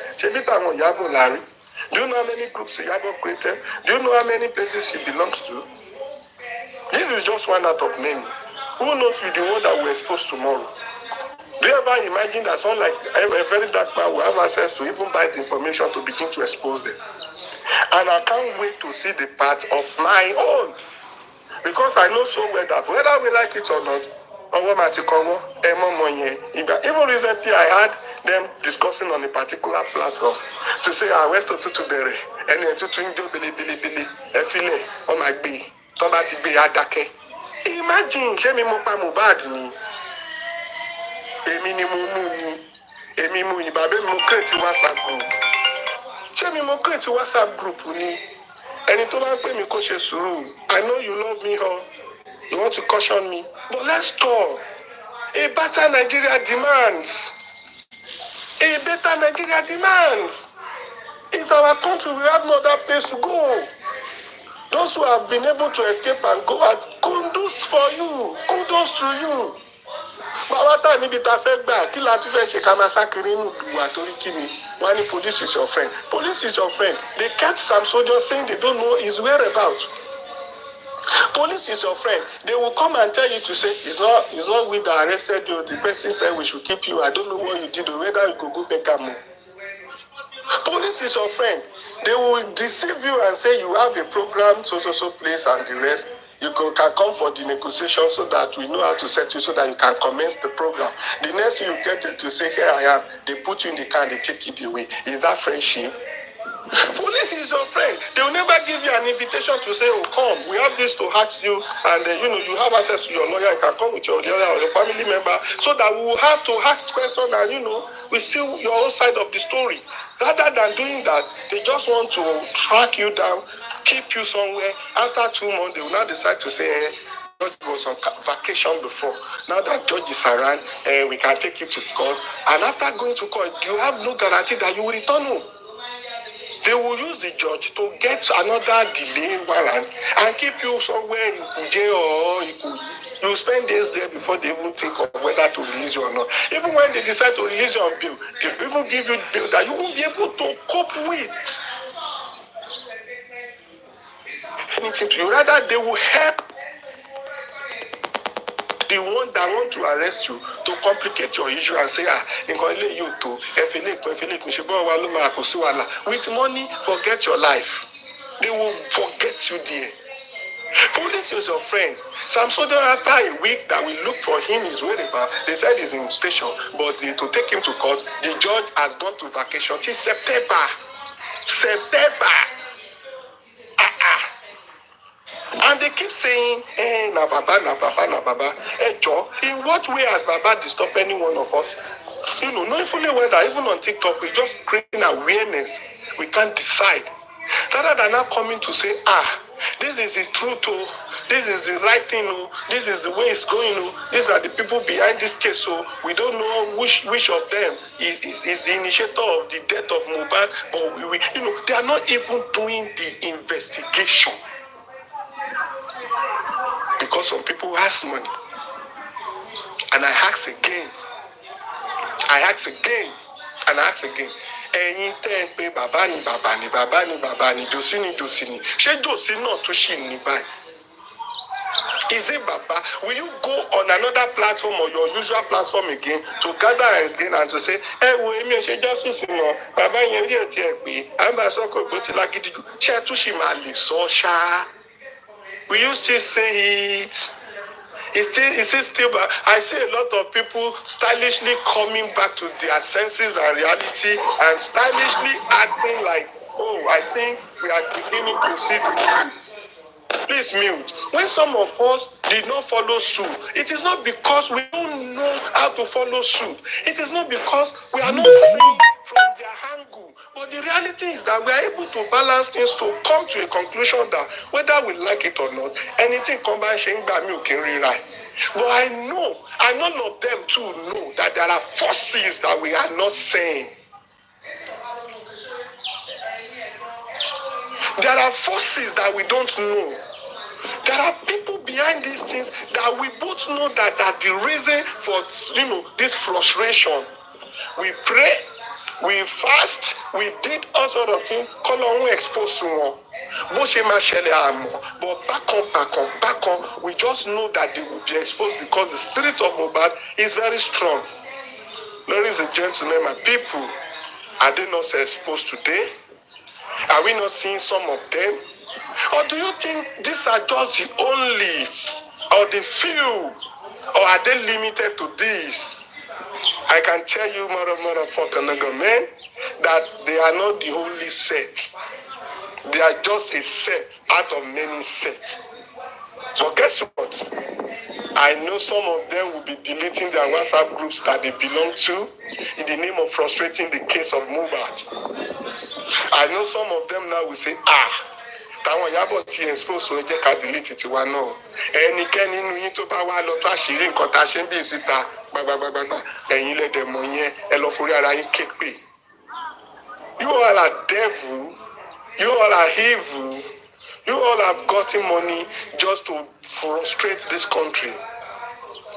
Do you know how many groups Iyabo created? Do you know how many places he belongs to? This is just one out of many. Who knows with the one that will expose tomorrow? Do you ever imagine that someone like a very dark man will have access to even buy the information to begin to expose them? And I can't wait to see the part of my own. Because I know so well that whether we like it or not, even recently I had them discussing on a particular platform to say, where's to bere? And then to billy, efile, on my be, tomati be adake. Imagine, Jemi Mopa Mohbad ni, Emi mu Babe mo create WhatsApp group. Jemi mo create WhatsApp group ni. And it told me, Coach Suru, I know you love me, huh? You want to caution me, but let's talk. A better Nigeria demands. A better Nigeria demands. It's our country. We have no other place to go. Those who have been able to escape and go out, kudos for you. Kudos to you. Police is your friend. Police is your friend. They kept some soldiers saying they don't know his whereabouts. Police is your friend. They will come and tell you to say, it's not we that arrested you. The person said we should keep you. I don't know what you did or whether you could go back and Police is your friend. They will deceive you and say you have a program, so place and the rest. You can come for the negotiation so that we know how to set you so that you can commence the program. The next thing you get to say, here I am, they put you in the car and they take it away. Is that friendship? Police is your friend. They will never give you an invitation to say, oh, come, we have this to ask you, and you have access to your lawyer. You can come with your lawyer or your family member, so that we will have to ask questions and, we see your own side of the story. Rather than doing that, they just want to track you down, keep you somewhere. After 2 months, they will now decide to say, Judge was on vacation before. Now that Judge is around, we can take you to court. And after going to court, you have no guarantee that you will return home. They will use the judge to get another delay warrant and keep you somewhere in Kuje or Ikoyi. You spend days there before they even think of whether to release you or not. Even when they decide to release you on bail, they even give you bail that you won't be able to cope with. Anything to you. Rather, they will help the one that want to arrest you to complicate your issue and say, with money, forget your life. They will forget you there. Police is your friend. Some soldier, after a week that we look for him, is wherever. They said he's in station, but to take him to court, the judge has gone to vacation till September. And they keep saying, na Baba, na Baba, na Baba. Joe, in what way has Baba disturbed any one of us? Knowing fully well that even on TikTok, we're just creating awareness. We can't decide. Rather than now coming to say, this is the truth, this is the right thing, this is the way it's going, these are the people behind this case, so we don't know which of them is the initiator of the death of Mohbad, but they are not even doing the investigation. Because some people has money. And I ask again, and I ask again, ẹ̀yin tẹ́ ẹ pé bàbá ni jòsí ni ṣé jòsí náà tún ṣì ní báyìí? Is it Baba? Will you go on another platform or your usual platform again to gather again and to say, wo èmi ò ṣe justice mọ́, bàbá yẹn rí ẹ̀tí ẹ̀ pé à ń bá sọ pé bó ti lágídí jù, ṣé ẹ tún ṣì máa lè sọ ṣá? Will you still say it? Is it still? I see a lot of people stylishly coming back to their senses and reality and stylishly acting like, I think we are beginning to see the truth. Please mute. When some of us did not follow suit, it is not because we don't know how to follow suit. It is not because we are not seeing from their angle. But the reality is that we are able to balance things to come to a conclusion that whether we like it or not, anything come by saying that me can rewrite. But I know, and none of them too know that there are forces that we are not saying. There are forces that we don't know. There are people behind these things that we both know that are the reason for this frustration. We pray, we fast, we did all sort of things. Colon expose one. But back on, we just know that they will be exposed because the spirit of Mohbad is very strong. Ladies and gentlemen, my people, are they not exposed today? Are we not seeing some of them? Or do you think these are just the only or the few? Or are they limited to this? I can tell you, motherfucker, man, that they are not the only set. They are just a set out of many sets. But guess what? I know some of them will be deleting their WhatsApp groups that they belong to in the name of frustrating the case of Mohbad. I know some of them now will say, táwọn Iyabo ti expose so jẹ́ ká delete tiwa náà. Ẹnikẹ́ni nínú yín tó bá wá lọ tó àṣírí nǹkan tá a ṣe ń bí síta gbàgbàgbàgbà ẹ̀yin lẹ́dẹ̀ mọ̀ yẹn ẹ lọ forí ara yín ké pè. You all are devil, you all are evil, you all have gotten money just to frustrate this country,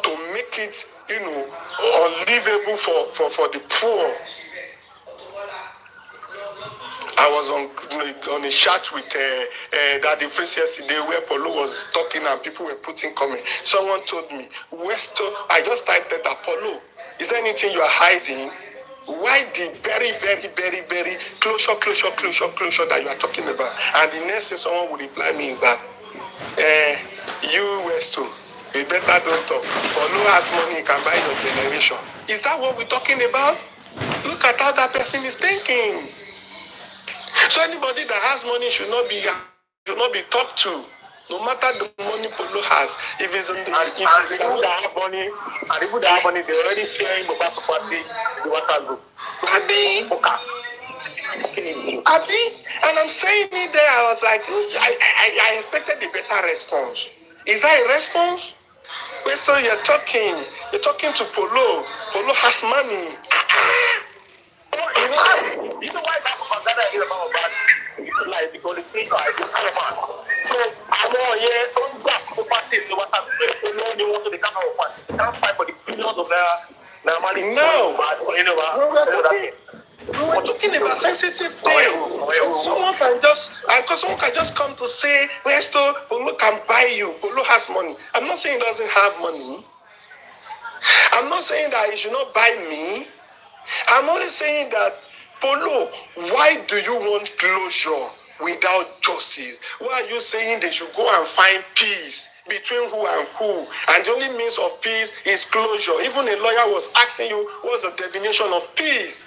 to make it, unlivable for the poor. I was on a chat with Daddy Prince yesterday where Paulo was talking and people were putting comments. Someone told me, I just typed that Paulo, is there anything you are hiding? Why the very, very, very, very closure that you are talking about? And the next thing someone would reply me is that, you Westo, you better don't talk. Paulo has money, he can buy your generation. Is that what we're talking about? Look at how that person is thinking. So anybody that has money should not be talked to, no matter the money Paulo has. If it's in the people that have money, they're already sharing Mohbad property in the WhatsApp group. Abi, and I'm saying it there, I was like, I expected a better response. Is that a response? Well, so you're talking to Paulo. Paulo has money. You know why that Ghana is about Mohbad? Like because the people are just man. So I know don't grab property in the WhatsApp. They only want to the camera of one. They can't fight for the billions of their money. No. We're talking about sensitive things. Someone can just come to say, Westo, Paulo can buy you. Paulo has money. I'm not saying he doesn't have money. I'm not saying that he should not buy me. I'm only saying that, Paulo, why do you want closure? without justice? Why are you saying they should go and find peace between who and who? And the only means of peace is closure. Even a lawyer was asking you, what's the definition of peace?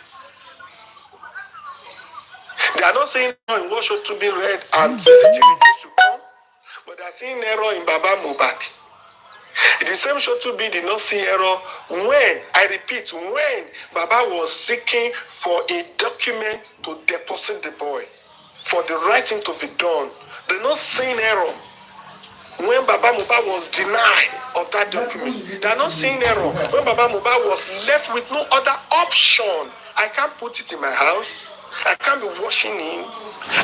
They are not saying what should to be read and CCTV to come, but they are seeing error in Baba Mohbad. The same Shotubi did not see error when, I repeat, when Baba was seeking for a document to deposit the boy, for the right thing to be done. They're not seeing error when Baba Mohbad was denied of that document. They're not seeing error when Baba Mohbad was left with no other option. I can't put it in my house. I can't be washing him.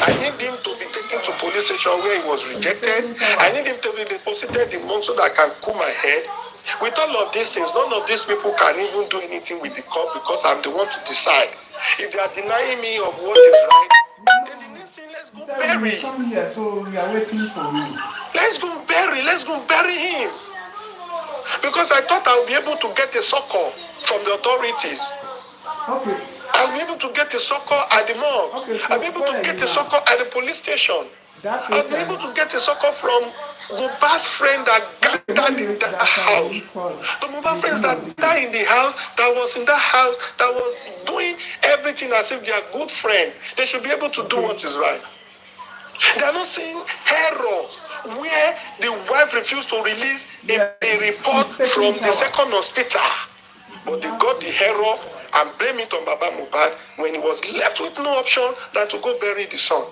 I need him to be taken to police station where he was rejected. I need him to be deposited in month so that I can cool my head. With all of these things, none of these people can even do anything with the court because I'm the one to decide. If they are denying me of what is right, then the next thing, let's go bury. Come here, so we are waiting for you. Let's go bury him. Because I thought I would be able to get a succor from the authorities. Okay. I'll be able to get a succor at the morgue. Okay, so I'll be able to get a succor at the police station. I'll be able to get a succor from Mohbad's friend that gathered in that house. The Mohbad friends that died in the house, that was in that house, that was doing everything as if they are good friends. They should be able to do what is right. They are not seeing error where the wife refused to release a report from the second hospital. But they got the error and blame it on Baba Mohbad when he was left with no option than to go bury the son.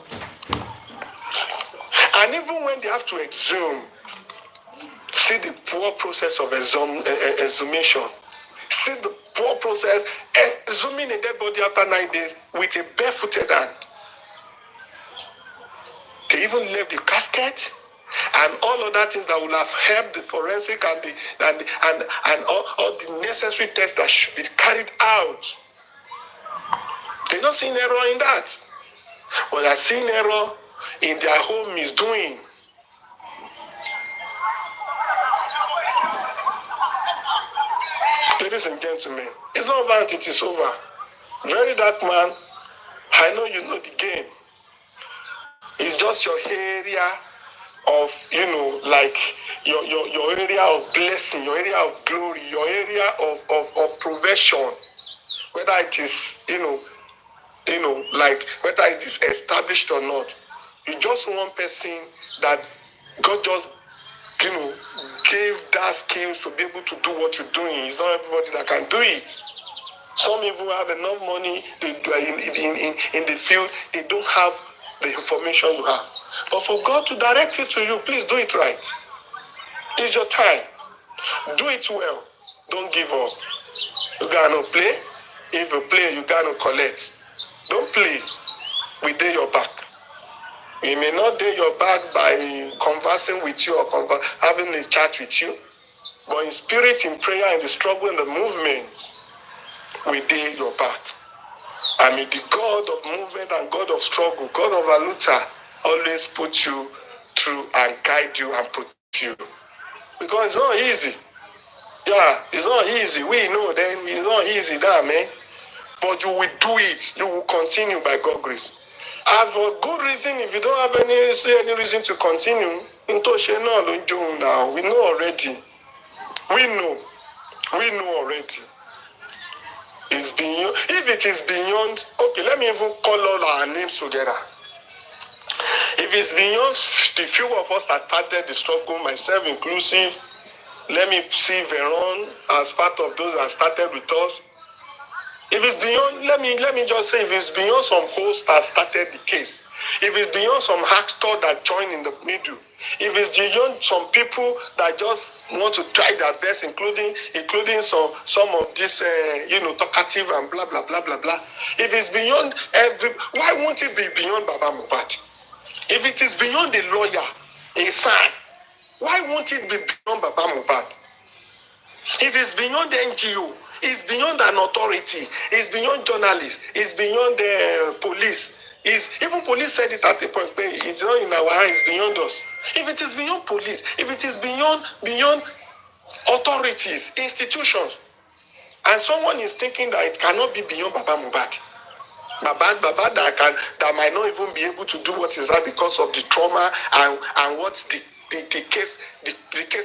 And even when they have to exhume, see the poor process of exhumation. See the poor process, exhuming a dead body after 9 days with a barefooted hand. They even left the casket and all other things that would have helped the forensic and all the necessary tests that should be carried out. They're not seeing error in that. But they're seeing error in their whole misdoing. Ladies and gentlemen, it's not over until it is over. Very dark man, I know you know the game. It's just your area of, like your area of blessing, your area of glory, your area of provision. Whether it is, like whether it is established or not. You're just one person that God just, gave that skills to be able to do what you're doing. It's not everybody that can do it. Some even have enough money in the field, they don't have the information you have. But for God to direct it to you, please do it right. It's your time. Do it well. Don't give up. You gotta play. If you play, you gotta collect. Don't play. We do your back. We may not do your back by conversing with you or having a chat with you, but in spirit, in prayer, in the struggle, in the movement, we do your back. I mean, the God of movement and God of struggle, God of Aluta, always put you through and guide you and protect you. Because it's not easy. Yeah, it's not easy. We know then it's not easy, that man. But you will do it. You will continue by God's grace. And for good reason, if you don't have any reason to continue, now. We know already. We know already. It's beyond, if it is beyond, okay, let me even call all our names together. If it's beyond the few of us that started the struggle, myself inclusive, let me see Veron as part of those that started with us. If it's beyond, let me just say, if it's beyond some hosts that started the case, if it's beyond some actors that joined in the middle, if it's beyond some people that just want to try their best, including some of this, talkative and blah, blah, blah, blah, blah. If it's beyond why won't it be beyond Baba Mohbad? If it is beyond a lawyer, a son, why won't it be beyond Baba Mohbad? If it's beyond the NGO, it's beyond an authority, it's beyond journalists, it's beyond the police. Even police said it at the point, it's not in our hands, it's beyond us. If it is beyond police, if it is beyond authorities, institutions, and someone is thinking that it cannot be beyond Baba Mohbad, Baba that might not even be able to do what is right because of the trauma and what the case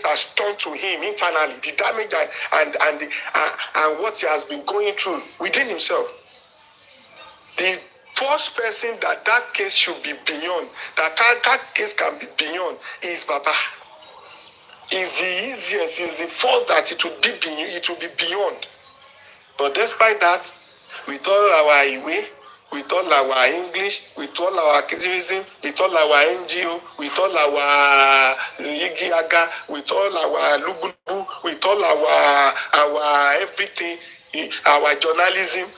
has done to him internally, the damage and what he has been going through within himself. The first person that case should be beyond, that case can be beyond, is Baba. Is the easiest, is the first that it will be beyond. But despite that, with all our Iwe, with all our English, with all our activism, with all our NGO, with all our Igiaga, with all our Lububu, with all our everything, our journalism,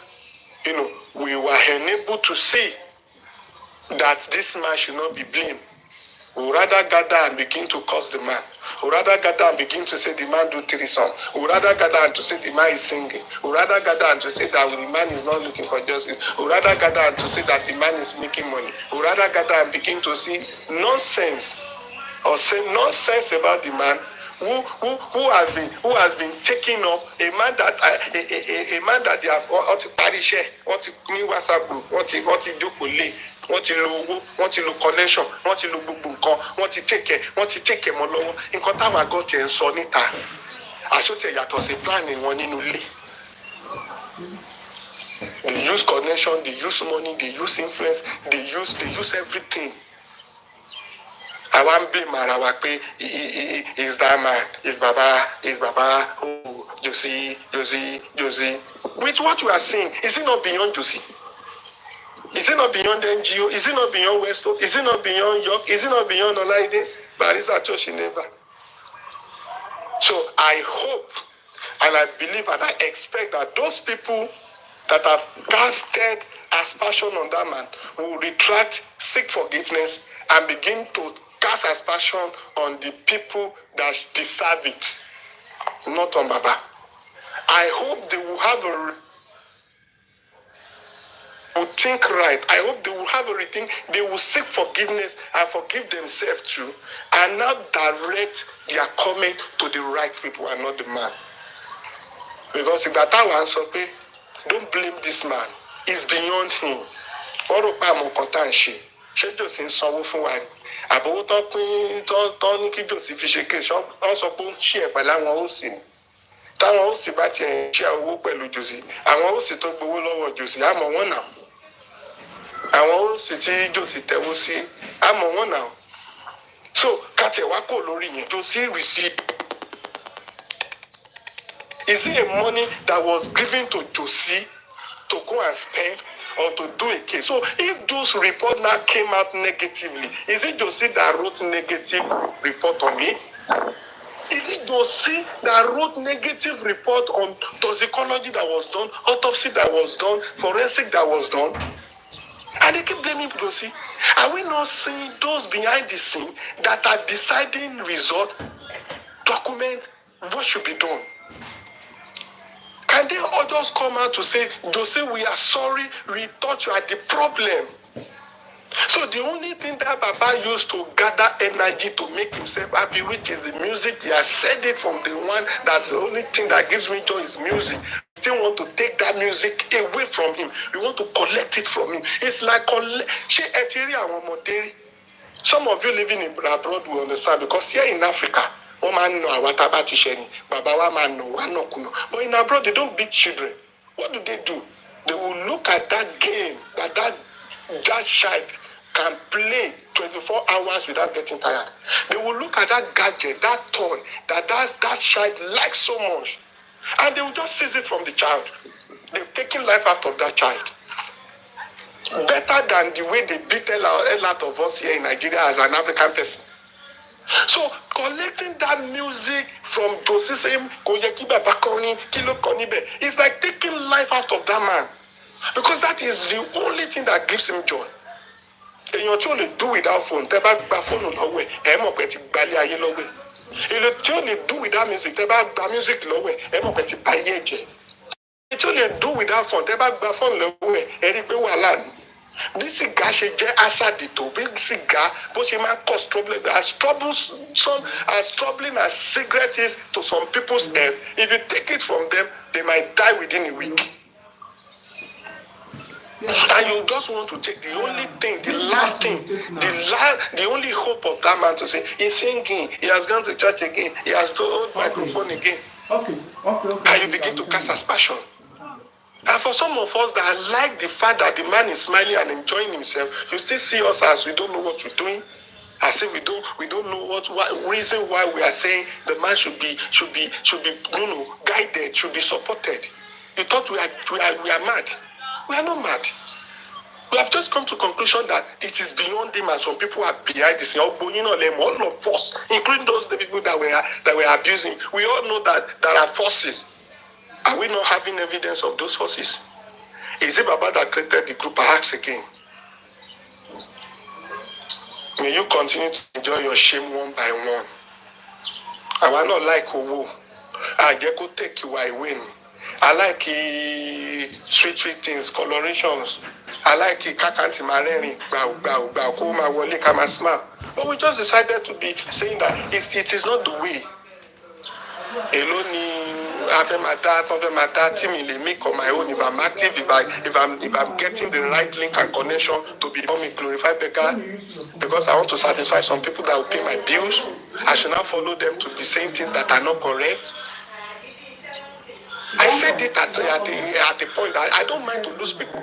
we were unable to see that this man should not be blamed. We rather gather and begin to curse the man. We rather gather and begin to say the man do threesome. We rather gather and to say the man is singing. We rather gather and to say that the man is not looking for justice. We rather gather and to say that the man is making money. We rather gather and begin to see nonsense or say nonsense about the man who has been taking up a man that they have want to parish, want to new WhatsApp group, want to jokole, want to lo owó, want to lo connection, want to lo gbogbo nǹkan, want to take care mọ́ lọ́wọ́. Nǹkan táwọn àgọ́ tiẹ̀ ń sọ níta àṣọtẹ̀ yàtọ̀ sí plan wọn nínú ilé. They use connection, they use money, they use influence, they use everything. I want blame ara wa pé is that man, is Baba, oh, Josie. With what you are saying, is it not beyond Josie? Is it not beyond NGO? Is it not beyond Westo? Is it not beyond York? Is it not beyond Olaide? Barrister Toshineva. So I hope and I believe and I expect that those people that have casted aspersion on that man will retract, seek forgiveness, and begin to cast aspersion on the people that deserve it, not on Baba. I hope they will have will think right. I hope they will have a rethink. They will seek forgiveness and forgive themselves too, and now direct their comment to the right people and not the man. Because if that answer, don't blame this man. It's beyond him. Ṣé Jòsí ń sanwó fún wa ni? Àbówó tán ní kí Jòsí fi ṣe kéṣọ́, wọ́n sọ pé ó ń ṣí ẹ̀ pẹ̀lú àwọn òsì ni. Táwọn òsì bá tiẹ̀ ń ṣe owó pẹ̀lú Jòsí, àwọn òsì tó gbowó lọ́wọ́ Jòsí, àmọ́ wọ́n nà. Àwọn òsì tí Jòsí tẹ̀wó sí, àmọ́ wọ́n nà. So, kàtẹ̀ wá kò lórí yẹn, Jòsí receive. Is it a money that was given to Jòsí to go and spend or to do a case? So if those reports now came out negatively, is it Jòsí that wrote negative report on it? Is it Jòsí that wrote negative report on toxicology that was done, autopsy that was done, forensic that was done? And they keep blaming Jòsí. Are we not seeing those behind the scene that are deciding result, document what should be done? Can they all just come out to say, Jòsí, we are sorry, we thought you are the problem? So the only thing that Baba used to gather energy to make himself happy, which is the music, he has said it from the one that the only thing that gives me joy is music. We still want to take that music away from him. We want to collect it from him. It's like some of you living in abroad will understand, because here in Africa, but in abroad, they don't beat children. What do? They will look at that game that child can play 24 hours without getting tired. They will look at that gadget, that toy that child likes so much, and they will just seize it from the child. They've taken life out of that child. Better than the way they beat a lot of us here in Nigeria as an African person. So collecting that music from Jòsí saying it's like taking life out of that man, because that is the only thing that gives him joy. And you're trying to do without phone. Tẹ́ bá gba phone lọ́wọ́ ẹ̀ mọ̀ pé ti gbalẹ̀ ayé lọ́wọ́ ẹ̀. You're trying to do without music. Tẹ́ bá gba music lọ́wọ́ ẹ̀ mọ̀ pé ti bà ayé jẹ́. You're trying to do without phone. Tẹ́ bá gba phone lọ́wọ́ ẹ̀ rí pé wàhálà ni. Bí sìgá ṣe jẹ́ àṣàdì tó, bí sìgá bó ṣe máa cause problem, as troubling as cigarette is to some people's health, if you take it from them, they might die within a week. And you just want to take the only thing, the last thing, the only hope of that man to say, he's singing, he has gone to church again, he has to hold microphone again. Okay. And you begin to cast aspersion. And for some of us that like the fact that the man is smiling and enjoying himself, you still see us as we don't know what we're doing, as if we don't know what reason why we are saying the man should be guided, should be supported. You thought we are mad. We are not mad. We have just come to conclusion that it is beyond him, and some people are behind this. All of us, including those people that were abusing, we all know that there are forces. Are we not having evidence of those forces? Is it Baba that created the group? I ask again. May you continue to enjoy your shame one by one. I will not like Owo. I just go take you away. I like sweet things, colorations. I like kakanti mareri, koma wole kama smile. But we just decided to be saying that it is not the way. Alone, team make on my own. If I'm active, if I'm getting the right link and connection to become a glorified beggar, because I want to satisfy some people that will pay my bills, I should not follow them to be saying things that are not correct. I said it at the point that I don't mind to lose people.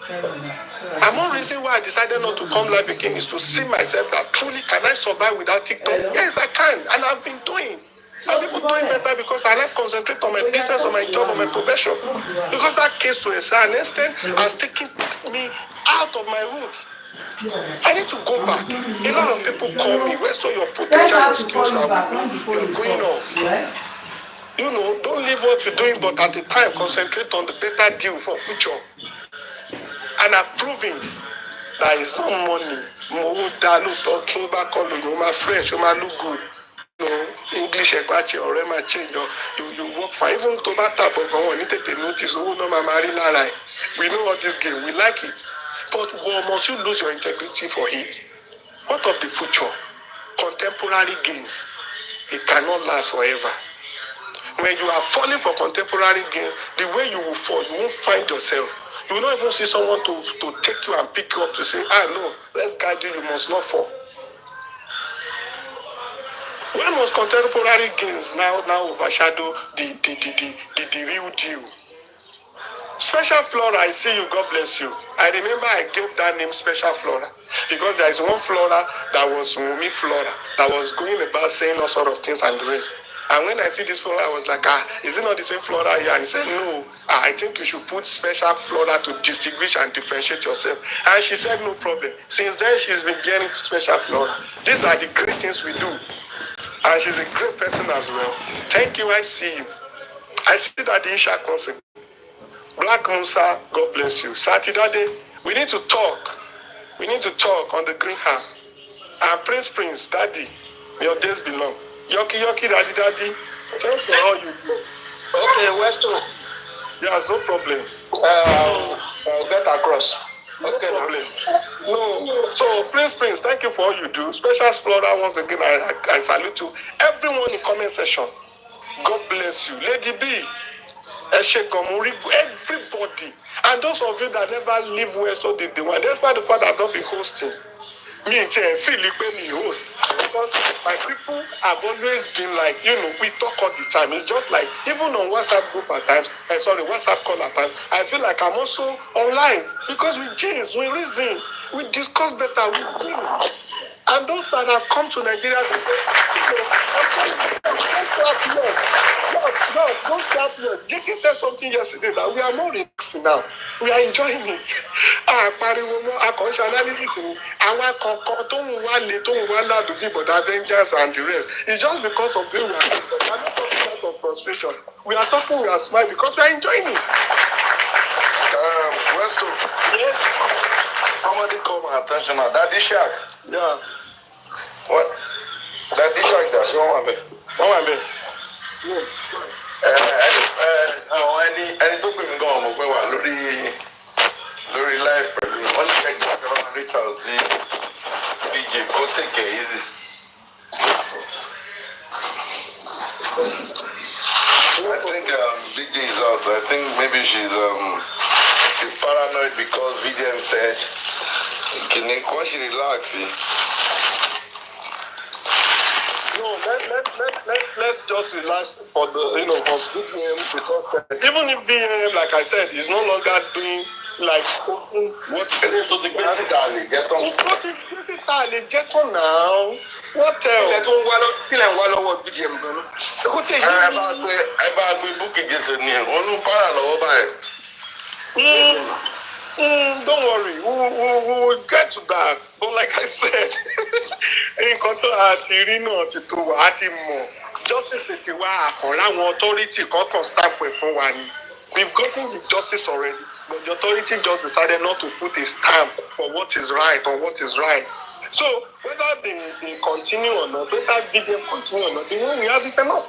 And one reason why I decided not to come live again is to see myself that truly, can I survive without TikTok? Yes, I can, and I've been doing. I'm even doing better because I like concentrate on my business, on my job, on my profession. Because that case to a certain extent has taken me out of my roots. I need to go back. A lot of people call me, where's all your potential, your skills are you're going off. Don't leave what you're doing, but at the time, concentrate on the better deal for future. And I've proven that it's not money. My French, you look good. English, you work for even to that type of one. We know what this game, we like it. But must you lose your integrity for it? What of the future? Contemporary gains. It cannot last forever. When you are falling for contemporary gains, the way you will fall, you won't find yourself. You will not even see someone to take you and pick you up to say, no, let's guide you, you must not fall. When was contemporary gains now overshadow the real deal? Special Flora, I see you, God bless you. I remember I gave that name Special Flora because there is one Flora that was Omowummi Flora that was going about saying all sort of things and the rest. And when I see this Flora, I was like, is it not the same Flora here? And he said, no, I think you should put Special Flora to distinguish and differentiate yourself. And she said, no problem. Since then, she's been getting Special Flora. These are the great things we do. And she's a great person as well. Thank you, I see you. I see that the Isha concept. Black Musa, God bless you. Saturday, we need to talk. We need to talk on the green hand. And Prince, Daddy, your days belong. Yoki, Daddy. Thanks for all you do. Okay, where's to? Yes, no problem. Get across. Okay, no problem. No. So, Prince, thank you for all you do. Special Explorer, once again, I salute you. Everyone in comment section, God bless you. Lady B, everybody. And those of you that never live where so did the one. Despite the fact that I've not been hosting. Me and Philip me host. Because my people have always been like, we talk all the time. It's just like, even on WhatsApp group at times, WhatsApp call at times, I feel like I'm also online. Because we change, we reason, we discuss better, we deal. And those that have come to Nigeria, don't clap yet. JK said something yesterday that we are more relaxed now. We are enjoying it. Avengers and the rest. It's just because of the way we are not talking out of frustration. We are talking, we are smiling because we are enjoying it. Westo. Yes. Somebody call my attention now. Daddy Shark. Yeah. What? Daddy Shark, that's one man. Ẹni tó pè mí gan ọmọ pé wà lórí live pẹ̀lú wọ́n ní kẹ́kẹ́ ọ̀kẹ́rọ̀ reach out sí BJ kó take it easy. I think BJ is out. I think maybe she's she's paranoid because VDM said, can she relax? No, let's just relax for the, for VDM because even if VDM, like I said, is no longer doing like what to the basically get on. Basically, get on now. What else? Let one what VDM done. I bought my book against the name. One parallel. Don't worry, we will get to that. But like I said, justice authority we've gotten the justice already, but the authority just decided not to put a stamp for what is right or what is right. So whether they continue or not, whether VDM continue or not, the one we have is enough.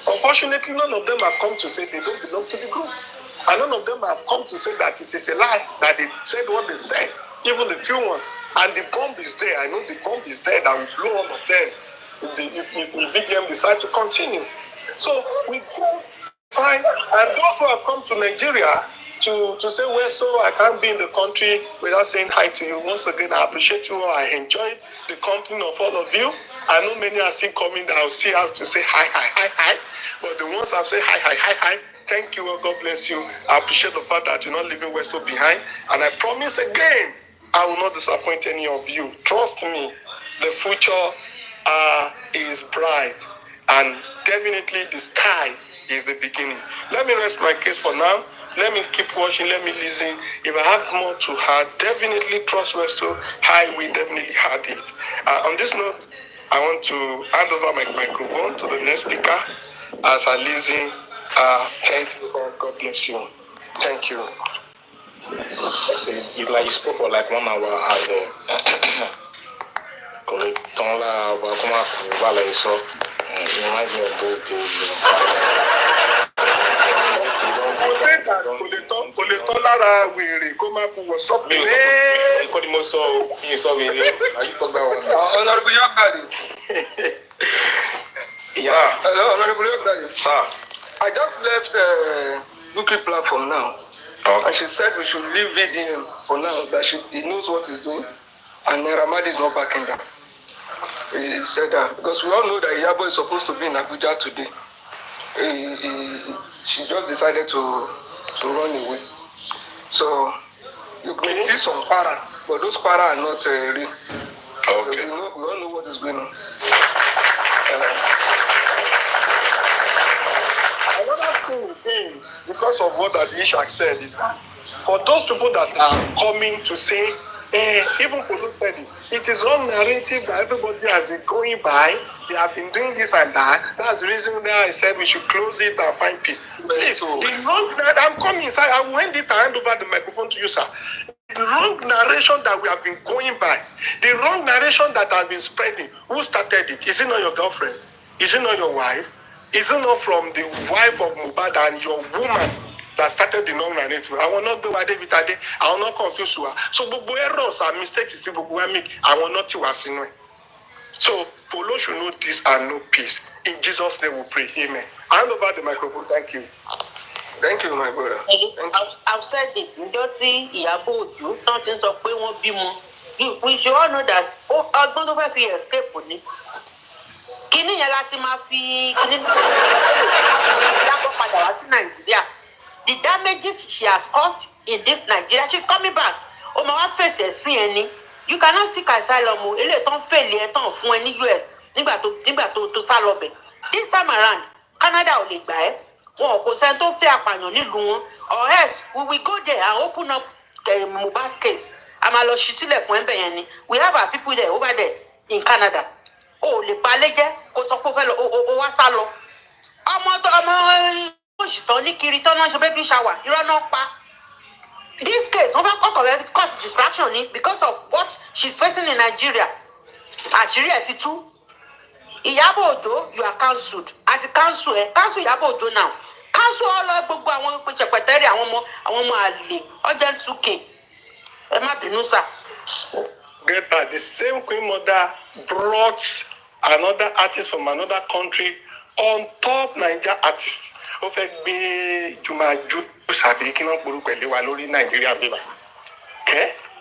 Unfortunately, none of them have come to say they don't belong to the group. And none of them have come to say that it is a lie, that they said what they said, even the few ones. And the bomb is there. I know the bomb is there that will blow all of them if the VDM decide to continue. So we go fine. And those who have come to Nigeria to say, well, so I can't be in the country without saying hi to you. Once again, I appreciate you. I enjoy the company of all of you. I know many are still coming that I'll still have to say hi. But the ones I've said hi. Thank you, God bless you. I appreciate the fact that you're not leaving Westo behind. And I promise again, I will not disappoint any of you. Trust me, the future is bright. And definitely the sky is the beginning. Let me rest my case for now. Let me keep watching. Let me listen. If I have more to add, definitely trust Westo. I will definitely add it. On this note, I want to hand over my microphone to the next speaker as I listen. Thank you, God bless you. Thank you. It's like you spoke for like 1 hour and correct. It reminds me of those days. Sir. I just left Nuki platform now. Okay. And she said we should leave VDM for now, that he knows what he's doing. And Ramadi is not backing down. He said that because we all know that Iyabo is supposed to be in Abuja today. She just decided to run away. So you can see some para, but those para are not real. Okay. We all know what is going on. Another thing again, because of what Ishak said, is that for those people that are coming to say, even Paulo said it is wrong narrative that everybody has been going by. They have been doing this and that. That's the reason why I said we should close it and find peace. Please, I'm coming inside. I will hand over the microphone to you, sir. The wrong narration that we have been going by, the wrong narration that has been spreading. Who started it? Is it not your girlfriend? Is it not your wife? Is it not from the wife of Mohbad and your woman that started the wrong narrative? I will not go by David Ade. I will not confuse you. So, Bobo errors and mistakes is Bobo make. I will not you as in way. So, Paulo should know this and know peace. In Jesus' name we pray. Amen. I hand over the microphone. Thank you. Thank you, my brother. I've said it. Ndoti Iyabo Ojo, nothing so pé wọ́n bímọ. We should all know that. Ọgbọ́n tó fẹ́ fi escape ni. Kíní yẹn láti máa fi kíní lápò padà wá sí Nàìjíríà. The damages she has caused in this Nigeria, she's coming back. O máa wá fèsì ẹ̀sìn ẹni. You cannot seek asylum o. Eléyìí tán fèlè ẹ̀ tán fún ẹ ní US nígbà tó sá lọ bẹ̀. This time around, Canada ò lè gbà ẹ́. Wọn kò sẹ́ni tó fẹ́ apààyàn nílùú wọn. Or else we will go there and open up Mohbad's case. A máa lọ ṣí sílẹ̀ fún ẹ̀bẹ̀ yẹn ni. We have our people there over there in Canada. O lè balẹ̀ jẹ́ kó sọ pé ó fẹ́ lọ o wá sá lọ. Ọmọ òṣìṣẹ́ ní kiri tán náà ṣe baby shower irọ́ náà pa. This case wọ́n fẹ́ kọ́kọ́ rẹ̀ cause distraction ni because of what she's facing in Nigeria. Àṣírí ẹ̀ ti tú. Iyabo Ojo, you are cancelled. Àti cancel Iyabo Ojo now. Cancel all gbogbo àwọn pẹ̀sẹ̀pẹ̀tẹ́rì àwọn ọmọ àlè urgent 2K. Ẹ má bínú sà. Get that the same Queen Mother brought another artist from another country on top Niger artist. ó fẹ́ gbé jùmọ̀jú sàbí kí wọ́n porúkọ ẹ̀ lé wa lórí Nàìjíríà bíbá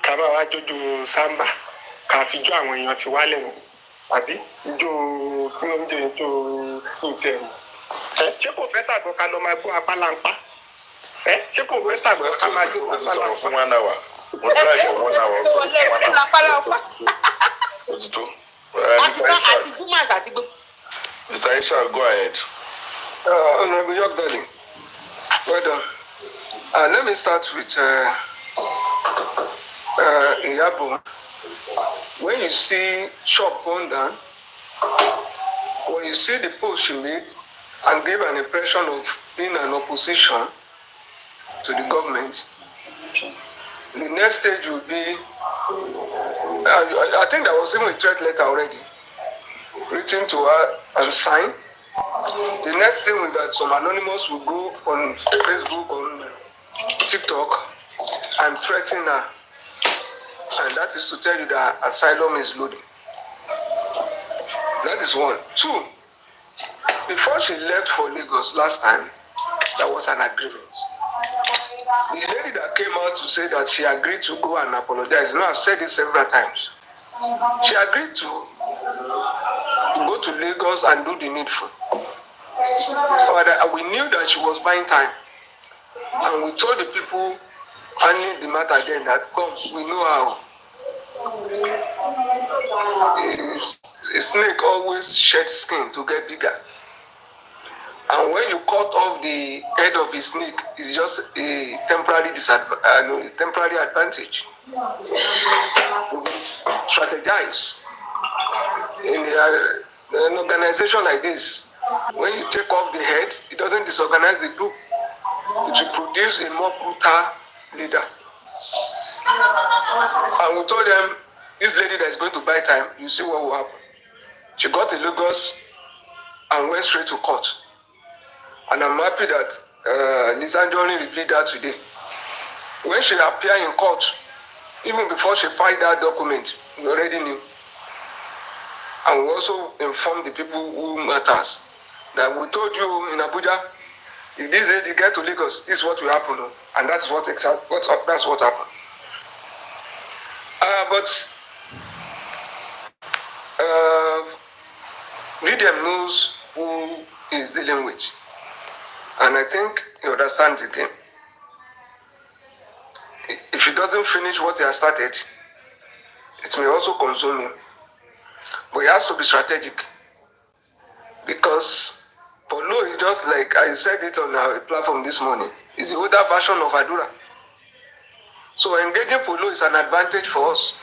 ká máa wá jójó sámbà ká fi jó àwọn èèyàn ti wálẹ̀ nù àbí ijó kí ló ń jẹ ijó ìtì ẹ̀rù ṣé kò fẹ́ tàgbọ́ ká lọ máa gbọ́ apáláńpá ṣé kò fẹ́ tàgbọ́ ká máa jó apáláńpá. fún 1 hour mo try for 1 hour òtítọ́ Mr. Isha, go ahead. Honorable Yogdali, well done. Let me start with Iyabo. When you see shop going down, when you see the post she made and gave an impression of being an opposition to the government, the next stage will be, I think there was even a threat letter already written to her and signed. The next thing is that some anonymous will go on Facebook, on TikTok, and threaten her. And that is to tell you that asylum is loading. That is one. Two, before she left for Lagos last time, there was an agreement. The lady that came out to say that she agreed to go and apologize, you know, I've said it several times. She agreed to go to Lagos and do the needful. But we knew that she was buying time. And we told the people handling the matter then that, come, we know how. A snake always sheds skin to get bigger. And when you cut off the head of the snake, it's just a temporary temporary advantage. Strategize. In an organization like this, when you take off the head, it doesn't disorganize the group. It will produce a more brutal leader. And we told them, this lady that is going to buy time, you see what will happen. She got to Lagos and went straight to court. And I'm happy that Lisa Anjorin revealed that today. When she appeared in court, even before she filed that document, we already knew. And we also informed the people who matters that we told you in Abuja, if this lady get to Lagos, this is what will happen. And that's what happened. But VDM knows who is dealing with. And I think he understands the game. If he doesn't finish what he has started, it may also consume him. But he has to be strategic. Because Paulo is just like, I said it on our platform this morning, it's the older version of Adura. So engaging Paulo is an advantage for us.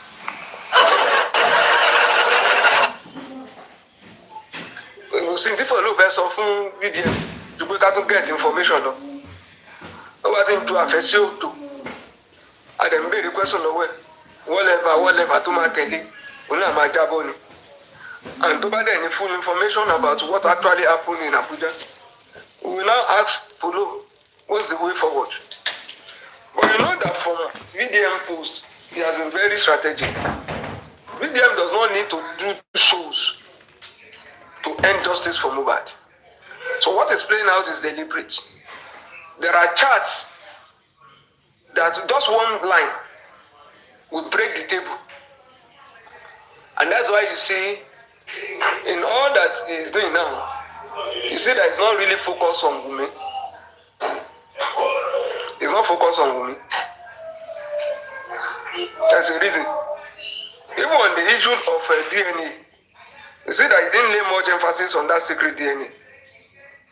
Since Paulo best of VDM, to be able to get information. What thing to affect you to? I then made the question away. Whatever to my telly, my jaboni. And to buy any full information about what actually happened in Abuja, we will now ask Paulo, what's the way forward? But you know that from VDM post, he has been very strategic. VDM does not need to do shows to end justice for Mohbad. So what is playing out is deliberate. There are charts that just one line will break the table. And that's why you see, in all that he is doing now, you see that he's not really focused on women. He's not focused on women. That's the reason. Even on the issue of DNA, you see that he didn't lay much emphasis on that secret DNA.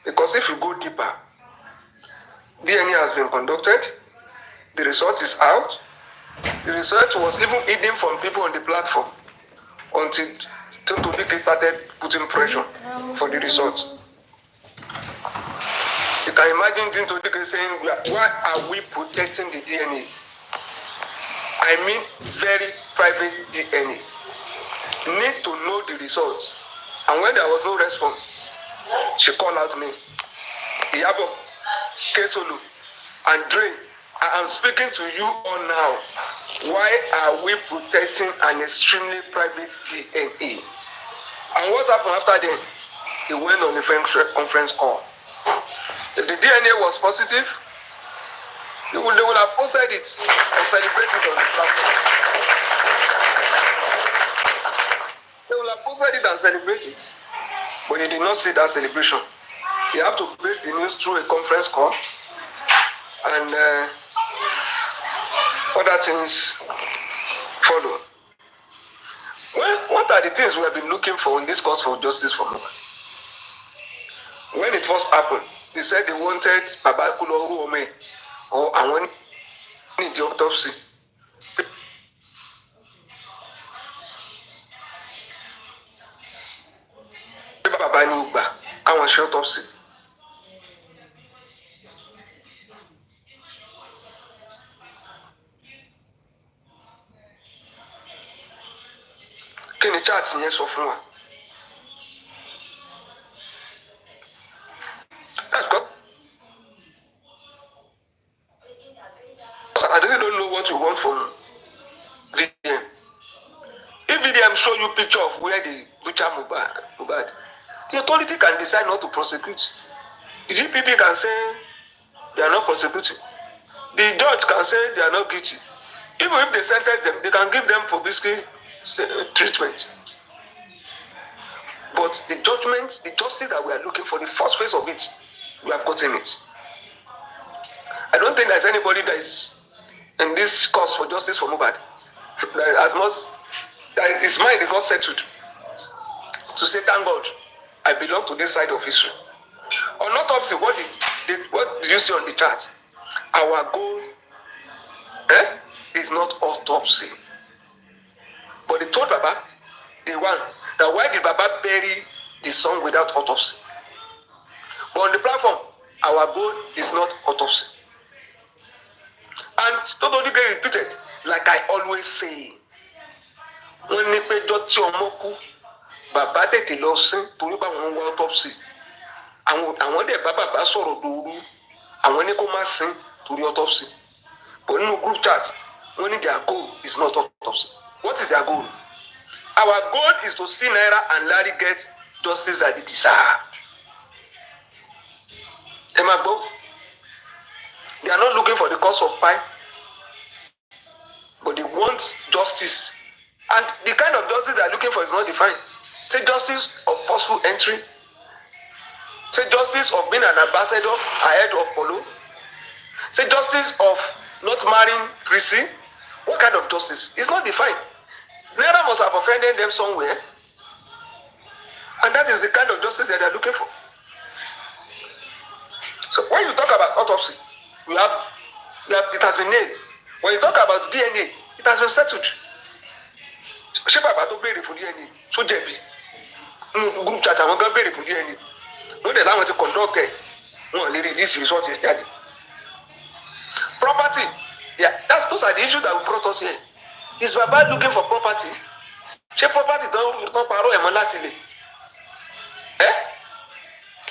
Because if you go deeper, DNA has been conducted, the result is out. The result was even hidden from people on the platform until Tobike started putting pressure for the results. You can imagine Tobike saying, why are we protecting the DNA? I mean very private DNA. Need to know the results. And when there was no response, she called out me. Iyabo, Kesolu, and Dre, I am speaking to you all now. Why are we protecting an extremely private DNA? And what happened after that? He went on the conference call. If the DNA was positive, they would have posted it and celebrated it on the platform. They would have posted it and celebrated it. But you did not see that celebration. You have to break the news through a conference call and other things follow. Well, what are the things we have been looking for in this cause for justice for Mohbad? When it first happened, they said they wanted Baba Omowummi or I want the autopsy. Baba ní ìgbà àwọn ṣe autopsy. Kí ni chat yẹn sọ fún wa? I really don't know what you want from VDM. If VDM show you picture of where they butcher Mohbad, the authority can decide not to prosecute. The DPP can say they are not prosecuting. The judge can say they are not guilty. Even if they sentence them, they can give them publicity treatment. But the judgment, the justice that we are looking for, the first phase of it, we have gotten it. I don't think there's anybody that is in this cause for justice for Mohbad that his mind is not settled to say, thank God, I belong to this side of history. On autopsy, what did you see on the chart? Our goal is not autopsy. But they told Baba, day one, that why did Baba bury the son without autopsy? But on the platform, our goal is not autopsy. And don't only get repeated, like I always say, when ní pé jọ́ tí ọmọ kú, bàbá tètè lọ sin torí bá wọn wá autopsy. Àwọn dẹ̀ bá bàbá sọ̀rọ̀ dòru, àwọn ní kó má sin torí autopsy. But nínú group chat, wọ́n ní their goal is not autopsy. What is their goal? Our goal is to see Naira and Larry get justice that they deserve. Ẹ they are not looking for the cause of pie, but they want justice. And the kind of justice they are looking for is not defined. Say justice of forceful entry. Say justice of being an ambassador ahead of Paulo. Say justice of not marrying Chrissy. What kind of justice? It's not defined. Naira must have offended them somewhere. And that is the kind of justice that they are looking for. So when you talk about autopsy, it has been named. When you talk about DNA, it has been settled. Ṣé bàbá tó béèrè fún DNA tó jẹ̀bi? Nínú group chat àwọn gan béèrè fún DNA. Wọ́n dẹ̀ láwọn ti conduct ẹ̀, wọ́n lè release result jáde. Property, yeah, those are the issues that we brought us here. Is Baba looking for property? Ṣé property tán parọ́ ẹ̀mọ́ láti lè?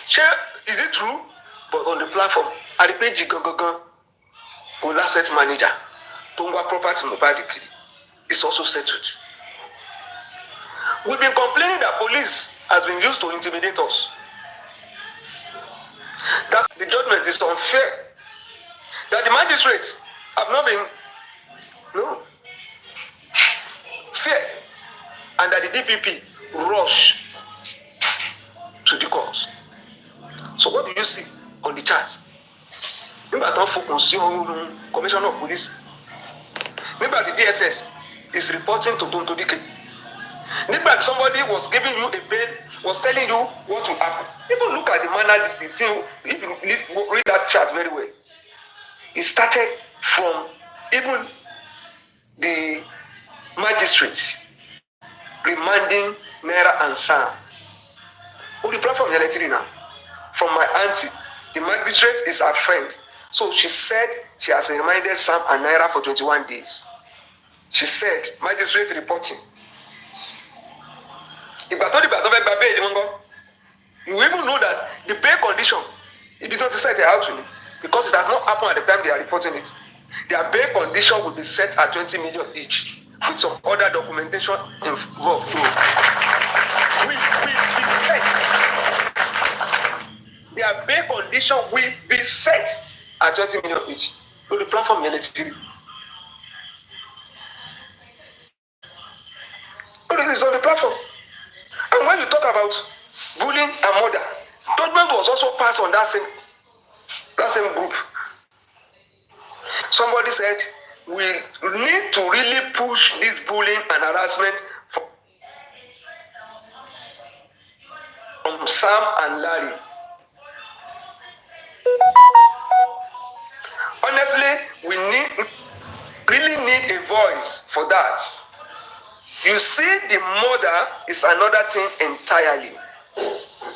Ṣé is it true? But on the platform, àrípéjì gangan, on asset manager, tó ń wá property Mohbad kiri, is also settled. We've been complaining that police has been used to intimidate us. That the judgment is unfair. That the magistrates have not been fair. And that the DPP rush to the court. So what do you see on the chart? Nígbà tó ń fokùn sí ohun commissioner of police. Nígbà tí DSS is reporting to Tonto Dike. Nígbà tí somebody was giving you a bail, was telling you what will happen. Even look at the manner the thing, if you read that chart very well. It started from even the magistrates remanding Naira and Sam. On the platform you're now. From my auntie, the magistrate is her friend. So she said she has reminded Sam and Naira for 21 days. She said, magistrate reporting. You even know that the bail condition, it did not set out to me because it has not happened at the time they are reporting it. Their bail condition will be set at 20 million each with some other documentation involved. We said their bail condition will be set at 20 million each. So the platform yẹn lè ti diri. It is on the platform. And when you talk about bullying and murder, judgment was also passed on that same group. Somebody said we need to really push this bullying and harassment from Sam and Larry. Honestly, we really need a voice for that. You see, the murder is another thing entirely.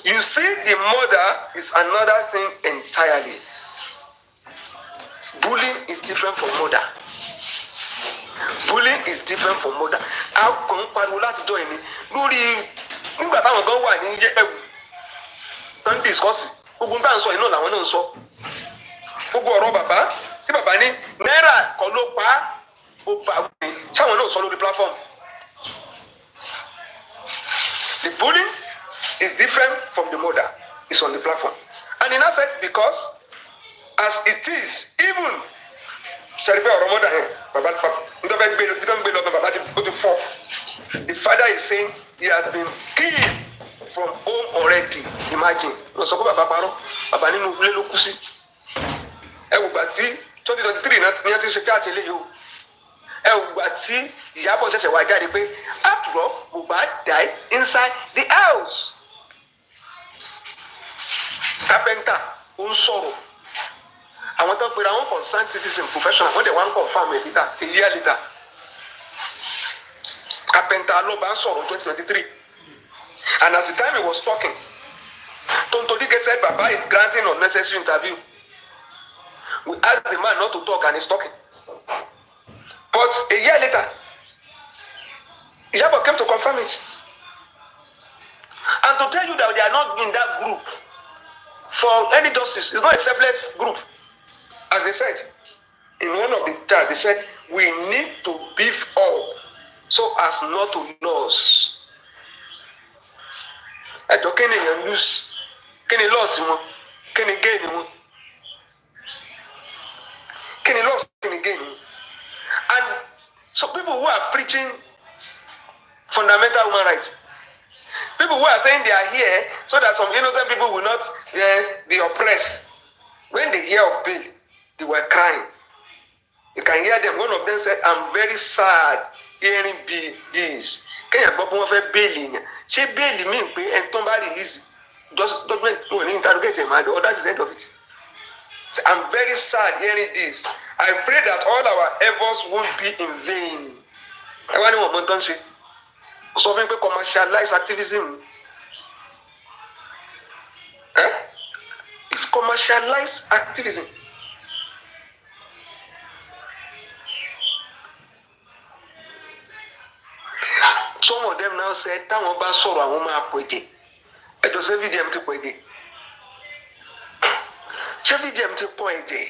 You see, the murder is another thing entirely. Bullying is different from murder. Bullying is different from murder. A kàn ń pariwo láti jọ ìní lórí nígbà táwọn gan wà ní yẹ́pẹ̀wò stand discuss gbogbo nǹkan sọ iná làwọn náà ń sọ. Gbogbo ọ̀rọ̀ bàbá tí bàbá ní náírà kan ló pa á ó bá wí sáwọn náà sọ lórí platform. The bullying is different from the murder. It's on the platform. And in that sense, because as it is, even Sharife or mother, the father is saying he has been killed from home already. Imagine. No, so Baba Paro, Baba nínú ilé ló kú sí. Ẹ wò gbà tí 2023 ní àti ṣe káàtì eléyìí o. Ẹ wò gbà tí Iyabo ṣẹ̀ṣẹ̀ wá jáde pé after all, Mohbad died inside the house. Carpenter ó ń sọ̀rọ̀. Àwọn tó ń pera wọn concerned citizen professional wọ́n dẹ̀ wá ń confirm ẹ̀ later, a year later. Carpenter ló bá ń sọ̀rọ̀ 2023. And as the time he was talking, Tonto Dike said Baba is granting unnecessary interview. We asked the man not to talk and he's talking. But a year later, Iyabo came to confirm it. And to tell you that they are not in that group for any justice, it's not a selfless group. As they said, in one of the chat, they said, we need to beef up so as not to lose. Ẹ̀dọ́ kí ni èèyàn lose? Kí ni loss wọn? Kí ni gain wọn? Kí ni loss? Kí ni gain wọn? And so people who are preaching fundamental human rights, people who are saying they are here so that some innocent people will not be oppressed, when they hear of bail, they were crying. You can hear them. One of them said, I'm very sad hearing this. Kéèyàn gbọ́ pé wọ́n fẹ́ bẹ́ẹ̀lì yẹn. Ṣé bẹ́ẹ̀lì míì pé ẹni tó ń bá release judgment wọn ní interrogate ẹ̀ máa dé, or that's the end of it. So I'm very sad hearing this. I pray that all our efforts won't be in vain. Ẹ wá ní wọn mọ tán ṣe. Ó sọ fún mi pé commercialize activism. It's commercialized activism. Some of them now said, táwọn bá sọ̀rọ̀ àwọn máa pẹ̀jẹ̀. Ẹ jọ ṣé VDM ti pẹ̀jẹ̀. Ṣé VDM ti pọ̀ ẹ̀jẹ̀?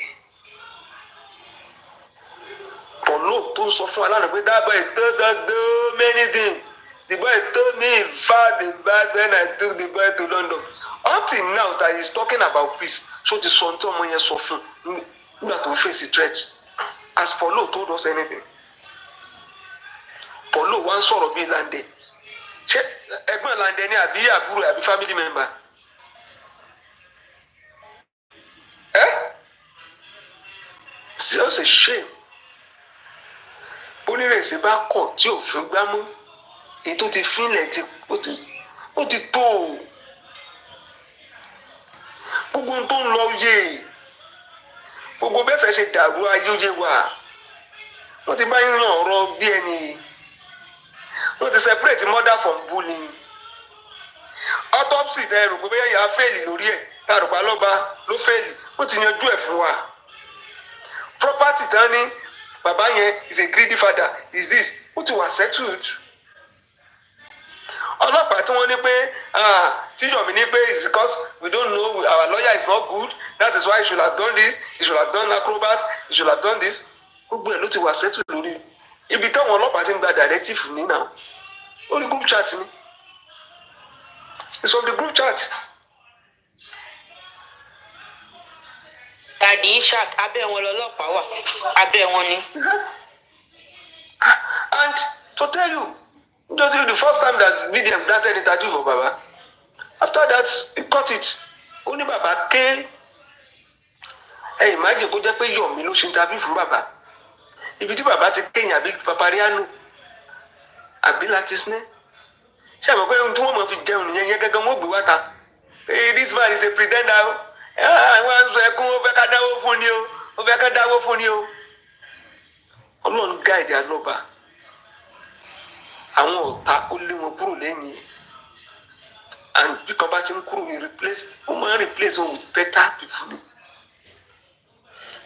Paulo tó sọ fún aláàánú pé that boy do many things. The boy told me in fact when I took the boy to London. Until now that he's talking about peace, so the son tó ọmọ yẹn sọ fún nígbà tó face the threat. As Paulo told us anything. Paulo wá ń sọ̀rọ̀ bíi Lande. Ṣé ẹ̀gbọ́n Lande ni àbí àbúrò àbí family member? It's just a shame. Onírèsì bá kọ̀ tí òfin gbámú, èyí tó ti fínlẹ̀ ó ti tó o. Gbogbo tó ń lọ yé, gbogbo bẹ́sẹ̀ ṣe dàrú ayé ó yé wa. Wọ́n ti bá yín ràn ọ̀rọ̀ bí ẹni. Wọ́n ti separate murder from bullying. Autopsy tẹ rò pé bẹ́ẹ̀ yà á fẹ́ẹ̀lì lórí ẹ̀, tá a rò pa lọ́ba ló fẹ́ẹ̀lì, wọ́n ti yanjú ẹ̀ fún wa. Property tán ní bàbá yẹn is a greedy father, is this, ó ti wà settled. Ọlọ́pàá tí wọ́n ní pé tíjọ̀mí ní pé is because we don't know, our lawyer is not good, that is why he should have done this, he should have done acrobat, he should have done this. Gbogbo ẹ̀ ló ti wà settled lórí. Ibi táwọn ọlọ́pàá ti ń gba directive ní náà, ó ní group chat ni. It's from the group chat. Daddy Ishaq, abẹ́ wọn lọ́lọ́pàá wà, abẹ́ wọn ni. And to tell you, just the first time that VDM granted interview for Baba, after that, he cut it. Ó ní Baba ké. Imagine kó jẹ́ pé Yomi ló ṣe interview fún Baba. Ibi tí Baba ti kéyìn àbí Papariano, àbí Latisne. Ṣé àmọ́ pé ohun tí wọ́n mọ̀ fi jẹun nìyẹn yẹn gẹ́gẹ́ wọ́n gbé wá ta. Hey, this man is a pretender. Àwọn ẹkún ó fẹ́ ká dáwó fún ni o. Ó fẹ́ ká dáwó fún ni o. Ọlọ́run gáìdì alọ́ba. Àwọn ọ̀tá ó lé wọn kúrò lẹ́yìn. And bí kan bá ti ń kúrò, ó máa ń replace wọn with better people.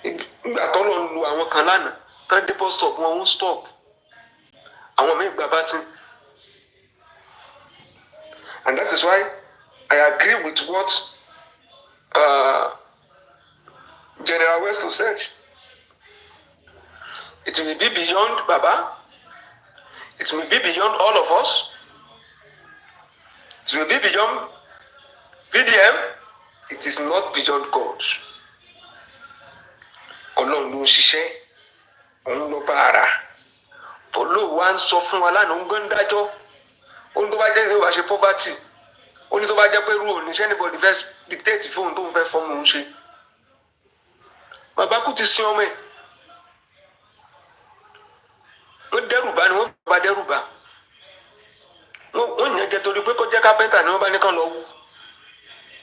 Nígbà tó lọ ń lu àwọn kan lánàá, tán dé bus stop wọn ń stop. Àwọn míì gba bátìn. And that is why I agree with what General Westo said. It may be beyond Baba. It may be beyond all of us. It may be beyond VDM. It is not beyond God. Ọlọ́run ló ń ṣiṣẹ́, òun ló bá ara. Paulo wá ń sọ fún wa lánàá ń gbọ́n dájọ́. Ó ní tó bá jẹ́ pé ó bá ṣe poverty. Ó ní tó bá jẹ́ pé irú òní anybody first dictate fóun tó ń fẹ́ fọ́ọ̀mù ń ṣe. Bàbá kú ti sin ọmọ ẹ̀. Wọ́n dẹ́rùbá ni wọ́n bá dẹ́rùbá. Wọ́n yẹn jẹ́ torí pé kó jẹ́ kápẹ́ntà ni wọ́n bá ní kán lọ wú.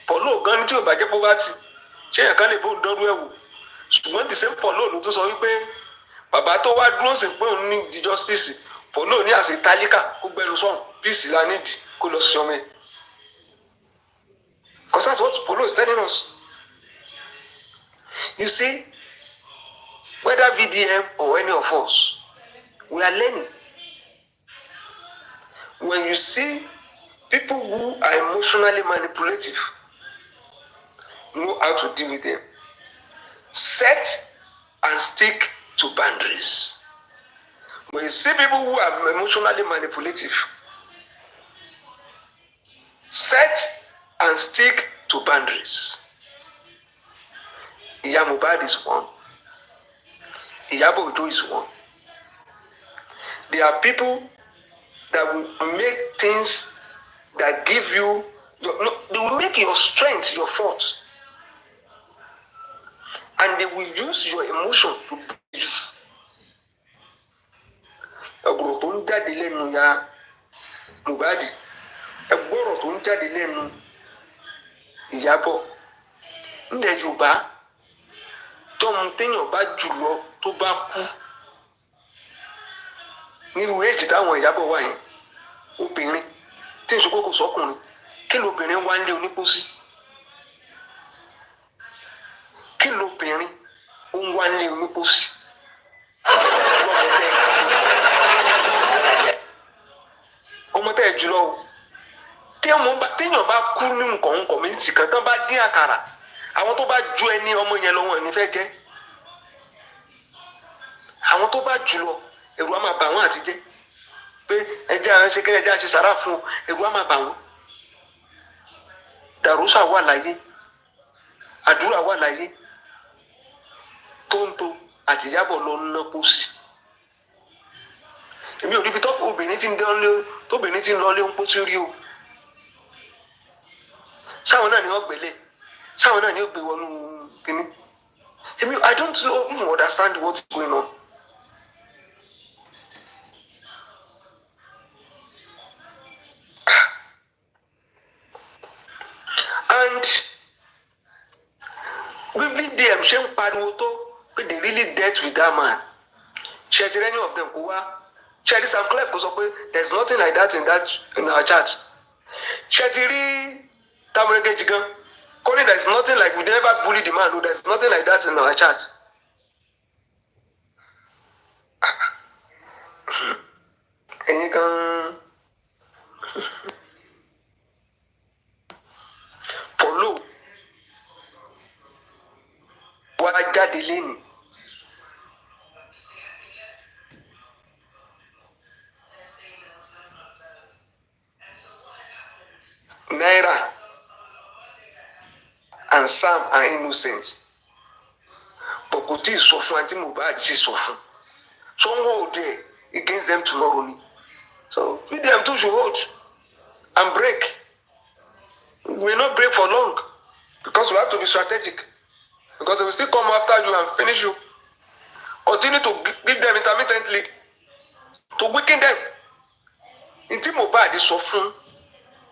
Paulo gan ni tí ò bá jẹ́ poverty. Ṣé èèyàn kan lè bóun dọ́rú ẹ̀ wò? Ṣùgbọ́n the same Paulo ló tún sọ wípé bàbá tó wá dúró sí pé òun ní di justice. Paulo ní àṣẹ tálíkà kó gbẹnu sọ̀hún peace la need kó lọ sí ọmọ ẹ̀. Because that's what Paulo is telling us. You see, whether VDM or any of us, we are learning. When you see people who are emotionally manipulative, know how to deal with them. Set and stick to boundaries. When you see people who are emotionally manipulative, set and stick to boundaries. Mohbad is one. Iyabo is one. There are people that will make things that give you, they will make your strength your fault. And they will use your emotion to push you. Ẹgbọ́rọ̀ tó ń jáde lẹ́nu ya Mohbad, ẹgbọ́rọ̀ tó ń jáde lẹ́nu Iyabo. Nílẹ̀ Yorùbá, tọ́mù téèyàn bá jùlọ tó bá kú. Nírú èjì táwọn Iyabo wà yẹn, obìnrin tí ń sọ pé kò sọ́kùnrin, kí lóbìnrin wá ń lé onípòsí? Kí lóbìnrin ó ń wá ń lé onípòsí? Ọmọ tẹ́ ẹ jùlọ o. Téèyàn bá kú ní nǹkan community kan tán bá dín àkàrà, àwọn tó bá ju ẹni ọmọ yẹn lọ wọn ní fẹ́ jẹ. Àwọn tó bá jùlọ ẹ̀rù á máa bà wọ́n àti jẹ. Pé ẹjẹ́ àwọn ṣe kéré ẹjẹ́ àṣẹ sàrà fún ẹ̀rù á máa bà wọ́n. Dàrúsà wà láyé, àdúrà wà láyé, Tóńtó àti Iyabo lọ ná pósí. Èmi ò rí ibi tó obìnrin ti ń lọ lé ń pósí rí o. Sáwọn náà ni wọ́n gbélé, sáwọn náà ni ó gbé wọnú kínní. I don't even understand what is going on. And bí VDM ṣe ń pariwo tó pé they really dealt with that man. Ṣé ti any of them kó wá? Ṣé ti Sam Clef kó sọ pé there is nothing like that in our chat? Ṣé ti rí Tamurege gan? Kọ́ni there is nothing like, we never bully the man. No, there is nothing like that in our chat. Ẹ̀yin kan Paulo wá jáde lénìí. Naira and Sam are innocent. kò tí ì sọ fún àti Mohbad sì sọ fún. Some hold there against them tomorrow. So them too should hold and break. We will not break for long because we have to be strategic. Because they will still come after you and finish you. Continue to give them intermittently to weaken them. Inti Mohbad sọ fún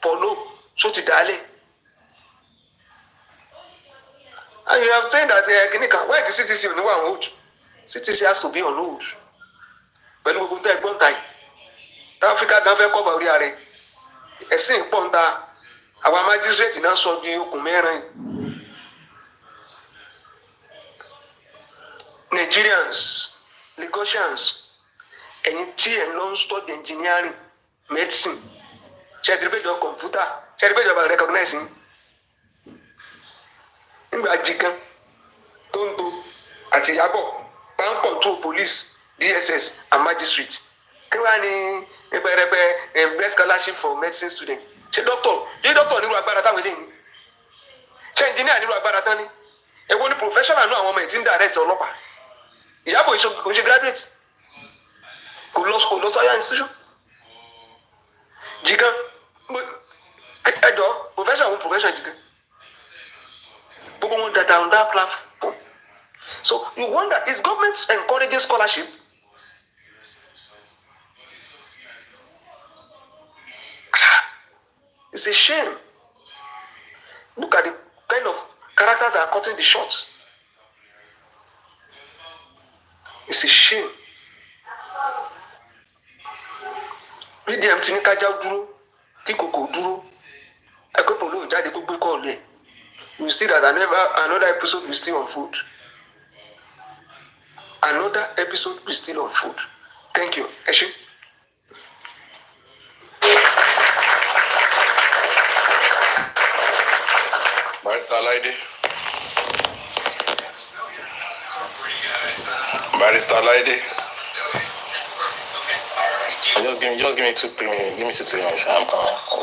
Paulo so ti dale. And you have said that why the CTC on one hold? CTC has to be on hold. Pẹ̀lú gbogbo tẹ́ gbọ́n ta yìí. Áfíríkà gan fẹ́ kọ́ bá orí ààrẹ. Ẹ̀sìn pọ́ńta àwọn májísírèètì náà sọ di okùn mẹ́rin. Nigerians, Lagosians, ẹ̀yin tí ẹ̀ lọ ń study engineering, medicine, ṣẹ̀tìrìbẹ̀jọ computer, ṣẹ̀tìrìbẹ̀jọ bá recognize yín. Nígbà Jigan, Tondo àti Iyabo bá ń control police, DSS and magistrate. Kí wàá ní ẹgbẹ̀rẹ̀pẹ̀ best scholarship for medicine students? Ṣé doctor nílò agbára táwọn eléyìí? Ṣé engineer nílò agbára tán ni? Èwo ni professional náà àwọn ọmọ ẹ̀ tí ń direct ọlọ́pàá? Iyabo ìṣe graduate kò lọ sọ́yà institution. Jigan ẹjọ́ profession Jigan. Gbogbo wọn data on that platform. So you wonder, is government encouraging scholarship? It's a shame. Look at the kind of characters that are cutting the shots. It's a shame. BDM ti ní kájá dúró, kí kòkò dúró. Ẹgbẹ́ Paulo jáde gbogbo kọ́ ọ̀lẹ́. You see that another episode will still unfold. Another episode will still unfold. Thank you. Eshe. Barrister Laide. Barrister Laide. Just give me 2-3 minutes. Give me 2-3 minutes. I'm coming.